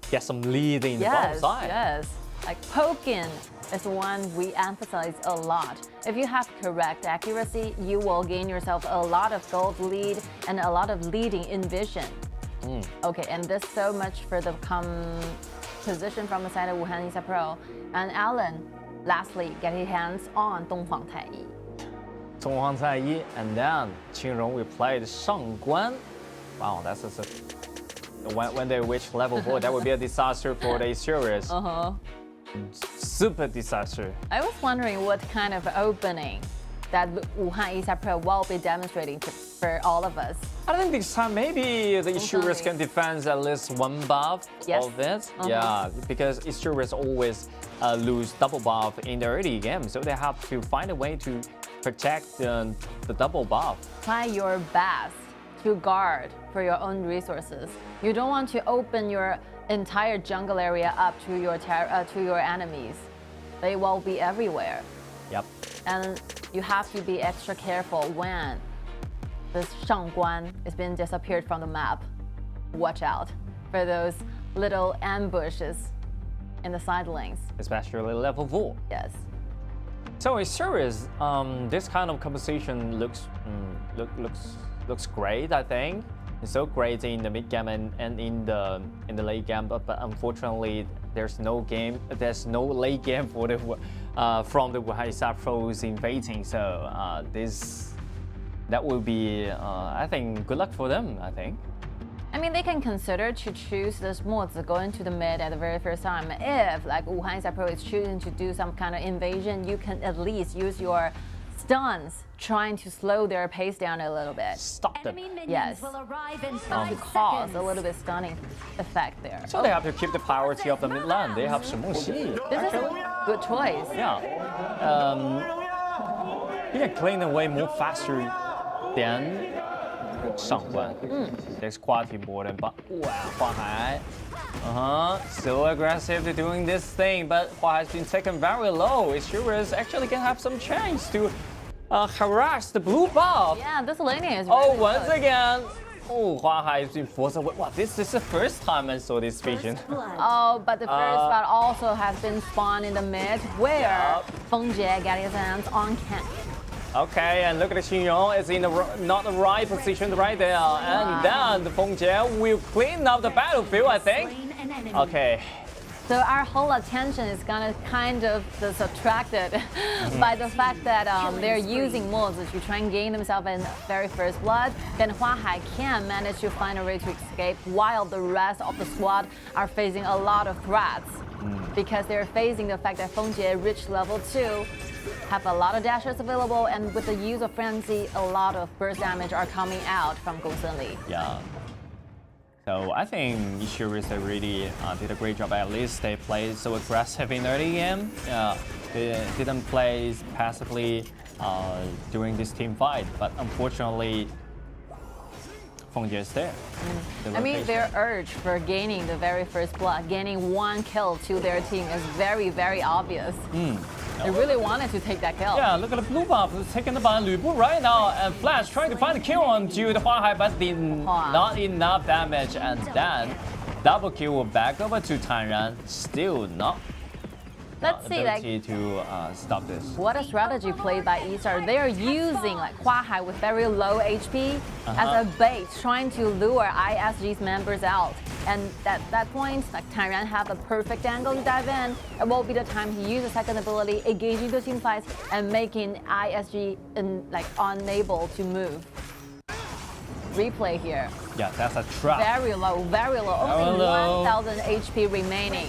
get some lead in the bottom side. Yes, like poking is one we emphasize a lot. If you have correct accuracy, you will gain yourself a lot of gold lead and a lot of leading in vision. Okay, and this so much for the position from the side of Wuhan eStarPro. And Alan, lastly, get his hands on Donghuang Taiyi. Donghuang Taiyi, and then Qingrong will play the Shangguan. Wow, that's just when they reach level 4, that would be a disaster for the series. Super disaster. I was wondering what kind of opening that Wuhan eStarPro will be demonstrating for all of us. I think this time maybe the Isurus can defend at least 1 buff of it. Yeah, because Isurus always lose double buff in the early game, so they have to find a way to protect the double buff. Try your best to guard for your own resources. You don't want to open your entire jungle area up to your enemies. They will be everywhere. Yep. And you have to be extra careful when this Shangguan is being disappeared from the map. Watch out for those little ambushes in the side lanes. Especially level 4. Yes. So in series, this kind of composition looks great, I think. It's so great in the mid game and in the late game, but unfortunately there's no late game for the from the Wuhan eStarPros invading. So that will be I think good luck for them. I think. I mean, they can consider to choose this mods going to the mid at the very first time. If like Wuhan eStarPro is choosing to do some kind of invasion, you can at least use your stuns trying to slow their pace down a little bit. Stop them. Yes. To cause a little bit stunning effect there. So they have to keep the priority of the mid lane. They have Shimeng Xi. This is a good choice. Yeah. You can clean away more faster than Shangguan. There's quality more than Hua Hai. So aggressive to doing this thing, but Hua has been taken very low. Isurus actually can have some chance to harass the blue buff. Yeah, this laning is really once good. again. Hua Hai has been forced away. Wow, this is the first time I saw this vision. Oh, but the first spot also has been spawned in the mid where Feng Jie got his hands on Ken. Okay, and look at the TianYun. It's in not the right position right there. And then the Feng Jie will clean up the battlefield, I think. Okay. So our whole attention is gonna kind of just attracted by the fact that they're using mods to try and gain themselves in very first blood. Then Hua Hai can manage to find a way to escape while the rest of the squad are facing a lot of threats. Because they're facing the fact that Feng Jie reached level 2, have a lot of dashes available, and with the use of Frenzy, a lot of burst damage are coming out from Gong Sun Li. Yeah. So I think Isurus really did a great job. At least they played so aggressive in early game. They didn't play passively during this team fight, but unfortunately, Feng Jie is there. I mean, their urge for gaining the very first blood, gaining 1 kill to their team is very, very obvious. They really wanted to take that kill. Yeah, look at the blue buff taken by Lu Bu right now, and Flash trying to find a kill on the Hua Hai, but not enough damage, and then double kill back over to TianYun. Still not. Let's see, like, to stop this. What a strategy played by eStar. They are using like Hua Hai with very low HP as a bait, trying to lure ISG's members out. And at that point, like TianYun have a perfect angle to dive in. It will be the time he uses second ability, engaging the team fights and making ISG unable to move. Replay here. Yeah, that's a trap. Very low, very low. Only 1,000 HP remaining.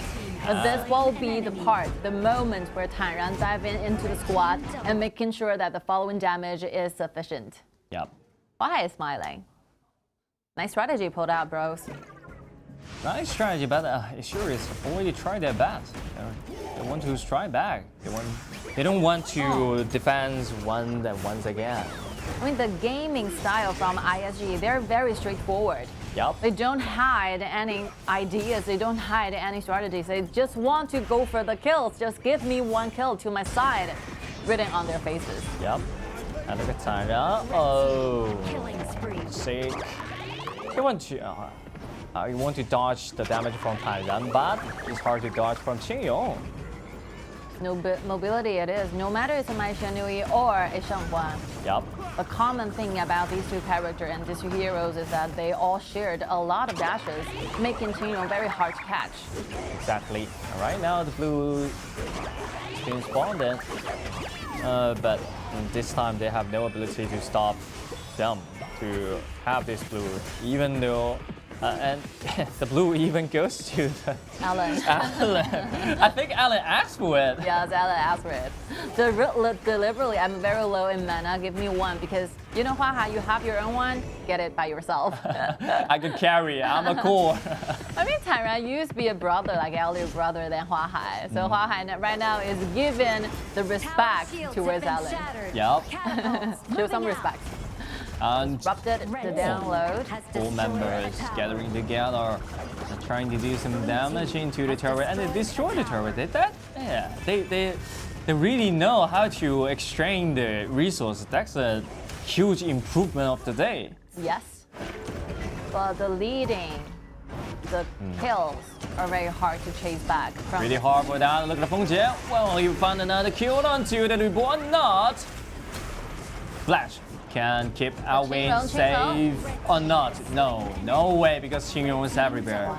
This will be the part, the moment where TianYun dive into the squad and making sure that the following damage is sufficient. Yep. Why is smiling? Nice strategy pulled out, bros. Nice strategy, but eStarPro already tried their best. They want to strike back. They don't want to defend once again. I mean, the gaming style from ISG, they're very straightforward. Yep. They don't hide any ideas. They don't hide any strategies. They just want to go for the kills. Just give me one kill to my side, written on their faces. Yep. And look at TianYun. Oh. Sick. You want to dodge the damage from TianYun, but it's hard to dodge from TianYun. No mobility it is, no matter it's a Mai Xianui or a Shengguan. Yep. The common thing about these two characters and these two heroes is that they all shared a lot of dashes, making TianYun very hard to catch. Exactly. Right now the blue is being spawned in, but this time they have no ability to stop them to have this blue, even though and the blue even goes to the Alan. I think Alan asked for it. Yes, Alan asked for it. Deliberately, I'm very low in mana. Give me one because you know Hua, you have your own one. Get it by yourself. I can carry it. I'm a core. I mean, TianYun used to be a brother, like elder brother than Hua. So Hua right now is given the respect towards Alan. Yep. Show some respect. And disrupted the download. 4 members gathering together and trying to do some damage into the turret, and they destroyed the turret. Did that? Yeah. They really know how to exchange the resources. That's a huge improvement of the day. Yes. But the kills are very hard to chase back. Really hard for that. Look at the Fengjie. Well, he found another kill onto the report. Not. Flash can keep our win safe or not. No way, because TianYun is everywhere.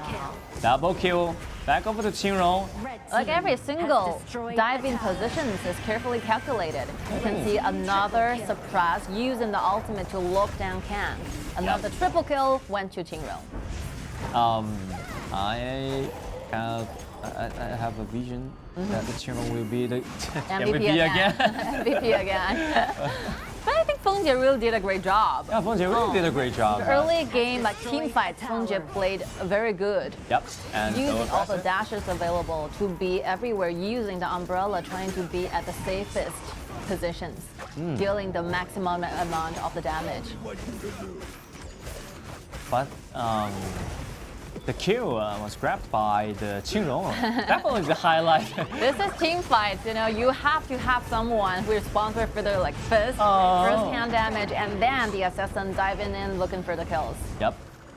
Double kill. Back over to TianYun. Like every single diving positions is carefully calculated. You can see another suppress using the ultimate to lock down Kang. Another triple kill went to TianYun. I have a vision that the TianYun will be the MVP again. MVP again. But I think Fengjie really did a great job. Yeah, Fengjie really did a great job. The early game, like team fights, Fengjie played very good. Yep. And using all the dashes available to be everywhere, using the umbrella, trying to be at the safest positions, dealing the maximum amount of the damage. But the kill was grabbed by the TianYun. Definitely the highlight. This is team fights, you know, you have to have someone who is responsible for the first-hand damage, and then the assassin diving in looking for the kills. Yep,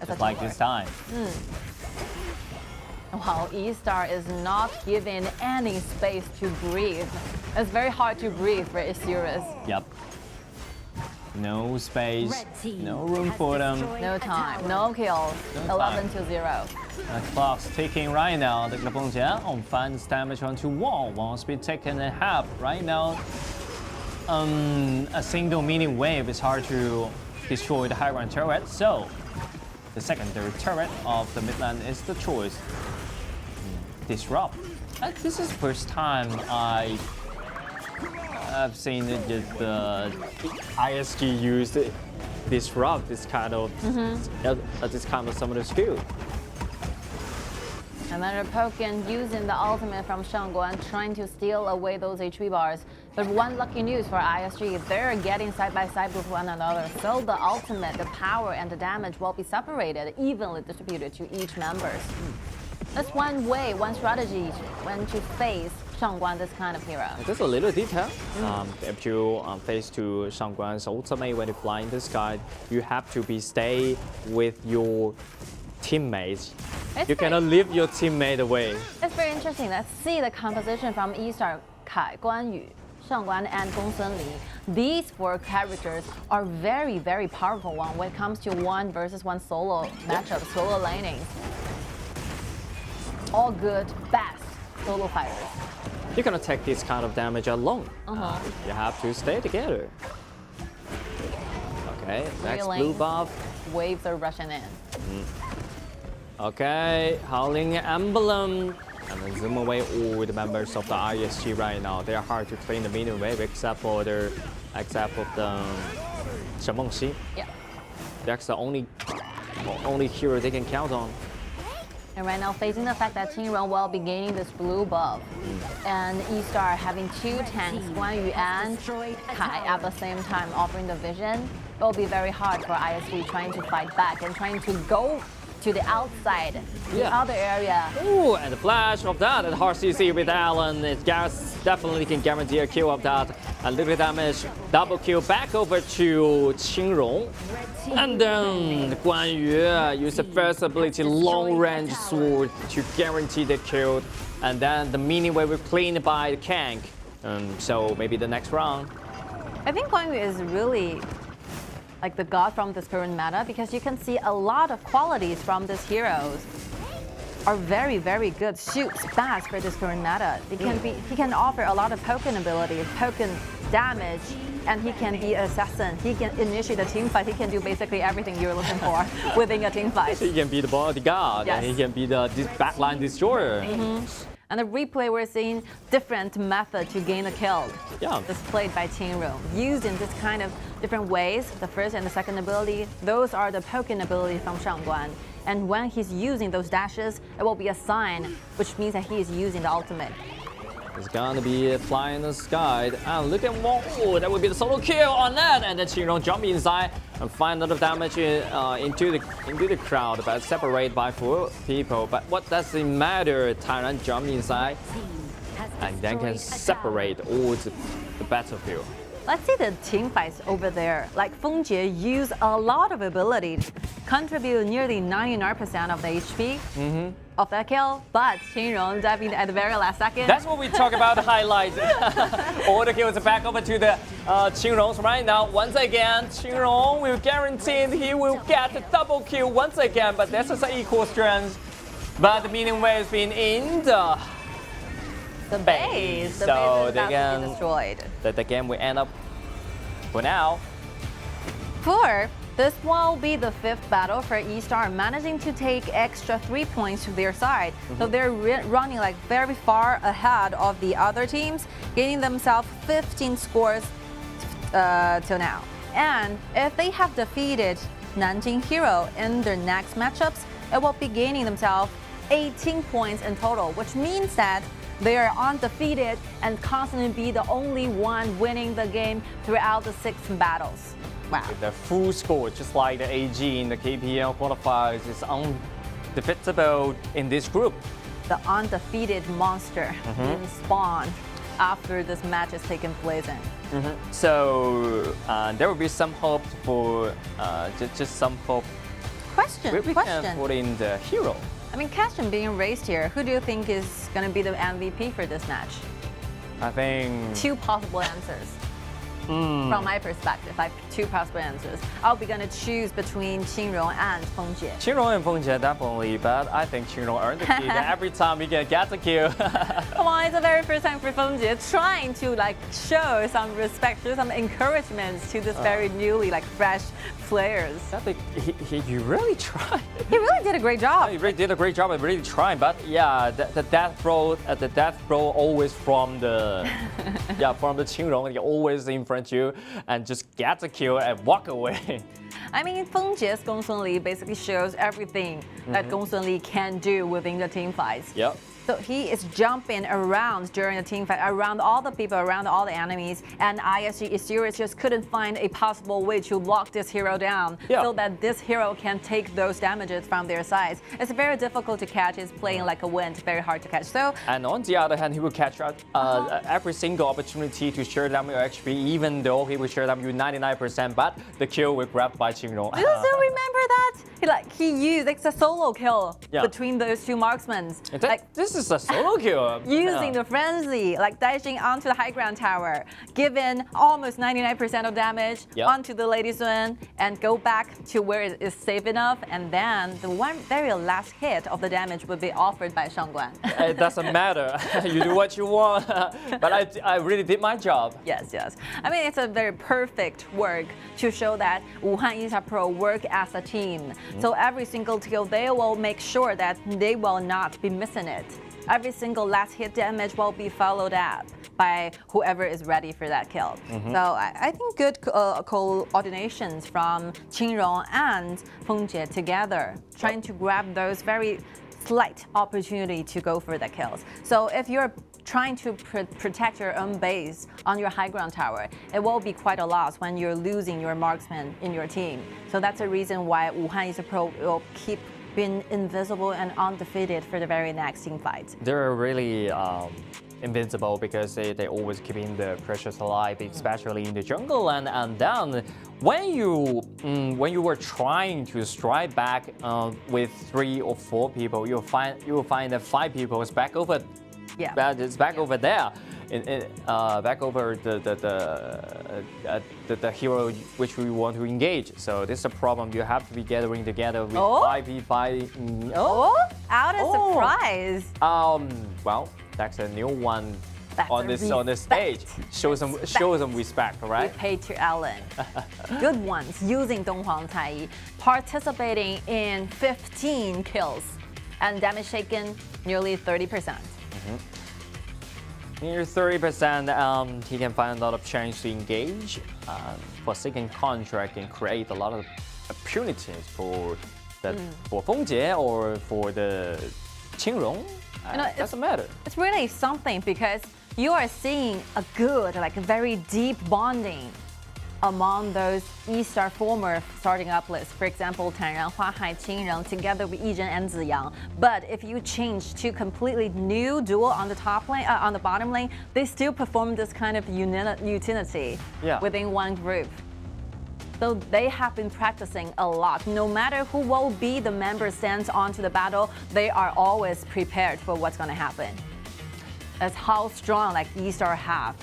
just like this time. Wow, eStar is not given any space to breathe. It's very hard to breathe for eStarPro. Yep. No space, no room for them. No time, no kills. 11-0. Clock's ticking right now. The Fengjie on finds damage onto Wang. Wang's been taken in half right now. A single mini wave is hard to destroy the high ground turret. So the secondary turret of the mid lane is the choice. Disrupt. This is the first time I've seen the ISG use disrupt this kind of summoner skill. Another Pokken using the ultimate from Shengguan, trying to steal away those HP bars. But one lucky news for ISG, they're getting side by side with one another. So the ultimate, the power and the damage will be separated, evenly distributed to each member. That's one way, one strategy when to face Shengguan, this kind of hero. Just a little detail. If you face to Shengguan's ultimate when you fly in the sky, you have to stay with your teammates. You cannot leave your teammate away. It's very interesting. Let's see the composition from eStar Kai, Guanyu, Shengguan, and Gongsun Li. These 4 characters are very, very powerful when it comes to 1 versus 1 solo matchup, solo laning. All good, best solo fighters. You cannot take this kind of damage alone. You have to stay together. Okay, next blue buff. Waves are rushing in. Okay, Howling Emblem. And then zoom away all the members of the ISG right now. They are hard to clean the minion wave except for the Shenmengxi. Yeah. That's the only only hero they can count on. And right now, facing the fact that TianYun will be gaining this blue buff, and eStar having two tanks, Guan Yu and Kai at the same time offering the vision, it will be very hard for ISG trying to fight back and trying to go to the outside, the other area. Ooh, and the flash of that at hard CC with Allen, it definitely can guarantee a kill of that. A little damage, double kill back over to Qingrong. And then Guan Yu used the first ability, long range sword, to guarantee the kill. And then the mini wave was cleaned by the Kang. So maybe the next round. I think Guan Yu is really like the god from this current meta, because you can see a lot of qualities from these heroes are very, very good. Shoots fast for this current meta. He can offer a lot of poking abilities, poking damage, and he can be an assassin. He can initiate a team fight. He can do basically everything you're looking for within a team fight. He can be the bodyguard, and he can be the backline destroyer. And the replay, we're seeing different method to gain a kill. Displayed by TianYun, using this kind of different ways. The first and the second ability, those are the poking ability from Shangguan. And when he's using those dashes, it will be a sign, which means that he is using the ultimate. It's gonna be flying in the sky. And look at Wang. Oh, that would be the solo kill on that. And then TianYun jump inside and find a lot of damage into the crowd, but separated by 4 people. But what does it matter? TianYun jump inside and then can separate all the battlefield. Let's see the team fights over there. Like Fengjie use a lot of abilities, contribute nearly 99% of the HP of that kill, but TianYun diving at the very last second. That's what we talk about the highlights. All the kills are back over to the TianYun right now. Once again, TianYun will guarantee he will get a double kill once again, but this is an equal strength. But the medium wave has been in the base, so they can destroyed. The game will end up for now. This will be the 5th battle for eStar, managing to take extra 3 points to their side. So they're running like very far ahead of the other teams, gaining themselves 15 scores till now. And if they have defeated Nanjing Hero in their next matchups, it will be gaining themselves 18 points in total, which means that they are undefeated and constantly be the only one winning the game throughout the 6 battles. Wow. With the full score, just like the AG in the KPL qualifiers, is undefeatable in this group. The undefeated monster being spawned after this match has taken place in. So there will be some hope for just some hope. We can put in the hero. I mean, question being raised here. Who do you think is going to be the MVP for this match? I think 2 possible answers. From my perspective, I have 2 possible answers. I'll be going to choose between TianYun and Fengjie. TianYun and Fengjie definitely, but I think TianYun earned the kill. Every time we get the kill. Come on, it's the very first time for Fengjie trying to like show some respect, show some encouragement to this very newly fresh players. He really tried. He really did a great job. He really did a great job at really trying, but yeah, the death throw always from the from the TianYun. He always in front of you and just get the kill and walk away. I mean, Fengjie's Gongsun Li basically shows everything that Gongsun Li can do within the team fights. So he is jumping around during the team fight, around all the people, around all the enemies, and ISG eStarPro just couldn't find a possible way to lock this hero down so that this hero can take those damages from their sides. It's very difficult to catch. It's playing like a wind, very hard to catch. So, and on the other hand, he will catch every single opportunity to share down your HP, even though he will share down you 99%, but the kill will grabbed by TianYun. Do you still remember that? He used a solo kill between those 2 marksmen. This is a solo kill. Using the frenzy, dashing onto the high ground tower, giving almost 99% of damage onto the Lady Sun, and go back to where it is safe enough, and then the very last hit of the damage would be offered by Shangguan. It doesn't matter. You do what you want, but I really did my job. Yes. I mean, it's a very perfect work to show that Wuhan eStarPro work as a team. So every single kill, they will make sure that they will not be missing it. Every single last hit damage will be followed up. by whoever is ready for that kill. So I think good coordinations from Qingrong and Fengjie together, trying to grab those very slight opportunity to go for the kills. So if you're trying to protect your own base on your high ground tower, it will be quite a loss when you're losing your marksman in your team. So that's the reason why Wuhan eStarPro will keep being invisible and undefeated for the very next team fight. They're really invincible because they always keeping the pressures alive, especially in the jungle. And then when you were trying to strike back with 3 or 4 people, you will find that 5 people is back over. Yeah, it's back over there, back over the hero which we want to engage. So this is a problem. You have to be gathering together with 5v5. Out of surprise. Well, that's a new one on this stage. Show some respect, right? We pay to Ellen. Good ones using Donghuang Taiyi, participating in 15 kills and damage taken nearly 30%. Near 30%, he can find a lot of chance to engage for second contract and create a lot of opportunities for Fengjie or for the Qingrong. It doesn't matter. It's really something because you are seeing a good, like a very deep bonding among those eStar former starting up lists. For example, Tanran, Huahai, Qingrong together with Yizhen and Ziyang. But if you change to completely new duo on the top lane, on the bottom lane, they still perform this kind of utility within one group. So they have been practicing a lot. No matter who will be the member sent onto the battle, they are always prepared for what's going to happen. That's how strong like eStar have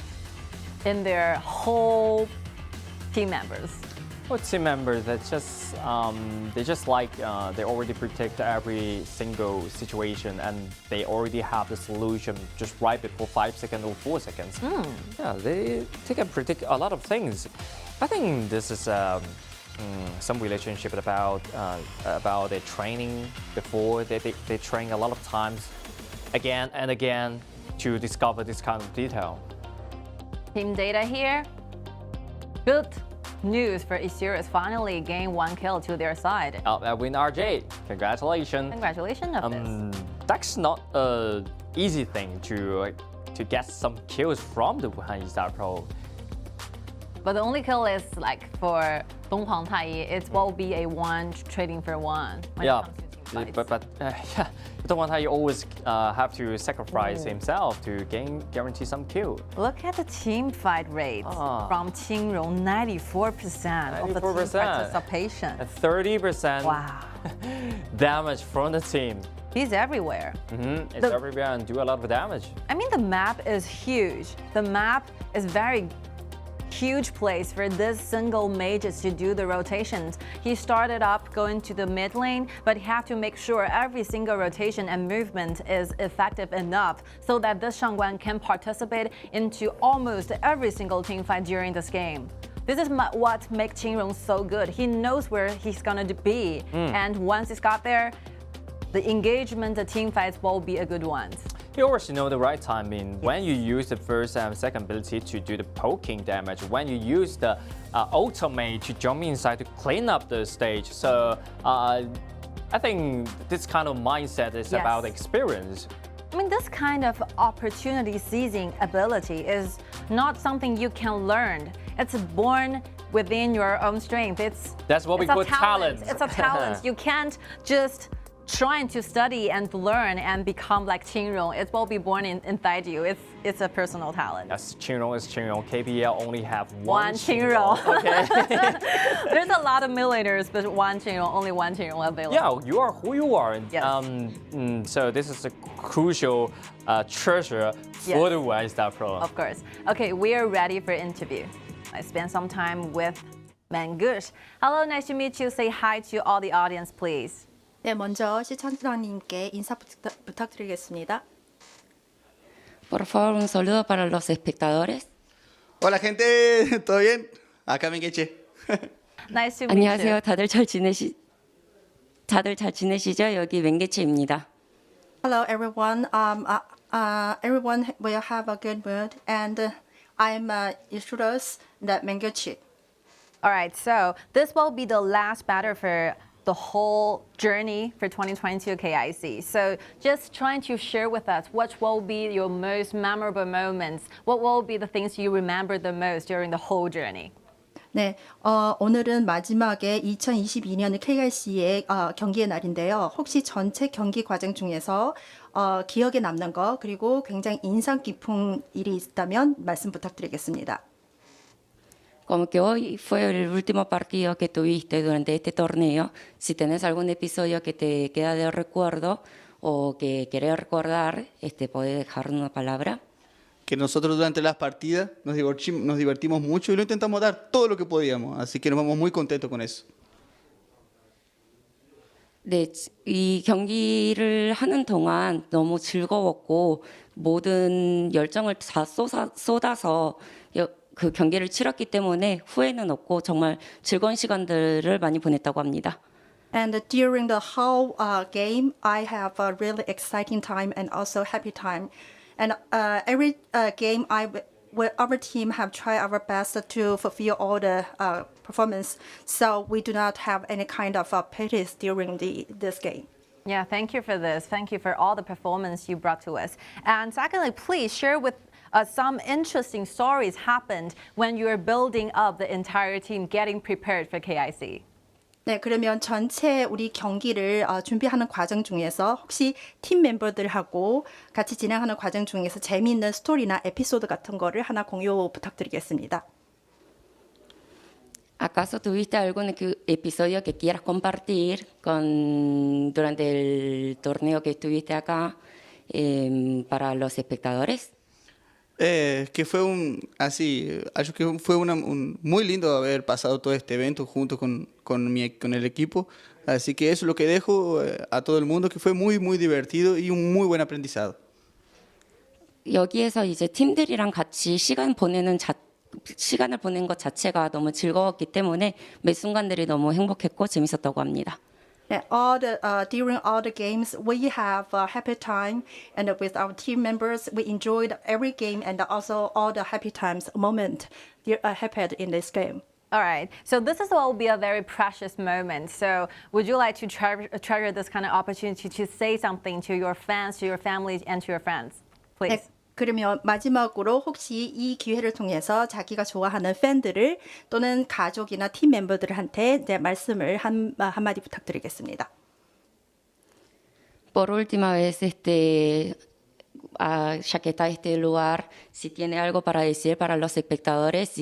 in their whole team members. Well, team members, that's just they already predict every single situation and they already have the solution just right before 5 seconds or 4 seconds. Yeah, they can predict a lot of things. I think this is some relationship about their training before. They train a lot of times, again and again, to discover this kind of detail. Team data here. Good news for eSurus, finally gain 1 kill to their side. Win RJ, congratulations. Congratulations of this. That's not an easy thing to get some kills from the Wuhan eStarPro. But the only kill is like for Donghuang Taiyi, it will be a 1 trading for 1. Yeah, but Donghuang Taiyi always have to sacrifice himself to guarantee some kill. Look at the team fight rate from Qingrong, 94% of the team participation. 30% damage from the team. He's everywhere. It's everywhere and do a lot of damage. I mean, the map is huge. The map is very huge place for this single mages to do the rotations. He started up going to the mid lane, but he had to make sure every single rotation and movement is effective enough so that this Shangguan can participate into almost every single team fight during this game. This is what makes Qingrong so good. He knows where he's gonna be, and once he's got there, the engagement, the team fights will be a good one. You always know the right timing when you use the first and second ability to do the poking damage, when you use the ultimate to jump inside to clean up the stage. So I think this kind of mindset is about experience. I mean, this kind of opportunity seizing ability is not something you can learn. It's born within your own strength. That's what we call talent. It's a talent. You can't just trying to study and learn and become like Qingrong. It will be born inside you. It's a personal talent. Yes, Qingrong is Qingrong. KPL only have one Qingrong. Okay. There's a lot of millionaires, but one Qingrong, only one Qingrong available. Yeah, you are who you are. Yes. So this is a crucial treasure for the Wuhan eStarPro. Of course. Okay, we are ready for interview. I spent some time with Mangush. Hello, nice to meet you. Say hi to all the audience, please. 네, 먼저 시청자님께 인사 부탁드리겠습니다. Por favor, un saludo para los espectadores. Hola, gente. ¿Todo bien? acá Mengeche. Nice to meet 안녕하세요. 다들 잘 지내시죠? 여기 맹개체입니다. Hello, everyone. Everyone will have a good mood, and I'm eStarPro, the Manguchi. All right, so this will be the last battle for the whole journey for 2022 KIC. So just trying to share with us what will be your most memorable moments. What will be the things you remember the most during the whole journey? 네, 오늘은 마지막에 2022년 KIC의 경기의 날인데요. 혹시 전체 경기 과정 중에서 기억에 남는 거 그리고 굉장히 인상 깊은 일이 있다면 말씀 부탁드리겠습니다. Como que hoy fue el último partido que tuviste durante este torneo, si tenés algún episodio que te queda de recuerdo o que querés recordar, podés dejar una palabra. Que nosotros durante las partidas nos divertimos mucho y lo intentamos dar todo lo que podíamos, así que nos vamos muy contentos con eso. 네, 이 경기를 하는 동안 너무 즐거웠고 모든 열정을 다 쏟아서 그 경기를 치렀기 때문에 후회는 없고 정말 즐거운 시간들을 많이 보냈다고 합니다. And during the whole game, I have a really exciting time and also happy time. And every game, our team have tried our best to fulfill all the performance. So we do not have any kind of pities during this game. Yeah, thank you for this. Thank you for all the performance you brought to us. And secondly, please share with some interesting stories happened when you were building up the entire team, getting prepared for KIC. 네, 그러면 전체 우리 경기를 준비하는 과정 중에서 혹시 팀 멤버들하고 같이 진행하는 과정 중에서 재미있는 스토리나 에피소드 같은 거를 하나 공유 부탁드리겠습니다. ¿Acaso tuviste algún episodio que quieras compartir durante el torneo que estuviste acá para los espectadores? Que fue acho que fue muy lindo haber pasado todo este evento junto con el equipo, así que eso es lo que dejo a todo el mundo, que fue muy muy divertido y un muy buen aprendizado. 여기에서 이제 팀들이랑 같이 시간을 보낸 것 자체가 너무 즐거웠기 때문에 매 순간들이 너무 행복했고 재밌었다고 합니다. During all the games, we have a happy time, and with our team members, we enjoyed every game and also all the happy times moment happened in this game. All right, so this will be a very precious moment. So would you like to treasure this kind of opportunity to say something to your fans, to your families, and to your friends, please? 네, 그러면 마지막으로 혹시 이 기회를 통해서 자기가 좋아하는 팬들을 또는 가족이나 팀 멤버들한테 말씀을 한마디 부탁드리겠습니다. Por última vez, ya que está este lugar, si tiene algo para decir para los espectadores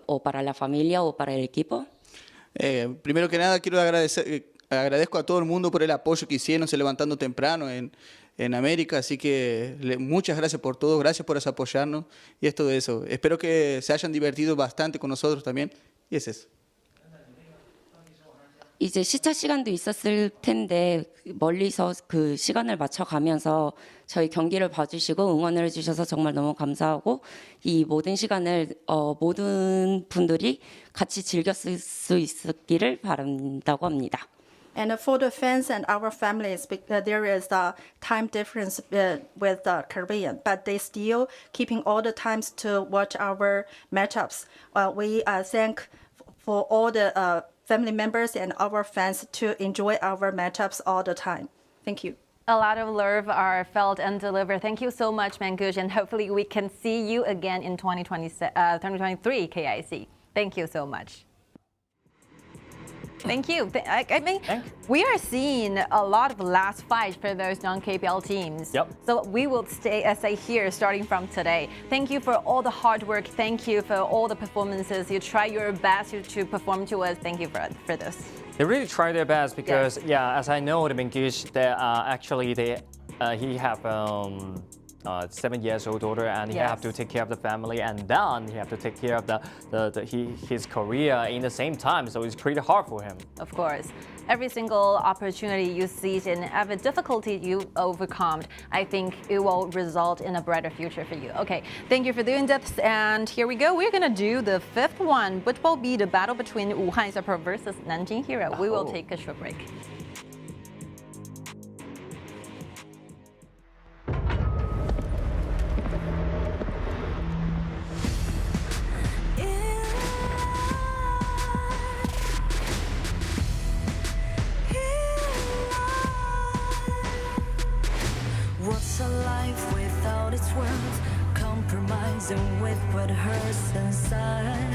o para la familia o para el equipo. Primero que nada quiero agradezco a todo el mundo por el apoyo que hicieron, se levantando temprano en América, así que muchas gracias por todo, gracias por apoyarnos y es todo eso. Espero que se hayan divertido bastante con nosotros también y es eso. 이제 시차 시간도 있었을 텐데 멀리서 그 시간을 맞춰가면서 저희 경기를 봐주시고 응원을 해주셔서 정말 너무 감사하고 이 모든 시간을 모든 분들이 같이 즐겼을 수 있었기를 바란다고 합니다. And for the fans and our families, there is a time difference with Korean, but they still keeping all the times to watch our matchups. We thank for all the family members and our fans to enjoy our matchups all the time. Thank you. A lot of love are felt and delivered. Thank you so much, Mangush, and hopefully we can see you again in 2023 KIC. Thank you so much. Thank you. I mean, we are seeing a lot of last fight for those non-KPL teams. Yep. So we will stay here starting from today. Thank you for all the hard work. Thank you for all the performances. You try your best to perform to us. Thank you for this. They really try their best because, as I know, the Mingish, he have 7-year-old daughter, and he have to take care of the family, and then he have to take care of his career in the same time. So it's pretty hard for him. Of course. Every single opportunity you seize and every difficulty you overcome, I think it will result in a brighter future for you. Okay, thank you for doing this. And here we go. We're going to do the fifth one, which will be the battle between Wuhan eStarPro versus Nanjing Hero. We will take a short break. what hurts inside.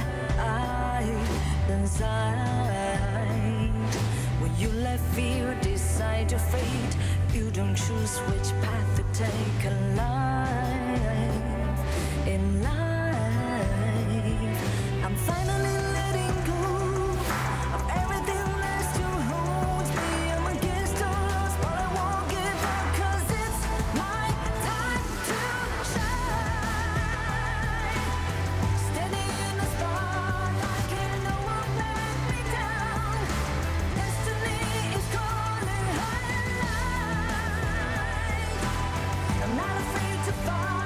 When you let fear decide your fate, you don't choose which path to take in life. I'm finally letting go of everything that still holds me. I'm against all odds, but I won't give up, 'cause it's my time to shine. Standing in the spotlight, can't no one let me down. Destiny is calling high and light. I'm not afraid to fight.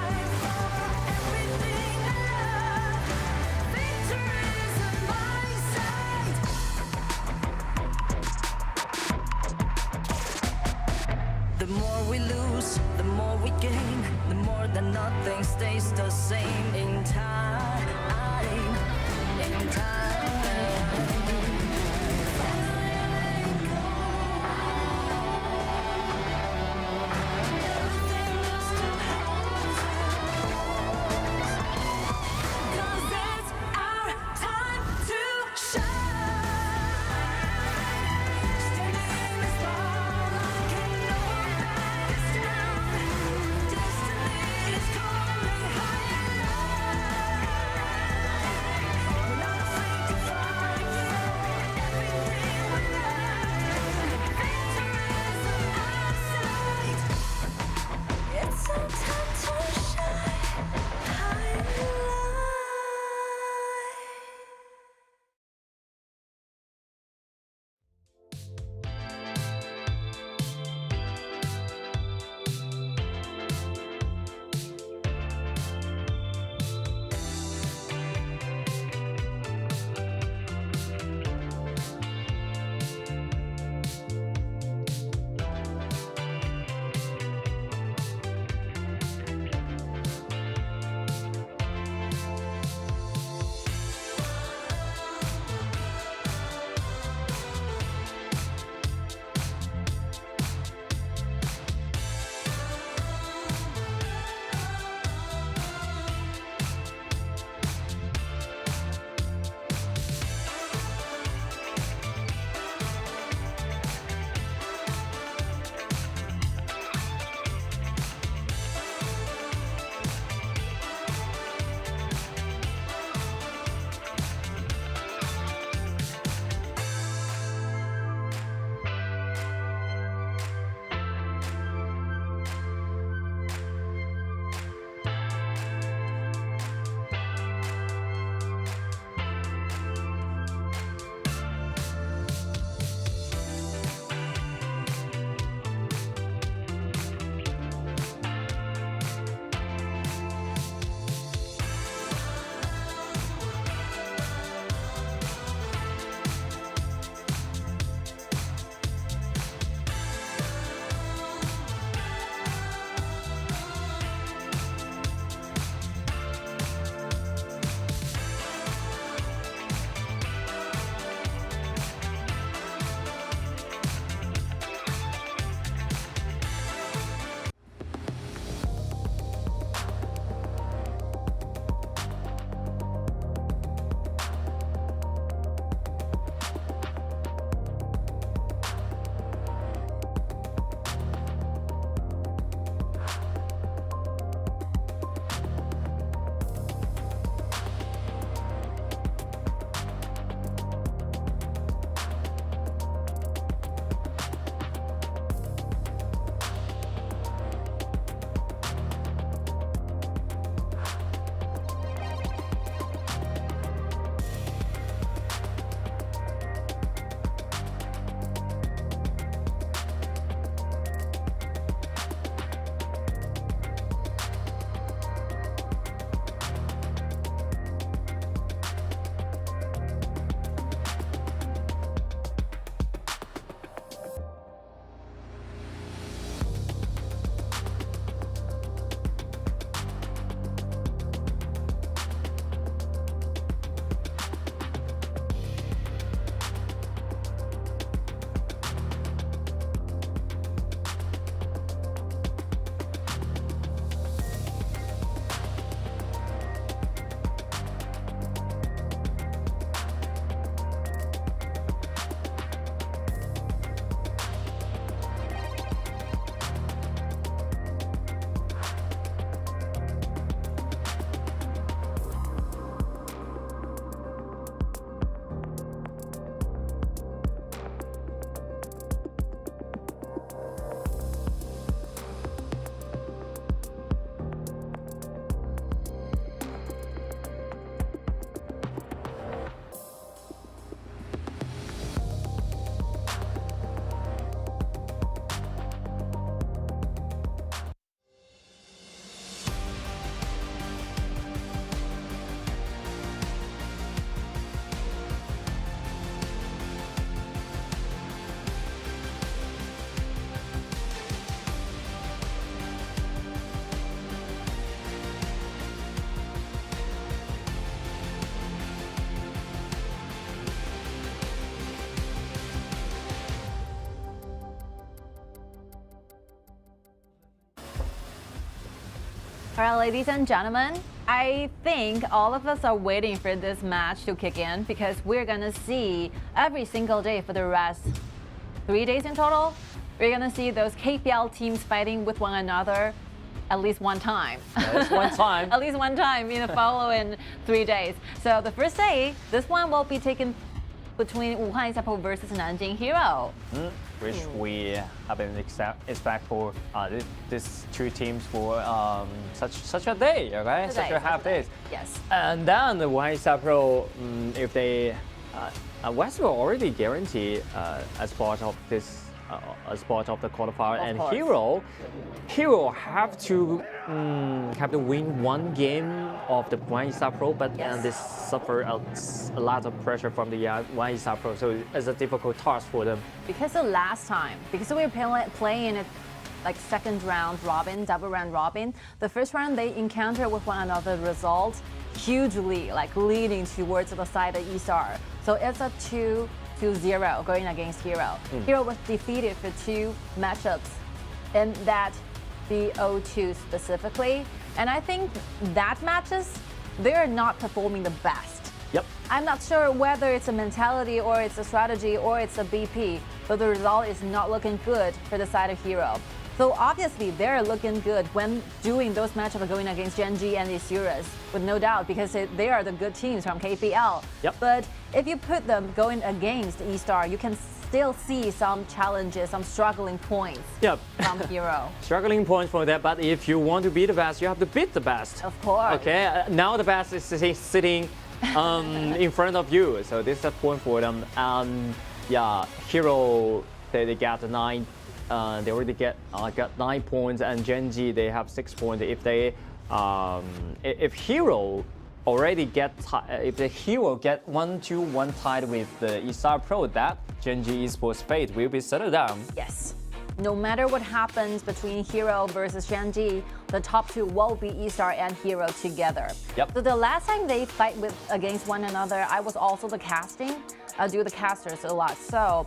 All right, ladies and gentlemen, I think all of us are waiting for this match to kick in because we're gonna see every single day for the rest, 3 days in total, we're gonna see those KPL teams fighting with one another at least one time. At least one time. At least one time in the following 3 days. So the first day, this one will be taken between Wuhan eStarPro versus Nanjing Hero. Which we have been expect for these two teams for such a day, okay? Such a half days. Yes. And then the Wuhan eStarPro, if they West will already guarantee as part of this. As part of the qualifier, and Hero have to win one game of the Wuhan eStarPro, but they suffer a lot of pressure from the Wuhan eStarPro, so it's a difficult task for them. Because the last time, because we were playing it like second round robin, double round robin, the first round they encountered with one another, result hugely like leading towards the side of eStar. So it's a 2-0 going against Hero. Hero was defeated for 2 matchups in that BO2 specifically. And I think that matches, they're not performing the best. Yep. I'm not sure whether it's a mentality or it's a strategy or it's a BP, but the result is not looking good for the side of Hero. So obviously they're looking good when doing those matchups going against Gen.G and lsurus, with no doubt, because they are the good teams from KPL. Yep. But if you put them going against eStar, you can still see some challenges, some struggling points from Hero. Struggling points for that, but if you want to be the best, you have to beat the best. Of course. Okay, now the best is sitting in front of you, so this is a point for them. Hero, they got 9. They already got 9 points, and Gen.G they have 6 points. If they, if Hero already if the Hero get 1-1 tied with the eStarPro, that Gen.G Esports fate will be settled down. Yes. No matter what happens between Hero versus Gen.G, the top 2 will be eStar and Hero together. Yep. So the last time they fight against one another, I was also the casting. I do the casters a lot. So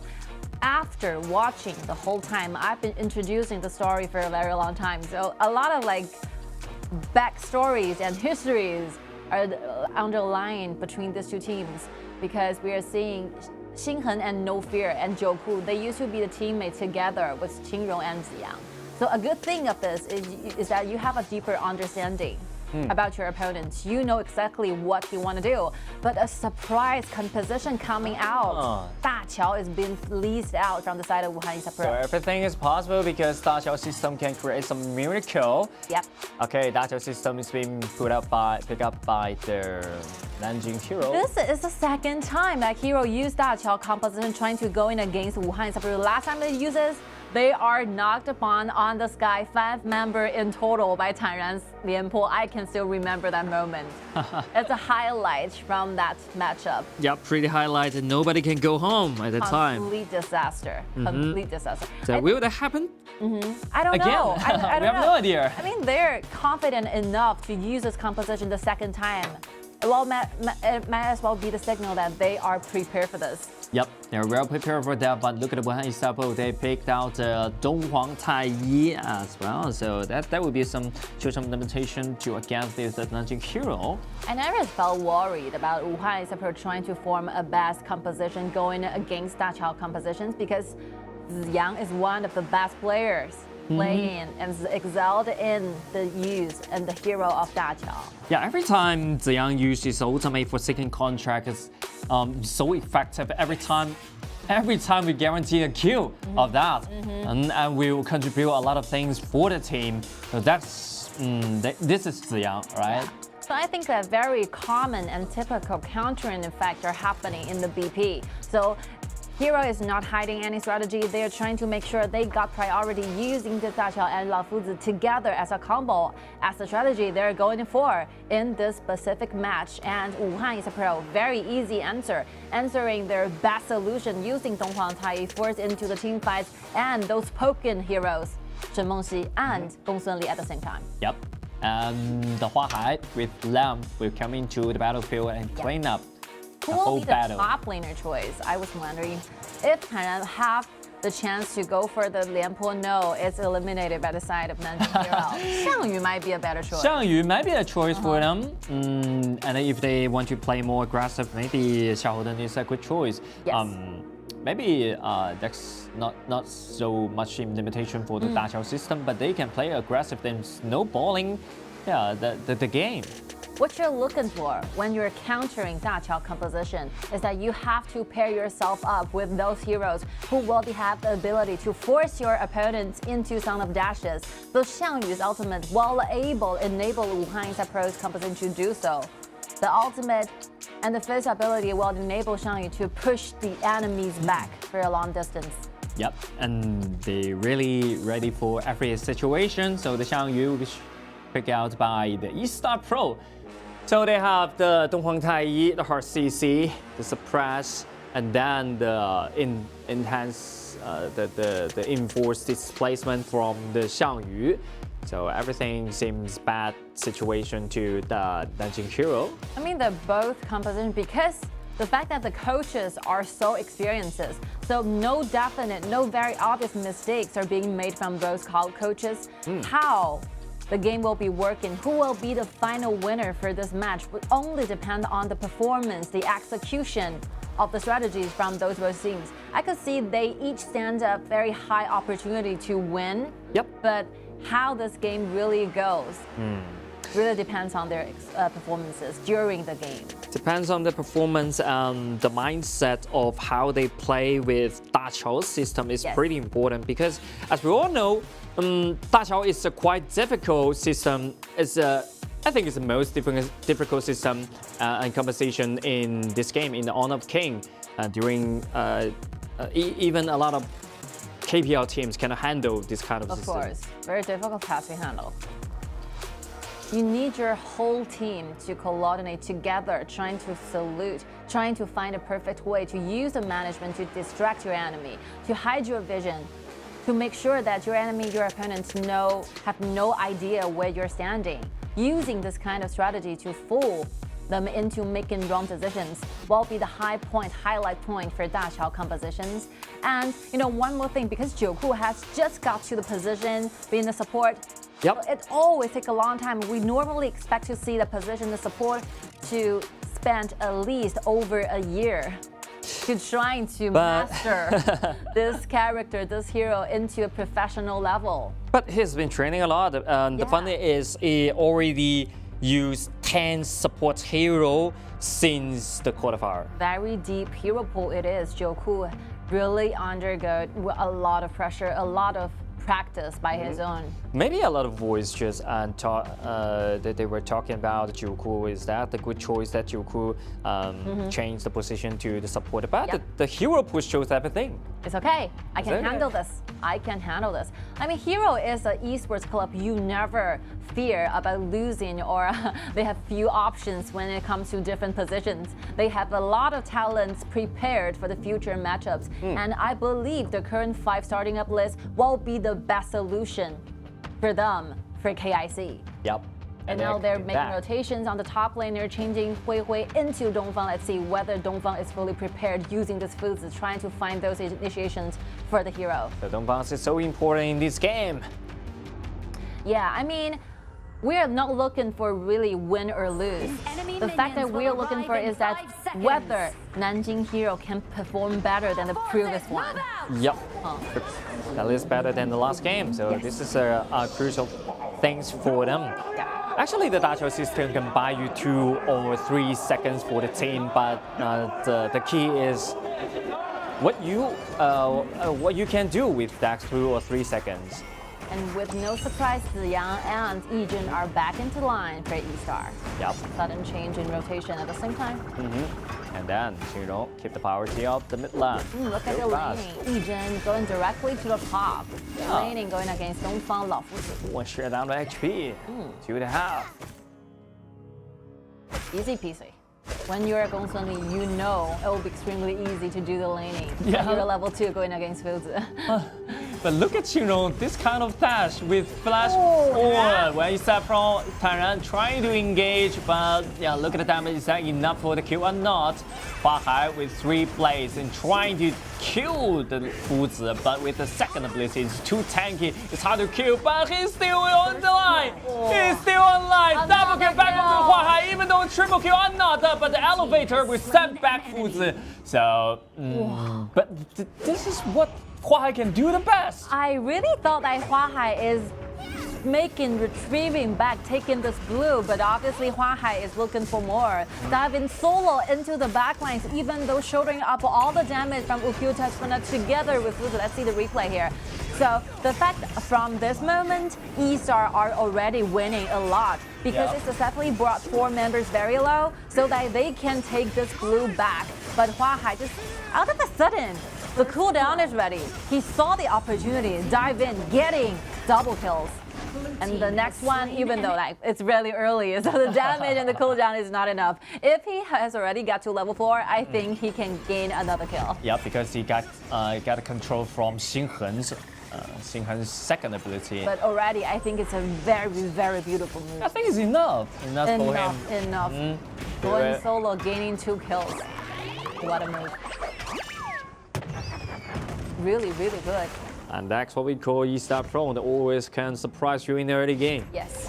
after watching the whole time, I've been introducing the story for a very long time. So a lot of like backstories and histories are underlying between these 2 teams, because we are seeing Heng and No Fear and Jacko, they used to be the teammates together with Qingrong and Ziyang. So a good thing of this is that you have a deeper understanding about your opponent. You know exactly what you want to do. But a surprise composition coming out. Da Qiao is being leased out from the side of Wuhan eStarPro. So everything is possible because Da Qiao system can create some miracle. Yep. Okay, Da Qiao system is being picked up by the Nanjing Hero. This is the second time that Hero used Da Qiao composition trying to go in against Wuhan eStarPro. The last time they used this, they are knocked upon on the sky, 5 member in total by TianYun's Lianpo. I can still remember that moment. It's a highlight from that matchup. Yep, pretty highlighted. Nobody can go home at the time. Complete disaster. Complete disaster. So will that happen? I don't know. I don't we have know. no idea. I mean, they're confident enough to use this composition the second time. Well, it might as well be the signal that they are prepared for this. Yep, they're well prepared for that, but look at the Wuhan eStarPro, they picked out Donghuang Taiyi as well, so that would be some limitation to against this Nanjing Hero. I never felt worried about Wuhan eStarPro trying to form a best composition going against Da Qiao compositions, because Yang is one of the best players playing and excelled in the use and the hero of Da Qiao. Yeah, every time Ziyang uses his ultimate for second contract, is so effective. Every time we guarantee a kill of that, and we will contribute a lot of things for the team. So that's this is Ziyang, right? So I think that very common and typical countering effect are happening in the BP. So Hero is not hiding any strategy. They're trying to make sure they got priority using the Da Qiao and Lao Fuzi together as a combo, as the strategy they're going for in this specific match. And Wuhan eStarPro, very easy answer, answering their best solution using Donghuang Taiyi forced into the team fights and those poking heroes, Zhen Mengxi and Gong Sunli at the same time. Yep. And the Huahai with Lam will come into the battlefield and clean up Who will be the top laner choice? I was wondering if TianYun have the chance to go for the Lianpo? No, it's eliminated by the side of Nanjing Hero. Xiangyu might be a better choice. Xiangyu might be a choice for them. And if they want to play more aggressive, maybe Xiaoden is a good choice. Yes. Maybe that's not so much limitation for the Dachao system, but they can play aggressive and snowballing the game. What you're looking for when you're countering Dachao composition is that you have to pair yourself up with those heroes who will have the ability to force your opponents into some of dashes. So Xiangyu's ultimate will enable Wuhan eStarPro's composition to do so. The ultimate and the first ability will enable Xiangyu to push the enemies back for a long distance. Yep, and they're really ready for every situation. So the Xiangyu was picked out by the eStarPro. So they have the Donghuang Taiyi, the hard CC, the suppress, and then the enhance, the enforced displacement from the Xiangyu. So everything seems bad situation to the Nanjing Hero. I mean, they're both composition because the fact that the coaches are so experienced, so no very obvious mistakes are being made from those coaches. How the game will be working, who will be the final winner for this match will only depend on the performance, the execution of the strategies from those both teams. I could see they each stand a very high opportunity to win. Yep. But how this game really goes really depends on their performances during the game. Depends on the performance and the mindset of how they play with Dachao's system is pretty important because, as we all know, Dachao is a quite difficult system. I think it's the most difficult system and composition in this game, in the Honor of King. During even a lot of KPL teams cannot handle this kind of system. Of course, very difficult task to handle. You need your whole team to coordinate together, trying to salute, trying to find a perfect way to use the management to distract your enemy, to hide your vision, to make sure that your enemy, your opponents have no idea where you're standing. Using this kind of strategy to fool them into making wrong decisions will be the highlight point for Dachao compositions. And one more thing, because Jacko has just got to the position, being the support. Yep. It always takes a long time. We normally expect to see the position, the support, to spend at least over a year to trying to master this character, this hero into a professional level. But he's been training a lot. The funny is he already used 10 support hero since the quarterfinal. Very deep hero pool it is. Jacko really undergo a lot of pressure, a lot of practice by his own. Maybe a lot of voice just that they were talking about Jacko. Is that the good choice that Jacko changed the position to the supporter? But the hero push shows everything. It's okay. I can handle this. I can handle this. I mean, Hero is an esports club. You never fear about losing, or they have few options when it comes to different positions. They have a lot of talents prepared for the future matchups. And I believe the current 5 starting up list will be the best solution for them for KIC. Yep. And now they're making rotations on the top lane. They're changing Hui into Dongfang. Let's see whether Dongfang is fully prepared using this food, trying to find those initiations for the hero. The Dongfang is so important in this game. Yeah, I mean, we're not looking for really win or lose. The fact that we're looking for is that whether Nanjing Hero can perform better than the previous one. Yep. At least better than the last game. So this is a crucial thing for them. Actually, the Dachao system can buy you 2 or 3 seconds for the team, but the key is what you can do with that 2 or 3 seconds. And with no surprise, Yang and Yijun are back into line for eStar. Yep. Sudden change in rotation at the same time. And then, keep the priority of the mid lane. Look at the laning. Yijun going directly to the top. Laning going against Dongfang Laofuzi. 1 share down to HP. 2.5. Easy peasy. When you're a Gongsun Li, you know it will be extremely easy to do the laning. When you're level 2 going against Fuzi. But look at this kind of dash with flash on. When eStarPro, TianYun trying to engage, but yeah, look at the damage. Is that enough for the kill or not? Huahai with 3 plays and trying to kill the Fuzi, but with the second ability, it's too tanky. It's hard to kill, but he's still on the line. He's still on line. Double kill back onto Huahai, even though triple kill or not, but the elevator will send back Fuzi. So, but this is what Huahai can do the best. I really thought that Huahai is retrieving back, taking this blue, but obviously Huahai is looking for more. Diving solo into the backlines, even though shouldering up all the damage from Ukyu Tachmana together with Fuzi. Let's see the replay here. So the fact from this moment, eStar are already winning a lot because it's successfully brought 4 members very low so that they can take this blue back. But Huahai just out of a sudden, the cooldown is ready. He saw the opportunity, dive in, getting double kills. And the next one, even though it's really early, so the damage and the cooldown is not enough. If he has already got to level 4, I think he can gain another kill. Yeah, because he got control from Heng's second ability. But already, I think it's a very, very beautiful move. I think it's enough. Enough for him. Enough. Going solo, gaining 2 kills. What a move. Really, really good. And that's what we call eStarPro. They always can surprise you in the early game. Yes.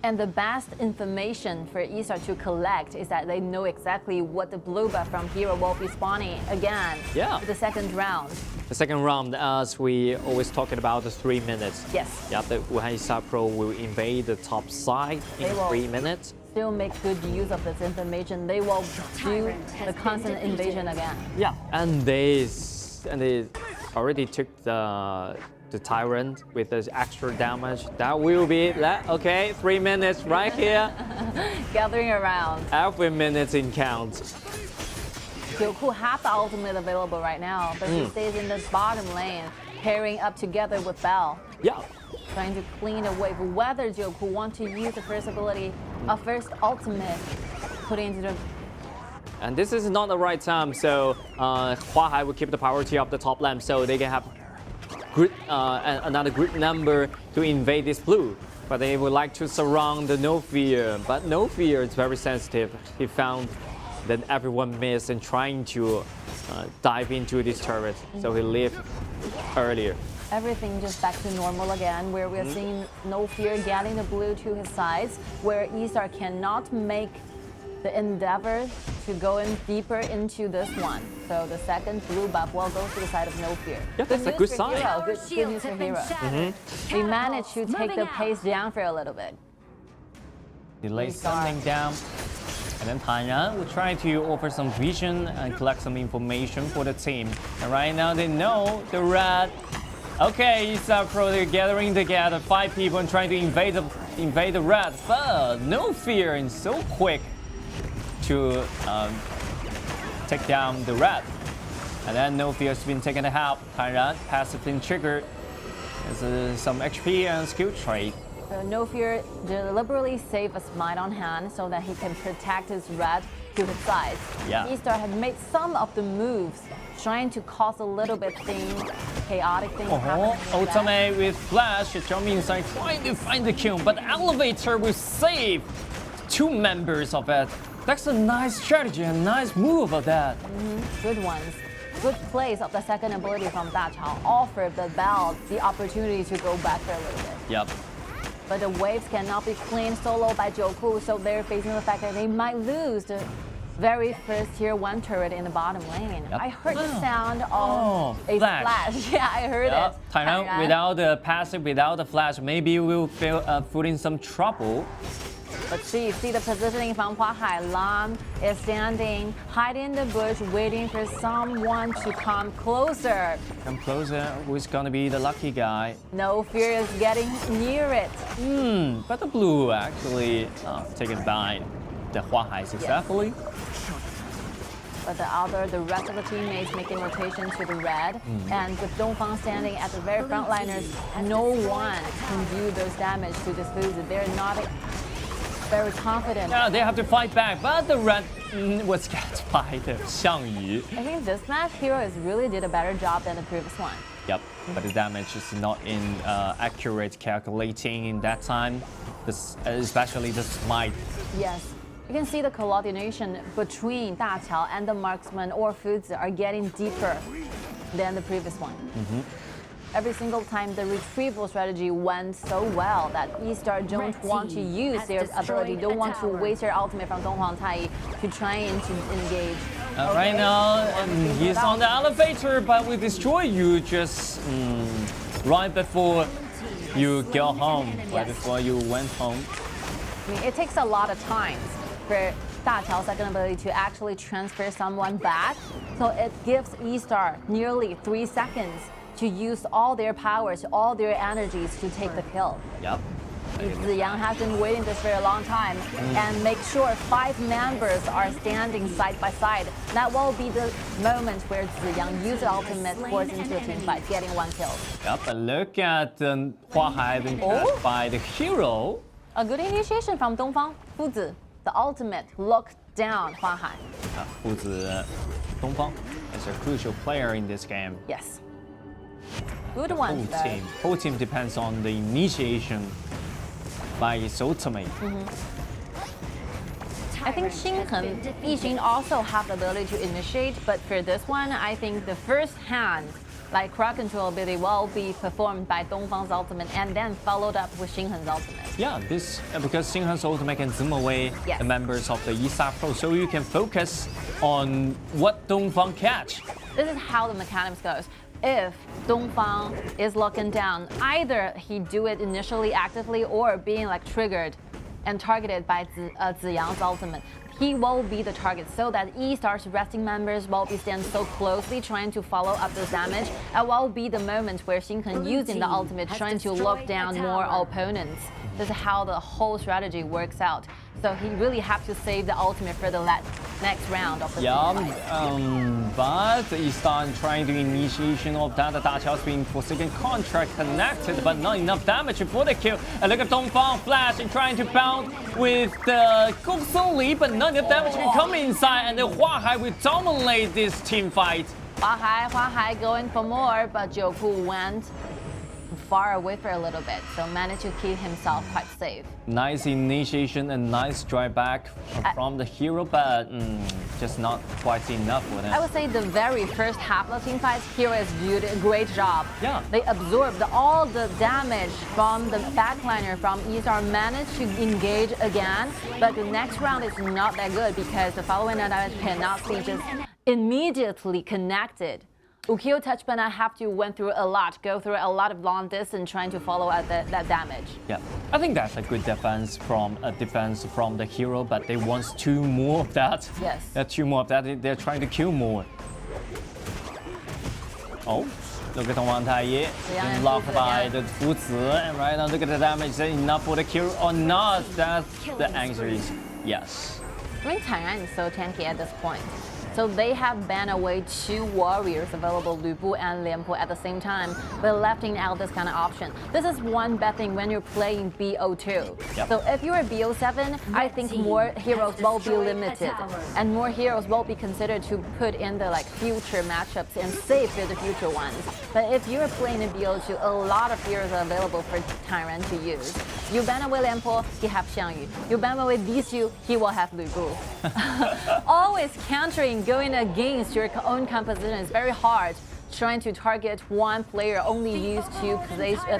And the best information for eStar to collect is that they know exactly what the blue buff from hero will be spawning again. Yeah. For the second round. The second round, as we always talking about, the 3 minutes. Yes. Yeah, the Wuhan eStarPro will invade the top side in 3 minutes. Still make good use of this information. They will do the constant invasion again. Yeah, and they already took the tyrant with the extra damage. That will be that. Okay, 3 minutes right here. Gathering around. Every minute in count. Jacko have the ultimate available right now, but he stays in the bottom lane, pairing up together with Bell. Yeah. Trying to clean away whether Jacko want to use the first ability, first ultimate, putting into the. And this is not the right time, so Huahai will keep the priority of the top lane, so they can have another group number to invade this blue. But they would like to surround the No Fear, but No Fear is very sensitive. He found that everyone missed and trying to dive into this turret, so he left earlier. Everything just back to normal again, where we're seeing No Fear getting the blue to his sides, where eStar cannot make the endeavor to go in deeper into this one. So the second blue buff will go to the side of No Fear. Yeah, that's a good sign. Good news for Hero. We managed to take the pace down for a little bit. Delay something down. And then TianYun will try to offer some vision and collect some information for the team. And right now they know the red. Okay, eStarPro, they're gathering together, 5 people and trying to invade the red. But No Fear is so quick to take down the red. And then No Fear has been taken to help. TianYun passive been triggered. There's some HP and skill trait. So No Fear deliberately save a smite on hand so that he can protect his red to his sides. Yeah. eStar had made some of the moves, trying to cause a little bit chaotic thing. Ultimate with flash, Xiaomi inside trying to find the kill, but elevator will save 2 members of it. That's a nice strategy, a nice move of that. Good ones. Good plays of the second ability from Dachao offered the Bell the opportunity to go back for a little bit. Yep. But the waves cannot be cleaned solo by Jacko, so they're facing the fact that they might lose the very first tier 1 turret in the bottom lane. Yep. I heard the sound of a flash. Yeah, I heard it. TianYun, without the passive, without the flash, maybe we'll feel put in some trouble. But see the positioning from Huahai. Lam is standing, hiding in the bush, waiting for someone to come closer. Come closer, who's gonna be the lucky guy? No Fear is getting near it. But the blue actually taken by the Huahai successfully. But the rest of the teammates making rotation to the red, and with Dongfang standing at the very frontliners, no one can do those damage to this Fuzi. They're not very confident. Yeah, they have to fight back, but the red was catched by the Xiangyu. I think this match, Hero really did a better job than the previous one. Yep, but the damage is not in accurate calculating in that time, especially the smite. Yes. You can see the coordination between Da Qiao and the marksman or Fuzi are getting deeper than the previous one. Every single time the retrieval strategy went so well that eStar don't want to use their ability, don't want to waste their ultimate from Donghuang Tai to try and to engage. Right now, he's on the elevator, but we destroy you just right before you go home, right before you went home. I mean, it takes a lot of time for Da Qiao's second ability to actually transfer someone back, so it gives eStar nearly 3 seconds to use all their powers, all their energies to take the kill. Yep. Ziyang has been waiting this for a long time and make sure 5 members are standing side by side. That will be the moment where Ziyang uses ultimate force into a team fight, getting 1 kill. Yep, but look at Hua Hai being catched by the hero. A good initiation from Dongfang. Fuzi, the ultimate, looked down Hua Hai. Fuzi Dongfang is a crucial player in this game. Yes. Good one. Whole team depends on the initiation by his ultimate. I think Xinghen, Yixing also have the ability to initiate, but for this one, I think the first hand, like crowd control ability, will be performed by Dongfang's ultimate and then followed up with Xinghen's ultimate. Yeah, this because Xinghen's ultimate can zoom away the members of the eStarPro, so you can focus on what Dongfang catch. This is how the mechanics goes. If Dongfang is locking down, either he do it initially actively or being like triggered and targeted by Ziyang's ultimate, he will be the target so that eStar's resting members will be stand so closely trying to follow up this damage. It will be the moment where Xinghen using the ultimate trying to lock down more opponents. This is how the whole strategy works out. So he really have to save the ultimate for the next round of the but eStar trying to initiation of that. Da Qiao's being for second contract connected, but not enough damage for the kill. And look at Dongfang flash and trying to bound with the Gongsun Li, but not enough damage can come inside, and the Hua Hai will dominate this team fight. Hua Hai going for more, but Jacko went far away for a little bit, so managed to keep himself quite safe. Nice initiation and nice drive back from the hero, but just not quite enough for them. I would say the very first half of the team fight, Hero did a great job. Yeah. They absorbed all the damage from the backliner from eStar, managed to engage again, but the next round is not that good because the following damage cannot be just immediately connected. Ukiyo touch banana have to go through a lot of long distance trying to follow up that damage. Yeah, I think that's a good defense from the hero, but they want 2 more of that. Yes. 2 more of that. They're trying to kill more. Oh, look at Donghuang Taiyi being locked by the Fuzi, and right now look at the damage. Is that enough for the kill or not? That's the answer is yes. I mean, TianYun is so tanky at this point. So they have banned away 2 warriors available, Lu Bu and Lianpo at the same time, but lefting out this kind of option. This is one bad thing when you're playing BO2. Yep. So if you're a BO7, I think more heroes will be limited, and more heroes will be considered to put in the future matchups and save for the future ones. But if you're playing in BO2, a lot of heroes are available for TianYun to use. You ban away Lianpo, he have Xiangyu. You ban away these 2, he will have Lu Bu. Always countering, going against your own composition is very hard. Trying to target one player, only use 2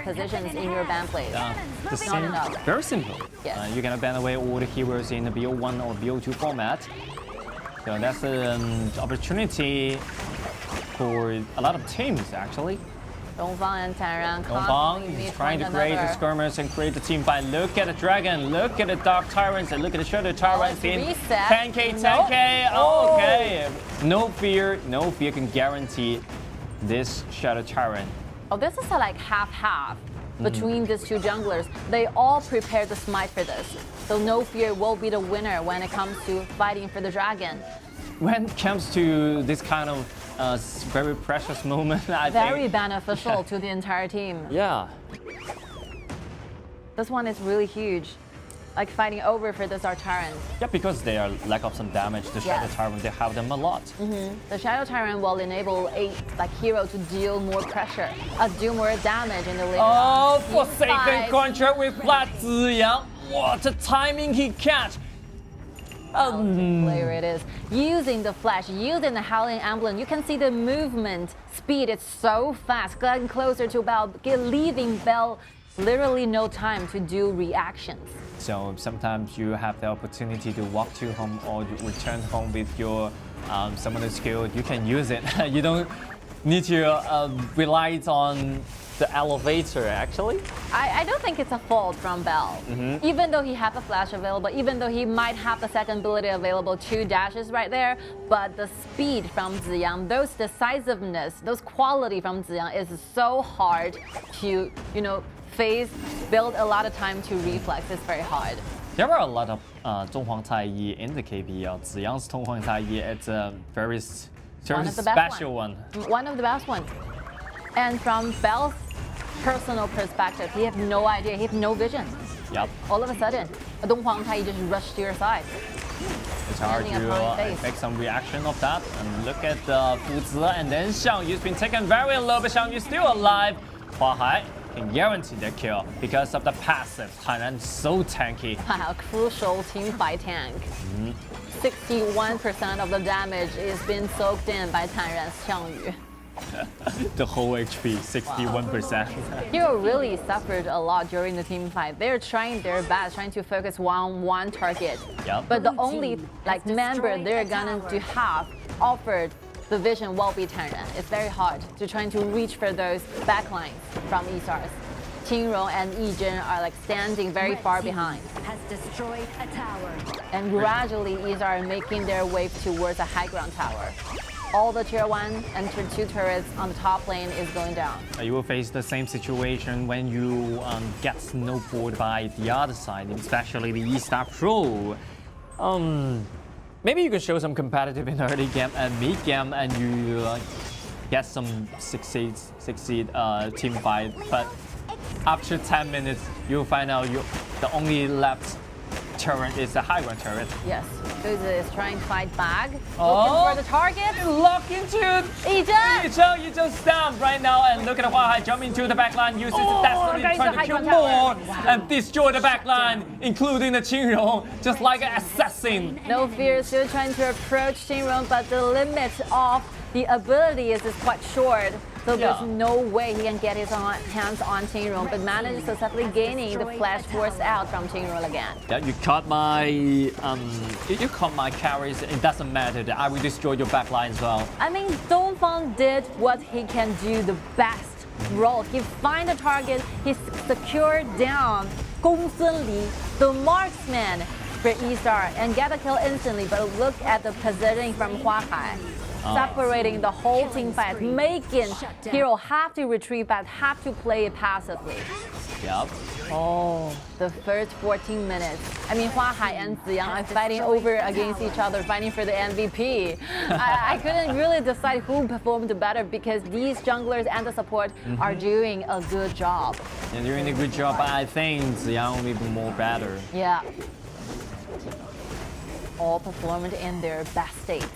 positions in your ban plays. The same, very simple. Yes. You're gonna ban away all the heroes in the BO1 or BO2 format. So that's an opportunity for a lot of teams actually. Dongfang and TianYun. Dongfang is trying to create the skirmish and create the team fight. Look at the dragon, look at the dark tyrants, and look at the shadow tyrants in 10k, 10k. Oh, okay. No fear can guarantee this shadow tyrant. Oh, this is a half-half between these 2 junglers. They all prepared the smite for this. So no fear will be the winner when it comes to fighting for the dragon. When it comes to this kind of very precious moment, I think very beneficial to the entire team. Yeah. This one is really huge. like fighting over for the Star Tyrant. Yeah, because they are lack of some damage. The Shadow Tyrant, they have them a lot. The Shadow Tyrant will enable a hero to deal more pressure, deal more damage in the later Oh, round. Forsaken contract with Flat Ziyang. What a timing he catch. Player it is. Using the flash, using the Howling Emblem, you can see the movement speed. It's so fast, getting closer to Bell, leaving Bell literally no time to do reactions. So sometimes you have the opportunity to walk to home or you return home with your summoner skill. You can use it. You don't need to rely on the elevator, actually. I don't think it's a fault from Bell. Even though he has a flash available, even though he might have the second ability available, 2 dashes right there, but the speed from Ziyang, those decisiveness, those quality from Ziyang is so hard to, face, build a lot of time to reflex. It's very hard. There are a lot of Zhonghuang Caiyi in the KBL. Ziyang's Zhonghuang Caiyi, it's a very special one. One of the best ones. And from Bell's personal perspective, he has no idea, he has no vision. Yep. All of a sudden, Donghuang Tai just rushed to your side. It's hard to make some reaction of that. And look at Fu Zi, and then Xiangyu's been taken very low, but Xiangyu's still alive. Hua Hai can guarantee the kill because of the passive. Tainan so tanky. Wow, crucial team fight tank. 61% of the damage is being soaked in by Tanran's Xiangyu. The whole HP, 61%. Hero really suffered a lot during the team fight. They're trying their best, trying to focus on one target. Yep. But the only member they're going to have offered the vision will be Tanran. It's very hard to trying to reach for those backlines from eStars. Qingrong and Yijin are standing very far behind. Has destroyed a tower. And gradually eStars are making their way towards a high ground tower. All the tier 1 and tier 2 turrets on the top lane is going down. You will face the same situation when you get snowballed by the other side, especially the eStarPro. Maybe you can show some competitive in early game and mid game, and you get some succeed team fight. But after 10 minutes, you'll find out the only left turret is a high ground turret. Yes, Guzi is trying to fight back. Looking for the target. Lock into Yizheng. You just stand right now and look at Hua Hai jump into the backline, uses the destiny trying to kill more and destroy the backline, including the Qingrong, just like an assassin. No fear, still trying to approach Qingrong, but the limit of the ability is quite short. So there's no way he can get his hands on Qingrong, but manages successfully gaining the flash force out from Qingrong again. Yeah, you caught my carries. It doesn't matter. I will destroy your backline as well. I mean, Dongfang did what he can do the best role. He find the target. He secured down Gong Sun Li, the marksman for eStar, and get a kill instantly. But look at the positioning from Hua Hai. Separating the whole team fight, making Hero have to retreat back, have to play it passively. Yep. Oh, the first 14 minutes. I mean, Hua Hai and Ziyang are fighting over against each other, fighting for the MVP. I couldn't really decide who performed better because these junglers and the support are doing a good job. They're doing a good job, but I think Ziyang will be more better. Yeah. All performed in their best state.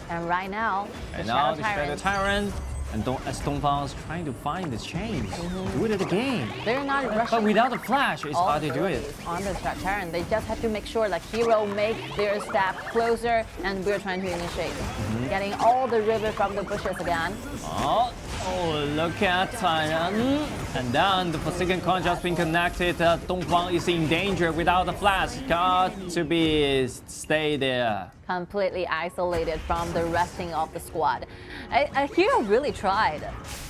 And right now, the Shadow Tyrant, and Dongfang is trying to find the change. Do it again. They're not rushing. But without the flash, it's hard to do it. On the Tyrant, they just have to make sure that Hero make their step closer, and we're trying to initiate. Getting all the river from the bushes again. Oh, look at Tyrant. And then the Forsaken contract's been connected. Dongfang is in danger without the flash. Got to stay there. Completely isolated from the resting of the squad. Hero really tried.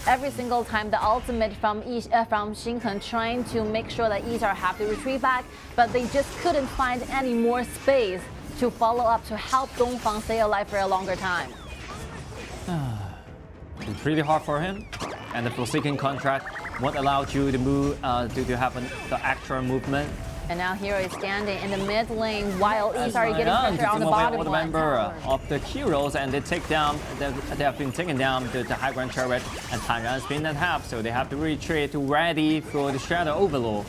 Every single time the ultimate from Xinghen trying to make sure that eStar have to retreat back, but they just couldn't find any more space to follow up to help Dongfang stay alive for a longer time. It's pretty hard for him, and the Forsaken contract won't allow you to move, to have the extra movement. And now Hero is standing in the mid lane while eStar is getting pressure on the bottom one. Member of the heroes, and they take down. They have been taken down the high ground turret, and Tanran's been in half, so they have to retreat ready for the Shadow Overlord.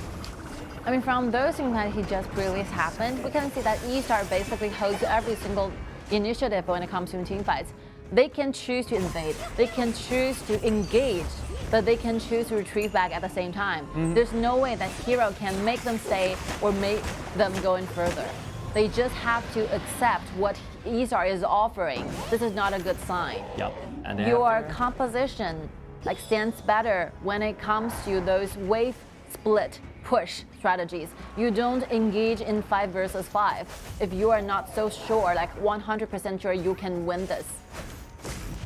I mean, from those things that he just previous happened, we can see that eStar basically holds every single initiative when it comes to team fights. They can choose to invade, they can choose to engage, but they can choose to retreat back at the same time. There's no way that Hero can make them stay or make them go in further. They just have to accept what eStar is offering. This is not a good sign. Yep. And Your composition stands better when it comes to those wave split push strategies. You don't engage in 5 versus 5 if you are not so sure, 100% sure you can win this.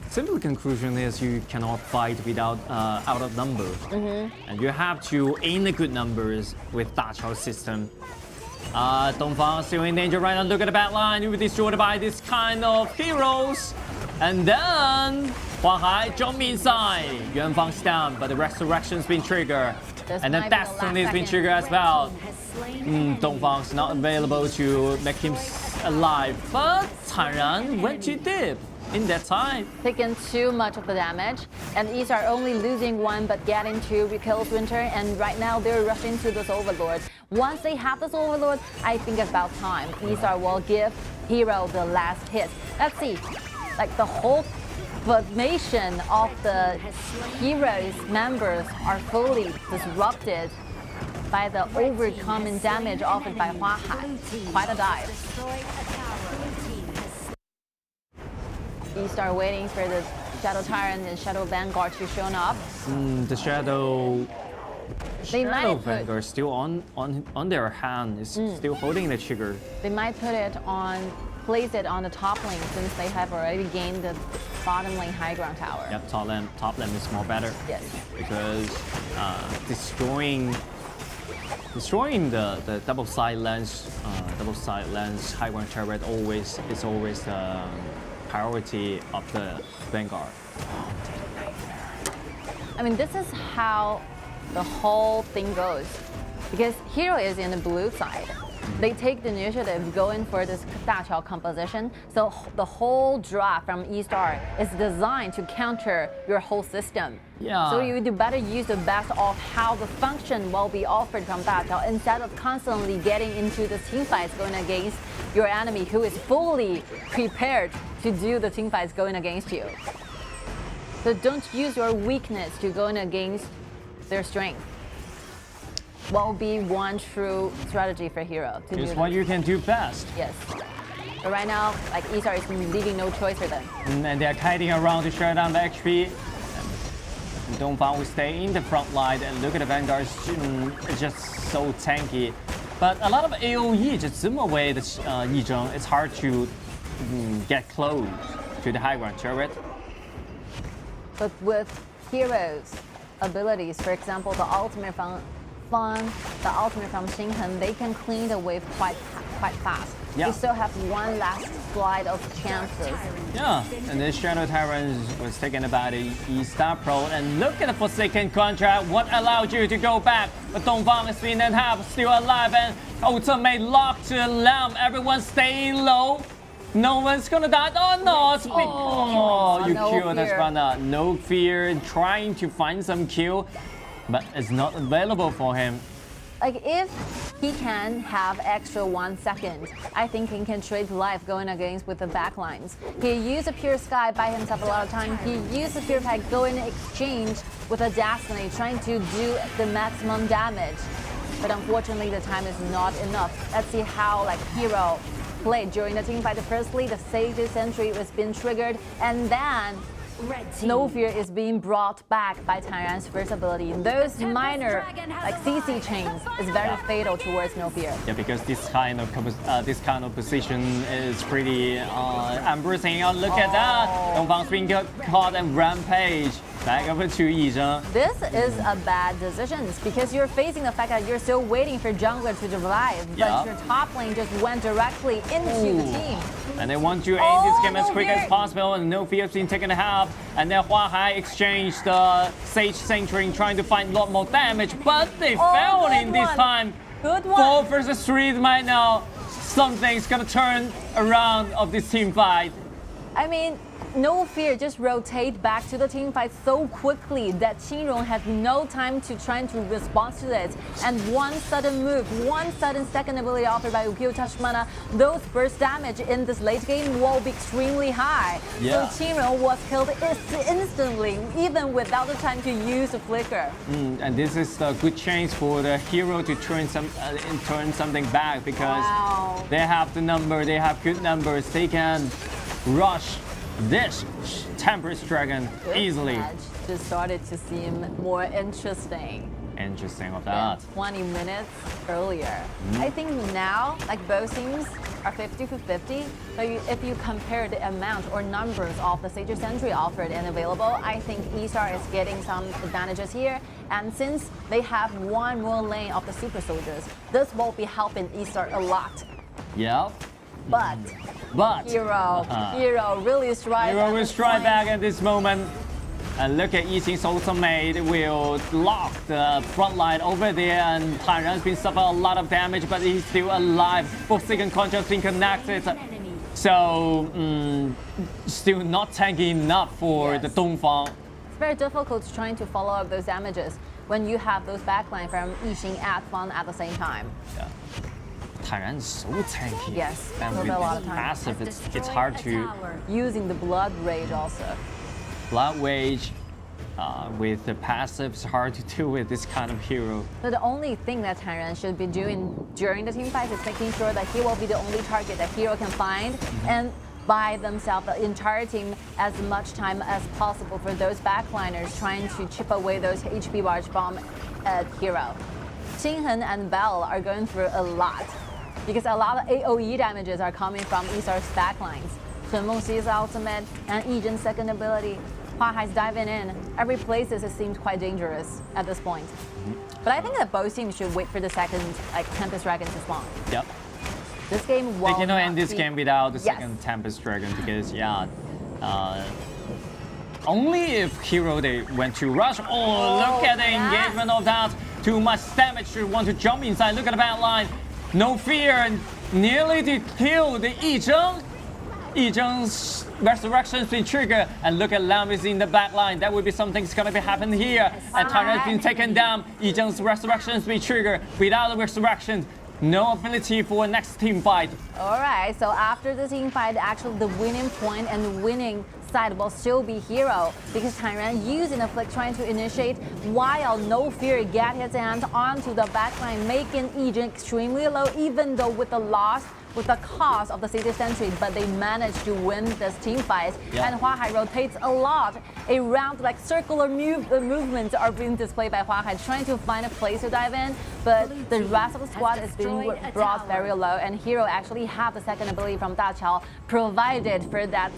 Simple conclusion is you cannot fight without out of number. And you have to aim the good numbers with Dachao system. Dongfang still in danger right now. Look at the back line. You will be destroyed by this kind of heroes. And then Huang Hai jump inside. Yuanfang's down, but the resurrection's been triggered. And then Destiny's been triggered as well. Dongfang's not available to make him alive. But TianYun went too deep in that time. Taking too much of the damage, and eStar only losing 1 but getting 2 kills Winter, and right now they're rushing to this Overlord. Once they have this Overlord, I think it's about time eStar will give Hero the last hit. Let's see, the whole formation of the Heroes members are fully disrupted by the overcoming damage offered by Hua Hai. Quite a dive. eStar waiting for the Shadow Tyrant and Shadow Vanguard to show up. The Shadow Vanguard is still on their hand. Is still holding the trigger. They might place it on the top lane since they have already gained the bottom lane high ground tower. Yep, top lane is more better. Yes. Because destroying the double side lens high ground turret is always the priority of the Vanguard. I mean, this is how the whole thing goes. Because Hero is in the blue side. They take the initiative going for this Dachao composition. So the whole draft from eStar is designed to counter your whole system. Yeah. So you do better use the best of how the function will be offered from Dachao instead of constantly getting into the team fights going against your enemy who is fully prepared to do the team fights going against you. So don't use your weakness to go against their strength. What will be one true strategy for Hero to do It's what you can do best. Yes. But right now, eStar is leaving no choice for them. And they're kiting around to shut down the XP. Dongfang will stay in the front line, and look at the Vanguard, it's just so tanky. But a lot of AoE just zoom away the Yizheng. It's hard to get close to the high ground turret. But with Hero's abilities, for example, the ultimate from Heng, they can clean the wave quite fast. Yeah. You still have one last slide of chances. Yeah, and this Shadow Tyrant was taken by the eStarPro, and look at the Forsaken contract. What allowed you to go back? But Dongfang is being in half, still alive, and ultimate lock to Lam. Everyone staying low. No one's gonna die. Oh no! You killed this runner. No fear, trying to find some kill, but it's not available for him. If he can have extra 1 second, I think he can trade life going against with the backlines. He used a Pure Sky by himself a lot of time. He used the Pure Pack going in exchange with a Destiny, trying to do the maximum damage. But unfortunately, the time is not enough. Let's see how Hero played during the team fight. Firstly, the Sage Sentry was being triggered, and then No Fear is being brought back by TianYun's first ability. Those minor CC chains is very fatal towards No Fear. Yeah, because this kind of position is pretty embarrassing. Oh, look at that! Dongfang's being caught and rampage. Back over to Yizheng. This is a bad decision because you're facing the fact that you're still waiting for jungler to revive, but your top lane just went directly into the team. And they want to end this game as quick as possible, and No Fear's been taken a half. And then Hua Hai exchanged the Sage Sentry trying to find a lot more damage, but they failed in this time. Good one. 4 versus 3 right now. Something's gonna turn around of this team fight. I mean, No Fear just rotate back to the team fight so quickly that Qingrong had no time to try to respond to it. And one sudden move, one sudden second ability offered by Ukyo Tashmana, those burst damage in this late game will be extremely high. Yeah. So Qingrong was killed instantly, even without the time to use a flicker. And this is a good chance for the hero to turn something back because they have the number, they have good numbers, they can rush this Tempest Dragon easily. Match just started to seem more interesting. Interesting of that. 20 minutes earlier. I think now, like both teams are 50-50. But if you compare the amount or numbers of the Sage Sentry offered and available, I think eStar is getting some advantages here. And since they have one more lane of the Super Soldiers, this will be helping eStar a lot. Yeah. But Hero really strike. Hero will strike back at this moment. And look at Yixing's ultimate will lock the front line over there, and TianYun's been suffering a lot of damage, but he's still alive. Forsaken Contrast been connected. So still not tanky enough for the Dongfang. It's very difficult trying to follow up those damages when you have those backline from Yixing and Fan at the same time. Yeah. TianYun is so tanky. Yes, and with a lot of time. passive, it's hard to. Using the Blood Rage also. Blood Rage with the passive, it's hard to deal with this kind of hero. So the only thing that TianYun should be doing during the team fight is making sure that he will be the only target that Hero can find and buy themselves, the entire team, as much time as possible for those backliners trying to chip away those HP bars from Hero. Heng and Bell are going through a lot because a lot of AoE damages are coming from eStar's backlines. Sun Mengxi's ultimate and Yizhen's second ability. Hua Hai's diving in. Every place it seems quite dangerous at this point. But I think that both teams should wait for the second Tempest Dragon to spawn. Yep. This game will They cannot end this game without the Yes. second Tempest Dragon because only if Hero they went to rush. Oh, look at the engagement of that. Too much damage to want to jump inside. Look at the back line. No Fear, nearly to kill the Yizheng. Yizheng's resurrection's been triggered, and look at Lam is in the back line. That would be something's gonna be happening here. And TianYun's been taken down. Yizheng's resurrection's been triggered. Without the resurrection, no ability for a next team fight. All right, so after the team fight, actually the winning point and the winning side will still be Hero because TianYun using a flick trying to initiate while No Fear get his hand onto the backline, making Yizheng extremely low, even though with the loss, with the cost of the City Sentry, but they managed to win this team fight. Yeah. And Hua Hai rotates a lot around, like circular movements are being displayed by Hua Hai, trying to find a place to dive in, but the rest of the squad is being brought very low, and Hero actually have the second ability from Da Chao provided for that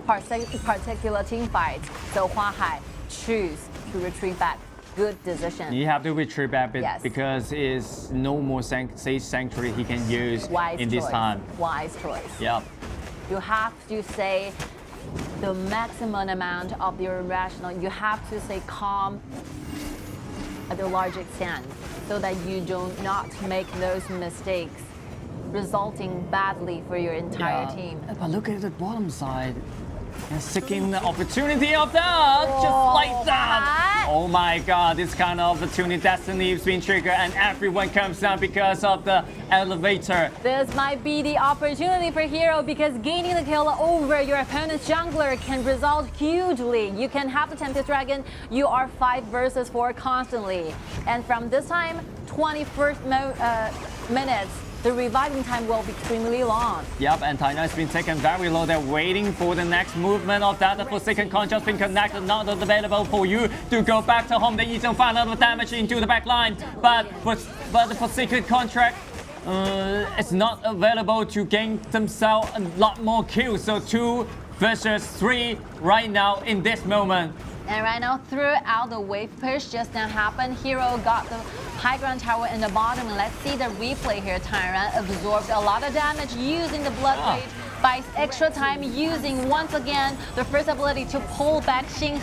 particular team fight. So Hua Hai choose to retreat back. Good decision. You have to retreat back Yes. because it's no more Sage Sanctuary he can use Wise in this choice. time. Wise choice. Yep. You have to say the maximum amount of your rational. You have to say calm at a large extent so that you do not make those mistakes, resulting badly for your entire team. But look at the bottom side. And seeking the opportunity of that, just like that. Oh my God, this kind of opportunity, destiny is being triggered, and everyone comes down because of the elevator. This might be the opportunity for Hero because gaining the kill over your opponent's jungler can result hugely. You can have the Tempest Dragon, you are 5 versus 4 constantly. And from this time, 21st minutes, the reviving time will be extremely long. Yep, and TianYun has been taken very low. They're waiting for the next movement of that. The Forsaken Contrast been connected, not available for you to go back to home. The Yizheng find a lot of damage into the back line, but the Forsaken Contract it's not available to gain themselves a lot more kills. So 2 versus 3 right now in this moment. And right now, throughout the wave push just now happened, Hero got the high ground tower in the bottom. And let's see the replay here. TianYun absorbed a lot of damage using the Blood Rage buys extra time using once again the first ability to pull back Heng,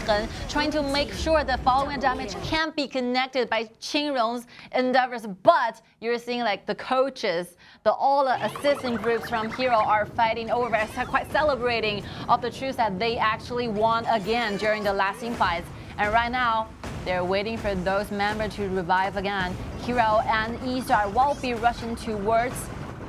trying to make sure the following damage can't be connected by Qingrong's endeavors. But you're seeing like the coaches, all the assistant groups from Hero are fighting over, quite celebrating of the truth that they actually won again during the last team fights. And right now, they're waiting for those members to revive again. Hero and eStar will be rushing towards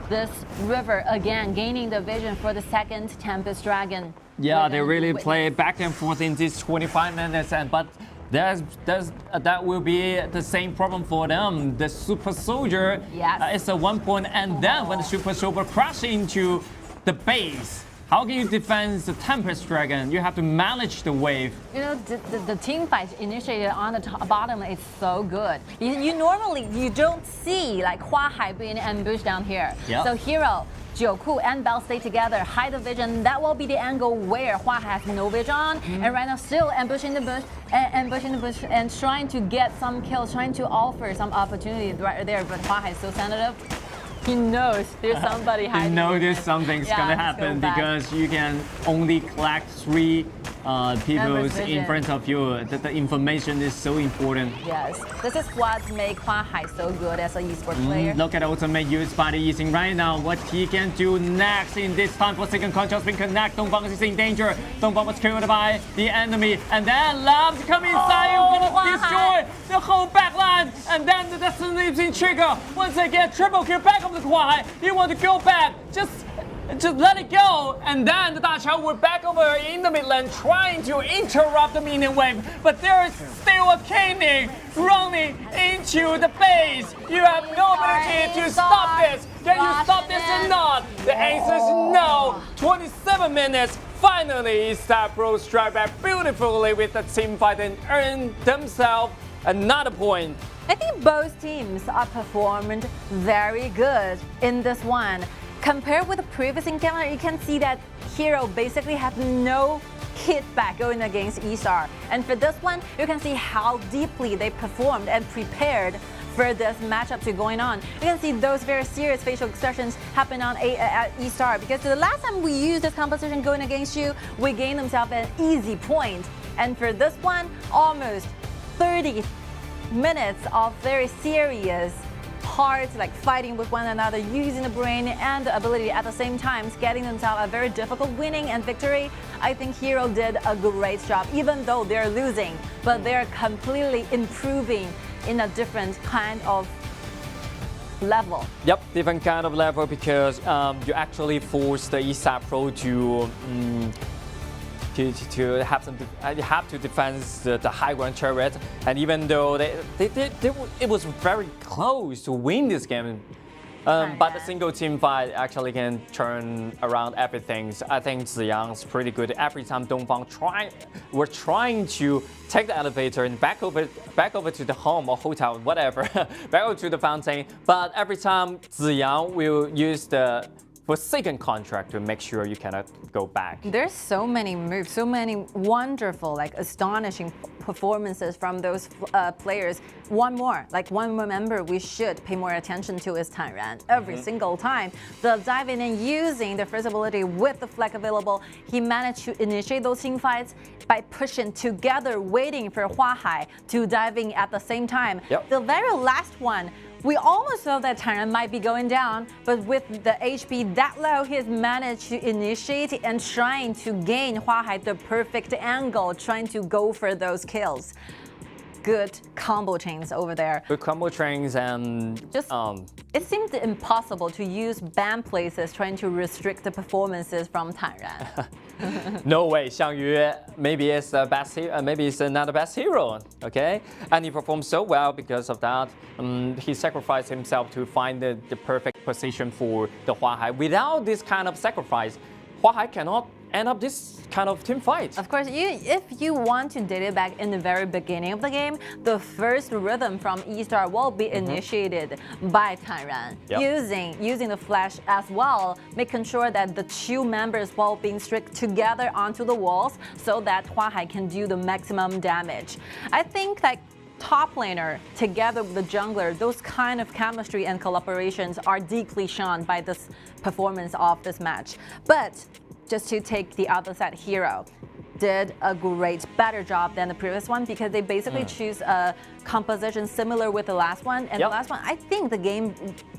this river again, gaining the vision for the second Tempest Dragon. Yeah, they really play back and forth in these 25 minutes, but that will be the same problem for them. The Super Soldier is at 1 point, and then when the Super Soldier crashes into the base, how can you defend the Tempest Dragon? You have to manage the wave. You know, the team fight initiated on the bottom is so good. You normally don't see like Huahai being ambushed down here. Yep. So Hero, Jacko, and Bell stay together, hide the vision. That will be the angle where Huahai has no vision on, and right now still ambushing the bush, and trying to get some kills, trying to offer some opportunity right there. But Huahai is so sensitive. He knows there's somebody hiding. You know there's something's gonna happen because you can only collect 3 people in front of you. The information is so important. Yes, this is what makes Huahai so good as an esports player. Look at the ultimate used by the Ying right now. What he can do next in this time for second contrast being connected. Dongfang is in danger. Dongfang was killed by the enemy, and then Labs come inside and gonna destroy the whole backline. And then the Destiny is in trigger. Once again, triple kill back of the Huahai. You want to go back? Just let it go, and then the Dachao were back over in the mid lane trying to interrupt the minion wave, but there is still a King running into the base. You have no ability to stop this. Can you stop this or not? The answer is no. 27 minutes. Finally, eStarPro strike back beautifully with the team fight and earn themselves another point. I think both teams are performed very good in this one. Compared with the previous encounter, you can see that Hero basically have no kickback going against eStar. And for this one, you can see how deeply they performed and prepared for this matchup to going on. You can see those very serious facial expressions happen on eStar, because the last time we used this composition going against you, we gained themselves an easy point. And for this one, almost 30 minutes of very serious, hard, like fighting with one another, using the brain and the ability at the same time, getting themselves a very difficult winning and victory. I think Hero did a great job, even though they're losing, but they're completely improving in a different kind of level. Yep, different kind of level, because you actually force the eStarPro to have to defend the high ground turret, and even though it was very close to win this game, but the single team fight actually can turn around everything. So I think Ziyang's pretty good. Every time Dongfang were trying to take the elevator and back over to the home or hotel, whatever, back over to the fountain, but every time Ziyang will use the second contract to make sure you cannot go back. There's so many moves, so many wonderful, like astonishing performances from those players. One more member we should pay more attention to is TianYun. Every single time, the diving and using the first ability with the flag available, he managed to initiate those team fights by pushing together, waiting for Huahai to diving at the same time. The very last one, we almost thought that TianYun might be going down, but with the HP that low, he's managed to initiate and trying to gain Huahai the perfect angle, trying to go for those kills. Good combo chains over there. Good combo chains, and just it seemed impossible to use ban places trying to restrict the performances from TianYun. No way, Xiangyu maybe is the best hero, maybe he's not the best hero, okay? And he performed so well because of that. He sacrificed himself to find the perfect position for the Huahai. Without this kind of sacrifice, Huahai cannot end up this kind of team fight. Of course, if you want to date it back in the very beginning of the game, the first rhythm from eStar will be initiated by TianYun, using the flash as well, making sure that the 2 members will be strict together onto the walls so that Huahai can do the maximum damage. I think top laner together with the jungler, those kind of chemistry and collaborations are deeply shown by this performance of this match. But just to take the other side, Hero did a better job than the previous one because they basically choose a composition similar with the last one. And the last one, I think the game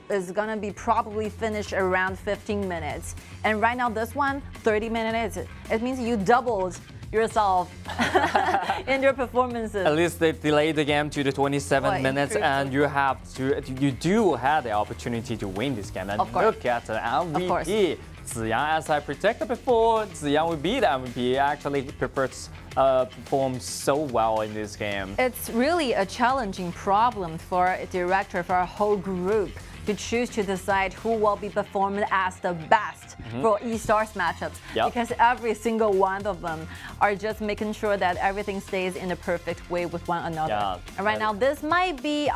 is gonna be probably finished around 15 minutes. And right now this one, 30 minutes. It means you doubled yourself in your performances. At least they delayed the game to the 27 minutes, and you do have the opportunity to win this game. And look at the MVP. Ziyang, as I predicted before, Ziyang will be the MVP. Actually performed so well in this game. It's really a challenging problem for a director, for a whole group, to choose to decide who will be performed as the best for eStar's matchups. Because every single one of them are just making sure that everything stays in the perfect way with one another. And right now, this might be,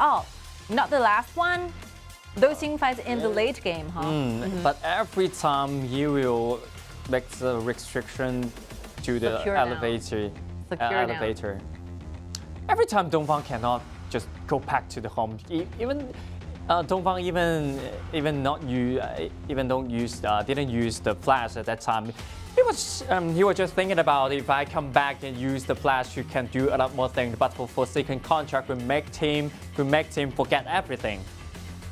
not the last one. Those team fights in the late game, huh? But every time he will make the restriction to the elevator. Every time Dongfang cannot just go back to the home. Even Dongfang didn't use the flash at that time. He was just thinking about if I come back and use the flash, you can do a lot more things. But for Forsaken contract, we make team forget everything.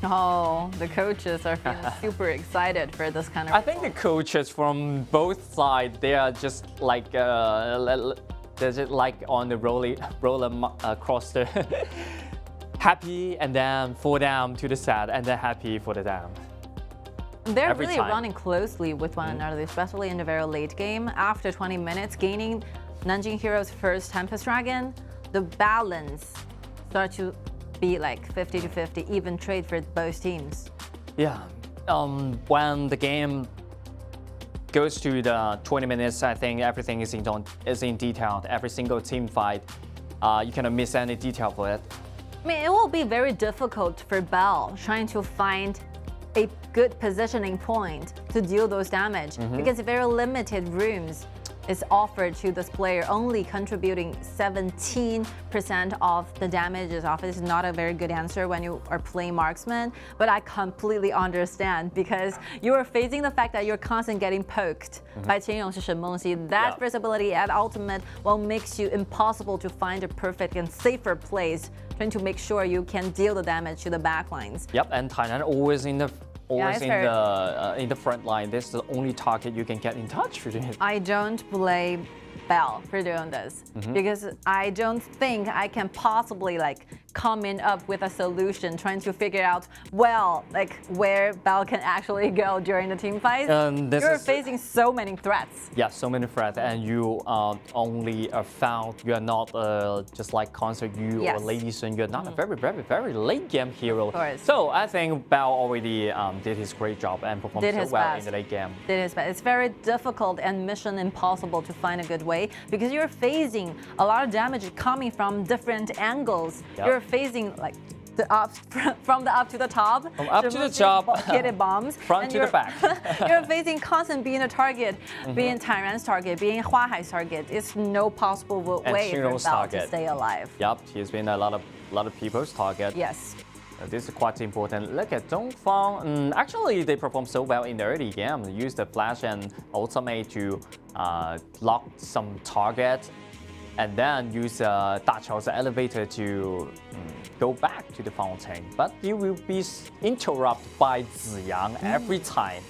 Oh, the coaches are feeling super excited for this kind of. I think the coaches from both sides, they are just like they're just like on the roller coaster. Happy and then fall down to the sad and then happy for the down. They're really running closely with one another, especially in the very late game. After 20 minutes, gaining Nanjing Heroes' first Tempest Dragon, the balance starts to be like 50-50, even trade for both teams. Yeah, when the game goes to the 20 minutes, I think everything is in detail. Every single team fight, you cannot miss any detail for it. I mean, it will be very difficult for Bell trying to find a good positioning point to deal those damage because very limited rooms is offered to this player, only contributing 17% of the damages off. This is not a very good answer when you are playing marksman, but I completely understand because you are facing the fact that you're constantly getting poked by TianYun Shen Mengxi. That versatility at ultimate makes you impossible to find a perfect and safer place, trying to make sure you can deal the damage to the backlines. Yep, and TianYun always in the front line. This is the only target you can get in touch with it. I don't blame Bell for doing this because I don't think I can possibly coming up with a solution, trying to figure out where Bell can actually go during the team fight. You're facing so many threats. Yeah, so many threats, and you only are found. You are not just like Concert You or Lady Sun. You're not a very, very, very late game hero. So I think Bell already did his great job and performed so well in the late game. Did his best. It's very difficult and mission impossible to find a good way because you're facing a lot of damage coming from different angles. You're facing from the up to the top. From up to the top. Hit bombs. Front to the back. You're facing constant being a target, being TianYun's target, being Huahai's target. It's no possible way for Bell to stay alive. Yep, he's been a lot of people's target. Yes. This is quite important. Look at Dongfang. Actually, they performed so well in the early game. They used the flash and ultimate to lock some targets, and then use Da Chao's elevator to go back to the fountain. But you will be interrupted by Ziyang every time.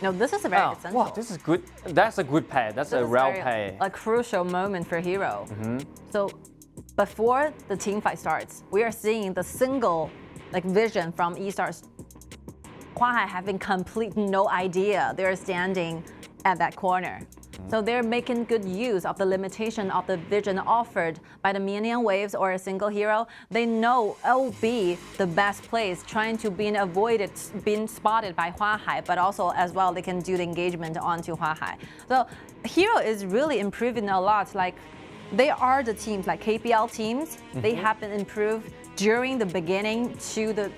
No, this is a very essential. Wow, this is good. That's a good play. That's a real play. A crucial moment for Hero. So before the team fight starts, we are seeing the single vision from eStar's. Huahai having complete no idea they're standing at that corner. So they're making good use of the limitation of the vision offered by the minion waves or a single hero. They know it will be the best place, trying to being spotted by Huahai, but also as well they can do the engagement onto Huahai. So Hero is really improving a lot. They are the teams, KPL teams, they have been improved during the beginning to the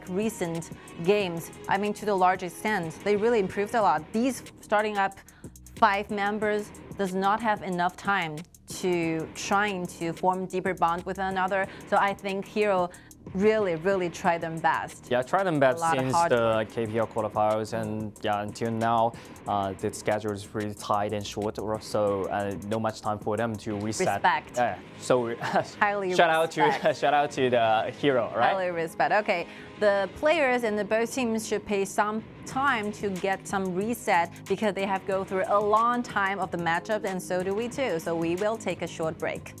recent games. I mean, to the large extent, they really improved a lot. These starting up 5 members does not have enough time to trying to form deeper bond with one another. So I think Hero really tried them best. Yeah, tried them best since hard the KPL qualifiers, and yeah, until now, the schedule is pretty tight and short, so no much time for them to reset. Respect. Yeah, so Highly shout out to the Hero, right? Highly respect. Okay, the players in the both teams should pay some time to get some reset because they have go through a long time of the matchup, and so do we too. So we will take a short break.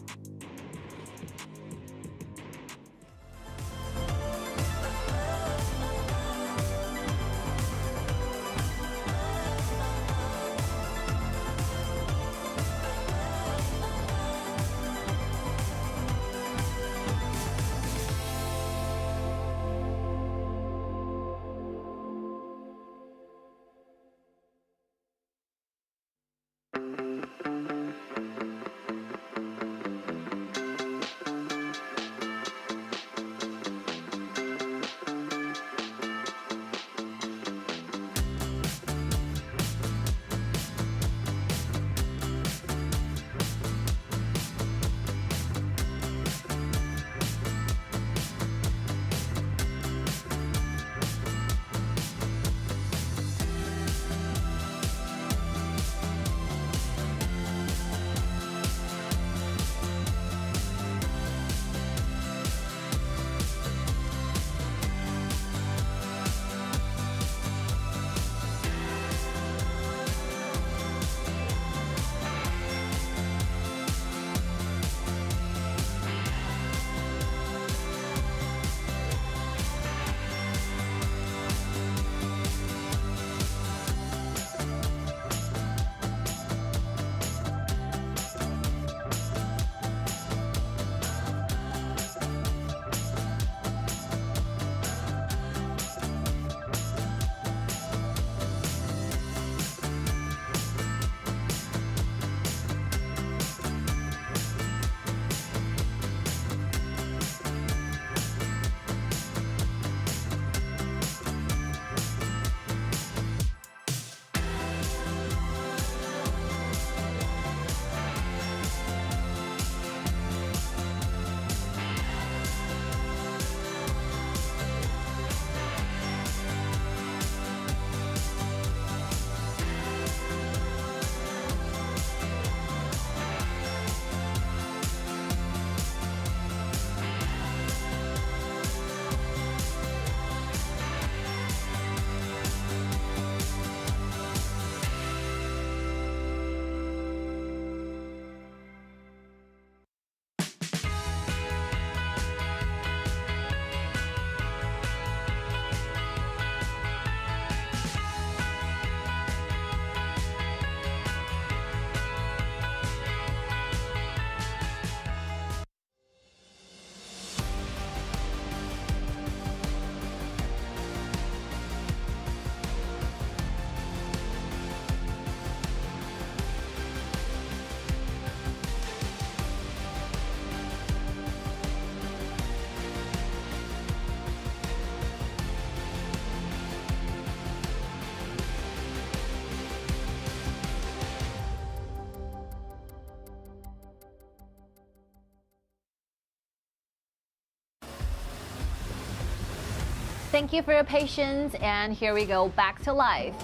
Thank you for your patience, and here we go back to live.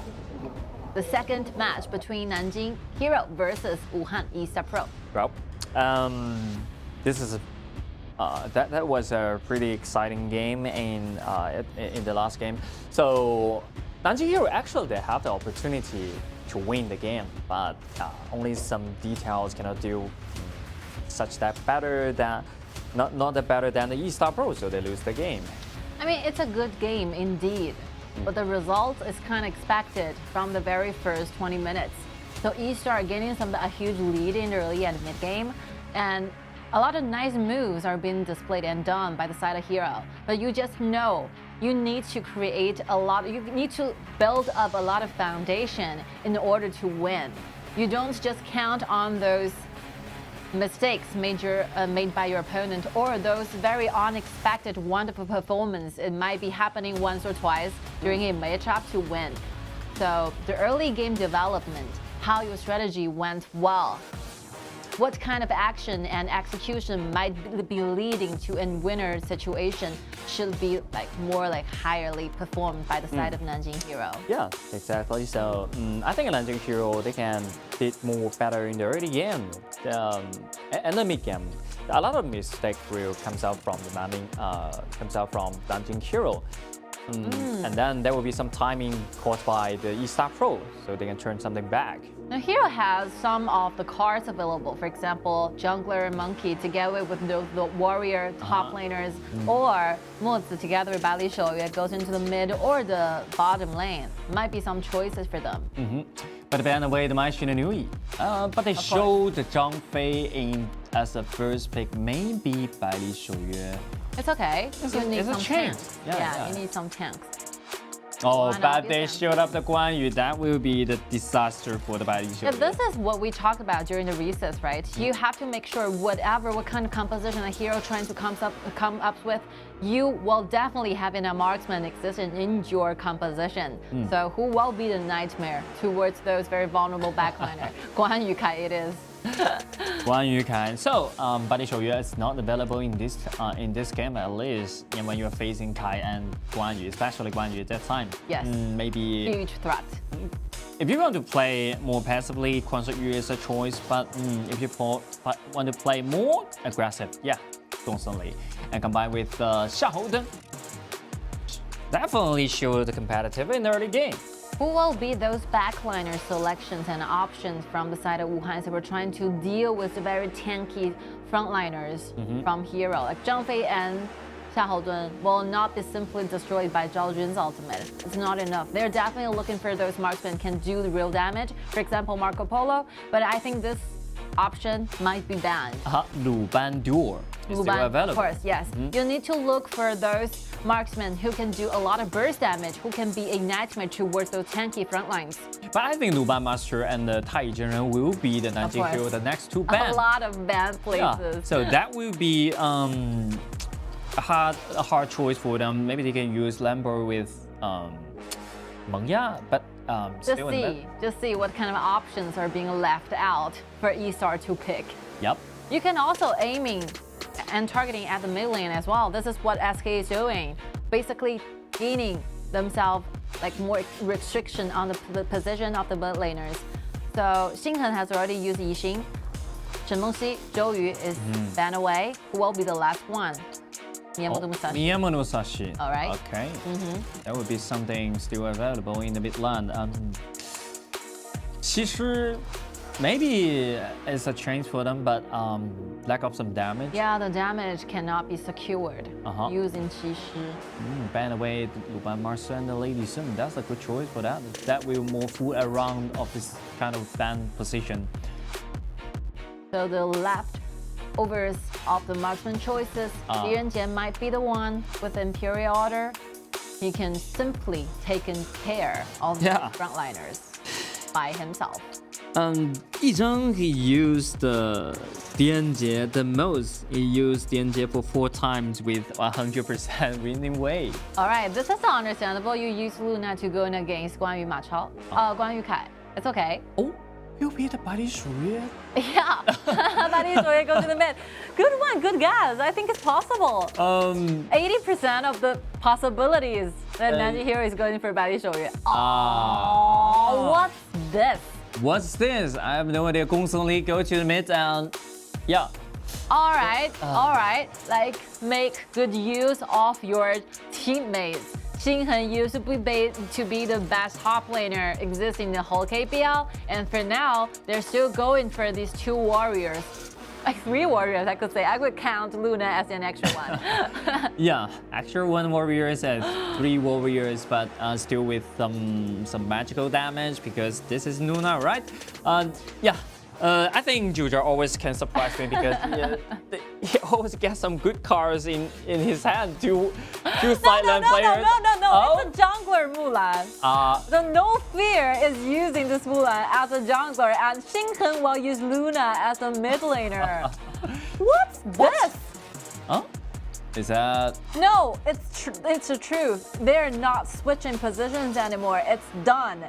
The second match between Nanjing Hero versus Wuhan eStarPro. Well, this is that was a pretty exciting game in the last game. So Nanjing Hero actually they have the opportunity to win the game, but only some details cannot do such that better than not that better than the eStarPro, so they lose the game. I mean, it's a good game indeed, but the result is kind of expected from the very first 20 minutes. So eStar getting a huge lead in the early and mid game, and a lot of nice moves are being displayed and done by the side of Hero. But you just know you need to create a lot, you need to build up a lot of foundation in order to win. You don't just count on those mistakes made by your opponent or those very unexpected wonderful performance. It might be happening once or twice during a matchup to win. So the early game development, how your strategy went well. what kind of action and execution might be leading to a winner situation should be like more like highly performed by the side of Nanjing Hero. Yeah, exactly. So I think Nanjing Hero, they can did more better in the early game and the mid game. A lot of mistake will comes out from the Nanjing Hero. And then there will be some timing caused by the eStarPro, so they can turn something back. Now, Hero has some of the cards available. For example, Jungler and Monkey together with the Warrior top laners, or Mozi together with Bali Shouyue goes into the mid or the bottom lane. Might be some choices for them. But by the way, the match in the new year. But they showed the Zhang Fei in as a first pick, maybe Bali Shouyue. It's okay. You need some chance. tanks. Yeah, you need some tanks. Oh, but they showed up the Guan Yu. That will be the disaster for the Bali Shouyue. Yeah, this is what we talked about during the recess, right? You have to make sure what kind of composition a hero trying to come up with, you will definitely have a marksman existing in your composition. So who will be the nightmare towards those very vulnerable backliner? Guan Yu Kai it is. Wang Yu Kai. So, Bali Shouyue is not available in this game, at least when you're facing Kai and Guan Yu, especially Guan Yu at that time. Yes. Maybe huge threat. If you want to play more passively, Kuang Yu is a choice. But if you want to play more aggressive, yeah, constantly, and combined with Xiahou, definitely show the competitive in the early game. Who will be those backliner selections and options from the side of Wuhan? So we're trying to deal with the very tanky frontliners from Hero. Like Zhang Fei and Xiahou will not be simply destroyed by Zhao Jun's ultimate. It's not enough. They're definitely looking for those marksmen can do the real damage. For example, Marco Polo. But I think this option might be banned. Luban Duel is still available. Of course, yes. You need to look for those marksmen who can do a lot of burst damage, who can be a nightmare towards those tanky front lines. But I think Luban Master and the Tai Zhenren will be the Nanjing Hero, the next two bans. A lot of banned places. Yeah. So that will be a hard choice for them. Maybe they can use Lambo with Mengya, but just see what kind of options are being left out for eStar to pick. Yep. You can also aiming and targeting at the mid lane as well. This is what SK is doing. Basically gaining themselves like more restriction on the position of the mid laners. So Xinghen has already used Yixing. Shen Mengxi, Zhou Yu is banned away. Who will be the last one? Nian Musashi. All right. Okay. That would be something still available in the mid lane. 其实 maybe it's a change for them, but lack of some damage. Yeah, the damage cannot be secured using Qi Shi. Ban away Luban Master and the Lady Sun. That's a good choice for that. That will more fool around of this kind of ban position. So the leftovers of the marksman choices, Gen.G might be the one with Imperial Order. He can simply take care of the frontliners by himself. Yizheng, he used Dian-Jie the most. He used Dian-Jie for 4 times with 100% winning way. All right, this is understandable. You use Luna to go in against Guan Yu Ma Chao, Guan Yu Kai. It's okay. Oh, you'll be the Bali Shouyue? Yeah, Bali Shouyue goes to the mid. Good one, good guess. I think it's possible. 80% of the possibilities that Nanjing Hero is going for Bali Shouyue. Oh, what's this? What's this? I have no idea. Gong Song Li go to the mid and yeah. All right. Like make good use of your teammates. Xinghen used to be the best top laner existing in the whole KPL, and for now they're still going for these 2 warriors. Like 3 warriors, I could say. I would count Luna as an extra one. Yeah, extra 1 warriors and 3 warriors, but still with some magical damage because this is Luna, right? I think Juja always can surprise me because he always gets some good cards in his hand to silent players. No, it's a jungler Mulan. So No Fear is using this Mulan as a jungler, and Xinghen will use Luna as a mid laner. What's this? Huh? Is that? No, it's the truth. They're not switching positions anymore. It's done.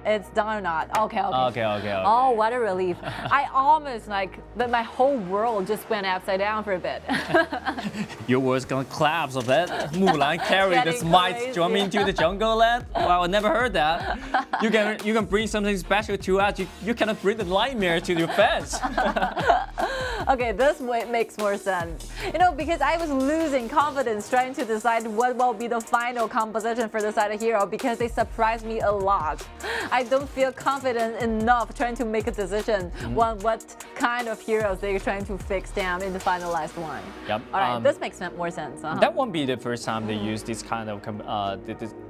It's done or not? Okay. Okay. Oh, what a relief. I almost my whole world just went upside down for a bit. Your world's gonna collapse of that. Mulan carried the smite jumping into the jungle land. Wow, I never heard that. You can bring something special to us. You cannot bring the nightmare to your fans. Okay, this makes more sense. Because I was losing confidence trying to decide what will be the final composition for the side of hero because they surprised me a lot. I don't feel confident enough trying to make a decision on what kind of heroes they're trying to fix down in the finalized one. Yep. All right, this makes more sense. That won't be the first time they use this kind of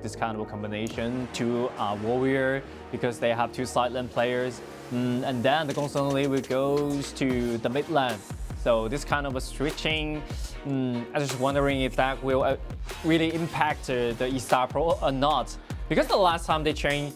this kind of combination to warrior because they have two side lane players, and then the Gongsun Li goes to the mid lane. So this kind of a switching, I was just wondering if that will really impact the eStarPro or not. Because the last time they changed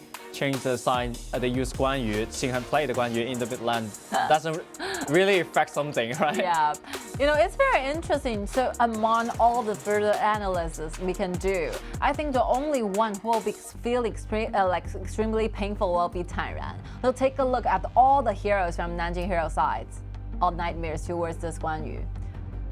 the sign, they used Guan Yu, Heng played Guan Yu in the mid lane. Doesn't really affect something, right? Yeah. It's very interesting. So among all the further analysis we can do, I think the only one who will feel extremely painful will be TianYun. So take a look at all the heroes from Nanjing hero sides. All nightmares towards this Guan Yu.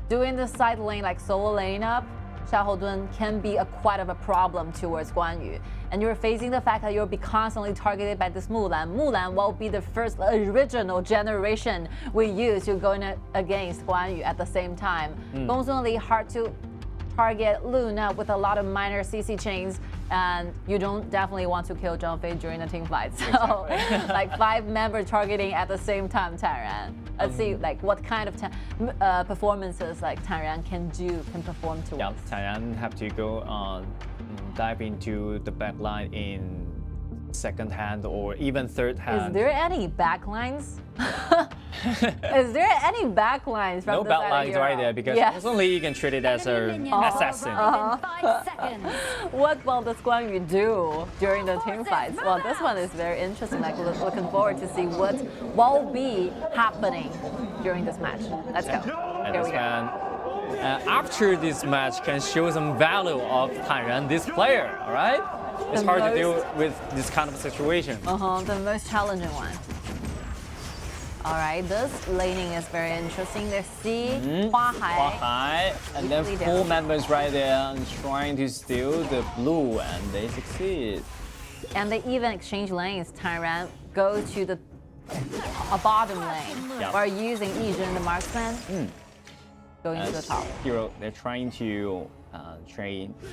Doing the side lane solo lane up, Xiaohodun can be quite of a problem towards Guan Yu. And you're facing the fact that you'll be constantly targeted by this Mulan. Mulan will be the first original generation we use to go against Guan Yu at the same time. Gongsun Li hard to target Luna with a lot of minor CC chains, and you don't definitely want to kill Zhang Fei during a team fight. So, 5-member targeting at the same time, TianYun. Let's see, what kind of performances TianYun can perform towards. Yeah, TianYun have to go dive into the back line in second hand or even third hand. Is there any backlines? Is there any backlines from no the side backlines of hero? right there because only you can treat it as an assassin. 5 seconds. What will this Kuang Yu do during the team fights? Well, this one is very interesting. Looking forward to see what will be happening during this match. Let's go. And Here we this go. man, after this match, can show some value of TianYun, this player. All right, it's hard to deal with this kind of situation. The most challenging one. All right, this laning is very interesting. Let's see Hua Hai. And then four members right there and trying to steal the blue, and they succeed. And they even exchange lanes. TianYun go to the bottom lane while using Yizhen the marksman. Going to the top. Hero, they're trying to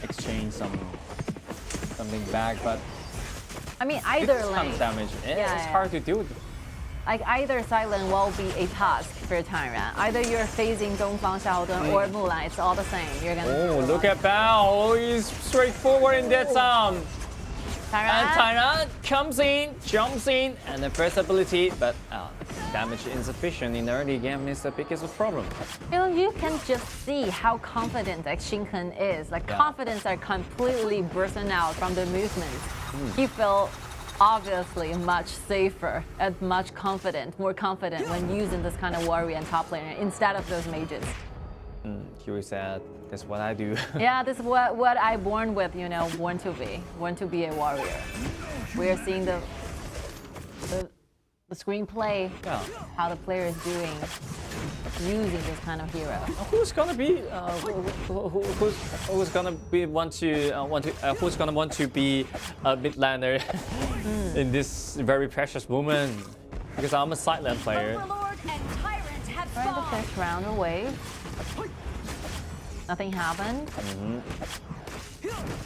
exchange something back, but I mean, either this lane. kind of damage, it's hard to deal with. Like either side lane will be a task for TianYun. Either you're facing Dongfang Xiaodun or Mulan, it's all the same. You're gonna. Oh, look at Bao! He's straightforward in that song. And TianYun comes in, jumps in, and the first ability, but damage insufficient in the early game is the biggest problem. You can just see how confident Xinghen is. Confidence are completely bursting out from the movements. He felt obviously much safer and much more confident when using this kind of warrior and top laner instead of those mages. He said, that's what I do. Yeah, this is what I born with, born to be a warrior. We are seeing the screenplay, how the player is doing, using this kind of hero. Who's gonna be? Who's gonna want to be a mid laner in this very precious moment? Because I'm a side lane player. Right, the first round away. Nothing happened.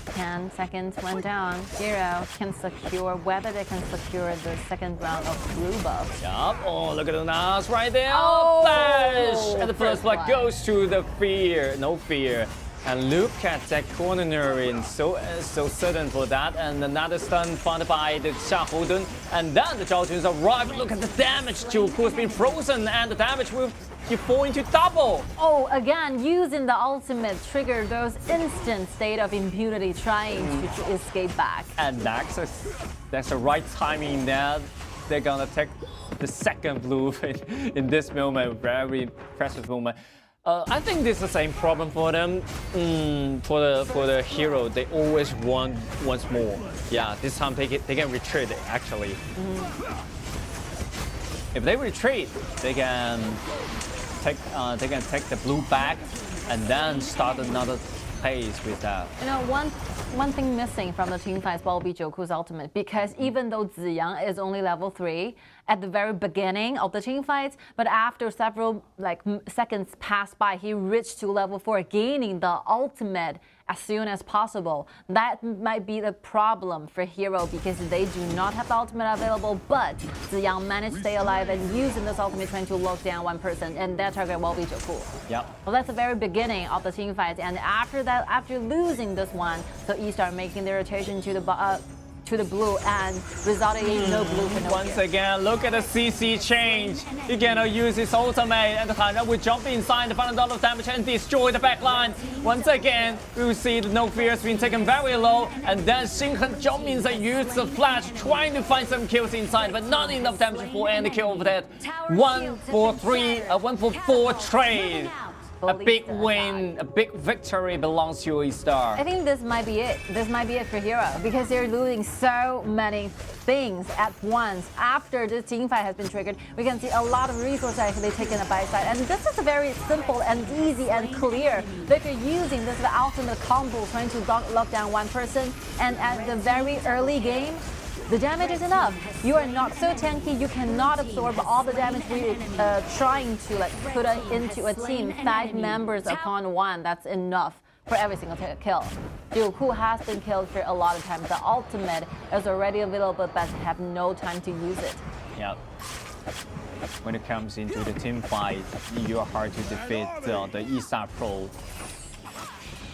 10 seconds went down. Hero can secure whether they can secure the second round of blue buff. Yup. Oh, look at the Nas right there. Oh, Flash! And the first blood goes to the fear. No fear. And look at that corner in so certain for that. And another stun found by the Xiaohodun. And then the Zhao Jun's arrive. Look at the damage to who's been frozen, and the damage will fall into double. Oh, again, using the ultimate trigger those instant state of impunity, trying to escape back. And that's the right timing that they're gonna take the second blue in this moment, very precious moment. I think this is the same problem for them. For the hero, they always want once more. Yeah, this time they can retreat actually. If they retreat, they can take the blue back and then start another phase with that. You know, one thing missing from the team fights will be Joku's ultimate, because even though Ziyang is only level 3 at the very beginning of the team fights, but after several seconds passed by, he reached to level 4, gaining the ultimate as soon as possible. That might be the problem for Hero, because they do not have the ultimate available, but Ziyang managed to stay alive and using this ultimate trying to lock down one person, and that target will be Joku. Yep. Well, that's the very beginning of the team fights, and after that, after losing this one, so eStar making their rotation to the blue and resulting in no blue for no Once fear. again, look at the CC change. He cannot use his ultimate, and the TianYun will jump inside the final dollar of damage and destroy the backline. Once again, we will see the no fear has been taken very low, and then Heng jump inside, use the flash, trying to find some kills inside, but not enough damage for any kill over that. 1-for-4 trade. A big win, a big victory belongs to eStar. I think this might be it. This might be it for Hero, because they're losing so many things at once. After this team fight has been triggered, we can see a lot of resources actually taken up by side. And this is very simple and easy and clear. If you're using this ultimate combo trying to lock down one person, and at the very early game, the damage is enough. You are not so tanky, you cannot absorb all the damage we're trying to put into a team. 5 members upon 1, that's enough for every single kill. Joku has been killed for a lot of times. The ultimate is already available, but have no time to use it. Yeah. When it comes into the team fight, you are hard to defeat the eStarPro.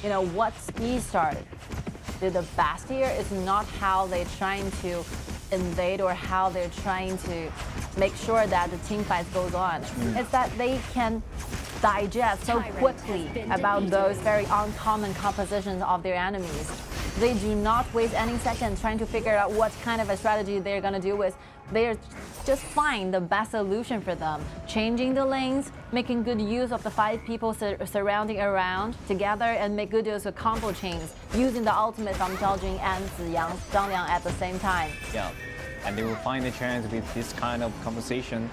You know, what's eStar did the best here is not how they're trying to invade or how they're trying to make sure that the team fight goes on. It's that they can digest so quickly about those very uncommon compositions of their enemies. They do not waste any seconds trying to figure out what kind of a strategy they're going to do with. They're just find the best solution for them, changing the lanes, making good use of the 5 people surrounding around together, and make good use of combo chains, using the ultimate from Zhang and Zhang Liang at the same time. Yeah, and they will find a chance with this kind of conversation.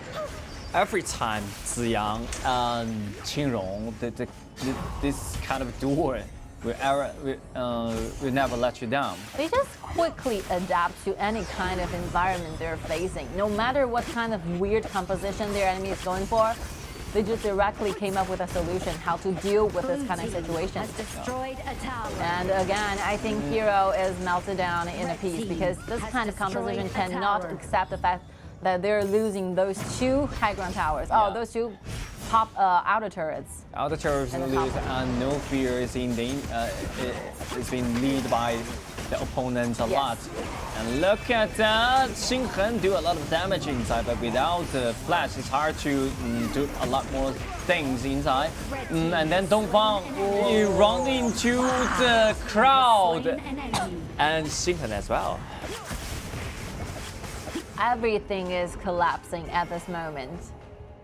Every time Ziyang and Qingrong, this kind of duel will never let you down. They just quickly adapt to any kind of environment they're facing. No matter what kind of weird composition their enemy is going for, they just directly came up with a solution how to deal with this kind of situation. And again, I think Hero is melted down in a piece, because this kind of composition cannot accept the fact that they're losing those 2 high ground towers. Oh, those 2 top outer turrets. Outer turrets lose, and no fear is in it's been lead by the opponents a lot. And look at that, Heng do a lot of damage inside, but without the flash, it's hard to do a lot more things inside. And then Dongfang, he run into the crowd, and Heng as well. Everything is collapsing at this moment.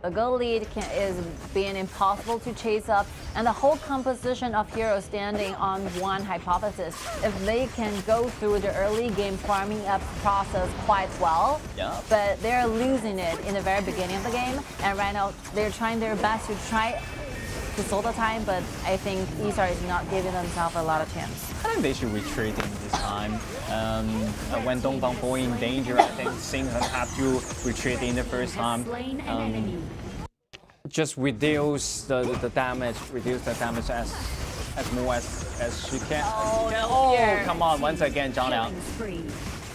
The goal lead is being impossible to chase up, and the whole composition of Hero standing on one hypothesis. If they can go through the early game farming up process quite well, but they're losing it in the very beginning of the game, and right now they're trying their best to try to solve the time, but I think eStar is not giving themselves a lot of chance. I think they should retreat in this time. When Dongfang fall in danger, I think Heng have to retreat in the first time. Just reduce the damage, as more as she can. Oh, come on, once again, Zhang Liang.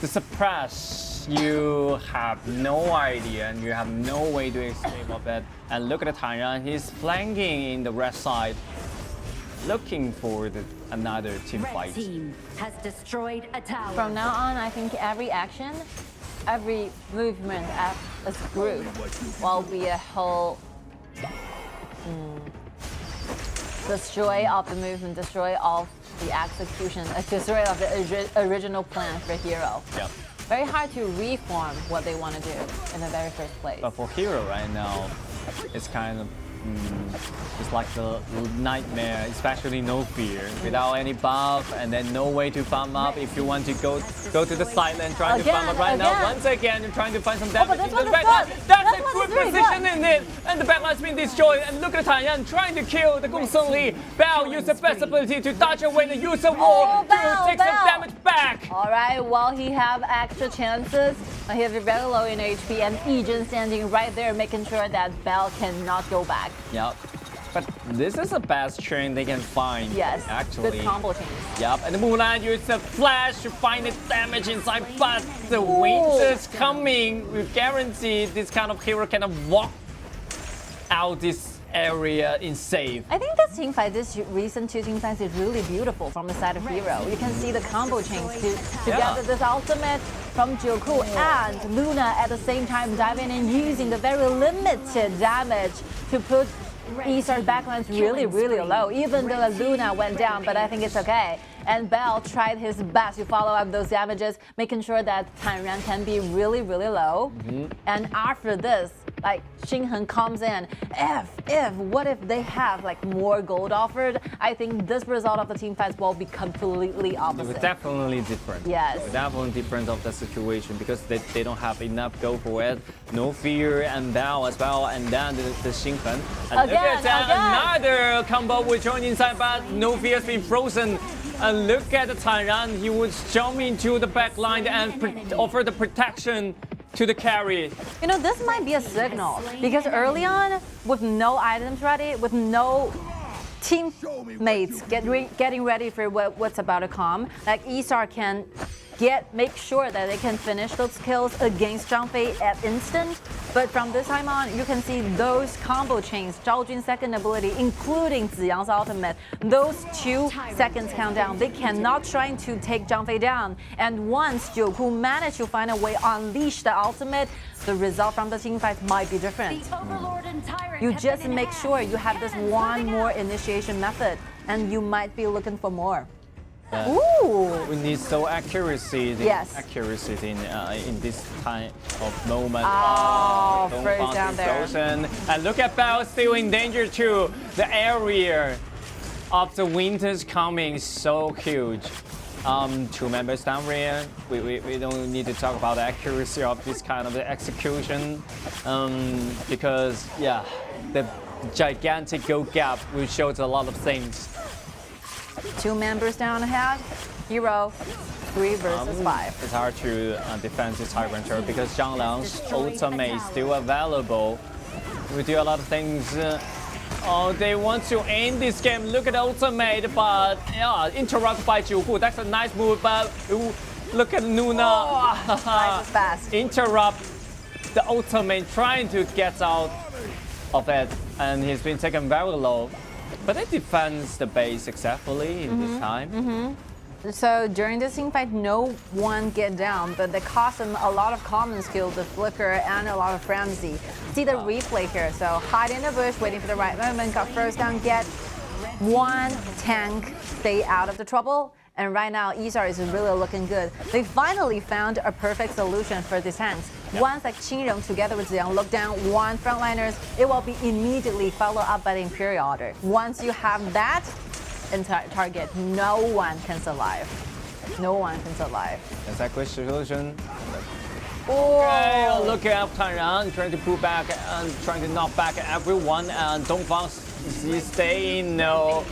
The suppress, you have no idea, and you have no way to escape of it. And look at the TianYun, he's flanking in the red side, looking for another team fight. Team has destroyed a tower. From now on, I think every action, every movement as a group will be a whole destroy of the movement, destroy of the execution, destroy of the original plan for Hero. Yep. Very hard to reform what they want to do in the very first place. But for Hero right now, it's kind of It's like a nightmare, especially no fear, without any buff, and then no way to farm up. If you want to go to the side lane, trying to farm up right now. Once again, you're trying to find some damage into the backline. That's a good position in it, and the backline's been destroyed. And look at TianYun trying to kill the Gongsun Li. Bao used the best ability to dodge away the user wall to take some damage back. All right, well, he have extra chances. He has very low in HP, and Yijun standing right there, making sure that Bao cannot go back. Yep. But this is the best chain they can find. Yes, actually. good combo chains. Yep, and the Mulan used a flash to find the damage inside, but the winter's coming. We guarantee this kind of hero cannot walk out this area in safe. I think this team fight, this recent two team fights is really beautiful from the side of Hero. You can see the combo chains together, this ultimate from Jacko and Luna at the same time diving in, using the very limited damage to put eStar's backlines really, really low, even though Luna went down, but I think it's okay. And Bell tried his best to follow up those damages, making sure that TianYun can be really, really low. And after this, like Heng comes in, what if they have like more gold offered? I think this result of the team fights will be completely opposite. It's definitely different. Yes. It's definitely different of the situation because they don't have enough gold for it. No fear and Bao as well, and then the Heng. And look at that, another combo will join inside, but no fear has been frozen. And look at the TianYun, he would jump into the back line and offer the protection to the carry. You know, this might be a signal because early on, with no items ready, with no teammates getting ready for what's about to come, like eStar can make sure that they can finish those kills against Zhang Fei at instant. But from this time on, you can see those combo chains, Zhao Jun's second ability, including Ziyang's ultimate, those 2 seconds countdown, they cannot try to take Zhang Fei down. And once Jacko managed to find a way to unleash the ultimate, the result from the team fight might be different. You just make sure you have this one more initiation method, and you might be looking for more. We need so accuracy. Yes. Accuracy in this kind of moment. First down there. And look at Bao still in danger too. The area of the winter's coming is so huge. 2 members down here. We don't need to talk about the accuracy of this kind of execution because the gigantic goal gap will show a lot of things. 2 members down ahead, Hero 3 versus 5. It's hard to defend this Tyrant turret because Zhang Liang's ultimate is still available. We do a lot of things. They want to end this game. Look at the ultimate, but interrupted by Jacko. That's a nice move, but look at Luna. Nice fast. Interrupt the ultimate, trying to get out of it, and he's been taken very low. But they defends the base successfully in this time. So during this team fight, no one get down, but they cost them a lot of common skills, the flicker and a lot of frenzy. See the replay here. So hide in the bush, waiting for the right moment, got first down, get 1 tank, stay out of the trouble. And right now, eStar is really looking good. They finally found a perfect solution for these tanks. Once like Qingrong together with Ziyang look down 1 frontliners, it will be immediately followed up by the Imperial Order. Once you have that in target, no one can survive. No one can survive. That's a quick solution. Okay, look at TianYun trying to pull back and trying to knock back everyone, and Dongfang stay in. No.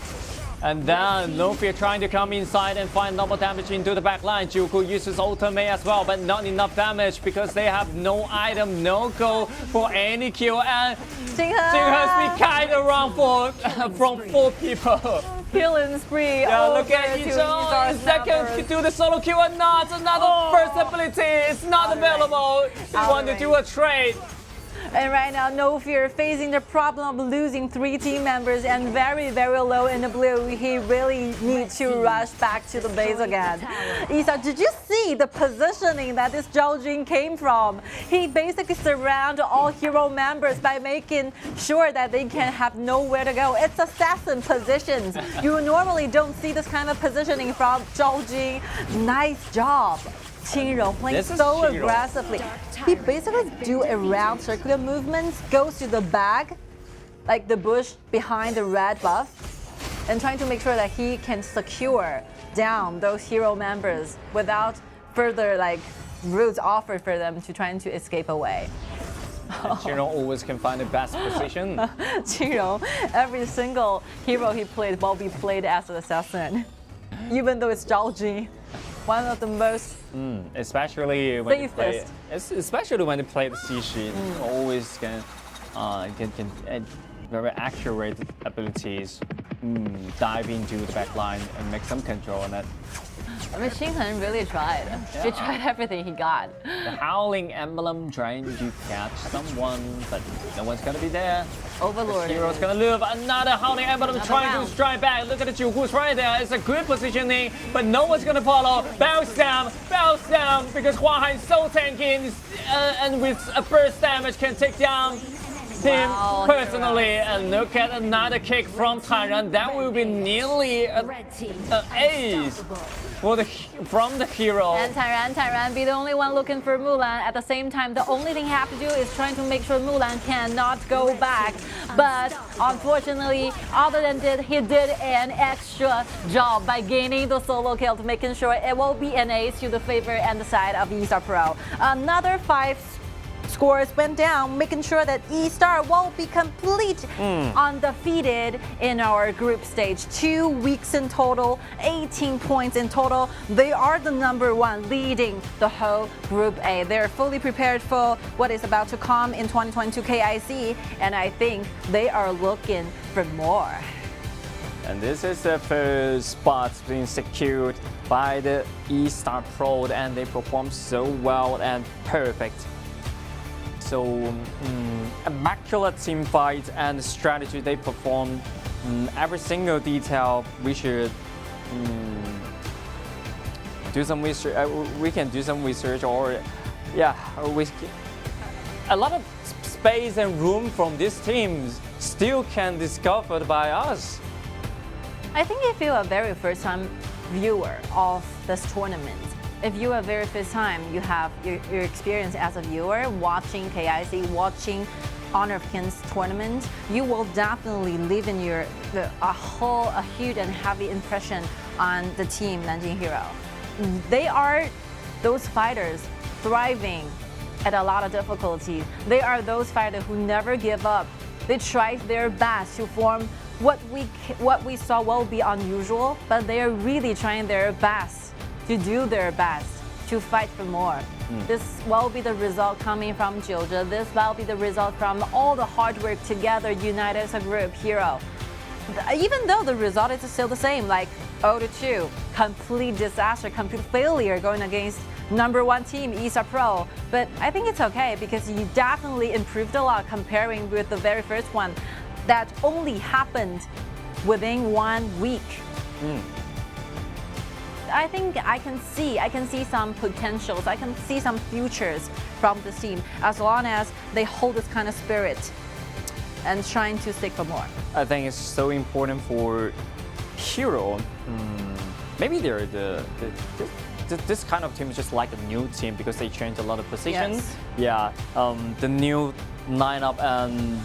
And then No Fear trying to come inside and find double damage into the back line. Jacko uses ultimate as well, but not enough damage because they have no item, no goal for any kill. And Jing has been kind of wrong from 4 people. Killing spree. Look at each second do the solo kill or not. Another first ability is not available. They want to do a trade. And right now, No Fear facing the problem of losing 3 team members and very, very low in the blue. He really needs to rush back to the base again. Isa, did you see the positioning that this Zhao Jun came from? He basically surrounded all hero members by making sure that they can have nowhere to go. It's assassin positions. You normally don't see this kind of positioning from Zhao Jun. Nice job. Qingrong playing so aggressively. He basically do a round circular movements, goes to the back, like the bush behind the red buff and trying to make sure that he can secure down those hero members without further like routes offered for them to trying to escape away. Jinrong always can find the best position. Jinrong, every single hero he played will be played as an assassin, even though it's Gen.G, one of the most especially when you play, especially when they play the Xixi, always can very accurate abilities, dive into the back line and make some control on it. I mean, Heng really tried. She tried everything he got. The Howling Emblem trying to catch someone, but no one's gonna be there. Overlord. The hero's gonna live. Another Howling Emblem trying to strike back. Look at the Jugu's right there. It's a good positioning, but no one's gonna follow. Bounce down, because Huang is so tanky and with a burst damage can take down him personally. And look at another kick from TianYun. That will be nearly an ace from the hero. And TianYun be the only one looking for Mulan. At the same time, the only thing he have to do is trying to make sure Mulan cannot go back. But unfortunately, other than that, he did an extra job by gaining the solo kill to making sure it will be an ace to the favor and the side of eStarPro. Another 5 scores went down, making sure that eStar will be complete undefeated in our group stage. 2 weeks in total, 18 points in total. They are the #1, leading the whole Group A. They're fully prepared for what is about to come in 2022 KIC, and I think they are looking for more. And this is the first spot being secured by the eStarPro, and they perform so well and perfect. So immaculate team fight and strategy they perform, every single detail. We should do some research. We can do some research, or a lot of space and room from these teams still can discovered by us. I think if you're a very first time viewer of this tournament, if you are very first time, you have your experience as a viewer watching KIC, watching Honor of Kings tournament, you will definitely leave in a huge and heavy impression on the team Nanjing Hero. They are those fighters thriving at a lot of difficulty. They are those fighters who never give up. They try their best to form what we saw will be unusual, but they are really trying their best to do their best, to fight for more. This will be the result coming from Jojo. This will be the result from all the hard work together, united as a group, hero. Even though the result is still the same, like 0-2, complete disaster, complete failure going against #1 team, eStarPro. But I think it's okay because you definitely improved a lot comparing with the very first one that only happened within 1 week. I think I can see some potentials. I can see some futures from this team as long as they hold this kind of spirit and trying to seek for more. I think it's so important for Hero. Maybe they're this kind of team is just like a new team because they changed a lot of positions. Yes. Yeah, the new lineup and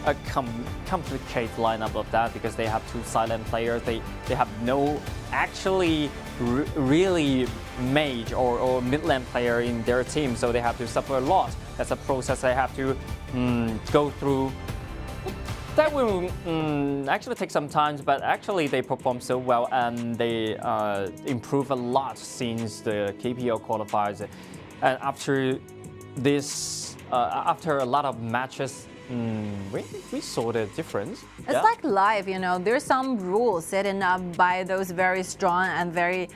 a complicated lineup of that because they have 2 silent players. They have no actually really mage or mid lane player in their team, so they have to suffer a lot. That's a process they have to go through. That will actually take some time, but actually they perform so well and they improve a lot since the KPL qualifiers. And after this, after a lot of matches, we saw the difference. It's like life, you know. There's some rules set up by those very strong and very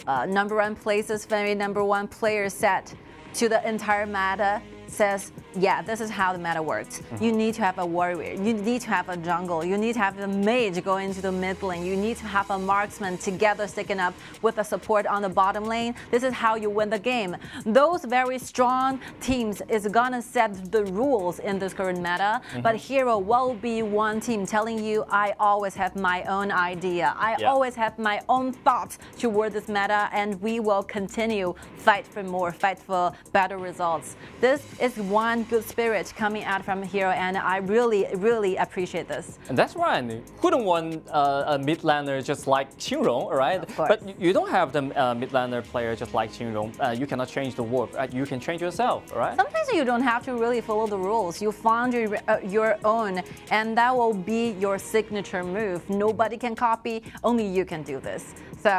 #1 places, very #1 players set to the entire meta. Says, yeah, this is how the meta works. You need to have a warrior, you need to have a jungle, you need to have the mage go into the mid lane, you need to have a marksman together sticking up with the support on the bottom lane. This is how you win the game. Those very strong teams is gonna set the rules in this current meta, but Hero will be one team telling you, I always have my own idea, I always have my own thoughts toward this meta, and we will continue fight for more, fight for better results. This is one and good spirit coming out from Hero, and I really appreciate this. And that's right. Who don't want a mid laner just like Qingrong, right? But you don't have the mid laner player just like Qingrong. You cannot change the world. You can change yourself, right? Sometimes you don't have to really follow the rules. You find your own, and that will be your signature move. Nobody can copy. Only you can do this. So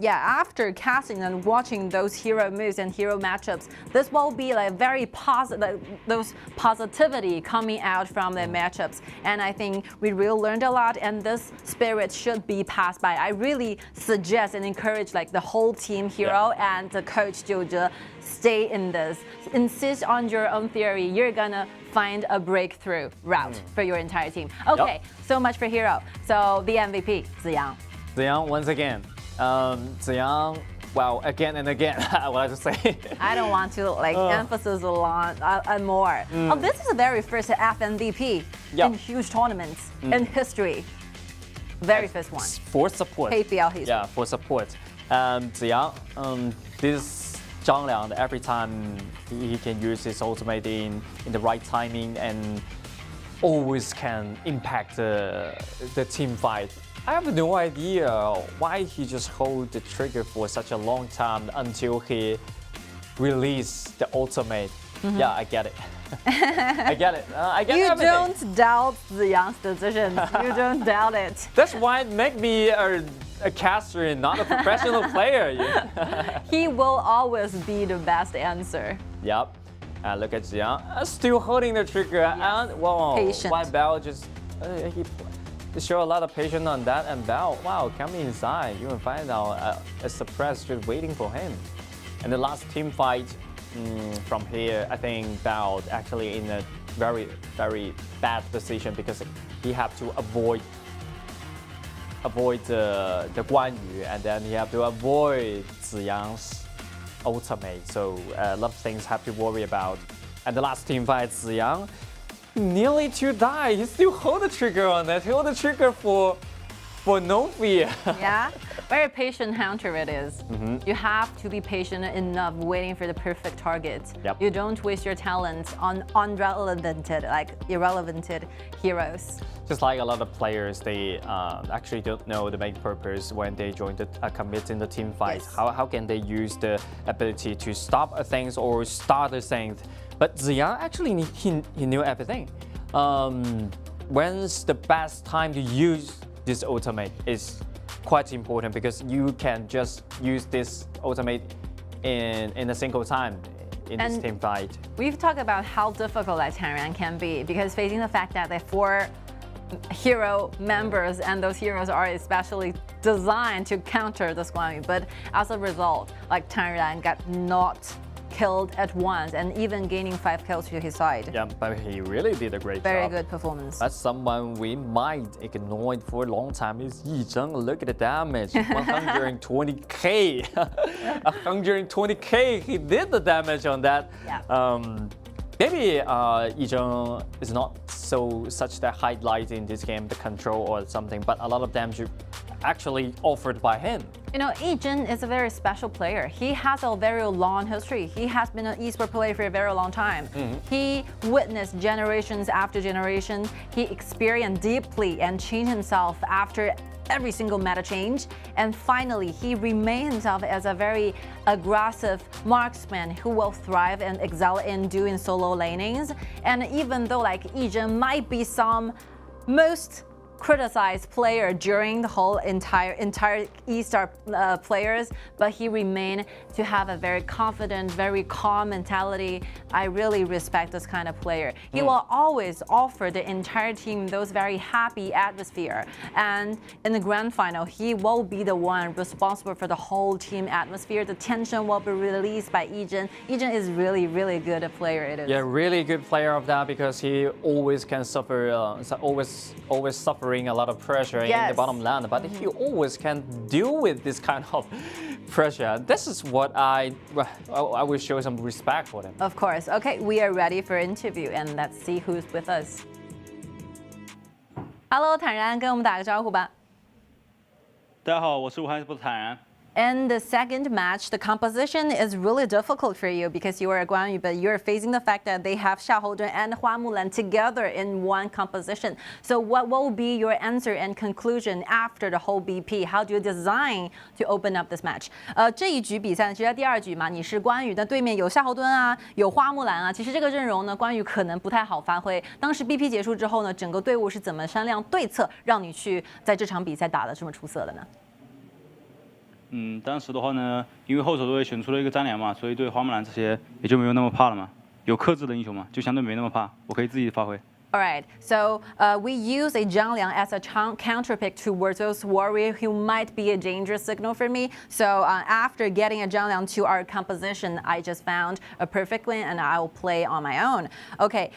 yeah, after casting and watching those hero moves and hero matchups, this will be like very positive, those positivity coming out from the matchups. And I think we really learned a lot, and this spirit should be passed by. I really suggest and encourage like the whole team Hero and the coach Jiuzhe, stay in this. Insist on your own theory. You're gonna find a breakthrough route for your entire team. Okay, so much for Hero. So the MVP, Ziyang. Ziyang once again. Ziyang, wow, again and again, I would like to say. I don't want to like emphasize a lot more. Oh, this is the very first FMVP in huge tournaments in history. Very first one. For support. KPL history. Yeah, for support. Ziyang, this Zhang Liang, every time he can use his ultimate in the right timing and always can impact the team fight. I have no idea why he just hold the trigger for such a long time until he released the ultimate. Yeah, I get it. I get it. I get everything. You don't doubt Ziyang's decisions. You don't doubt it. That's why it make me a caster and not a professional player. He will always be the best answer. Yep. Look at Ziyang, still holding the trigger and wow, why Bao just he show a lot of patience on that, and Bao, wow, coming inside, you will find out a surprise just waiting for him. And the last team fight from here, I think Bao actually in a very bad position because he have to avoid the Guan Yu, and then he have to avoid Ziyang's ultimate. So a lot of things have to worry about. And the last team fight, Ziyang, nearly to die. He still hold the trigger on that. He hold the trigger for no fear. Yeah, very patient hunter it is. You have to be patient enough waiting for the perfect target. You don't waste your talents on irrelevant heroes. Just like a lot of players, they actually don't know the main purpose when they join the commit in the team fight. How can they use the ability to stop a thing or start a thing? But Ziyang actually he knew everything. When's the best time to use this ultimate is quite important because you can just use this ultimate in a single time in this team fight. We've talked about how difficult that TianYun can be because facing the fact that the 4 hero members and those heroes are especially designed to counter the Guan Yu, but as a result, like TianYun got not killed at once and even gaining 5 kills to his side. Yeah, but he really did a great job. Very good performance. That's someone we might ignore for a long time is Yizheng. Look at the damage, 120k. 120k, he did the damage on that. Maybe Yizheng is not such that highlight in this game, the control or something, but a lot of damage actually offered by him. You know, Yizheng is a very special player. He has a very long history. He has been an esports player for a very long time. He witnessed generations after generation. He experienced deeply and changed himself after every single meta change. And finally, he remained himself as a very aggressive marksman who will thrive and excel in doing solo lanings. And even though like Yizheng might be some most criticized player during the whole entire eStar players, but he remained to have a very confident, very calm mentality. I really respect this kind of player. He will always offer the entire team those very happy atmosphere. And in the grand final, he will be the one responsible for the whole team atmosphere. The tension will be released by Yizheng. Yizheng is really good a player. It is. Yeah, really good player of that because he always can suffer, always suffering a lot of pressure in the bottom lane, but he always can deal with this kind of pressure. This is what I will show some respect for him. Of course. Okay, we are ready for interview, and let's see who's with us. Hello， 坦然，跟我们打个招呼吧。大家好，我是武汉 Esports 坦然。In the second match, the composition is really difficult for you because you are Guan Yu, but you're facing the fact that they have Xiaohoudun and Hua Mulan together in one composition. So what will be your answer and conclusion after the whole BP? How do you design to open up this match? 这一局比赛呢，其实在第二局嘛，你是关羽，但对面有夏侯惇啊，有花木兰啊。其实这个阵容呢，关羽可能不太好发挥。当时 BP 结束之后呢，整个队伍是怎么商量对策，让你去在这场比赛打得这么出色的呢？当时的话呢，因为后手队选出了一个张良嘛，所以对花木兰这些也就没有那么怕了嘛。有克制的英雄嘛，就相对没那么怕，我可以自己发挥。All right, so we use a Zhang Liang as a counter pick towards those warrior who might be a dangerous signal for me. So after getting a Zhang Liang to our composition, I just found a perfect win and I will play on my own. OK,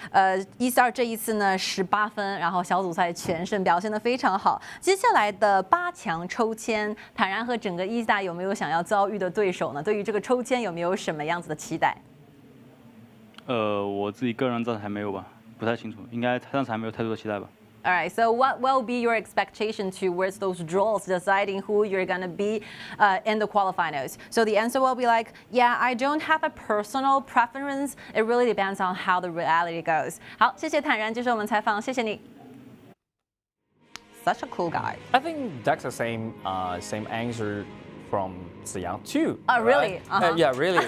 eStar 这一次呢18分，然后小组赛全胜，表现得非常好。接下来的8强抽签，坦然和整个eStar有没有想要遭遇的对手呢？对于这个抽签有没有什么样子的期待？我自己个人暂时还没有吧。不太清楚，应该暂时还没有太多的期待吧。All right, so what will be your expectation towards those draws deciding who you're going to be in the quarterfinals? So the answer will be like, yeah, I don't have a personal preference. It really depends on how the reality goes. 好，谢谢坦然接受我们采访，谢谢你。Such a cool guy. I think that's the same answer from Ziyang too. Oh, really? Right? Yeah, really.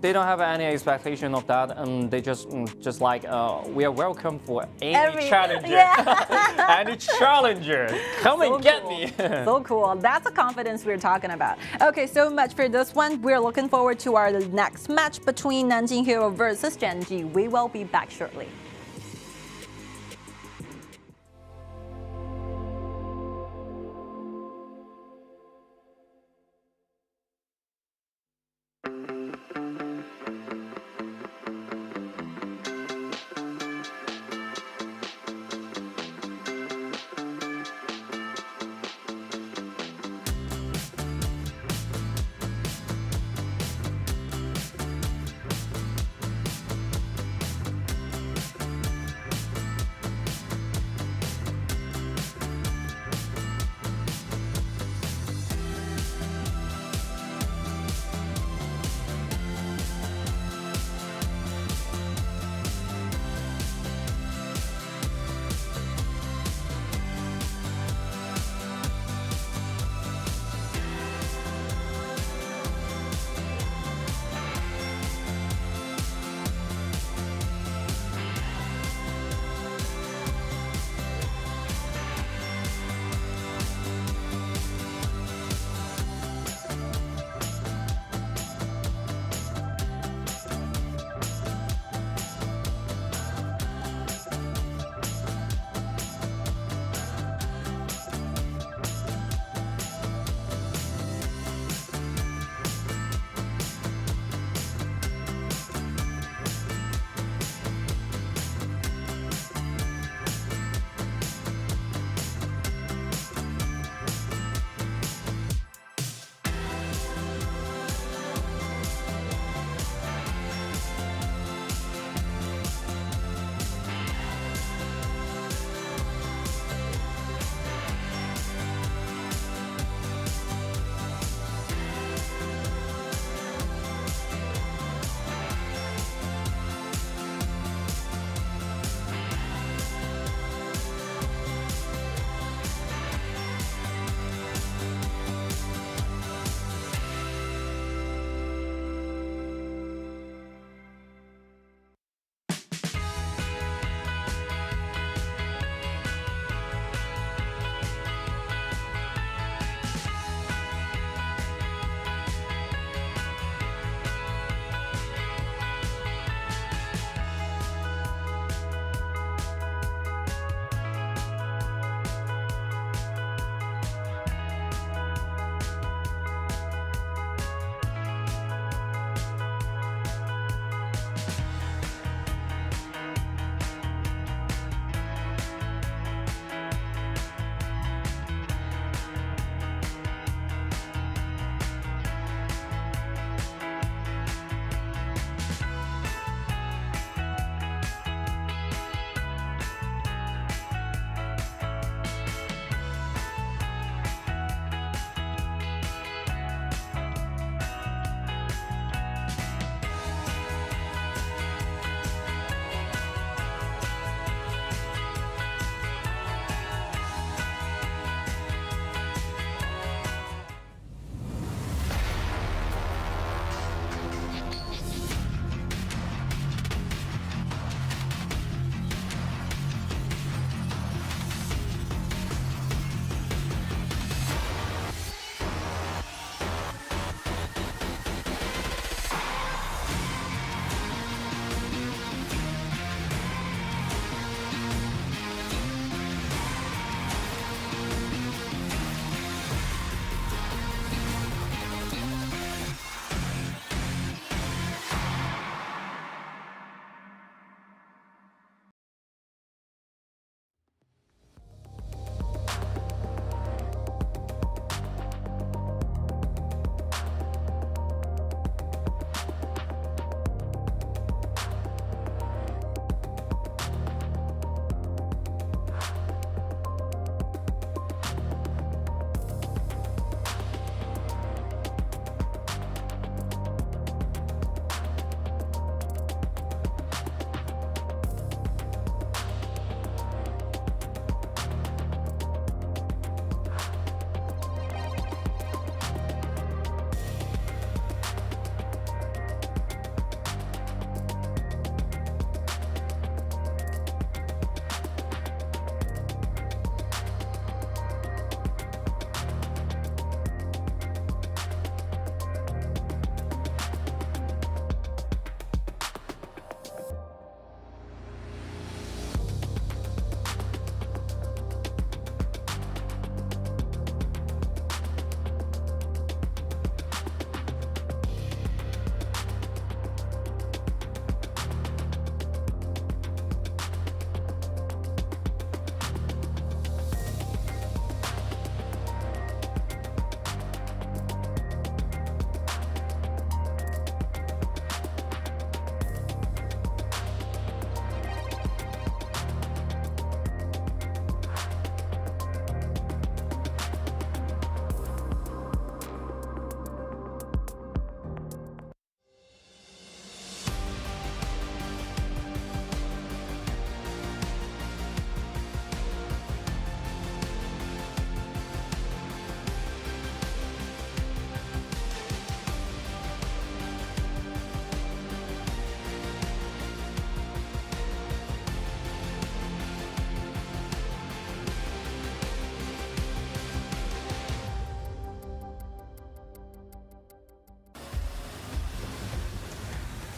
They don't have any expectation of that, and they just like we are welcome for any challenger. Yeah. Any challenger, come and get me. So cool. That's the confidence we're talking about. Okay, so much for this one. We're looking forward to our next match between Nanjing Hero versus Gen.G. We will be back shortly.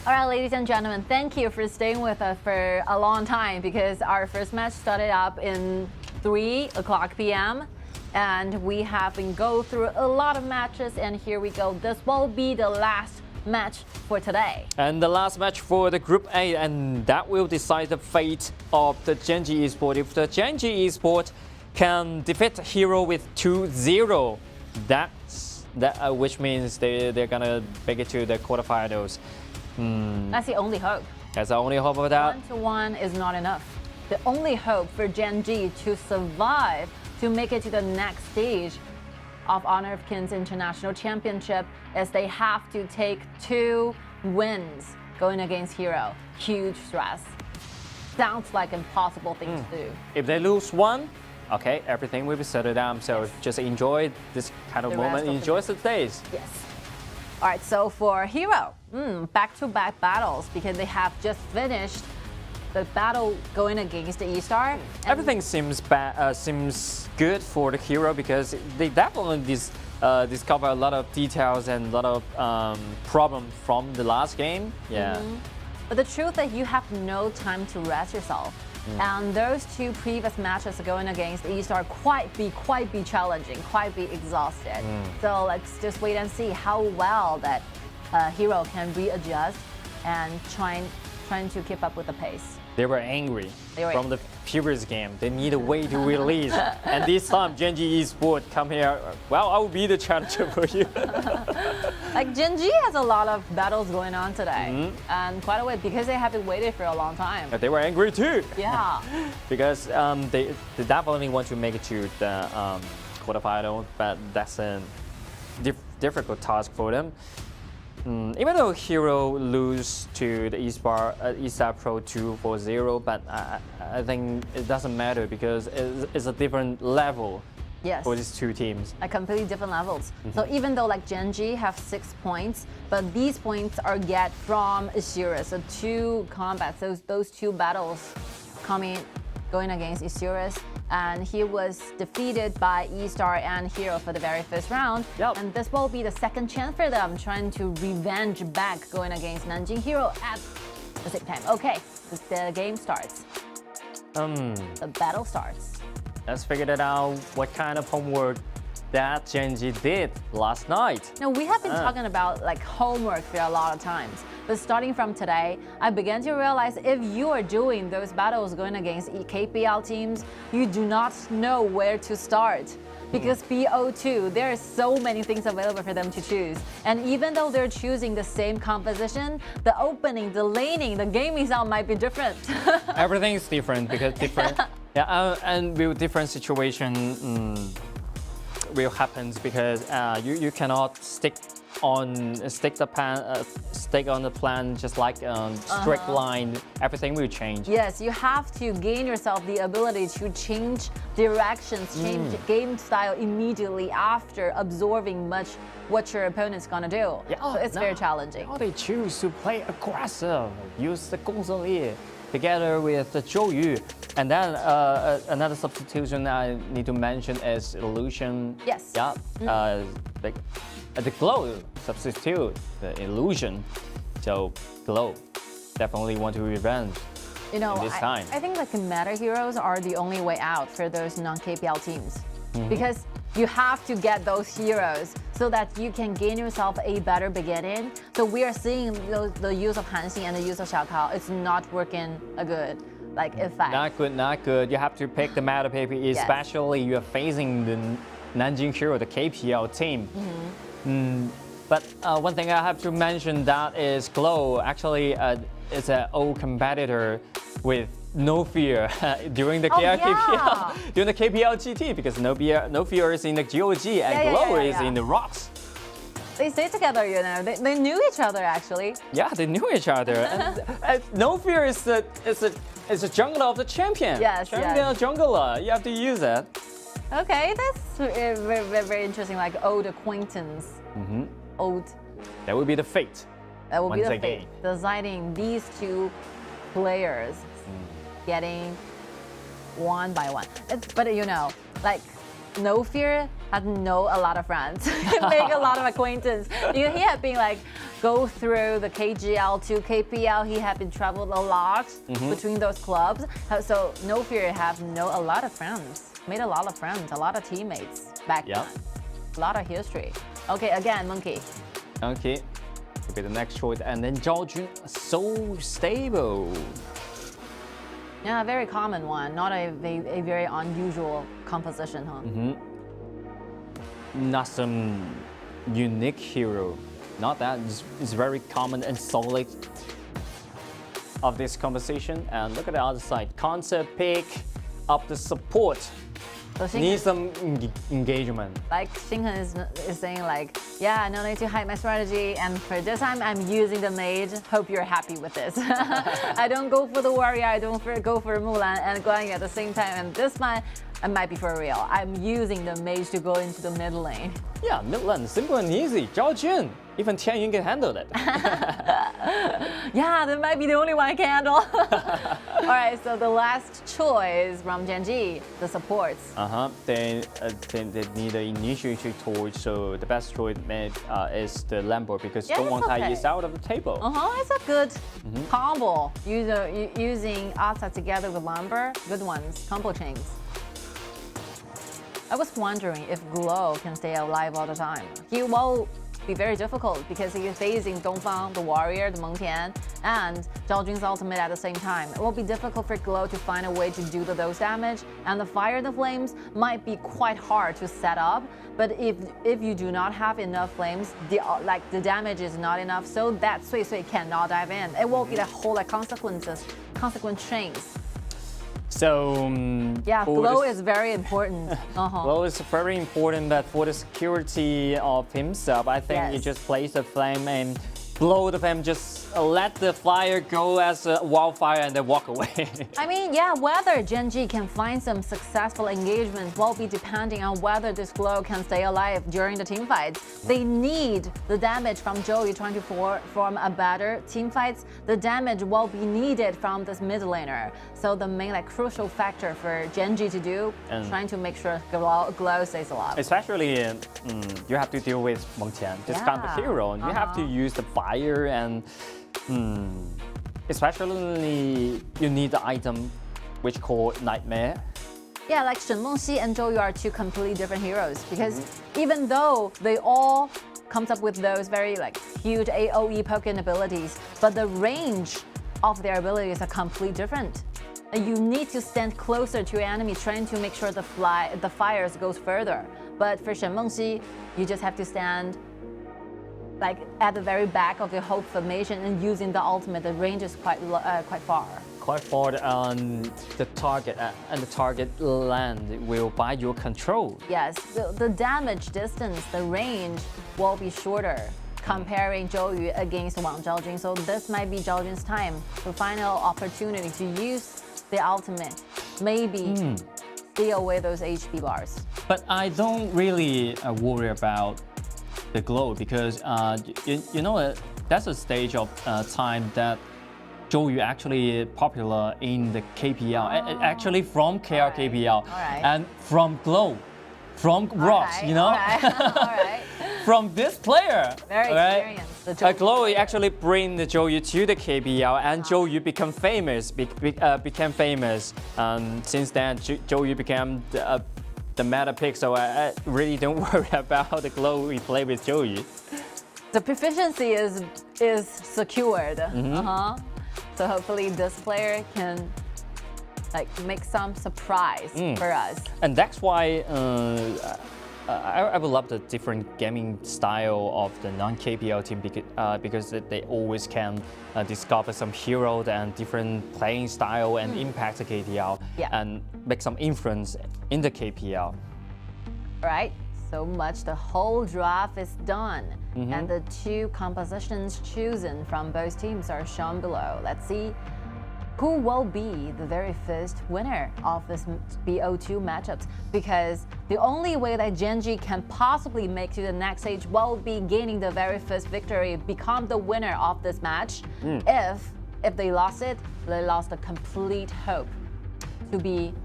All right, ladies and gentlemen, thank you for staying with us for a long time because our first match started up in 3 o'clock p.m. and we have been go through a lot of matches, and here we go. This will be the last match for today. And the last match for the Group A, and that will decide the fate of the Gen.G Esports. If the Gen.G Esports can defeat Hero with 2-0, which means they're gonna make it to the quarterfinals. That's the only hope. That's the only hope of that. 1-1 is not enough. The only hope for Gen.G to survive to make it to the next stage of Honor of Kings International Championship is they have to take 2 wins going against Hero. Huge stress. Sounds like an impossible thing to do. If they lose 1, okay, everything will be settled down. So just enjoy this kind of moment. Enjoy the days. Yes. All right, so for Hero, back-to-back battles because they have just finished the battle going against the eStar. Everything seems good for the Hero because they definitely discover a lot of details and a lot of problems from the last game. Yeah. But the truth is you have no time to rest yourself. And those 2 previous matches going against eStar quite be challenging, quite be exhausted. So let's just wait and see how well that Hero can readjust and trying to keep up with the pace. They were angry from the previous game. They need a way to release. And this time, Gen.G Esports come here. Well, I will be the challenger for you. Like Gen.G has a lot of battles going on today, and quite a way because they have been waiting for a long time. But they were angry too. Yeah. Because they definitely want to make it to the quarterfinal, but that's a difficult task for them. Even though Hero lose to the eStarPro 2-0, but I think it doesn't matter because it's a different level for these 2 teams. Like completely different levels. So even though like Gen.G have 6 points, but these points are get from lsurus. So 2 combats, those 2 battles going against lsurus. And he was defeated by eStar and Hero for the very first round. And this will be the second chance for them, trying to revenge back going against Nanjing Hero at the same time. Okay, the game starts. The battle starts. Let's figure it out what kind of homework that Gen.G did last night. Now, we have been talking about like homework for a lot of times. But starting from today, I began to realize if you are doing those battles going against KPL teams, you do not know where to start. Because BO2, there are so many things available for them to choose. And even though they're choosing the same composition, the opening, the laning, the gaming sound might be different. Everything is different because different. And with different situation will happens because you cannot stick on the plan just like strict line. Everything will change. Yes, you have to gain yourself the ability to change directions, change game style immediately after absorbing much what your opponent's gonna do. So it's very challenging. Now they choose to play aggressive, use the Gongzhen Li together with the Zhou Yu. And then another substitution I need to mention is Illusion. Yes. Yeah. The Glow substitute the Illusion. So Glow definitely want to revenge. You know, this time. I think like meta heroes are the only way out for those non-KPL teams. Because you have to get those heroes so that you can gain yourself a better beginning. So we are seeing the use of Hanxing and the use of Xiaokao. It's not working a good effect. Not good. You have to pick the meta paper, especially you're facing the Nanjing Hero, the KPL team. But one thing I have to mention that is Glow. Actually, it's an old competitor with no fear during the KPL during the KPL GT because no fear is in the GOG and Glow is in the rocks. They stay together, you know. They knew each other actually. Yeah, they knew each other. And no fear is the jungler of the champion. Yes, jungler. You have to use that. Okay, that's very, very interesting. Like old acquaintance. Old. That would be the fate. That would be the fate. Deciding these 2 players getting one by one. But you know, like No Fear had a lot of friends, make a lot of acquaintance. He had been like go through the KGL to KPL. He had been traveled a lot between those clubs. So no fear, have a lot of friends, made a lot of friends, a lot of teammates back then. A lot of history. Okay, again, Monkey. Okay, okay, the next choice, and then Zhao Jun, so stable. Yeah, a very common one, not a very unusual composition, huh? Not some unique hero. Not that. It's very common and solid of this composition. And look at the other side. Concept pick up the support. So Need some engagement. Like Heng is saying like, yeah, no need to hide my strategy, and for this time I'm using the mage. Hope you're happy with this. I don't go for the warrior, I don't go for Mulan and Kuang at the same time, and this time it might be for real. I'm using the mage to go into the mid lane. Yeah, mid lane, simple and easy. Zhao Jun, even TianYun can handle that. Yeah, that might be the only one I can handle. All right, so the last choice from Gen.G, the supports. They need an initiation torch, so the best choice is the Lambo because Wang is out of the table. It's a good combo. Using Ata together with Lamber, good ones, combo chains. I was wondering if Glow can stay alive all the time. He will be very difficult because he is facing Dongfang, the warrior, the Mengtian, and Zhao Jun's ultimate at the same time. It will be difficult for Glow to find a way to do the dose damage, and the Fire the Flames might be quite hard to set up. But if you do not have enough flames, the damage is not enough, so that Sui Sui cannot dive in. It will be the whole consequent chains. So yeah, Glow is very important. Glow is very important, but for the security of himself, I think he just plays the flame and blow the flame, just let the fire go as a wildfire and then walk away. I mean, yeah, whether Gen.G can find some successful engagement will be depending on whether this Glow can stay alive during the team fights. They need the damage from Zhou Yu trying to form a better team fights. The damage will be needed from this mid laner. So the main crucial factor for Gen.G to do, trying to make sure Glow stays alive. Especially you have to deal with Mengtian, this kind of hero, and you have to use the fire and especially you need the item which called Nightmare. Yeah, like Shen Mengxi and Zhou Yu are two completely different heroes because even though they all comes up with those very huge AoE poking abilities, but the range of their abilities are completely different. You need to stand closer to your enemy, trying to make sure the fires goes further. But for Shen Mengxi, you just have to stand at the very back of the whole formation and using the ultimate. The range is quite far. Quite far on the target, and the target land will by your control. Yes, the damage distance, the range will be shorter comparing Zhou Yu against Wang Zhaojun. So this might be Zhaojun's time to final opportunity to use the ultimate, maybe steal away those HP bars. But I don't really worry about the Glow because you know that's a stage of time that Zhou Yu actually popular in the KPL, actually from KPL, and from Glow, from Rocks, you know, from this player. Very experienced. Glow actually bring the Zhou Yu to the KPL, and Zhou Yu became famous. Since then, Zhou Yu became the meta pick, so I really don't worry about the Glow we play with Zhou Yu. The proficiency is secured. So hopefully this player can make some surprise for us. And that's why I would love the different gaming style of the non-KPL team because they always can discover some heroes and different playing style and impact the KPL and make some influence in the KPL. Right, so much the whole draft is done. And the two compositions chosen from both teams are shown below. Let's see who will be the very first winner of this BO2 matchups, because the only way that Gen.G can possibly make to the next stage will be gaining the very first victory, become the winner of this match. If they lost it, they lost the complete hope to be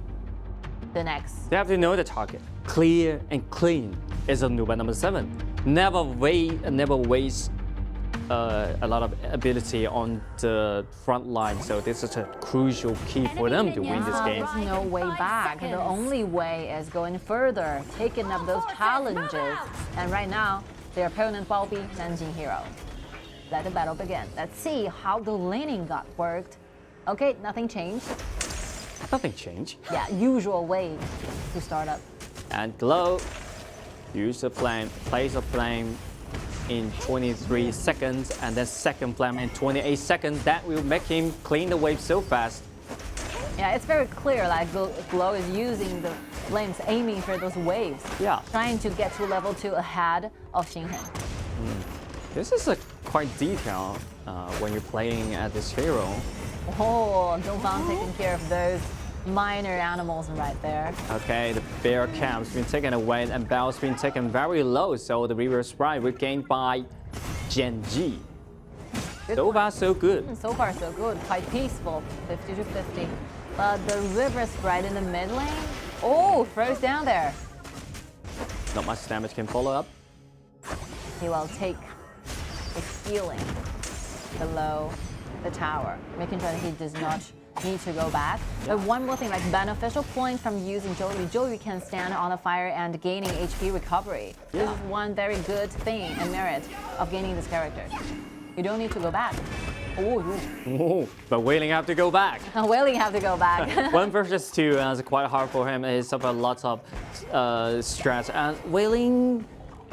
the next. They have to know the target. Clear and clean is a number 7. Never waste a lot of ability on the front line, so this is a crucial key for them to win this game. There's no way back. The only way is going further, taking up those challenges. And right now, their opponent will be Nanjing Hero. Let the battle begin. Let's see how the laning got worked. Okay, nothing changed. Nothing changed. Yeah, usual way to start up. And Glow, use the flame, place a flame in 23 seconds, and then second flame in 28 seconds. That will make him clean the wave so fast. Yeah, it's very clear, like Glow is using the flames, aiming for those waves. Yeah. Trying to get to level 2 ahead of Heng. This is a quite detailed when you're playing at this hero. Oh, Dongfang taking care of those minor animals right there. Okay, the bear camp's been taken away and Bell's been taken very low, so the river sprite regained by Gen.G. So far, so good. So far, so good. Quite peaceful, 50 to 50. But the river sprite in the mid lane, oh, throws down there. Not much damage can follow up. He will take his healing below the tower, making sure that he does not need to go back. But one more thing, like beneficial point from using Joey. Joey can stand on the fire and gaining HP recovery. This is one very good thing and merit of gaining this character. You don't need to go back. Oh, but Wailing have to go back. Wailing have to go back. 1 versus 2 is quite hard for him. He suffered lots of stress. And Wailing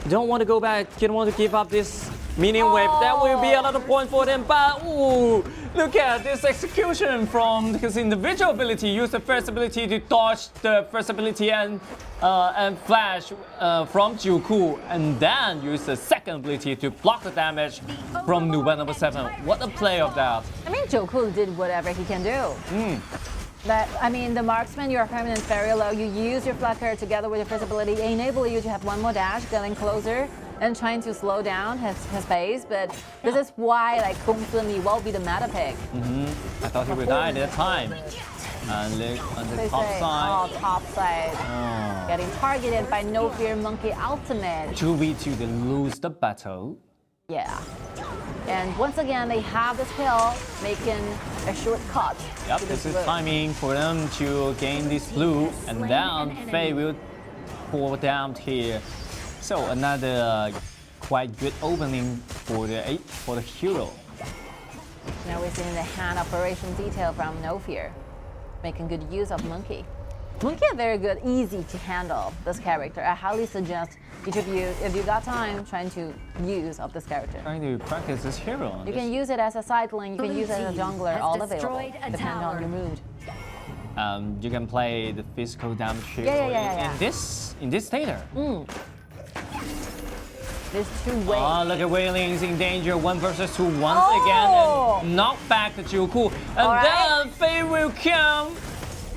don't want to go back. He don't want to give up this minion wave. That will be another point for them. But ooh, look at this execution from his individual ability. Use the first ability to dodge the first ability and flash from Jacko, and then use the second ability to block the damage from Nuba number 7. What a play of that! I mean, Jacko did whatever he can do. But I mean, the marksman, your opponent is very low. You use your flicker together with your first ability, enable you to have one more dash, getting closer and trying to slow down his pace. But this is why like Kuang will be the meta pick. I thought he would die at that time. And look on the top side. Oh, top side. Getting targeted by No Fear Monkey Ultimate. 2v2 to lose the battle. Yeah. And once again, they have this kill, making a shortcut. Yep, this is timing for them to gain this blue, and then Faye will fall down here. So another quite good opening for the hero. Now we're seeing the hand operation detail from No Fear, making good use of Monkey. Monkey is very good, easy to handle this character. I highly suggest each of you, if you got time, trying to use of this character. Trying to practice this hero. You can use it as a cycling, you can use it as a jungler, all available, depending on your mood. You can play the physical damage hero in this data. There's 2 ways. Oh, look at Wailing's in danger. 1 versus 2 once again. And knock back the Jacko. And then Faye will come.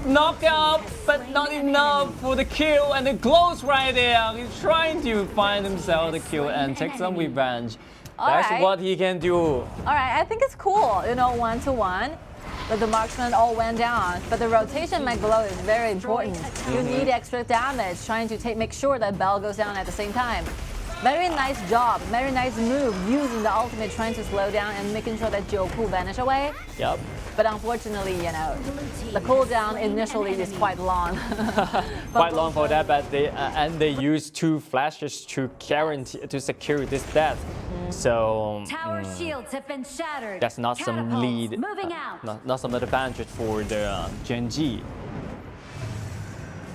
Knock out, but not enough for the kill. And the Glow's right there. He's trying to find himself the kill and take some revenge. That's what he can do. All right, I think it's cool, you know, 1-to-1. But the marksman all went down. But the rotation by Glow is very important. You need extra damage, trying to make sure that Bell goes down at the same time. Very nice job, very nice move, using the ultimate, trying to slow down and making sure that Jacko vanish away. Yep. But unfortunately, you know, the cooldown initially is quite long. Quite long for that, but they use 2 flashes to secure this death. So Tower shields have been shattered. That's not some lead, not some advantage for the Gen.G.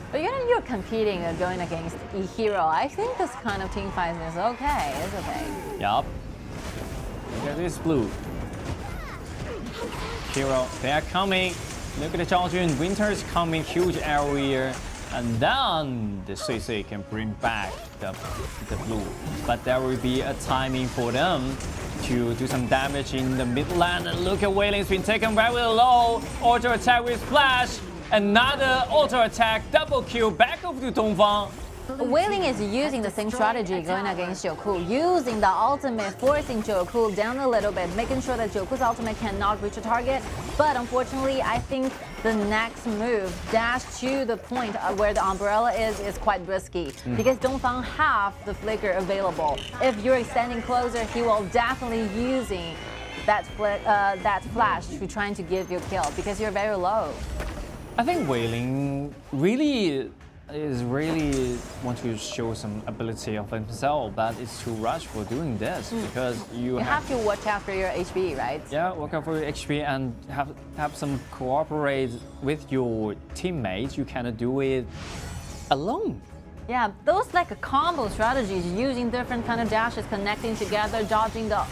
But you're competing going against a hero. I think this kind of team fight is okay. It's okay. Yup. Look at this blue. Hero, they are coming. Look at the Zhaojun. Winter is coming, huge area. And then the Sui can bring back the blue. But there will be a timing for them to do some damage in the mid lane. And look at Wailing's been taken very low. Auto attack with flash. Another auto attack, double kill, back over to Dongfang. Wei Ling is using the same strategy going against Jacko, using the ultimate, forcing Jacko down a little bit, making sure that Jacko's ultimate cannot reach a target. But unfortunately, I think the next move, dash to the point where the umbrella is quite risky because Dongfang have the flicker available. If you're extending closer, he will definitely using that flash to trying to give you a kill because you're very low. I think Wei Ling really want to show some ability of himself, but it's too rush for doing this because you have to watch after your HP, right? Yeah, work out for your HP and have some cooperate with your teammates. You cannot do it alone. Yeah, those like combo strategies, using different kind of dashes, connecting together, dodging the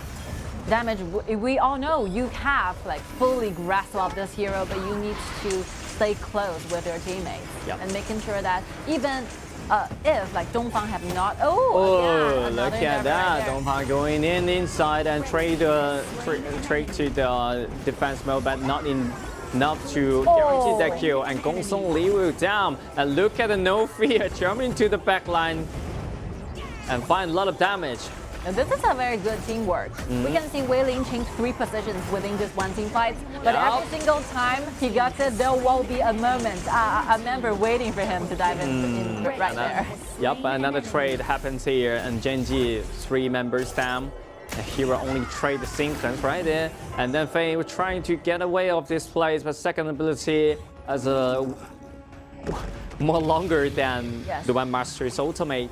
damage. We all know you have like fully grasped of this hero, but you need to stay close with your teammates and making sure that even if like Dongfang have not. Oh, look at that! Dongfang going inside and trade to the defense mode, but not enough to guarantee that kill. And Gongsong Li will down. And look at the no fear jumping to the back line and find a lot of damage. And this is a very good teamwork. We can see Wei Ling change 3 positions within this one team fight, but every single time he gets it, there will be a moment, a member waiting for him to dive in right there. Yep, another trade happens here, and Gen.G 3 members down. The hero only trade the sequence right there, and then Fei was trying to get away of this place, but second ability as a more longer than the one Master's ultimate.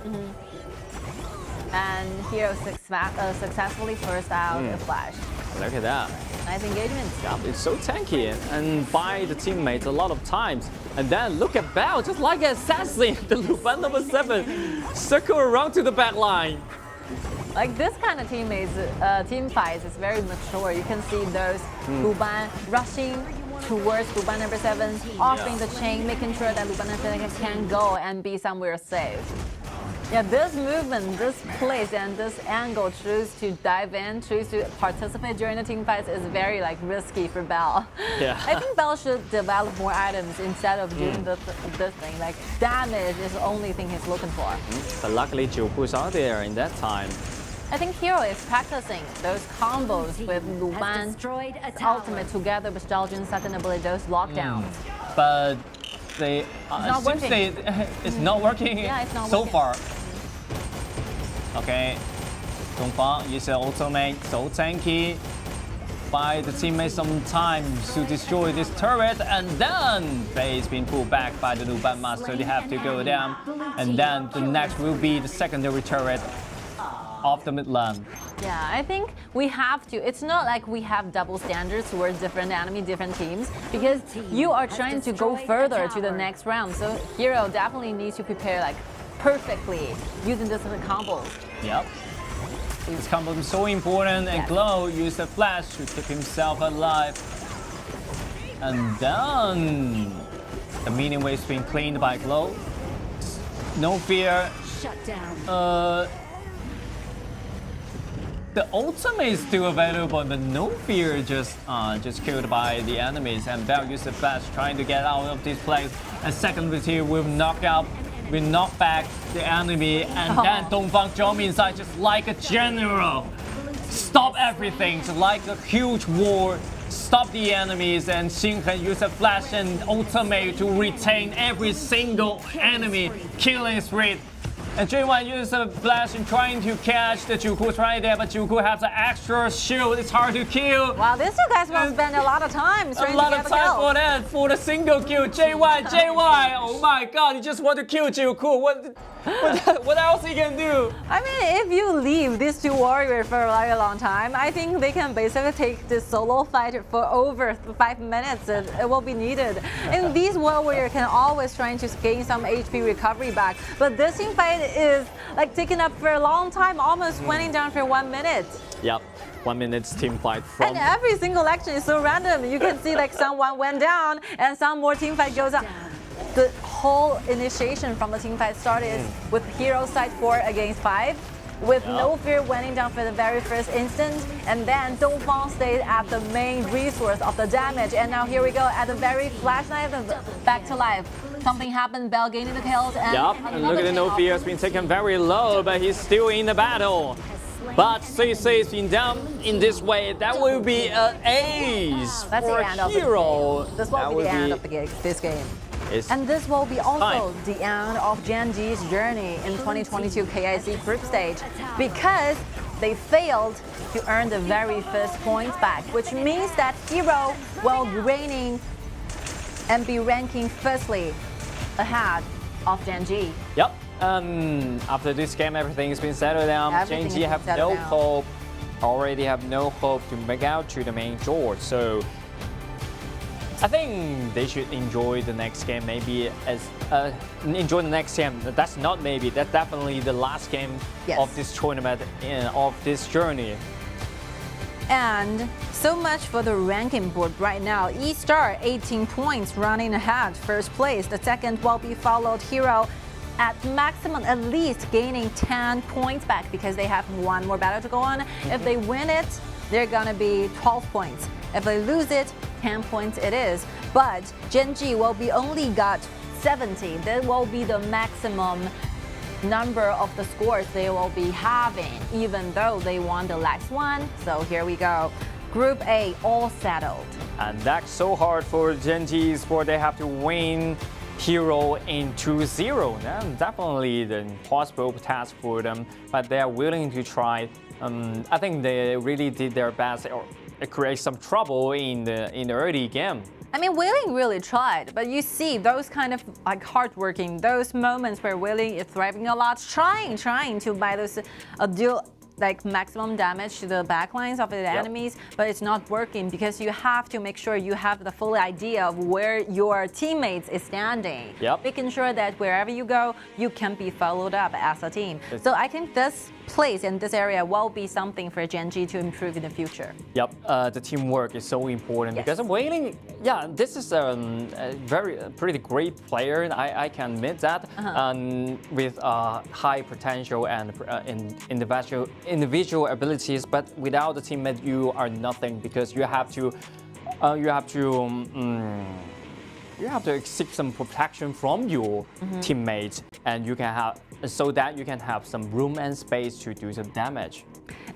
And Hero successfully forced out the flash. Look at that. Nice engagement. Yeah, it's so tanky and by the teammates a lot of times. And then look at Bao, just like an assassin, the Luban number 7, circle around to the back line. Like this kind of team fights is very mature. You can see those Luban rushing towards Luban number 7, offering the chain, making sure that Luban number 7 can go and be somewhere safe. Yeah, this movement, this place, and this angle choose to dive in, choose to participate during the team fights is very like risky for Bao. Yeah. I think Bao should develop more items instead of doing this thing. Like damage is the only thing he's looking for. But luckily, Jacko's out there in that time. I think Hero is practicing those combos with Luban's ultimate together with Zhaojun's second ability, those lockdowns. But it's not working so far. Okay, Dongfang uses ultimate, so tanky. Buy the teammates some time to destroy this turret, and then Fei's been pulled back by the Luban Master. They have to go down, and then the next will be the secondary turret of the mid lane. Yeah, I think we have to. It's not like we have double standards towards different enemy, different teams, because you are trying to go further to the next round. So Hero definitely needs to prepare like perfectly using different combos. Yep. This combo is so important, and Glow used the flash to keep himself alive. And then the minion wave's been cleaned by Glow. No fear. Shut down. The ultimate is still available, but no fear just killed by the enemies. And Bao used the flash trying to get out of this place. And second ability will knock back the enemy, and then Dongfang jump inside just like a general. Stop everything, just like a huge war. Stop the enemies, and Heng can use a flash and ultimate to retain every single enemy, killing spree. And Day1 uses a flash and trying to catch the Jacko right there, but Jacko has an extra shield. It's hard to kill. Wow, these two guys will spend a lot of time trying to get a kill. A lot of time for that, for the single kill. Day1, oh my god, you just want to kill Jacko. What else he can do? I mean, if you leave these two warriors for a very long time, I think they can basically take this solo fight for over 5 minutes. It will be needed. And these warriors can always try to gain some HP recovery back. But this team fight is like taking up for a long time, almost winding down for 1 minute. Yep. 1 minute team fight from. And every single action is so random. You can see like someone went down and some more team fight goes up. The whole initiation from the team fight started with Hero side 4 against 5. with no fear went down for the very first instant, and then Dongfang stayed at the main resource of the damage, and now here we go at the very flash knife, back to life. Something happened, Bell gaining the kills, and and look at the no fear has been taken very low, but he's still in the battle. But CC has been down in this way. That will be an ace That's for the end Hero. Of the game. This will be the end of this game. And this will be also the end of Gen.G's journey in 2022 KIC group stage, because they failed to earn the very first points back, which means that Hero will be reigning and be ranking firstly ahead of Gen.G. Yep. After this game, everything has been settled down. Gen.G have no hope. Already have no hope to make out to the main draw. So I think they should enjoy the next game. Maybe enjoy the next game. That's not maybe. That's definitely the last game of this tournament of this journey. And so much for the ranking board right now. eStar 18 points running ahead, first place. The second will be followed Hero at maximum, at least gaining 10 points back because they have one more battle to go on. If they win it, they're gonna be 12 points. If they lose it, 10 points it is. But Gen.G will be only got 70. That will be the maximum number of the scores they will be having, even though they won the last one. So here we go. Group A, all settled. And that's so hard for Gen.G Esports. They have to win Hero in 2-0. That's definitely the impossible task for them, but they are willing to try. I think they really did their best or create some trouble in the early game. I mean, Ling really tried, but you see those kind of like hardworking, those moments where Ling is thriving a lot, trying to buy those do like maximum damage to the backlines of the enemies, but it's not working because you have to make sure you have the full idea of where your teammates is standing, making sure that wherever you go, you can be followed up as a team. So I think this place in this area will be something for Gen.G to improve in the future. The teamwork is so important because Ling, this is a pretty great player. I can admit that, with high potential and individual abilities. But without the teammate, you are nothing because you have to seek some protection from your teammates, and you can have so that you can have some room and space to do some damage.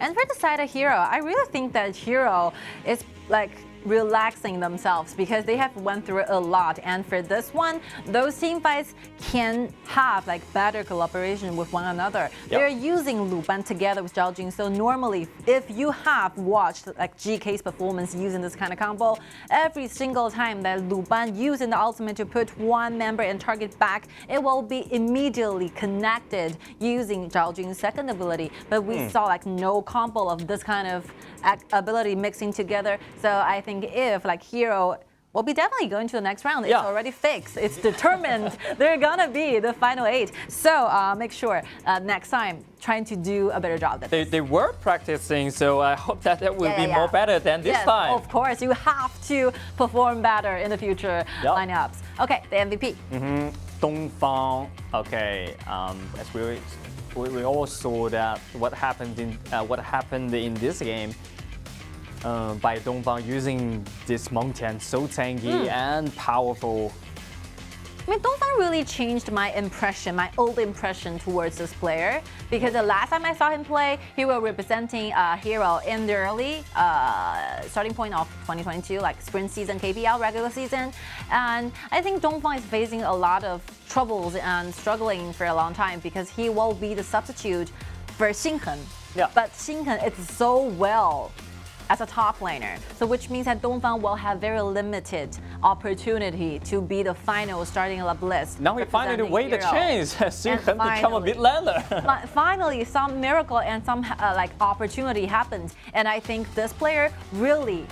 And for the side of Hero, I really think that Hero is like relaxing themselves because they have went through a lot, and for this one, those team fights can have like better collaboration with one another. They're using Luban together with Zhao Jun, so normally if you have watched like GK's performance using this kind of combo, every single time that Luban using the ultimate to put one member and target back, it will be immediately connected using Zhao Jun's second ability, but we saw like no combo of this kind of ability mixing together. So I think if like Hero will be definitely going to the next round. It's already fixed. It's determined. They're gonna be the final 8. So make sure next time trying to do a better job. They were practicing, so I hope that will be more better than this time. Of course, you have to perform better in the future lineups. Okay, the MVP. Dongfang. Okay, as we all saw that what happened in this game. By Dongfang using this Mengtian so tanky and powerful. I mean, Dongfang really changed my impression, my old impression towards this player, because the last time I saw him play, he was representing Hero in the early starting point of 2022, like sprint season, KPL regular season, and I think Dongfang is facing a lot of troubles and struggling for a long time because he will be the substitute for Heng. But Heng is so well as a top laner, so which means that Dongfang will have very limited opportunity to be the final starting list. Now he finally wait the chance. Heng become a mid laner. Finally, some miracle and some like opportunity happens, and I think this player really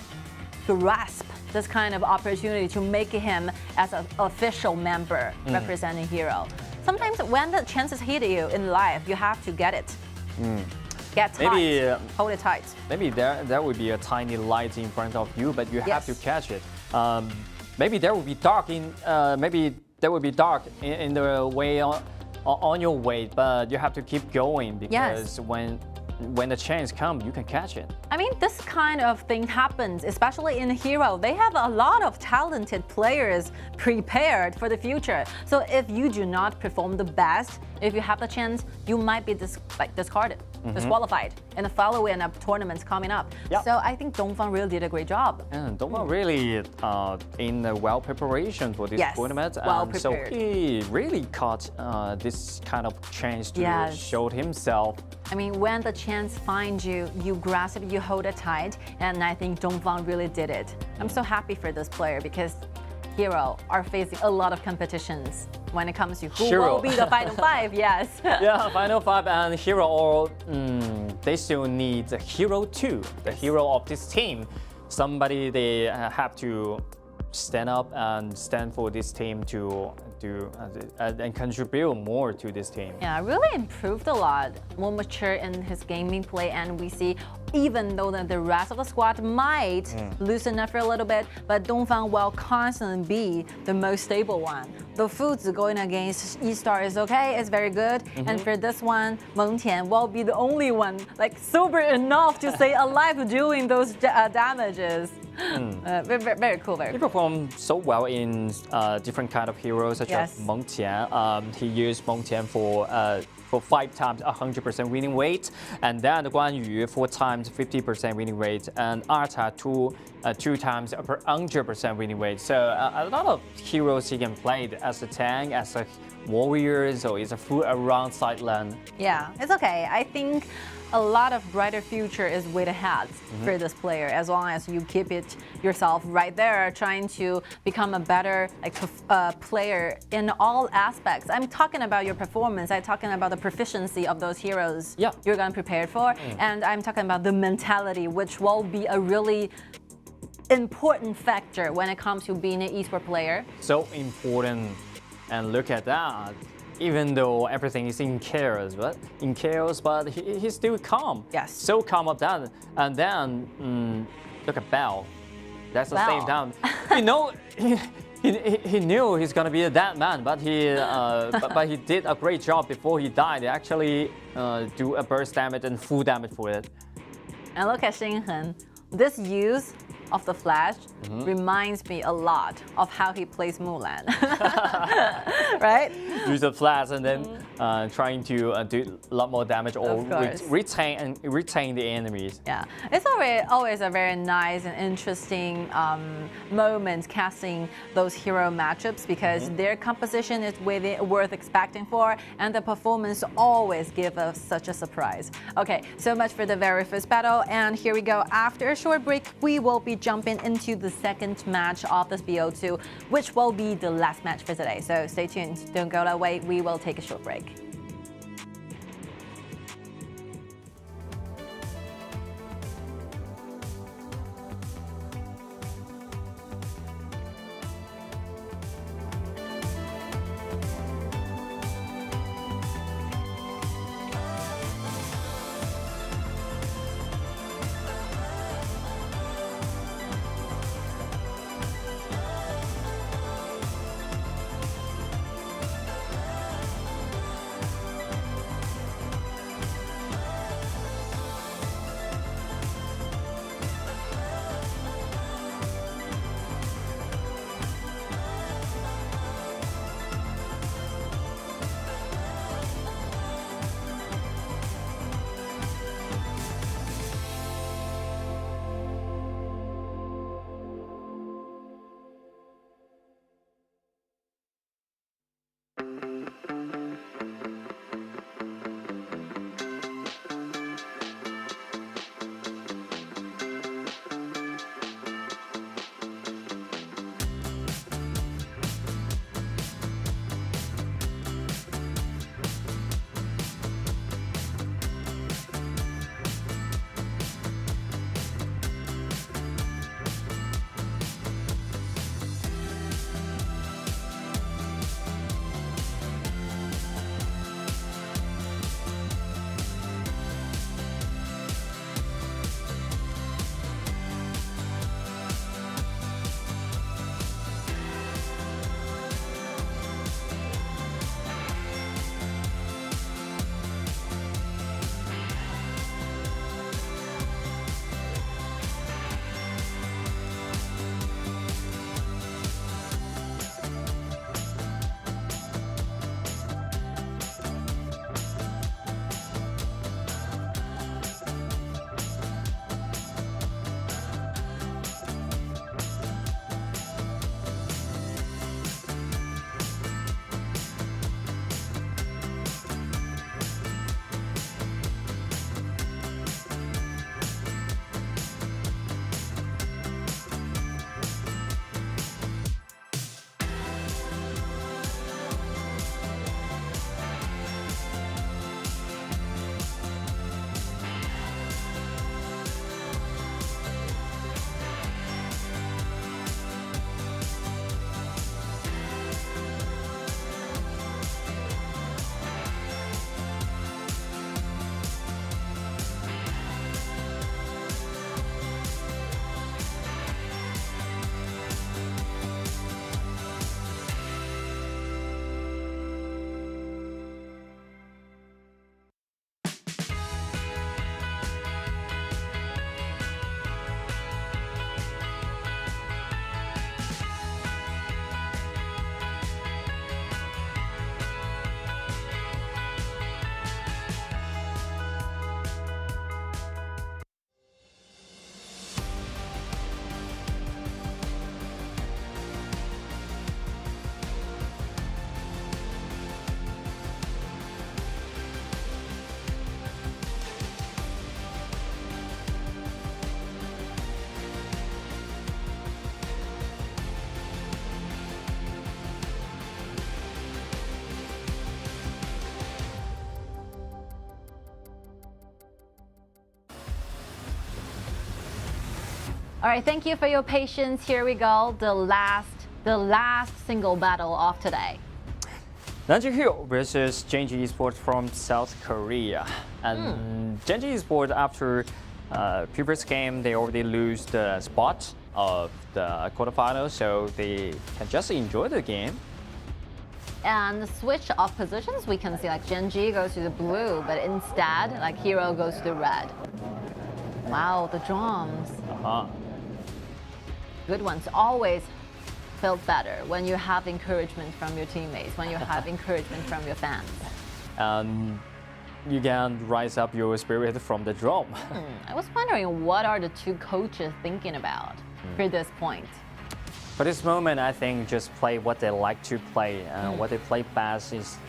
grasp this kind of opportunity to make him as an official member representing Hero. Sometimes when the chances hit you in life, you have to get it. Get tight. Hold it tight. Maybe there would be a tiny light in front of you, but you have to catch it. Maybe there will be dark in the way on your way, but you have to keep going because Yes. when the chance comes, you can catch it. I mean, this kind of thing happens, especially in Hero. They have a lot of talented players prepared for the future. So if you do not perform the best, if you have the chance, you might be discarded, disqualified in the following tournaments coming up. Yep. So I think Dongfang really did a great job. And Dongfang really in the well preparation for this Yes, tournament. well And so prepared. he really caught this kind of chance to Yes. show himself. I mean, when the chance finds you, you grasp it, you hold it tight, and I think Dongfang really did it. I'm so happy for this player because Hero are facing a lot of competitions when it comes to who Hero. will be the final five. Yes. Yeah, Final 5 and Hero all, they still need the Hero 2, the hero of this team. Somebody they have to stand up and stand for this team to do and contribute more to this team. Yeah, really improved a lot, more mature in his gaming play, and we see even though the rest of the squad might loosen up for a little bit, but Dongfang will constantly be the most stable one. The Foods going against eStar is okay, it's very good, and for this one, Meng Tian will be the only one like sober enough to stay alive doing those damages. Very cool, very He cool. performed so well in different kind of heroes such Yes. as Meng Tian. He used Meng Tian for 5 times 100% winning rate, and then Guan Yu 4 times 50% winning rate, and Arta 2 times 100% winning rate. So a lot of heroes he can play as a tank, as a warrior, so it's a full around side lane. Yeah, it's okay. I think a lot of brighter future is way ahead for this player as long as you keep it yourself right there, trying to become a better player in all aspects. I'm talking about your performance. I'm talking about the proficiency of those heroes you're going to prepare for. And I'm talking about the mentality, which will be a really important factor when it comes to being an esports player. So important, and look at that. Even though everything is in chaos, but he's still calm. Yes. So calm of that. And then look at Bell. That's the same Bell. time. You know, he knew he's gonna be that man, but he did a great job before he died. He actually do a burst damage and full damage for it. And look at Heng. This use of the flash reminds me a lot of how he plays Mulan. Right? Use the flash and then trying to do a lot more damage or retain the enemies. Yeah, it's always a very nice and interesting moment casting those hero matchups because their composition is worth expecting for, and the performance always give us such a surprise. Okay, so much for the very first battle, and here we go. After a short break, we will be jumping into the second match of this BO2, which will be the last match for today. So stay tuned, don't go that way, we will take a short break. All right, thank you for your patience. Here we go. The last single battle of today. Nanjing Hero versus Gen.G Esports from South Korea. And Gen.G Esports, after previous game, they already lose the spot of the quarterfinals, so they can just enjoy the game. And the switch of positions, we can see like Gen.G goes to the blue, but instead, like Hero goes to the red. Wow, the drums. Good ones. Always feel better when you have encouragement from your teammates, when you have encouragement from your fans. And you can rise up your spirit from the drum. I was wondering, what are the two coaches thinking about for this point? For this moment, I think just play what they like to play, and what they play best is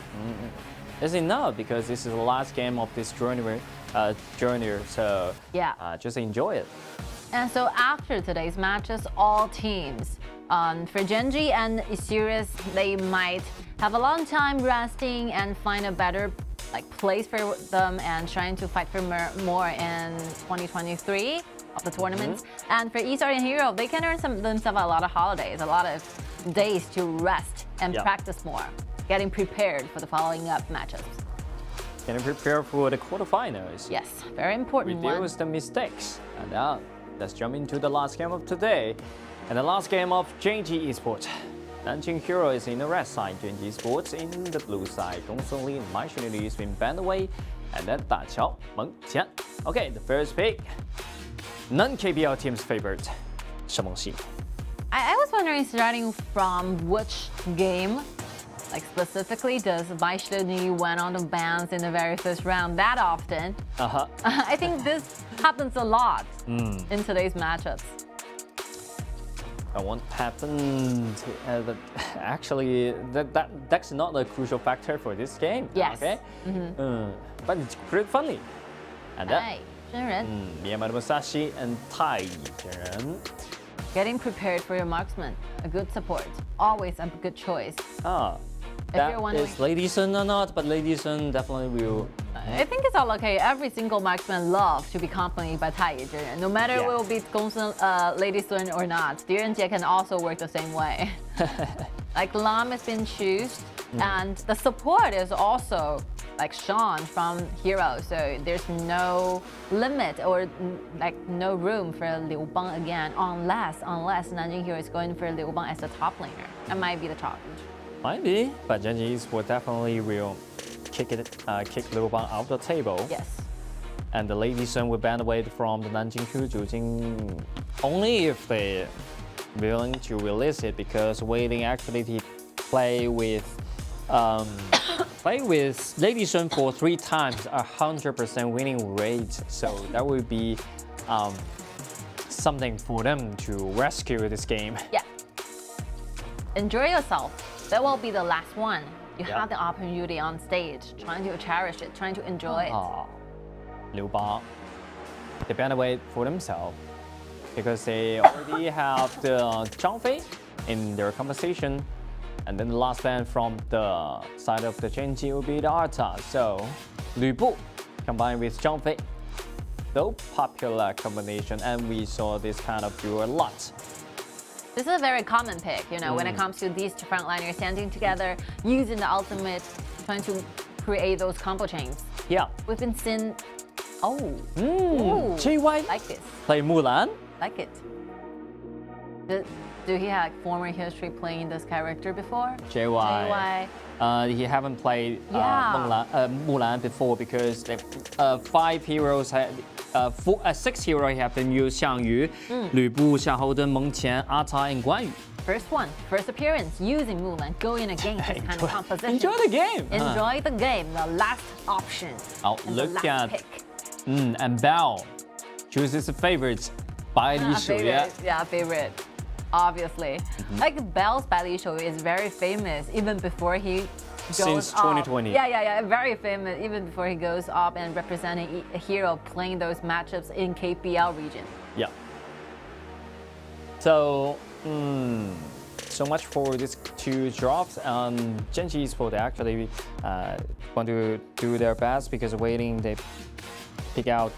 enough, because this is the last game of this journey, so yeah, just enjoy it. And so after today's matches, all teams, for Gen.G and eStarPro, they might have a long time resting and find a better place for them and trying to fight for more in 2023 of the tournaments. And for eStarPro and Hero, they can earn themselves a lot of holidays, a lot of days to rest and practice more, getting prepared for the following up matches. Getting prepared for the quarterfinals. Yes, very important one. Reduce the mistakes. And now, let's jump into the last game of today. And the last game of Gen.G Esports. Nanjing Hero is in the red side, Gen.G Esports in the blue side. Gongsun Lee and Mai Shunli has been banned away. And then Da Qiao, Meng Qian. Okay, the first pick. Non-KBL team's favorite, Shemengxi. I was wondering, starting from which game, specifically, does Mai Shunli went on the bans in the very first round that often? I think this happens a lot in today's matchups. What happened? Actually, that's not a crucial factor for this game. Yes. Okay. But it's pretty funny. And that. Myanmar Musashi and TianYun. Getting prepared for your marksman, a good support, always a good choice. That is Lady Sun or not, but Lady Sun definitely will. I think it's all okay. Every single marksman loves to be accompanied by TianYun. No matter will be Lady Sun or not, TianYun can also work the same way. Lam has been chosen, and the support is also Sean from Hero, so there's no limit or no room for Liu Bang again, unless Nanjing Hero is going for Liu Bang as the top laner. That might be the challenge. Might be, but Gen.G Esports definitely will kick Liu Bang out the table. Yes. And the Lady Sun will ban away from the Nanjing Hero only if they're willing to release it, because waiting actually play with Lady Sun for 3 times, 100% winning rate. So that would be something for them to rescue this game. Yeah. Enjoy yourself. That will be the last one. You have the opportunity on stage, trying to cherish it, trying to enjoy it. Liu Bang, they ban away for themselves because they already have the Zhang Fei in their conversation. And then the last ban from the side of the Gen.G will be the Arta. So, Lu Bu combined with Zhang Fei. So popular combination, and we saw this kind of duo a lot. This is a very common pick, when it comes to these two frontliners standing together, using the ultimate, trying to create those combo chains. Yeah. We've been seeing. JY. Like this. Play Mulan. Like it. Do he have former history playing this character before? JY. He haven't played Mulan before, because 5 heroes had 6 heroes have been used: Xiangyu, Lu Bu, Xiaohouden, Meng Qian, Ata, and Guan Yu. First appearance using Mulan, going against this kind of composition. Enjoy the game. Enjoy the game. The last option. Look at pick. And Bell chooses favorites. Bai Li Shu. Yeah, favorite. Obviously. Bell's Bai Li Shu is very famous even before he goes Since 2020. Yeah, very famous even before he goes up and representing a hero, playing those matchups in KPL region. Yeah. So, so much for these 2 drops. Gen.G Esports, they actually want to do their best, because waiting they pick out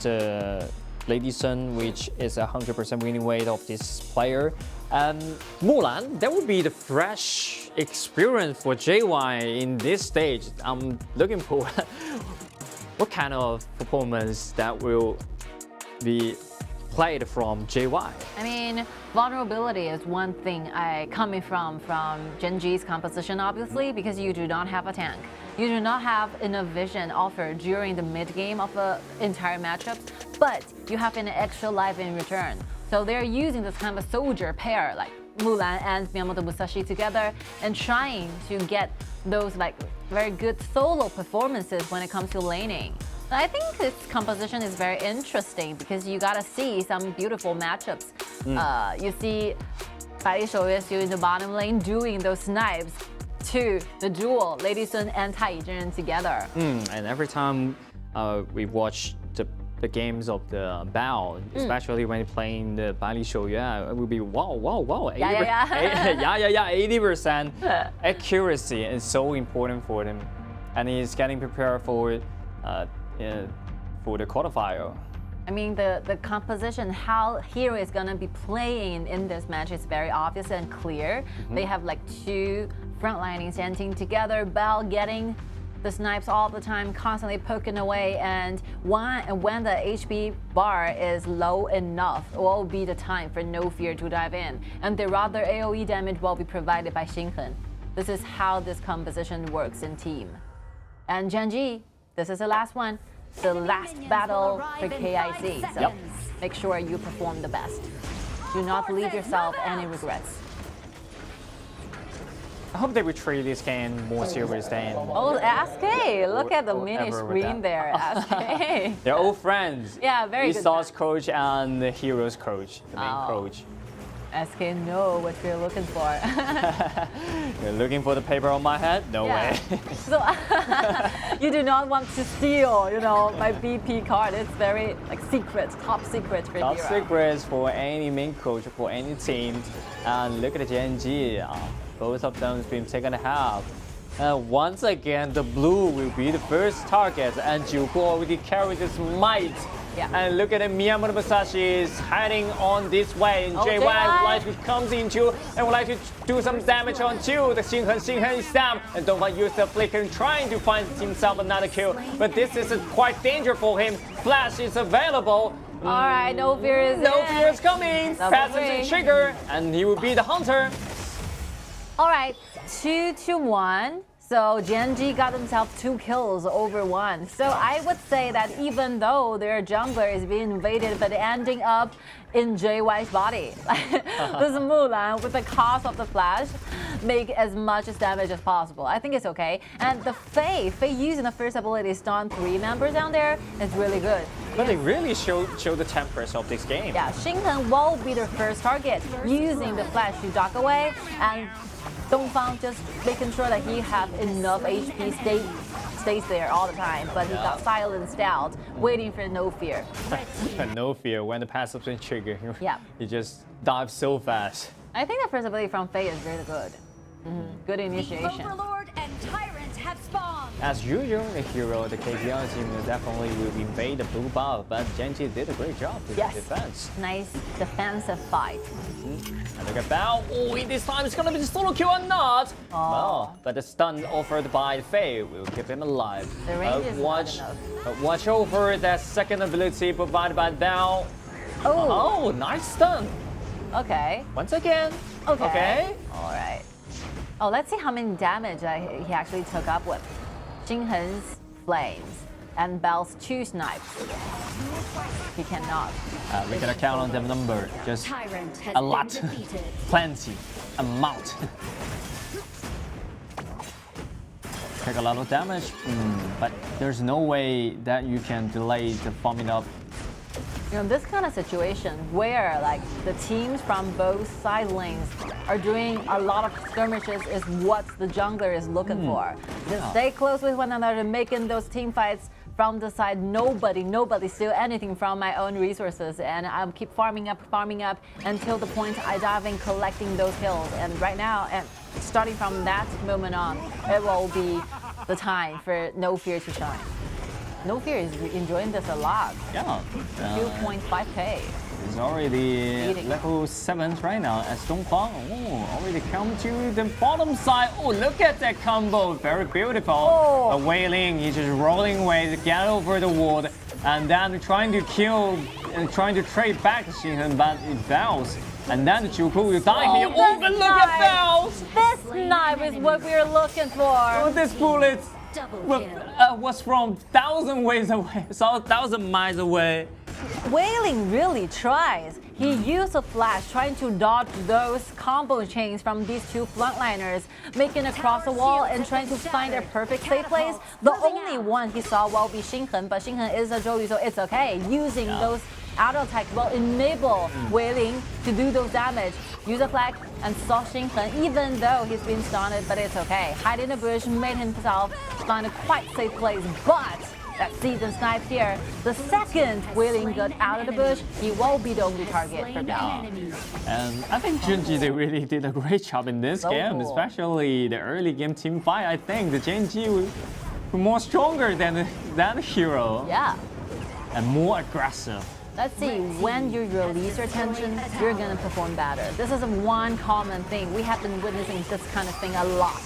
Lady Sun, which is 100% winning weight of this player. And Mulan, that would be the fresh experience for JY in this stage. I'm looking for what kind of performance that will be played from JY. I mean, vulnerability is one thing coming from Gen.G's composition, obviously, because you do not have a tank. You do not have enough vision offered during the mid-game of the entire matchup, but you have an extra life in return. So they're using this kind of soldier pair, like Mulan and Miyamoto Musashi together, and trying to get those like very good solo performances when it comes to laning. I think this composition is very interesting because you gotta see some beautiful matchups. You see Bai Shouye still in the bottom lane doing those snipes to the duel, Lady Sun and Tai Yizhen together. And every time we watch the games of the Bao, especially when playing the Bai Shouye, it will be wow, 80% accuracy is so important for him, and he's getting prepared for the quarterfinal. I mean, the composition, how Hero is gonna be playing in this match is very obvious and clear. They have like two frontlining standing together, Bell getting the snipes all the time, constantly poking away, and when the HP bar is low enough, it will be the time for No Fear to dive in, and the rather AoE damage will be provided by Heng. This is how this composition works in team. And Gen.G, this is the last one, the last battle for KIC, so make sure you perform the best. Do not leave yourself any regrets. I hope they will treat this game more serious than... Oh, SK! Look at the mini screen there, SK. They're all friends. Yeah, very good. eStar's coach and the Heroes coach, the main coach. SK know what you're looking for. You're looking for the paper on my head? No way. So you do not want to steal, my BP card. It's very secret, top secret for Top Hero. secrets for any main coach, for any team. And look at the Gen.G. Both of them has been taken half. And once again, the blue will be the first target, and Jacko already carried this might. And look at it, Miyamoto Musashi is heading on this way, and JY would like to comes into and would like to do some damage onto the Heng is down, and Dongfang used the flicker trying to find himself another kill, but this is quite dangerous for him. Flash is available. Alright, No Fear is coming. Passes the trigger, and he will be the hunter. Alright, 2-1. So Gen.G got themselves 2 kills over 1. So I would say that even though their jungler is being invaded, but ending up in JY's body. This Mulan, with the cost of the flash, make as much damage as possible. I think it's okay. And the Faye using the first ability stun 3 members down there is really good. But they really show the tempers of this game. Yeah, Heng will be their first target, using the flash to duck away, and Dongfang just making sure that he have enough HP stays there all the time, but he got silenced out, waiting for No Fear. No Fear, when the passive been triggered, he just dives so fast. I think the first ability from Faye is really good. Good initiation. Overlord and Tyrant have spawned. As usual, the Hero, the KPI team definitely will invade the blue buff, but Gen.G did a great job with the defense. Nice defensive fight. And look at Bao. Oh, this time it's gonna be the solo kill or not. Well, but the stun offered by Faye will keep him alive. The range is not enough. Watch over that second ability provided by Bao. Oh, nice stun. Okay. Once again. Okay. All right. Oh, let's see how many damage he actually took up with. Heng's flames and Bell's 2 snipes. He cannot. We can count on the number. Just a lot. Plenty. Amount. Take a lot of damage, but there's no way that you can delay the farming up. This kind of situation where the teams from both side lanes are doing a lot of skirmishes is what the jungler is looking for. Just stay close with one another, making those team fights from the side. Nobody steal anything from my own resources, and I'll keep farming up until the point I dive in collecting those kills. And right now, and starting from that moment on, it will be the time for No Fear to shine. No Fear is enjoying this a lot. Yeah. 2.5k. It's already Leading. level 7 right now as Kuang. Oh, already come to the bottom side. Oh, look at that combo. Very beautiful. Oh. Wei Ling, he's just rolling away to get over the wall and then trying to kill and trying to trade back Heng, but it fails. And then Jacko will die here. Oh, but look at Bells! This knife is what we're looking for. Oh, this bullet was from 1,000 ways away, so 1,000 miles away. Wei Ling really tries. He used a flash trying to dodge those combo chains from these two frontliners, making across the wall and trying to find a perfect safe place. The only one he saw will be Heng, but Heng is a Zhou Yu, so it's okay. Using those auto attack will enable Wei Ling to do those damage. Use a flag and saw Heng, even though he's been stunned, but it's okay. Hide in the bush, made himself find a quite safe place, but that season snipe here. The second Wei Ling got out of the bush, he will be the only target for Bell. And I think Gen.G, they really did a great job in this game, especially the early game team fight. I think the Gen.G were more stronger than the hero. Yeah. And more aggressive. Let's see, when you release your tension, you're gonna perform better. This is one common thing. We have been witnessing this kind of thing a lot.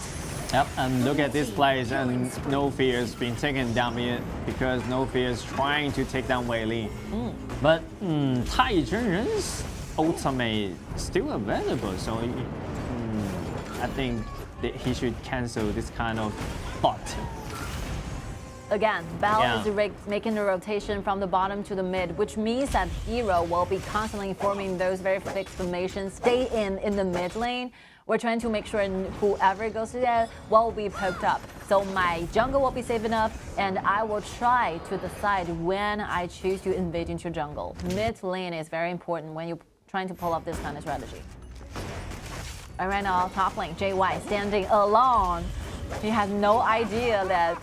Yep, and look at this place, and No Fear is being taken down here because No Fear is trying to take down Wei Ling. But TianYun's ultimate is still available, so I think that he should cancel this kind of thought. Again, Bell is making the rotation from the bottom to the mid, which means that Hero will be constantly forming those very fixed formations, stay in the mid lane. We're trying to make sure whoever goes to there will be poked up. So my jungle will be safe enough, and I will try to decide when I choose to invade into jungle. Mid lane is very important when you're trying to pull up this kind of strategy. And right now, top lane, JY standing alone. He has no idea that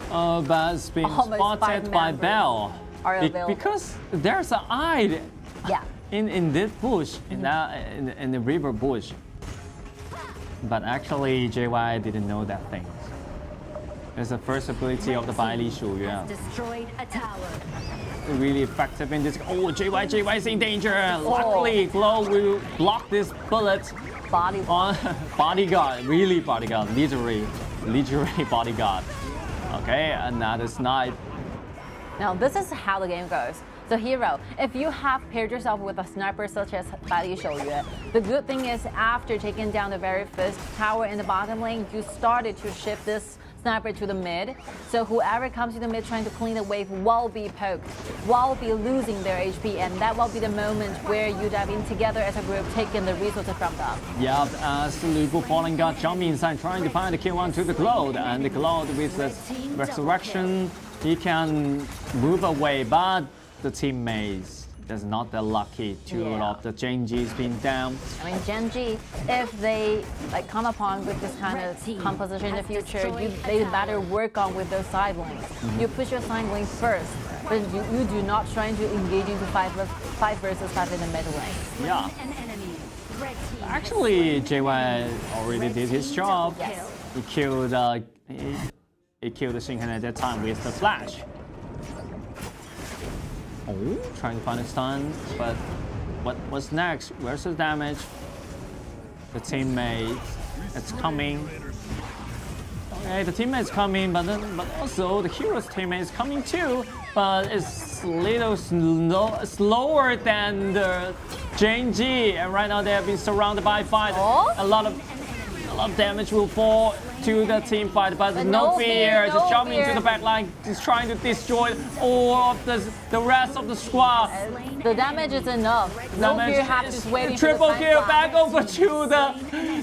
But it's been spotted by Bell. Because there's an eye in this bush, in the river bush. But actually, JY didn't know that thing. It's the first ability of the Baili Shu Yuan. Destroyed a tower. Really effective in this. Oh, JY is in danger. Luckily, Glow will block this bullet. Bodyguard, really bodyguard, literally bodyguard. Okay, another snipe. Now this is how the game goes. So Hero, if you have paired yourself with a sniper such as Baili Shouyue, the good thing is after taking down the very first tower in the bottom lane, you started to shift this sniper to the mid. So whoever comes to the mid trying to clean the wave will be poked, will be losing their HP, and that will be the moment where you dive in together as a group, taking the resources from them. Yeah, as Lu Bu falling got jumping inside, trying to find the Q1 to the Cloud, and the Cloud with the resurrection, he can move away, but the teammates is not that lucky. Two of the Gen.G's being down. I mean, Gen.G, if they come upon with this kind of composition in the future, they better work on with those side lanes. You push your side lane first, but you do not try to engage into 5 versus 5 in the mid lane. Yeah. Actually, JY already did his job. Yes. He killed the Heng at that time with the flash. Oh, trying to find a stun, but what's next? Where's the damage? The teammate, it's coming. Okay, the teammate's coming, but also the hero's teammate is coming too, but it's a little slower than the Gen.G, and right now they have been surrounded by fight. A lot of damage will fall to the team fight, but no fear, just jumping into the back line, just trying to destroy all of the rest of the squad. The damage is enough. No fear has just waiting for the triple kill back over to the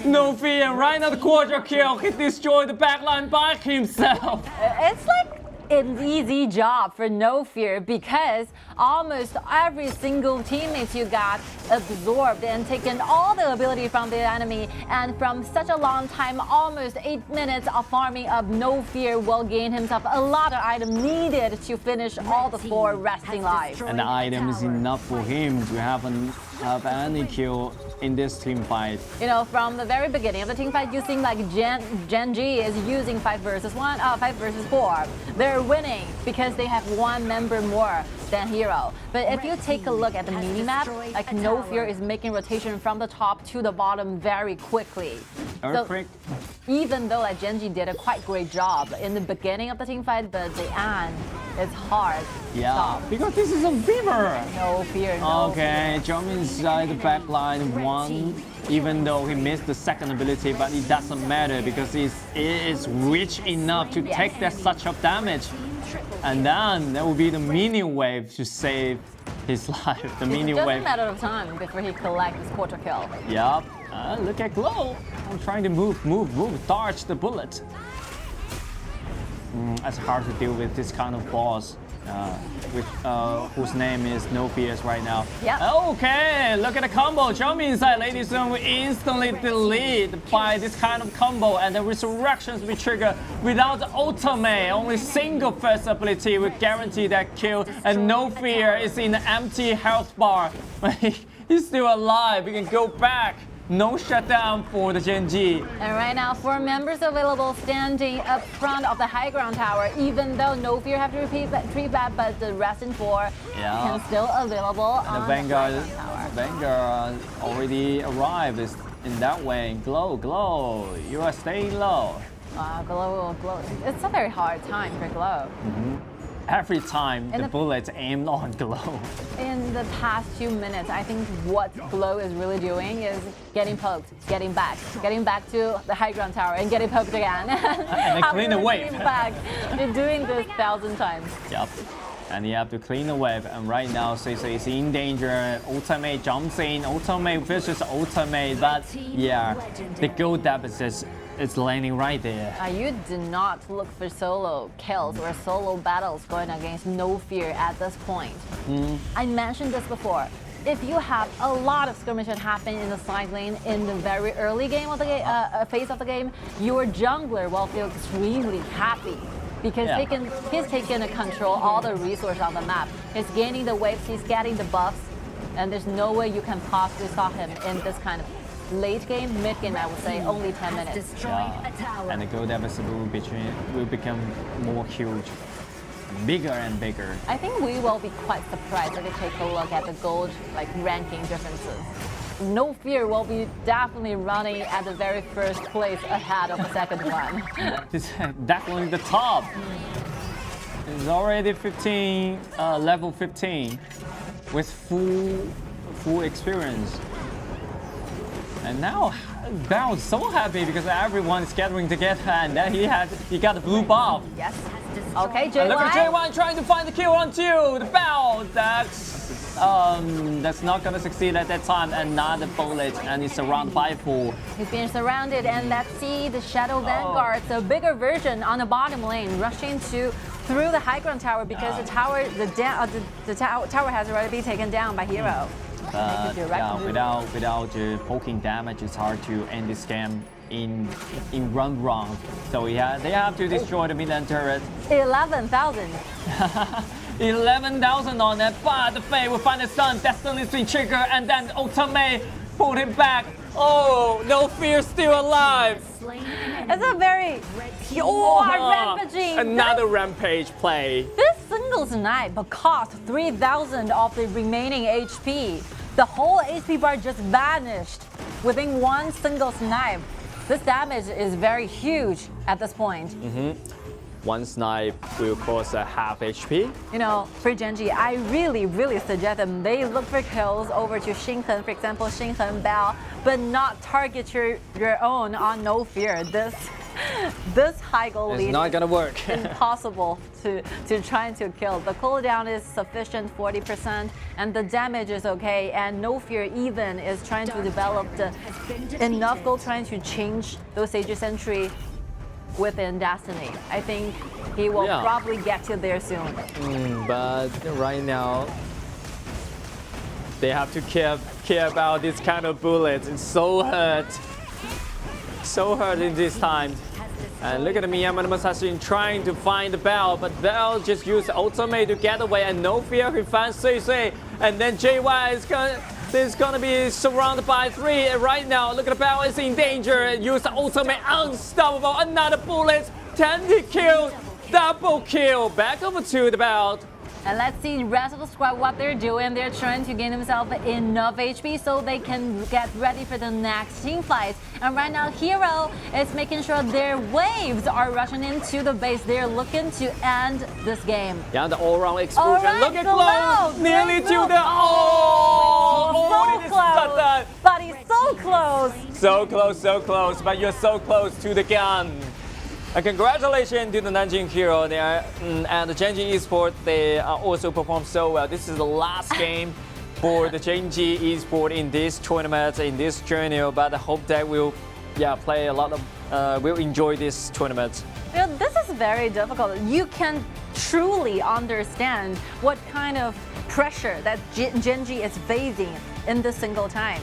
No Fear, and right now the quadra kill, he destroyed the back line by himself. It's like an easy job for No Fear because almost every single teammate you got absorbed and taken all the ability from the enemy, and from such a long time, almost 8 minutes of farming up, No Fear will gain himself a lot of items needed to finish all the 4 resting lives. And the item is enough for him to have have any kill in this team fight. You know, from the very beginning of the team fight, you think like Gen.G is using 5 versus 4. They're winning because they have one member more than Hero. But if you take a look at the minimap, like No Fear is making rotation from the top to the bottom very quickly. Earthquake. So, even though like Gen.G did a quite great job in the beginning of the team fight, but the end is hard. Yeah, Stop. because this is a fever. No Fear. No Okay, Jump inside the back line one, even though he missed the second ability, but it doesn't matter because it is rich enough to take that such of damage. And then there will be the mini wave to save his life. The mini It's just wave. a matter of time before he collects his quarter kill. Yup. Look at Glow. I'm trying to move, dodge the bullet. It's hard to deal with this kind of boss, whose name is No Fears right now. Yep. Okay, look at the combo. Jump inside, ladies and we instantly delete by this kind of combo, and the resurrections will trigger without the ultimate. Only single first ability will guarantee that kill, and No Fear is in the empty health bar. He's still alive. We can go back. No shutdown for the Gen.G. And right now, 4 members available standing up front of the high ground tower. Even though No Fear have to retreat back, but the rest in 4 can still available And the on Vanguard already arrived in that way. Glow, you are staying low. Glow. It's a very hard time for Glow. Every time the bullet's aimed on Glow. In the past few minutes, I think what Glow is really doing is getting poked, getting back to the high ground tower and getting poked again. And then clean the wave. You're doing this 1,000 times. Yep. And you have to clean the wave. And right now, Sisei is in danger. Ultimate jumps in. Ultimate versus ultimate. But yeah, the gold deficit is landing right there. You do not look for solo kills or solo battles going against No Fear at this point. I mentioned this before. If you have a lot of skirmishes happening in the side lane in the very early game of the phase of the game, your jungler will feel extremely happy because he's taken control all the resources on the map. He's gaining the waves, he's getting the buffs, and there's no way you can possibly stop him in this kind of late game, mid game, I would say, only 10 minutes. And the gold deficit will become more huge, bigger and bigger. I think we will be quite surprised if we take a look at the gold ranking differences. No Fear will be definitely running at the very first place ahead of the second one. It's definitely the top. It's already 15, level 15, with full experience. And now Bao is so happy because everyone is gathering together, and then he got the blue buff. Yes. Okay, Day1. Look at Day1 trying to find the kill on 2. The Bao, that's not gonna succeed at that time. Another bullet, and he's surrounded by 4. He's being surrounded, and let's see the Shadow Vanguard, the bigger version on the bottom lane, rushing through the high ground tower because the tower has already been taken down by Hero. But without poking damage, it's hard to end this game in round. So they have to destroy the mid-lane turret. 11,000. 11,000 on it, but the Faye will find the stun, Destiny Swing trigger, and then ultimate pulled him back. Oh, No Fear still alive. It's a very rampaging. Another rampage play. This single snipe cost 3,000 of the remaining HP. The whole HP bar just vanished within one single snipe. This damage is very huge at this point. One snipe will cost a half HP. You know, for Gen.G, I really suggest them they look for kills over to Heng, for example, Heng, Bao, but not target your own on No Fear. This high goal lead is not gonna work. Impossible to try to kill. The cooldown is sufficient, 40%, and the damage is okay. And No Fear even is trying to develop enough gold, trying to change those Sage Sentry within Destiny. I think he will probably get to there soon. But right now, they have to care about this kind of bullets. It's so hurt in this time. And look at the Nian assassin trying to find the Bell, but Bell just used the ultimate to get away, and No Fear he finds CC, and then JY is This is gonna be surrounded by 3 right now. Look at the Bell is in danger. Use the ultimate, unstoppable. Another bullet, 10 kills, double kill. Back over to the Bell. And let's see the rest of the squad what they're doing. They're trying to gain themselves enough HP so they can get ready for the next team fight. And right now, Hero is making sure their waves are rushing into the base. They're looking to end this game. Yeah, the all-round explosion. All right, Look at close, nearly to the so close, but he's so close. So close, but you're so close to the gun. And congratulations to the Nanjing Hero there, and the Gen.G Esports. They also performed so well. This is the last game for the Gen.G Esports in this tournament, in this journey. But I hope that we'll, play a lot of, we'll enjoy this tournament. You know, this is very difficult. You can truly understand what kind of pressure that Gen.G is facing in this single time.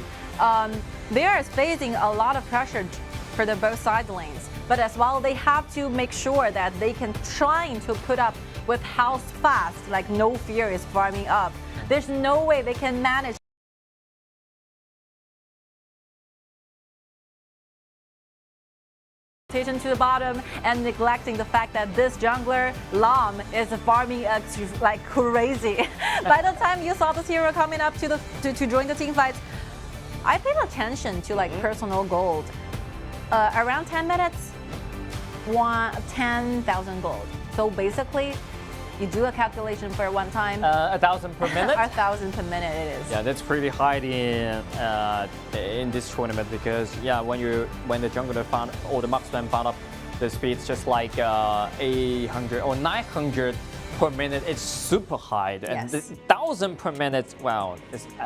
They are facing a lot of pressure for the both side lanes. But as well, they have to make sure that they can try to put up with how fast, like No Fear is farming up. There's no way they can manage to the bottom and neglecting the fact that this jungler, Lam, is farming like crazy. By the time you saw this hero coming up to join the team fights, I paid attention to like personal gold. Around 10 minutes, 10,000 gold. So basically, you do a calculation for one time. 1,000 per minute? 1,000 per minute it is. Yeah, that's pretty high in this tournament because when the jungler found or the marksman found up the speeds just like 800 or 900 per minute, it's super high. And 1,000 per minute, wow,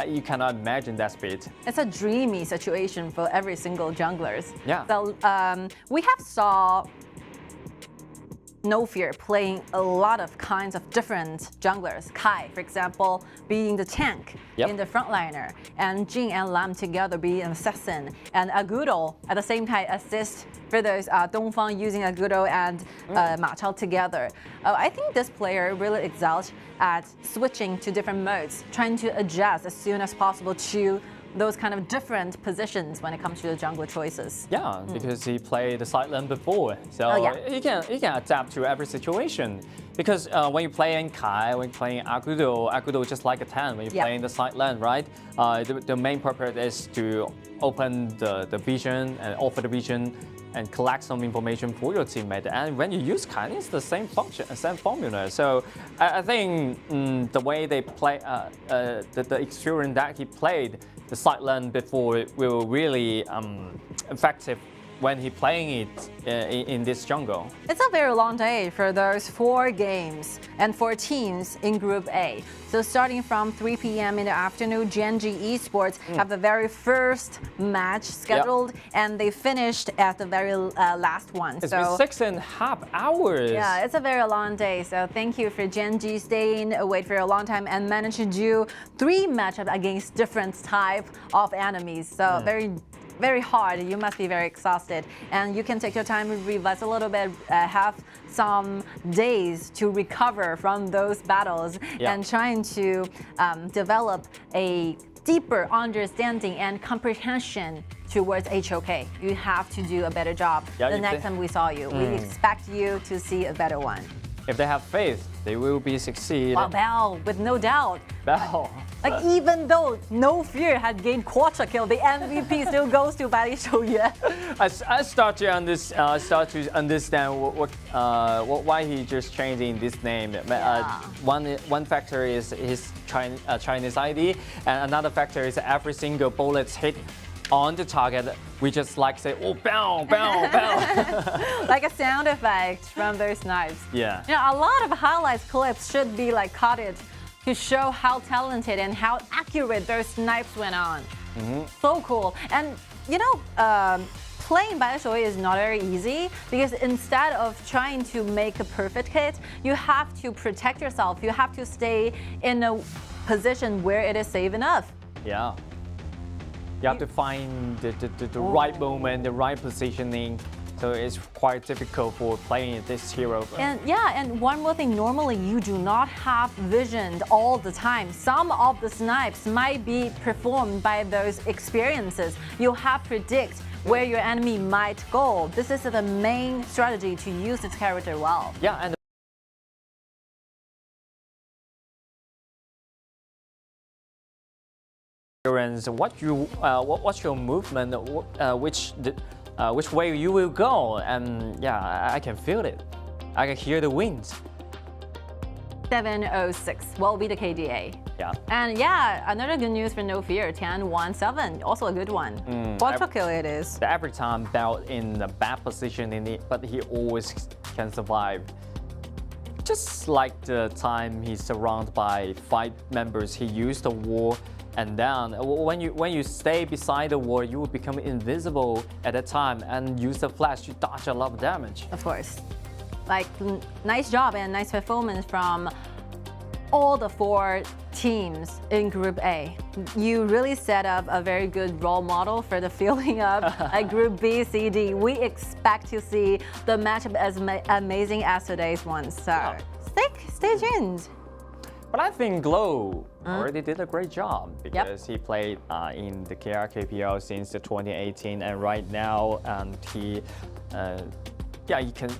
you cannot imagine that speed. It's a dreamy situation for every single junglers. Yeah. So we have saw No Fear playing a lot of kinds of different junglers. Kai, for example, being the tank in the frontliner, and Jing and Lam together being an assassin, and Agudo at the same time assist for those Dongfang using Agudo and Ma Chao together. I think this player really excels at switching to different modes, trying to adjust as soon as possible to those kind of different positions when it comes to the jungle choices. Yeah, because he played the side lane before, so he can adapt to every situation. Because when you play in Kai, when you're playing Agudo is just like a 10 when you play in the side lane, right? The main purpose is to open the vision and offer the vision and collect some information for your teammate. And when you use Kai, it's the same function, same formula. So I think the way they play, the experience that he played the side lane before will really effective when he playing it in this jungle. It's a very long day for those 4 games and 4 teams in Group A. So starting from 3 p.m. in the afternoon, Gen.G Esports have the very first match scheduled, and they finished at the very last one. It's been 6.5 hours. Yeah, it's a very long day. So thank you for Gen.G staying awake for a long time and managed to do 3 matchups against different type of enemies. So very hard. You must be very exhausted, and you can take your time, revise a little bit, have some days to recover from those battles, and trying to develop a deeper understanding and comprehension towards HOK. You have to do a better job the next time we saw you. We expect you to see a better one. If they have faith, they will be succeed. Well, Bell, with no doubt. Bell. Like even though No Fear had gained quadra kill, the MVP still goes to Bali Shouyue. I start to understand why he just changing this name. One factor is his Chinese ID, and another factor is every single bullet hit on the target, we just like say, oh, bow, bow, bow. Like a sound effect from those knives. Yeah. You know, a lot of highlights clips should be like cutted to show how talented and how accurate those knives went on. So cool. And you know, playing Bali Shouyue is not very easy because instead of trying to make a perfect hit, you have to protect yourself. You have to stay in a position where it is safe enough. Yeah. You have to find the right moment, the right positioning So it's quite difficult for playing this hero. And yeah, and one more thing, normally you do not have vision all the time. Some of the snipes might be performed by those experiences. You have to predict where your enemy might go. This is the main strategy to use this character well. Yeah, and what's your movement? Which way you will go? And yeah, I can feel it. I can hear the winds. 706 will be the KDA. Yeah. And yeah, another good news for No Fear, TianYun 7, also a good one. Quadra kill it is. Every time Bell in a bad position but he always can survive. Just like the time he's surrounded by 5 members, he used the wall, and then when you stay beside the wall, you will become invisible at that time and use the flash to dodge a lot of damage. Of course. Like, nice job and nice performance from all the 4 teams in Group A. You really set up a very good role model for the filling up like Group B, C, D. We expect to see the matchup as amazing as today's one. So stay tuned. But I think Glow already did a great job because he played in the KPL since 2018, and right now he can.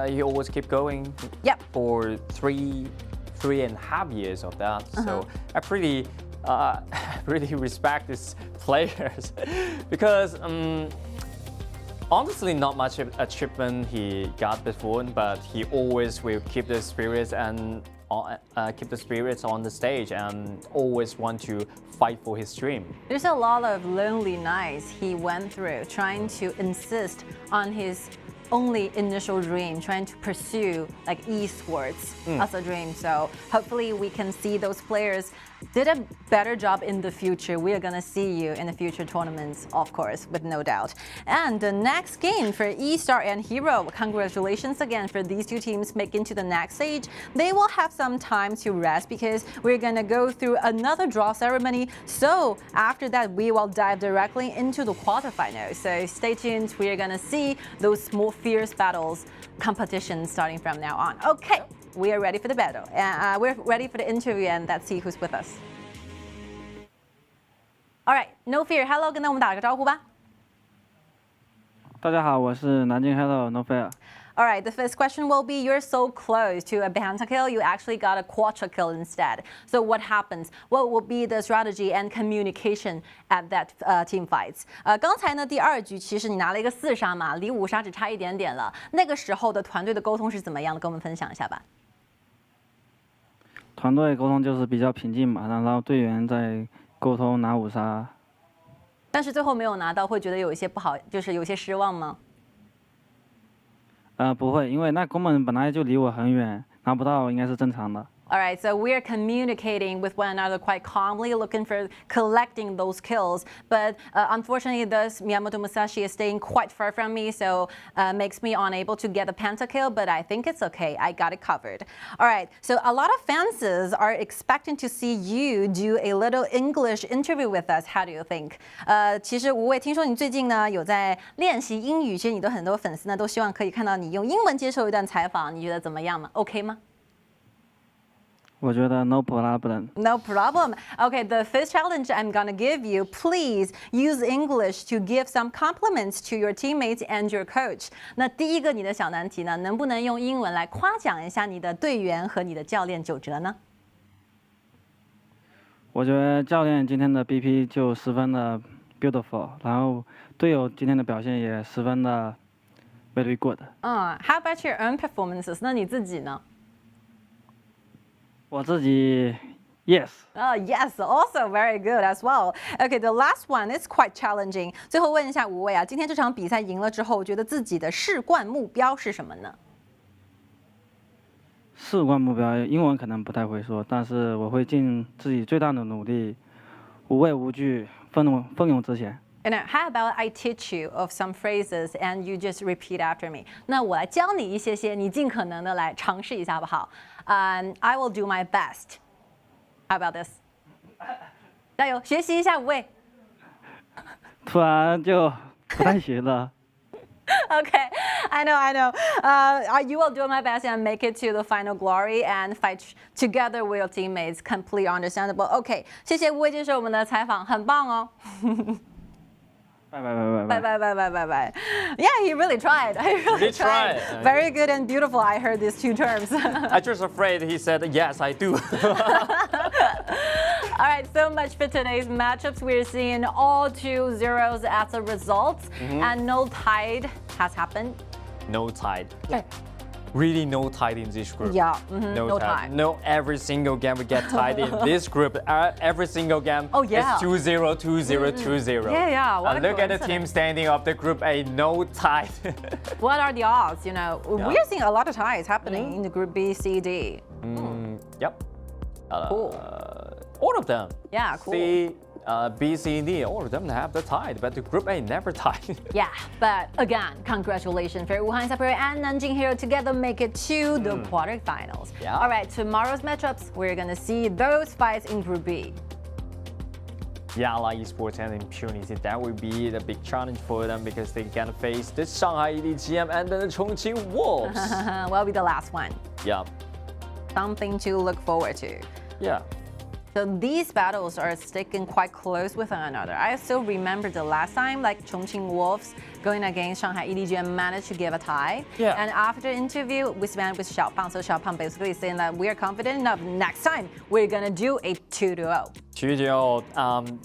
He always keep going. For three and a half years of that. So I pretty respect these players because. Honestly, not much achievement he got before, but he always will keep the spirits and on the stage and always want to fight for his dream. There's a lot of lonely nights he went through trying to insist on his only initial dream, trying to pursue like esports as a dream. So hopefully we can see those players did a better job in the future. We are gonna see you in the future tournaments, of course, with no doubt. And the next game for eStar and Hero, congratulations again for these 2 teams making to the next stage. They will have some time to rest because we're gonna go through another draw ceremony. So after that, we will dive directly into the quarterfinals. So stay tuned. We are gonna see those more fierce battles competitions starting from now on. Okay. We are ready for the battle. We're ready for the interview, and let's see who's with us. All right, No Fear, hello， 跟我们打个招呼吧。大家好，我是南京 Hello No Fear。 All right, the first question will be, you're so close to a pentakill, you actually got a quadra kill instead. So what happens? What will be the strategy and communication at that team fights? 刚才呢第2局其实你拿了一个4杀嘛，离5杀只差一点点了。那个时候的团队的沟通是怎么样的？跟我们分享一下吧。团队沟通就是比较平静嘛，然后队员在沟通拿5杀。但是最后没有拿到，会觉得有一些不好，就是有一些失望吗？不会，因为那宫本本来就离我很远，拿不到应该是正常的。 All right, so we're communicating with one another quite calmly, looking for collecting those kills. But unfortunately, this Miyamoto Musashi is staying quite far from me, so makes me unable to get a pentakill. But I think it's okay. I got it covered. All right, so a lot of fans are expecting to see you do a little English interview with us. How do you think? 其实吴伟，听说你最近呢有在练习英语，其实你的很多粉丝呢都希望可以看到你用英文接受一段采访，你觉得怎么样吗 ？OK 吗？ 我觉得 no problem. No problem. Okay, the first challenge I'm gonna give you, please use English to give some compliments to your teammates and your coach. 那第一个你的小难题呢，能不能用英文来夸奖一下你的队员和你的教练九哲呢？我觉得教练今天的 BP 就十分的 beautiful， 然后队友今天的表现也十分的 very good。How about your own performances？ 那你自己呢？ 我自己 yes. Yes, also very good as well. Okay, the last one is quite challenging. 最后问一下吴伟啊，今天这场比赛赢了之后，觉得自己的世冠目标是什么呢？世冠目标，英文可能不太会说，但是我会尽自己最大的努力，无畏无惧，奋勇直前。 And how about I teach you of some phrases and you just repeat after me? 那我来教你一些些，你尽可能的来尝试一下，好不好？I will do my best. How about this? 加油，学习一下吴伟。突然就不太行了。Okay, I know. You will do my best and make it to the final glory and fight together with your teammates. Completely understandable. Okay, 谢谢吴伟接受我们的采访，很棒哦。拜拜。 Yeah, he really tried. He really He tried. Very good and beautiful. I heard these two terms. I was afraid he said, yes, I do. All right, so much for today's matchups. We're seeing all 2-0s as a result, and no tide has happened. No tide. Yeah. Really no tide in this group. Yeah, no tide. No, every single game we get tied in this group. Every single game is 2-0, 2-0, 2-0. Yeah. What a look at the coincidence. team standing up the group A, no tide. What are the odds? Yeah. We're seeing a lot of ties happening in the group B, C, D. Yep. Cool. All of them. Yeah, cool. C, B, C, D, all of them have the tide, but the group A never tied. Yeah, but again, congratulations for Wuhan eStarPro and Nanjing Hero together make it to the quarterfinals. Yeah. All right, tomorrow's matchups, we're gonna see those fights in Group B. Yala Esports and Impunity, that will be the big challenge for them because they can face the Shanghai EDGM and the Chongqing Wolves. Will be the last one. Yeah. Something to look forward to. Yeah. So these battles are sticking quite close with one another. I still remember the last time, like Chongqing Wolves going against Shanghai EDGM managed to give a tie. Yeah. And after the interview, we spent with Xiaopang. So Xiaopang basically saying that we're confident enough next time we're gonna do a 2-0. 2-0.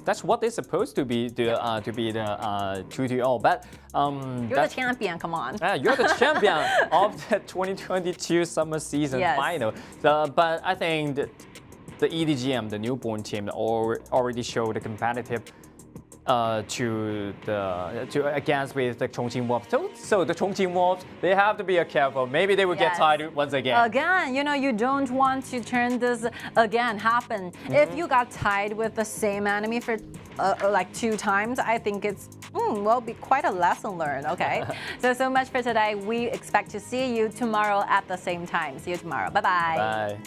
That's what they're supposed to be the 2-0. But You're the champion. Come on. You're the champion of the 2022 summer season final. But I think that the EDGM, the newborn team, already showed the competitive against with the Chongqing Wolves. So the Chongqing Wolves, they have to be careful. Maybe they will get tied once again. Again, you don't want to turn this again happen. If you got tied with the same enemy for like 2 times, I think it's will be quite a lesson learned. Okay. so much for today. We expect to see you tomorrow at the same time. See you tomorrow. Bye-bye. Bye.